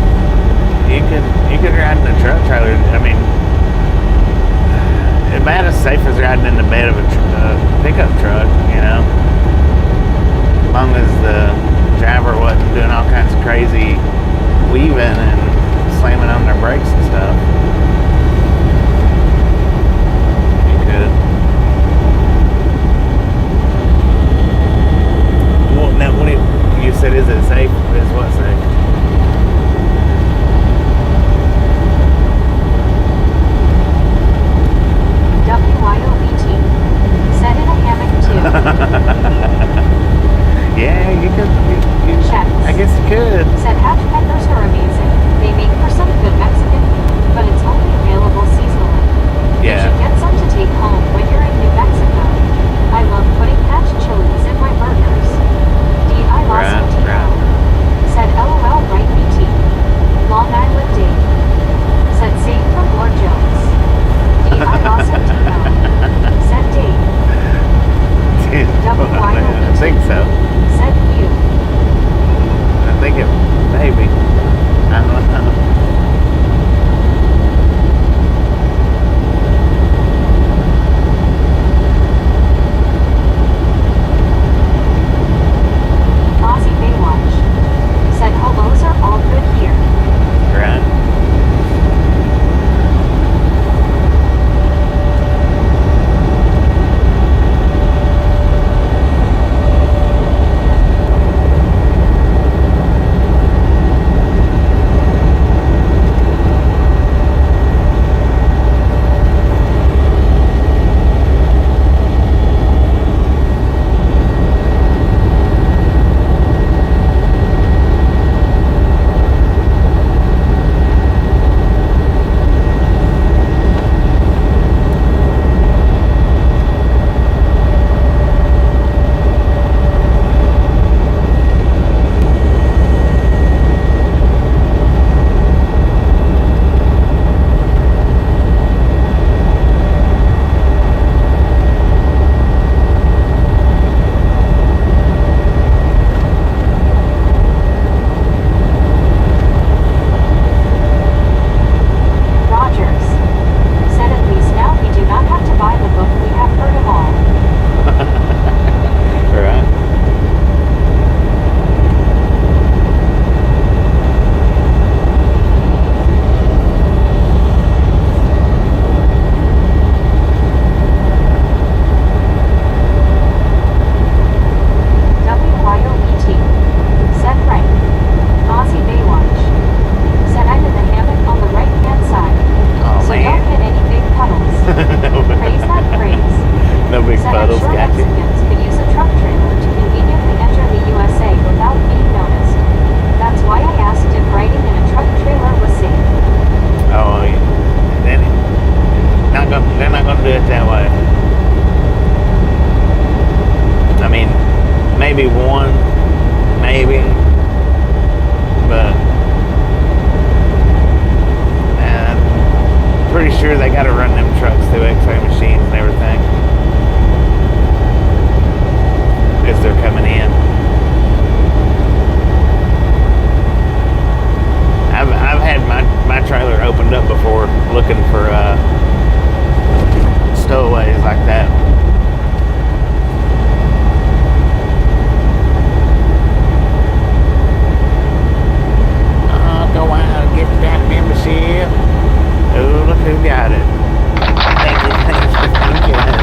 you could ride in a truck trailer. I mean, it's about as safe as riding in the bed of a pickup truck, you know. As long as the driver wasn't doing all kinds of crazy weaving and slamming on their brakes and stuff. You could. Well, now, what you said, is it safe? Is what safe? WYOBT said in a hammock too. Yeah, you could. Checks. I guess you could. Said hatch peppers are amazing. They make for some good Mexican food, but it's only available seasonally. You Yeah. should get some to take home when you're in New Mexico. I love putting hatch chilies in my burgers. D.I. Lawson T.O. said LOL right BT. Long Island Dave said same from Lord Jones. D.I. Lawson T.O. said Dave. I think so. Said you. I think it, maybe. I don't know. Aussie Baywatch said hellos are all good here. Right? Rogers said at least now we do not have to buy the book, we have heard them all. Right? WYOBT said Frank. Aussie Baywatch said I'm in the hammock on the right hand side. Oh, So don't man. hit any big puddles. Praise that praise. No big Said puddles, I'm sure got you. Mexicans could use a truck trailer to conveniently enter the USA without being noticed. That's why I asked if riding in a truck trailer was safe. Oh, yeah. Then they're not gonna do it that way. I mean, maybe one, maybe, but pretty sure they gotta run them trucks through X-ray machines and everything as they're coming in. I've had my trailer opened up before looking for stowaways like that. Go out and get that membership. Oh, look who got it. Thank you.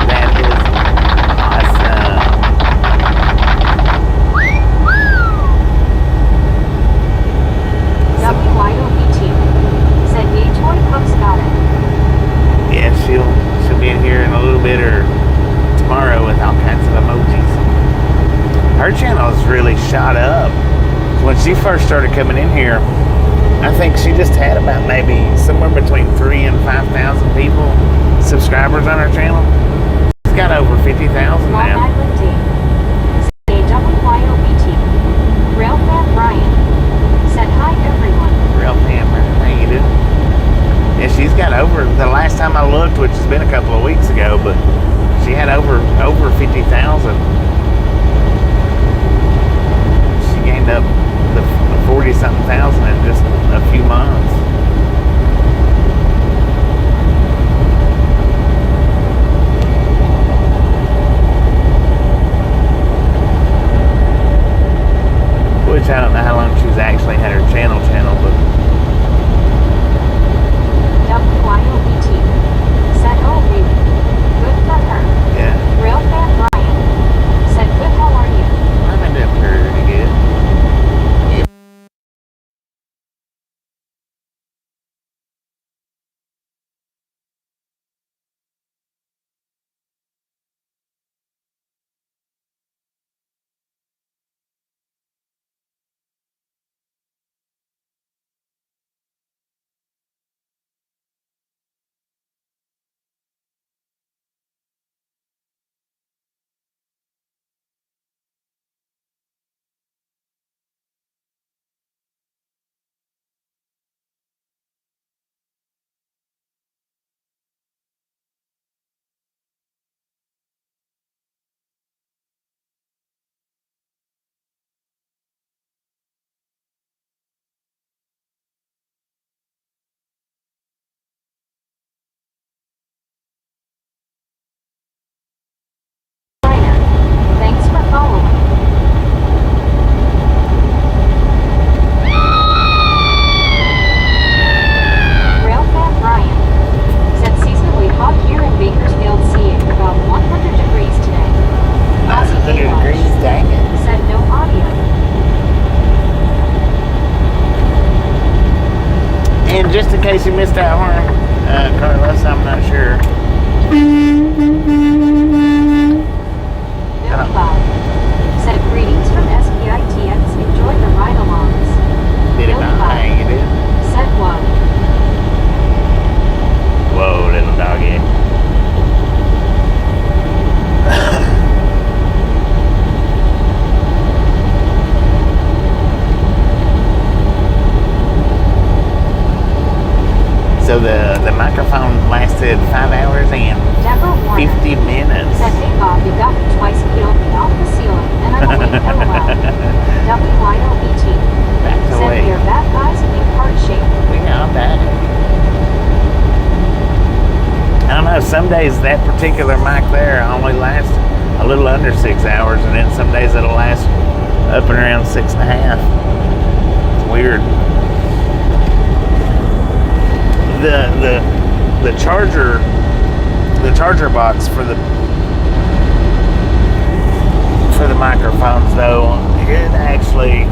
That is awesome. WYOBT said Yay Toy Cook's got it. Yeah, she'll be in here in a little bit or tomorrow with all kinds of emojis. Her channel is really shot up. When she first started coming in here, I think she just had about maybe somewhere between 3,000 and 5,000 people, subscribers on her channel. She's got over 50,000 Long now. Island Dave. WYOBT. Rail fan Brian said hi everyone. Real hammer. How you doing? Yeah, she's got over, the last time I looked, which has been a couple of weeks ago, but she had over 50,000 40-something thousand in just a few months. Which I don't know how long she's actually had her channel, but WYOBT said, oh really? Good for her. yeah. Real fan Brian said, good, how are you? I've been doing pretty good. Thanks for following. Real fan Brian said, seasonally hot here in Bakersfield, CA, about 100 degrees today. Aussie 100 Daylight degrees, dang it. said, no audio. And just in case you missed that horn, Carlos, I'm not sure. Bill Cloud said, greetings from SPITX, enjoy the ride-alongs. Did it Bill not Cloud hang, you did? said, whoa. Whoa, little doggy. So the microphone lasted 5 hours and Deborah Warner 50 minutes. said, hey Bob, you got me twice peeled off the ceiling, and I'm awake, LOL. WYOBT Back to said, way. we are bad guys and in heart shape. We got that. I don't know, some days that particular mic there only lasts a little under 6 hours, and then some days it'll last up and around 6.5. It's weird. The charger box for the microphones though, it actually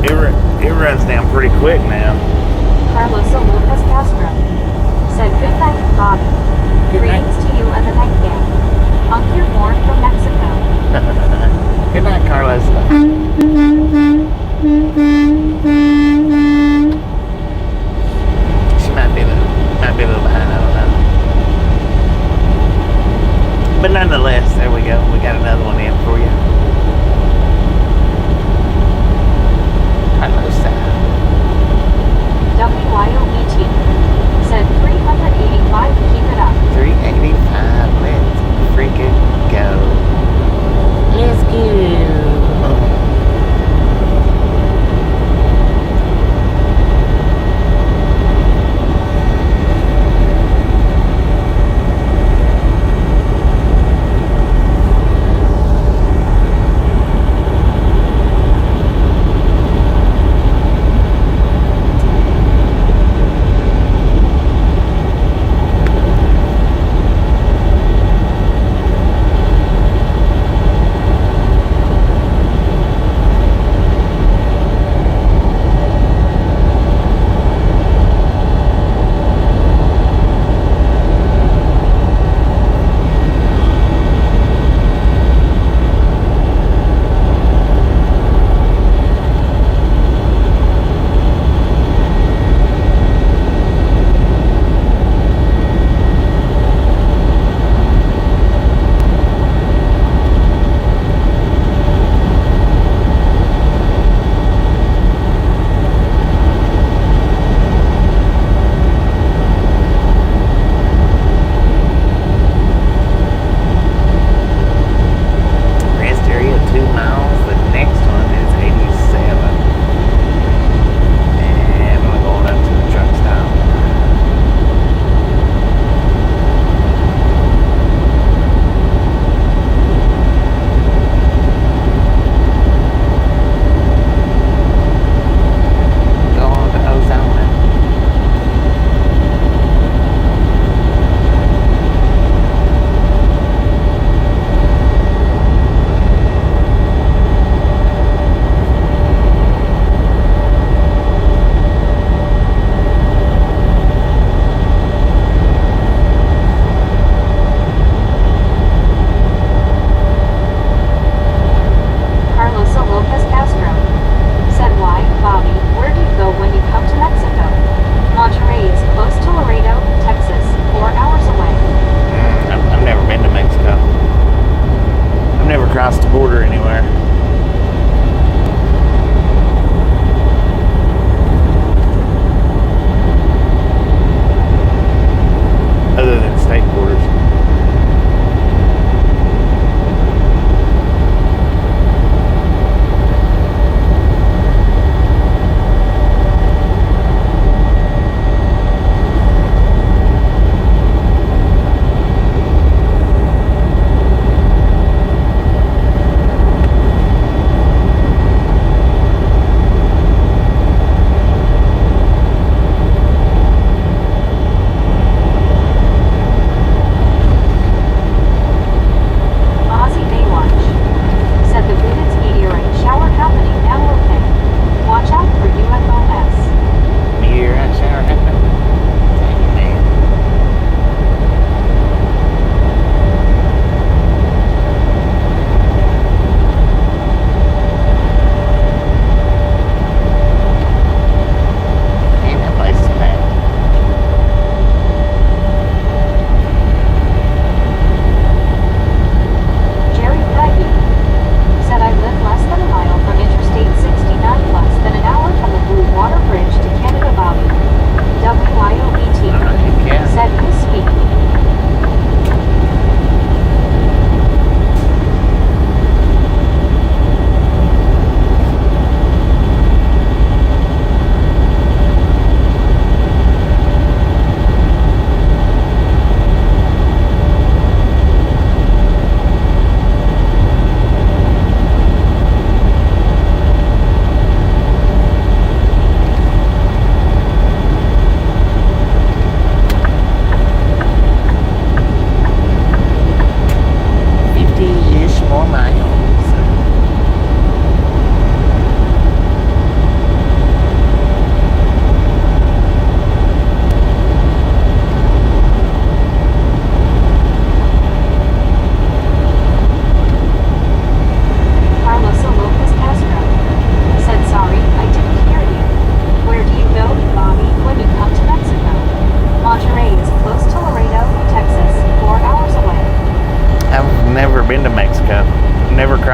it runs down pretty quick now. Carlosa Lucas Castro said, good night, Bobby. Good night. Greetings to you and the night gang. Hunk your horn from Mexico. Good night, Carlos. She might be a little behind, I don't know. But nonetheless, there we go. We got another one in for you. Carlos. WYOBT said, 385, keep it up. 385. Let's freaking go. Let's go.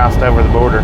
crossed over the border.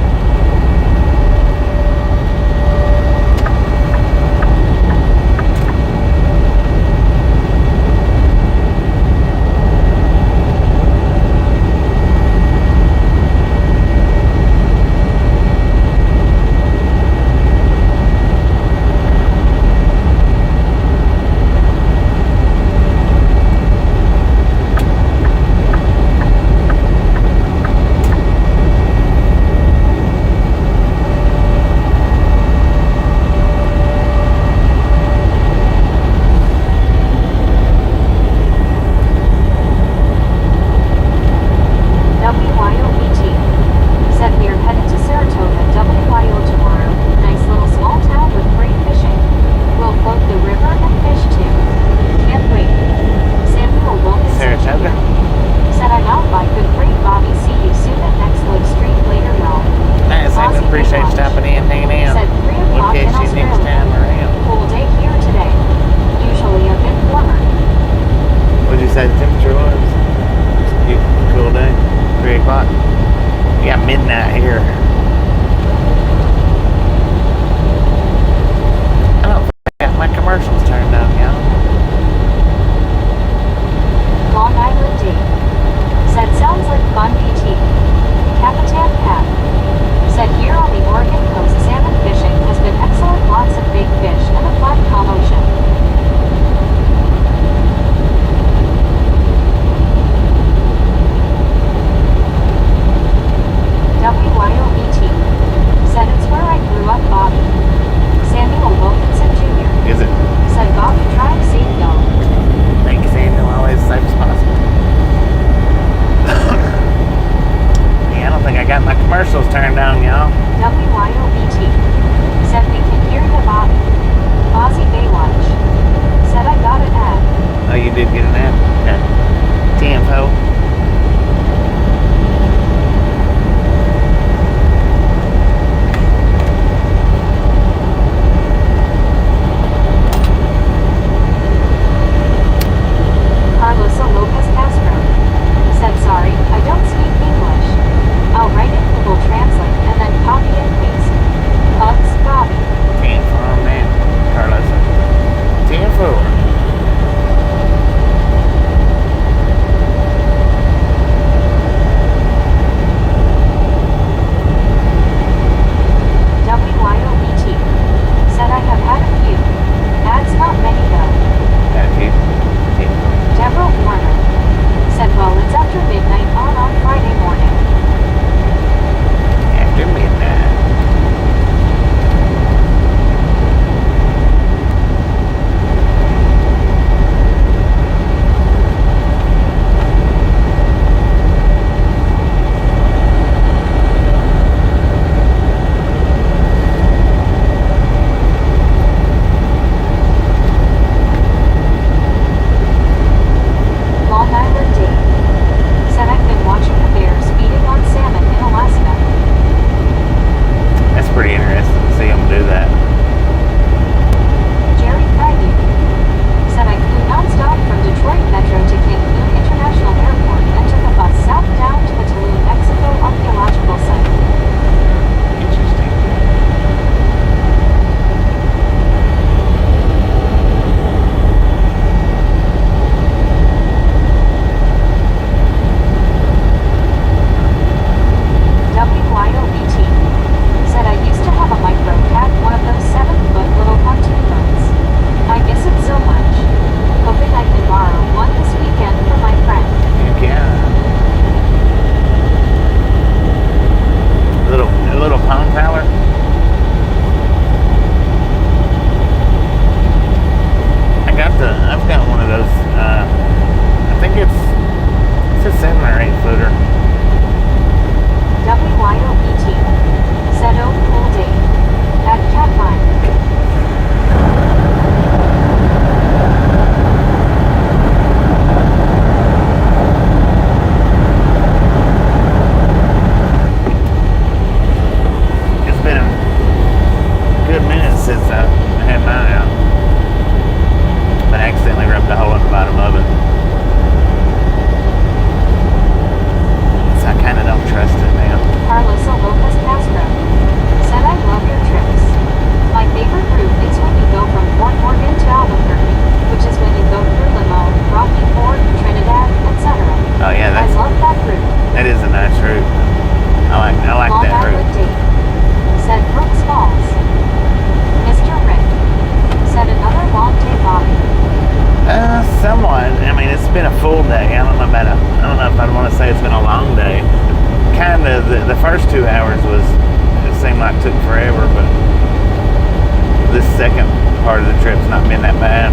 second part of the trip's not been that bad.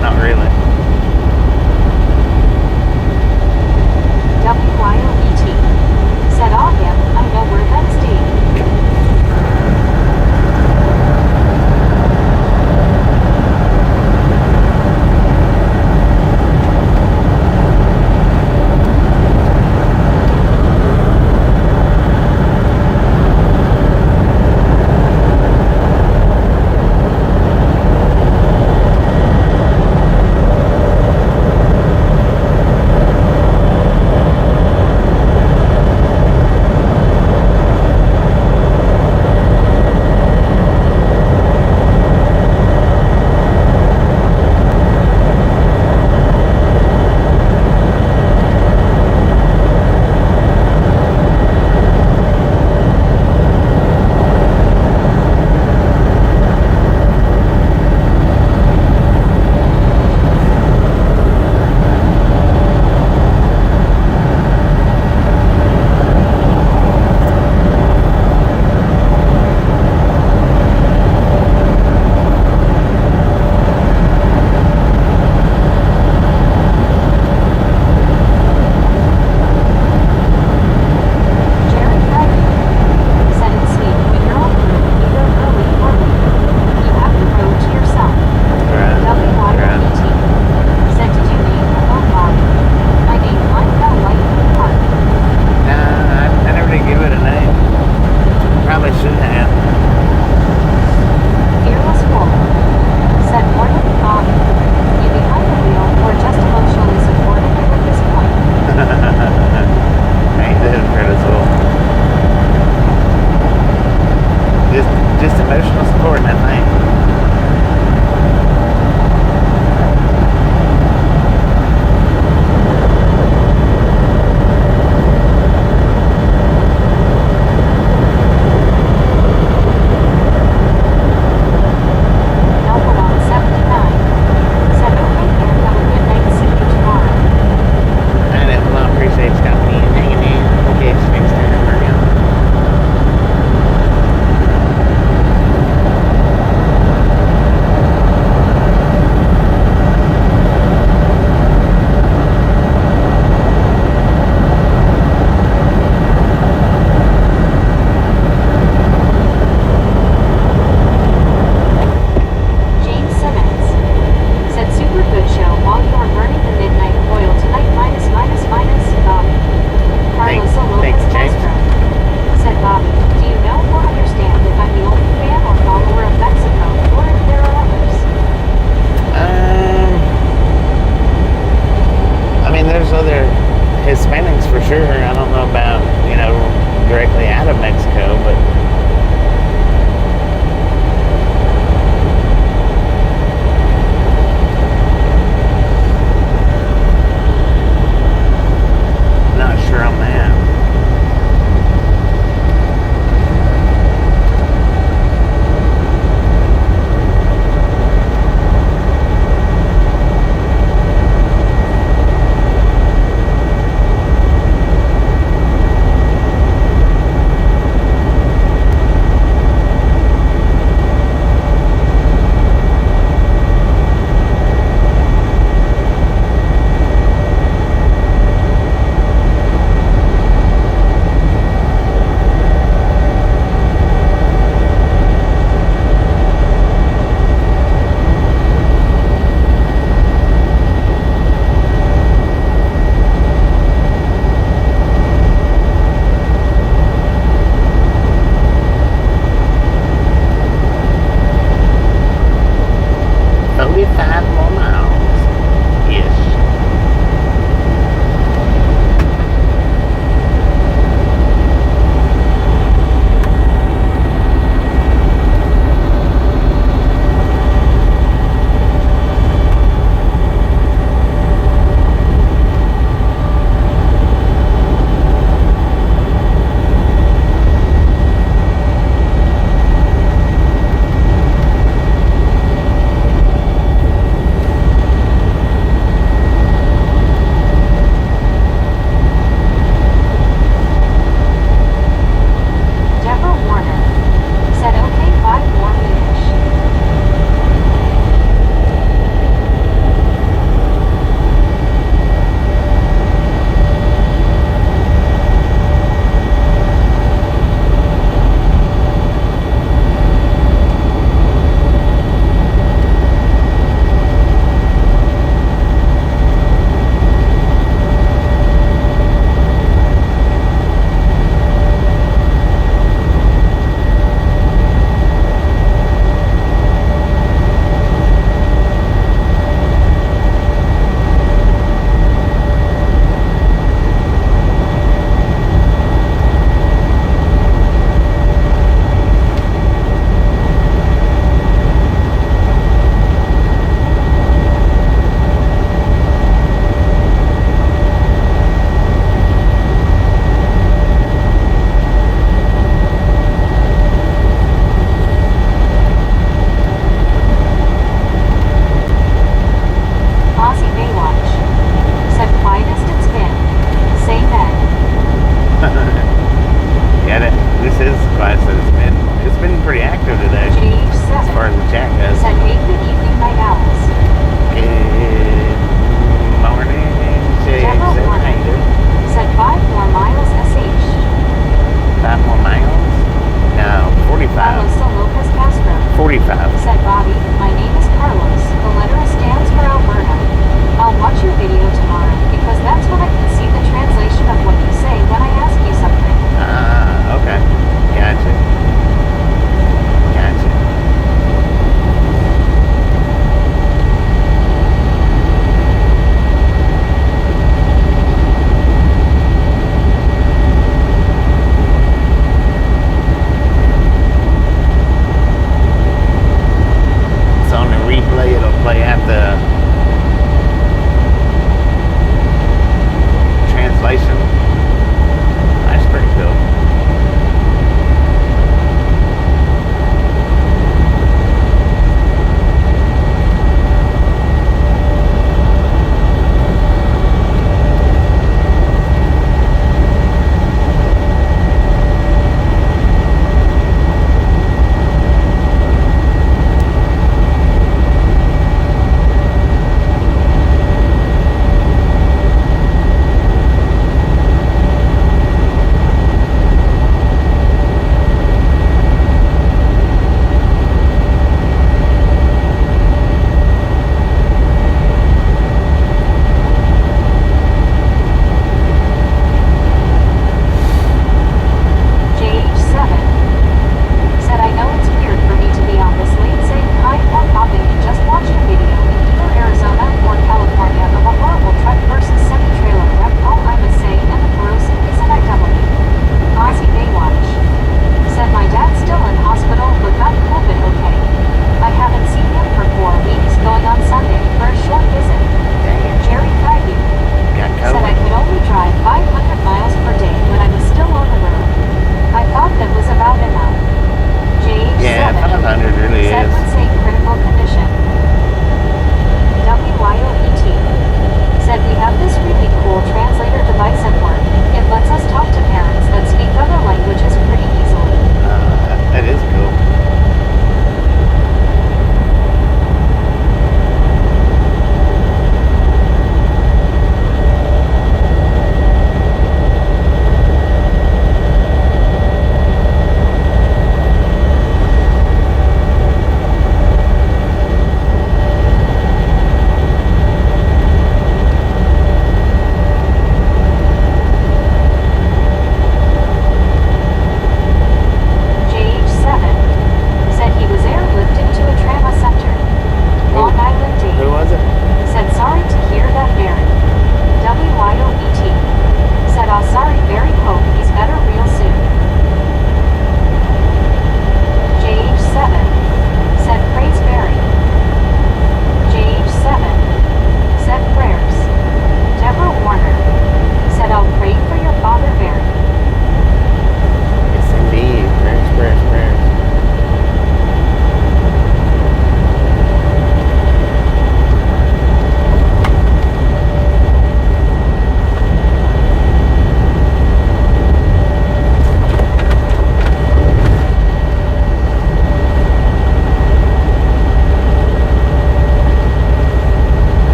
Not really. WYOET. Said all him, I know where that's deep.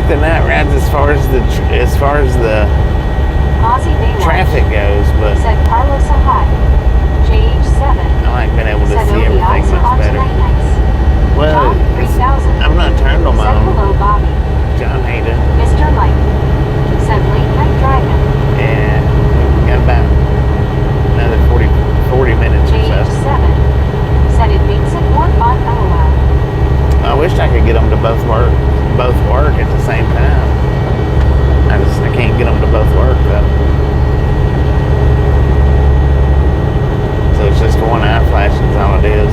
like the night rides as far as the Aussie Baywatch. traffic goes, but Said Carlos Ahai. JH7. I like being able to Said see Obi everything Eyes are much on better. tonight nights. Well, John it's- 3000. I'm not turned on my Said own. hello Bobby. John hated. Mr. Light. Said late night driving. Yeah, we got about another 40 minutes or so. JH7. Said it makes it more fun LOL. I wish I could get them to both work at the same time. I can't get them to both work though. So it's just one eye flashing is all it is.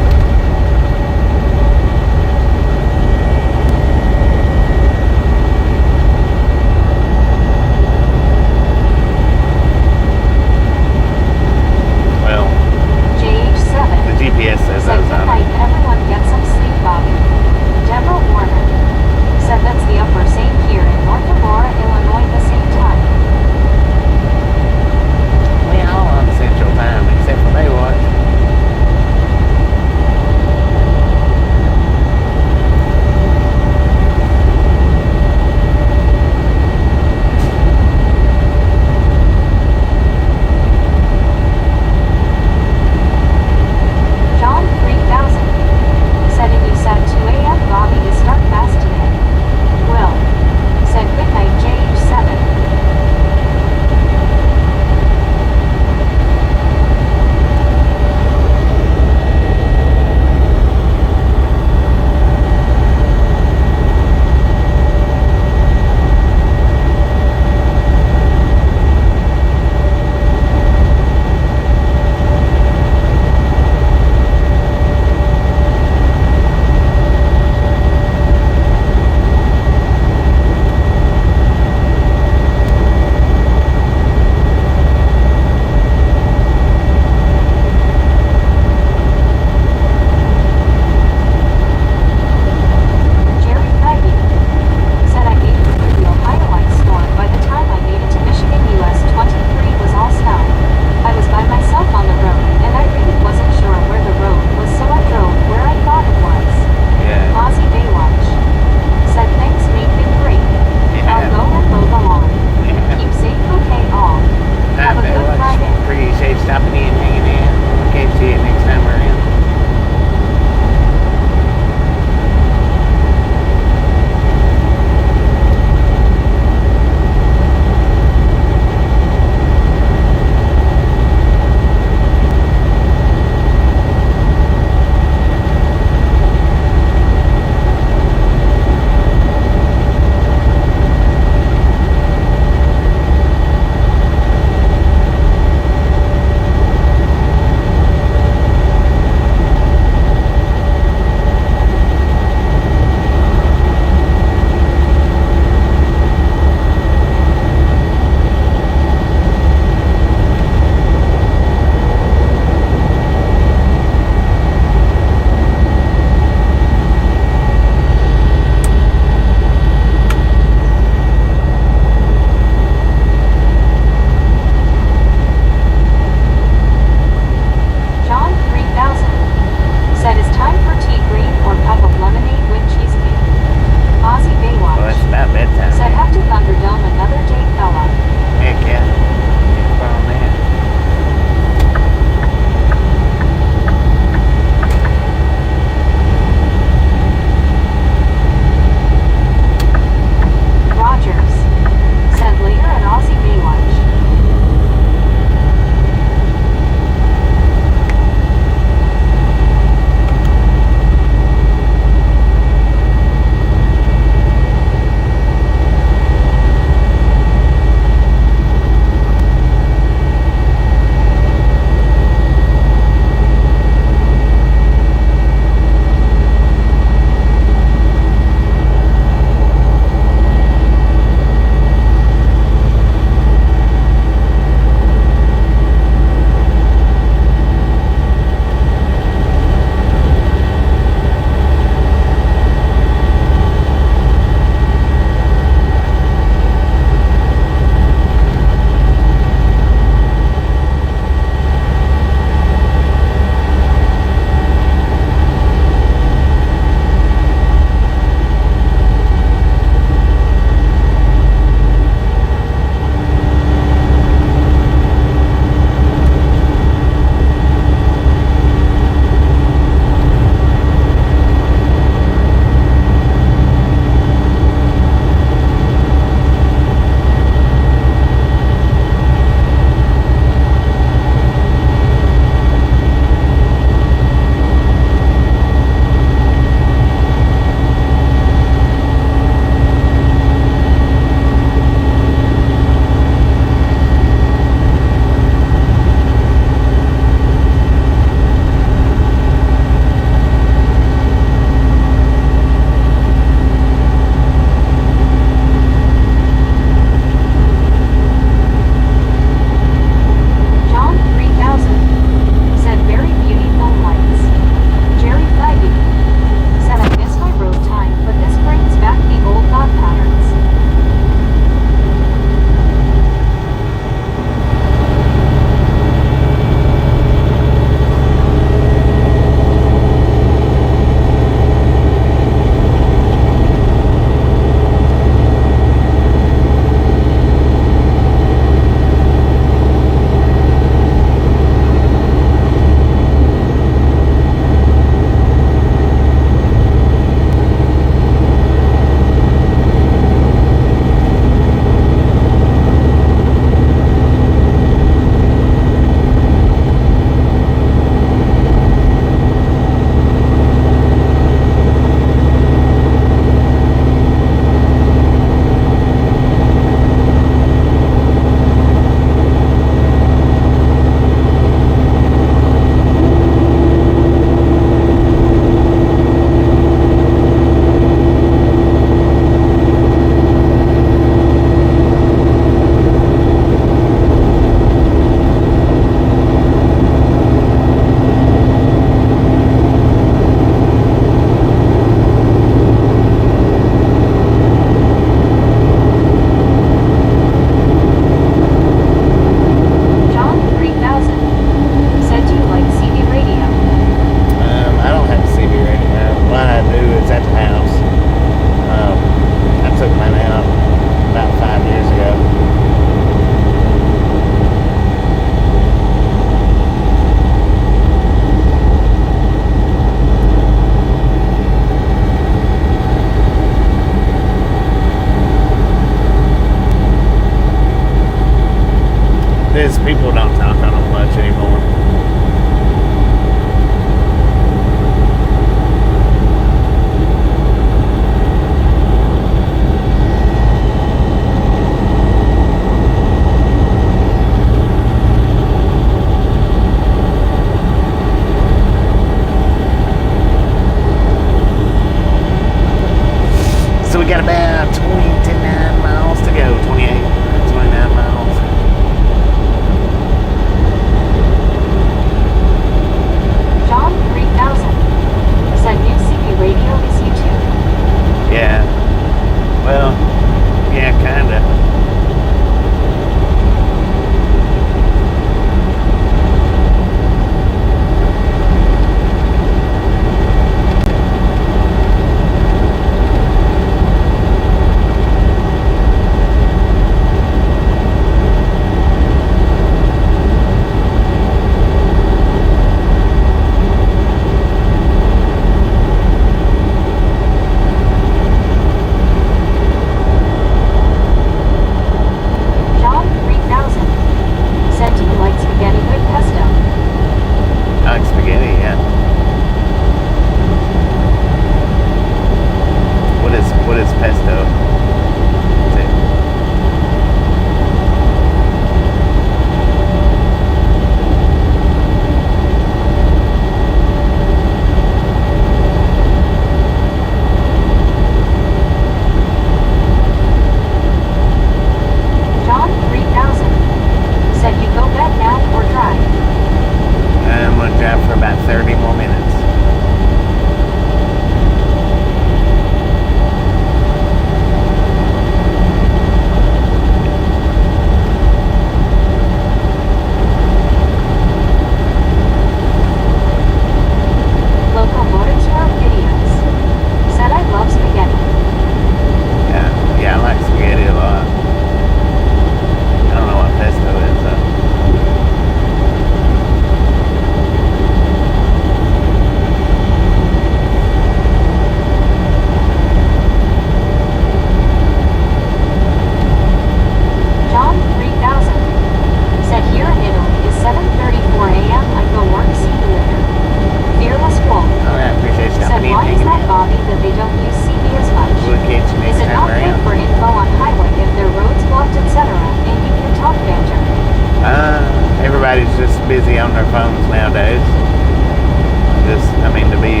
be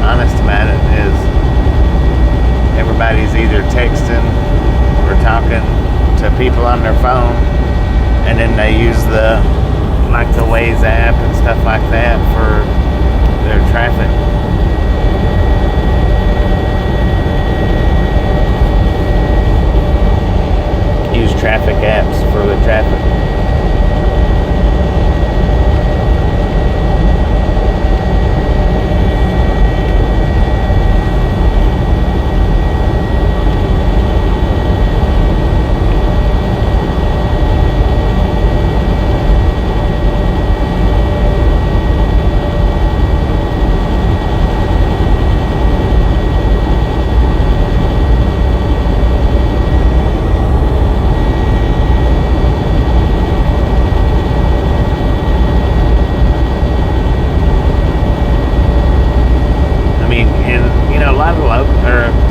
honest about it, is everybody's either texting or talking to people on their phone, and then they use the Waze app and stuff like that for their traffic. Use traffic apps for the traffic.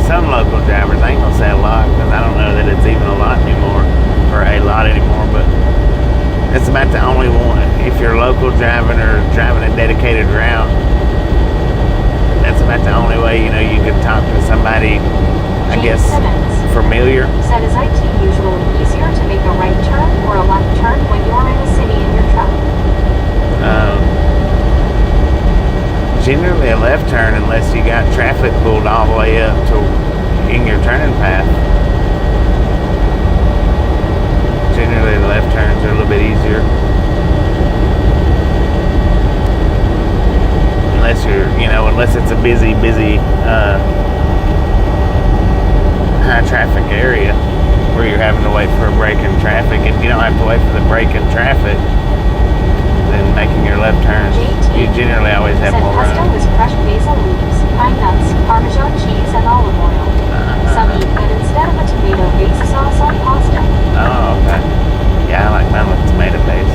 Some local drivers, I ain't gonna say a lot because I don't know that it's even a lot anymore, or a lot anymore, but it's about the only one. If you're local driving or driving a dedicated route, that's about the only way, you can talk to somebody, I guess, familiar. Said, is it usually easier to make a right turn or a left turn when you're in a city in your truck? Generally a left turn unless you got traffic pulled all the way up to in your turning path. Generally the left turns are a little bit easier. Unless unless it's a busy high traffic area where you're having to wait for a break in traffic. If you don't have to wait for the break in traffic, then making your left turns, you generally always have more room. Pesto is crushed basil leaves, pine nuts, Parmesan cheese, and olive oil. Some eat it instead of a tomato-based sauce on pasta. Oh, okay. Yeah, I like mine with tomato base.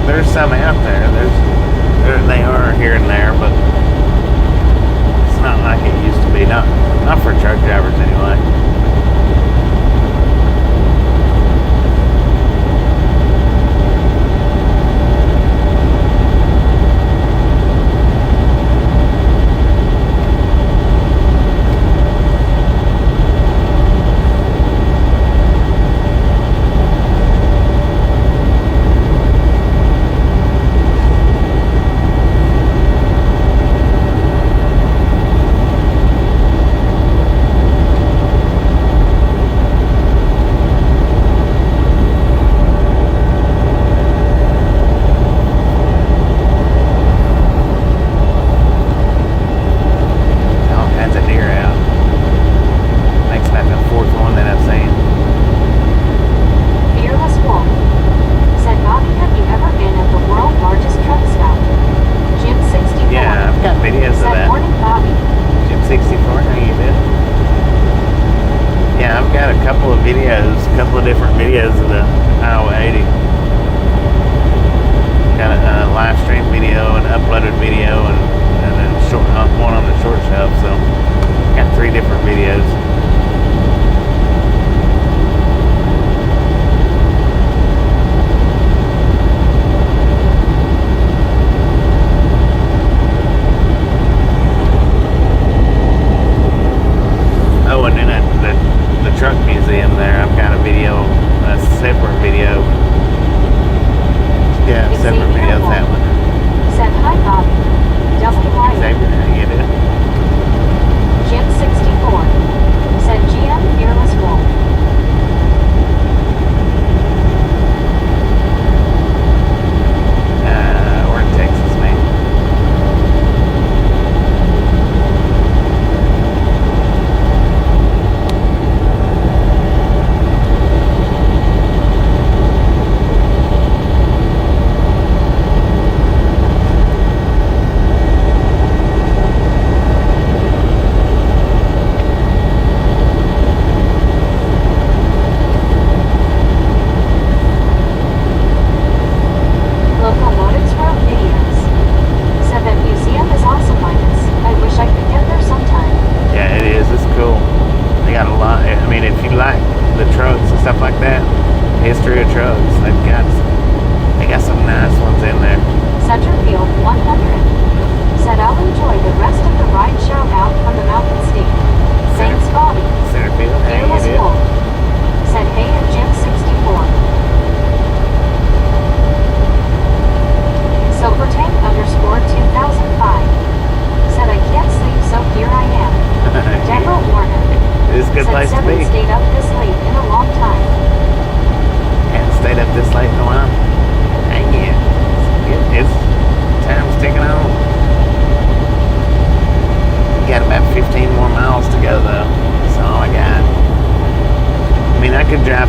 there's some out there. They are here and there, but it's not like it used to be. Not for truck drivers anyway. Different videos of the I-10. Got a live stream video, an uploaded video, and then one on the short shelf. So got 3 different videos. Oh, and then at the truck museum there, I've got a separate video. Yeah, separate video of that one. Said hi, Bobby. WY. Xavier, how you get it? Jim 64. Said GM Fearless Wolf. We're in Texas, man. Stuff like that, history of trucks. They got some nice ones in there. Centerfield 100 said I'll enjoy the rest of the ride. Shout out from the Mountain State. Thanks, Bobby. Centerfield, hey, Fearless you Wolf said hey at Jim 64. Silver Tank _ 2005 said I can't sleep, so here I am. Deborah Warner. It's a good place to be. Stayed up this late in a long time. Haven't stayed up this late in a while. Dang it. It's time's ticking on. We got about 15 more miles to go though. That's all I got. I mean, I could drive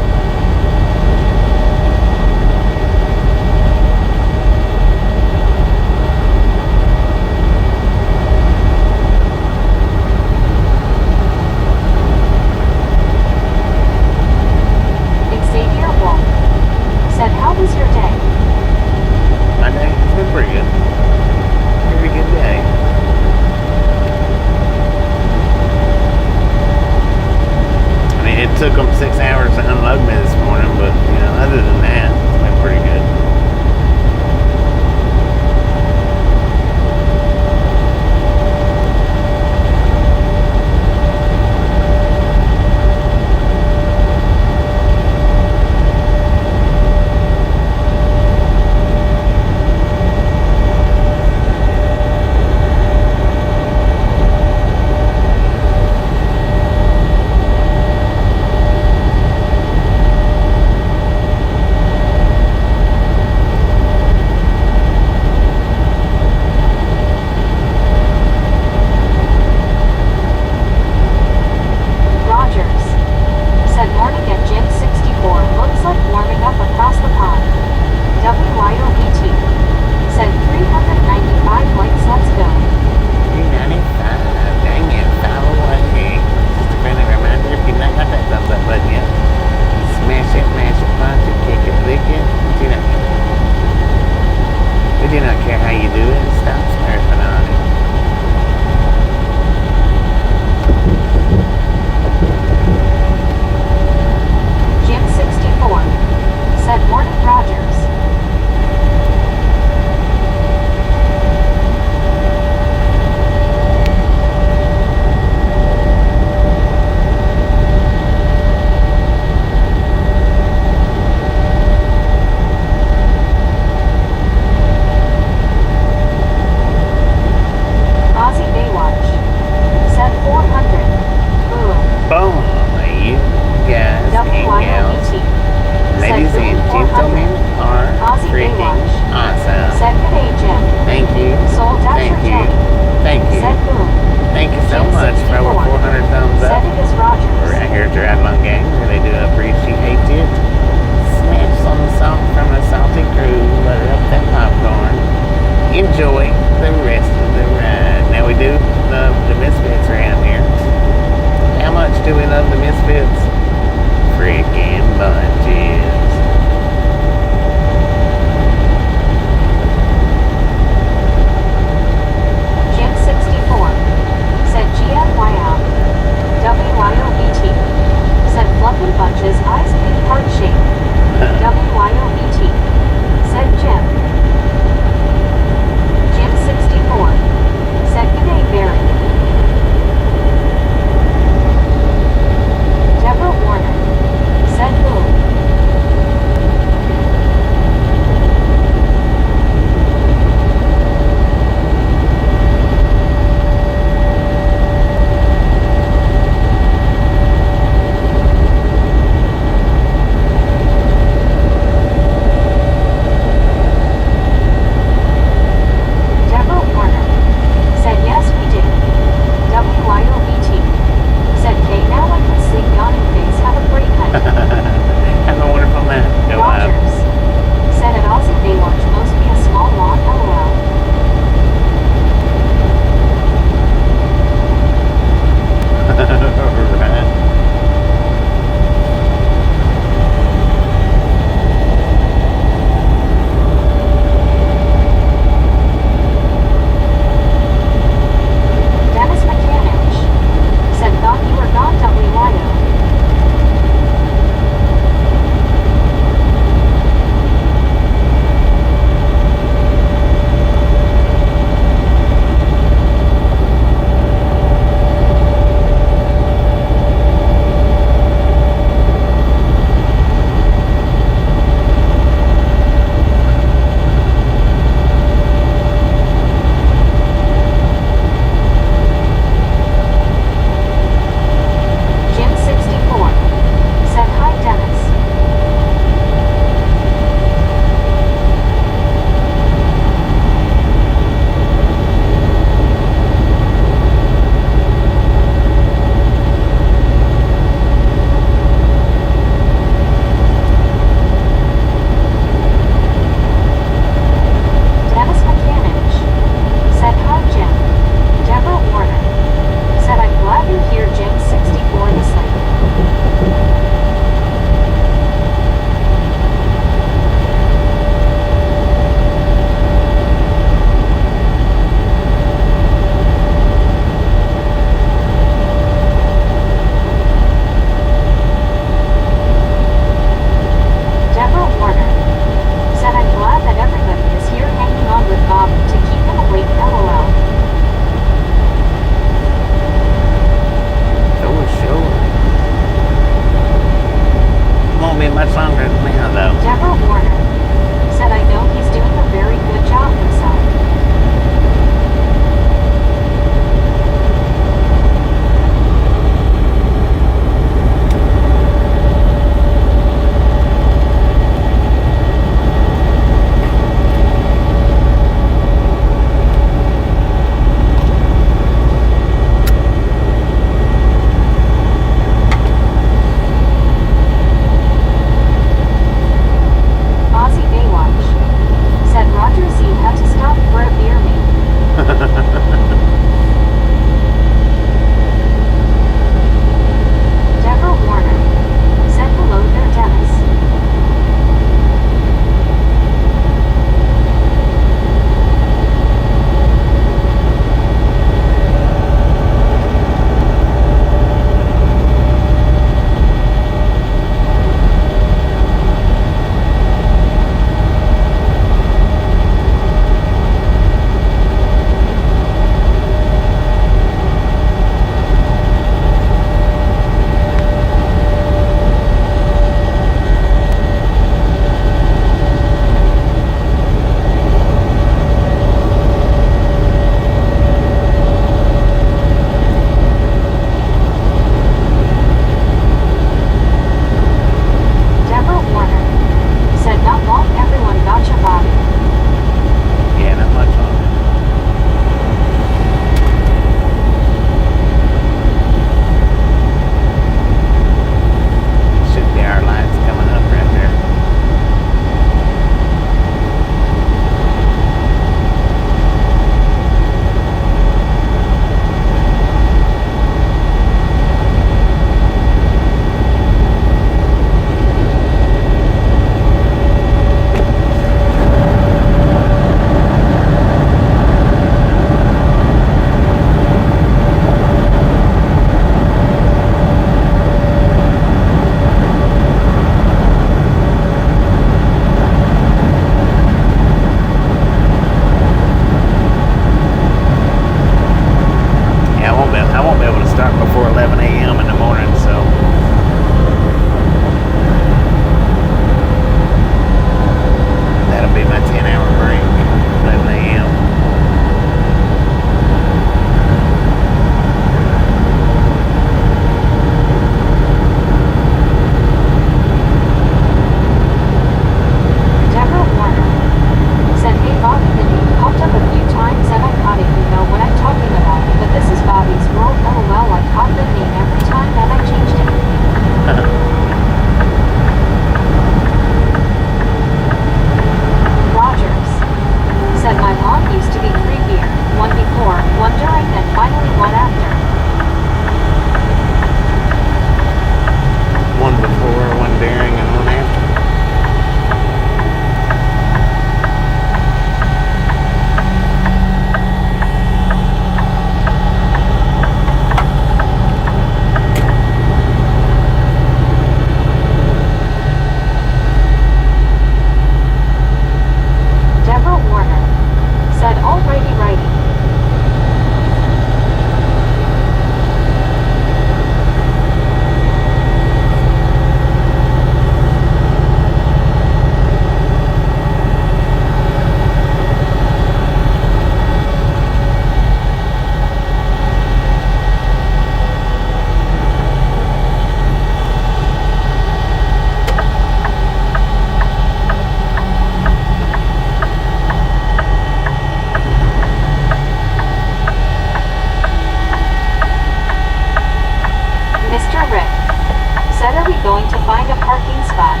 Are we going to find a parking spot?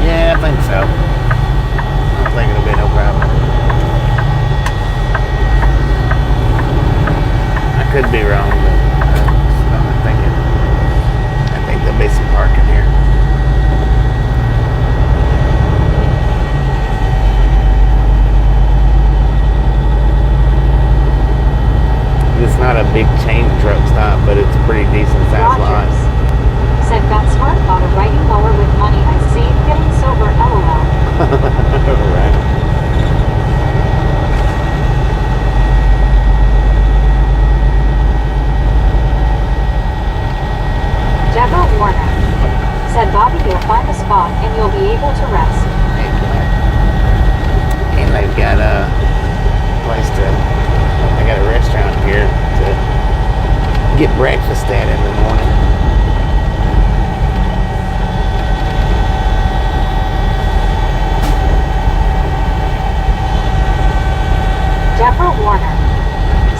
Yeah, I think so. I think it'll be no problem. I could be wrong, but I think there'll be some parking here. It's not a big chain truck stop, but it's a pretty decent sized lot. Rogers said, got smart, bought a riding mower with money I saved getting sober, LOL. Right. Deborah Warner said, Bobby, you'll find a spot and you'll be able to rest. And they've got a place they got a restaurant here to get breakfast at in the morning. Deborah Warner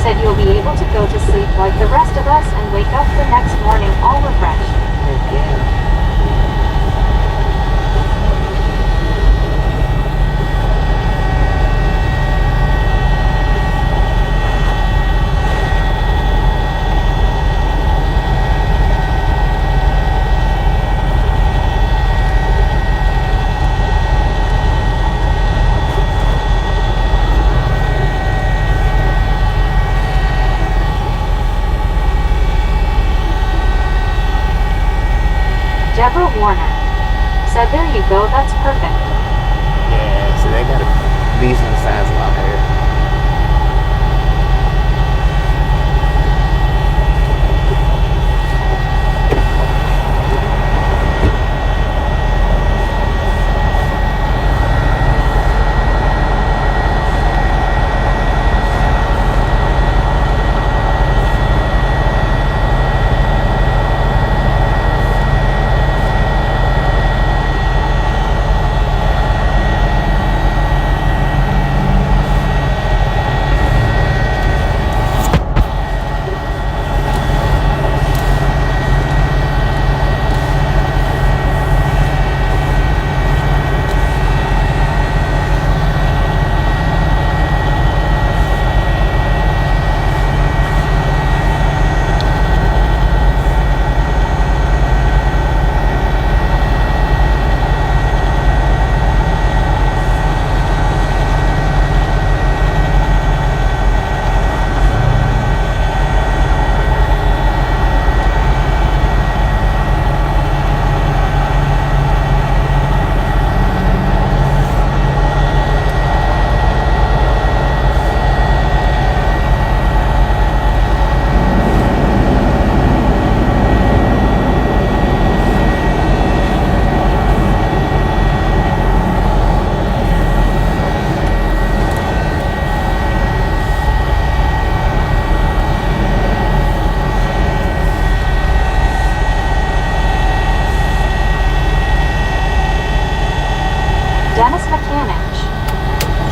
said, you'll be able to go to sleep like the rest of us and wake up the next morning all refreshed. Heck yeah. Deborah Warner said, there you go, that's perfect. Yeah, so they got a decent sized lot here.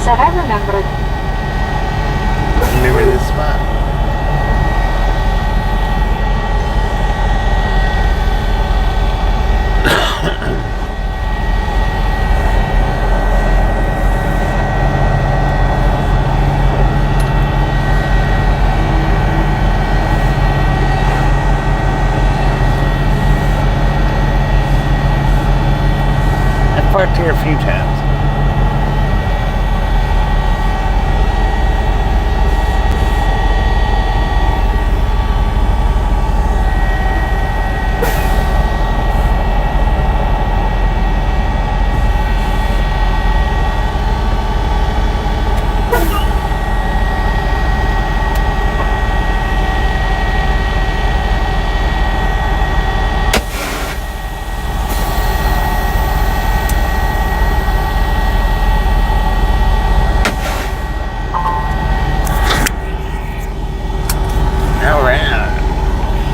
Said, I remember this spot. I've parked here a few times.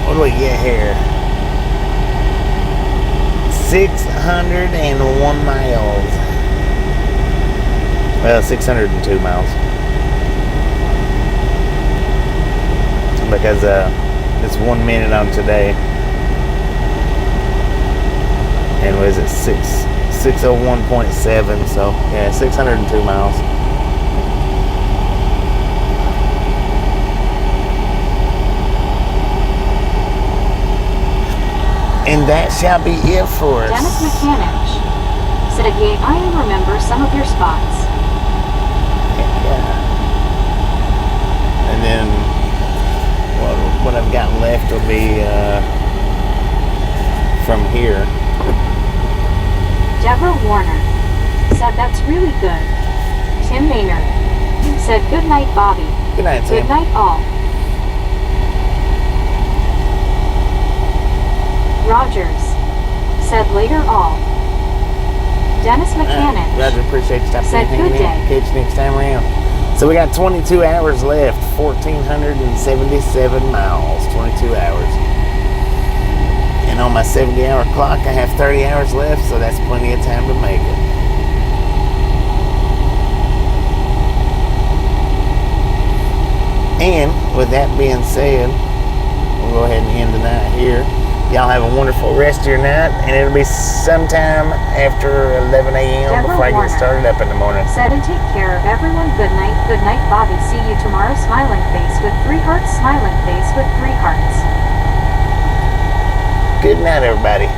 What do we get here? 601 miles. Well, 602 miles. Because it's 1 minute on today. And was it 601.7? So yeah, 602 miles. And that shall be it for us. Dennis Mechanic said, "Yay, I remember some of your spots." Yeah. And then what I've got left will be from here. Deborah Warner said, "That's really good." Tim Maynard said, "Good night, Bobby." Good night, Tim. Good night, all. Rogers said, "Later, all." Dennis Mechanic Roger, appreciate you stopping said, in, "Good hanging in. day." Catch you next time around. So we got 22 hours left, 1,477 miles, 22 hours. And on my 70-hour clock, I have 30 hours left, so that's plenty of time to make it. And with that being said, we'll go ahead and end the night here. Y'all have a wonderful rest of your night, and it'll be sometime after 11 a.m. Deborah before I Warner get started up in the morning. said, "And take care of everyone. Good night, Bobby. See you tomorrow." Smiling face with 3 hearts. Smiling face with 3 hearts. Good night, everybody.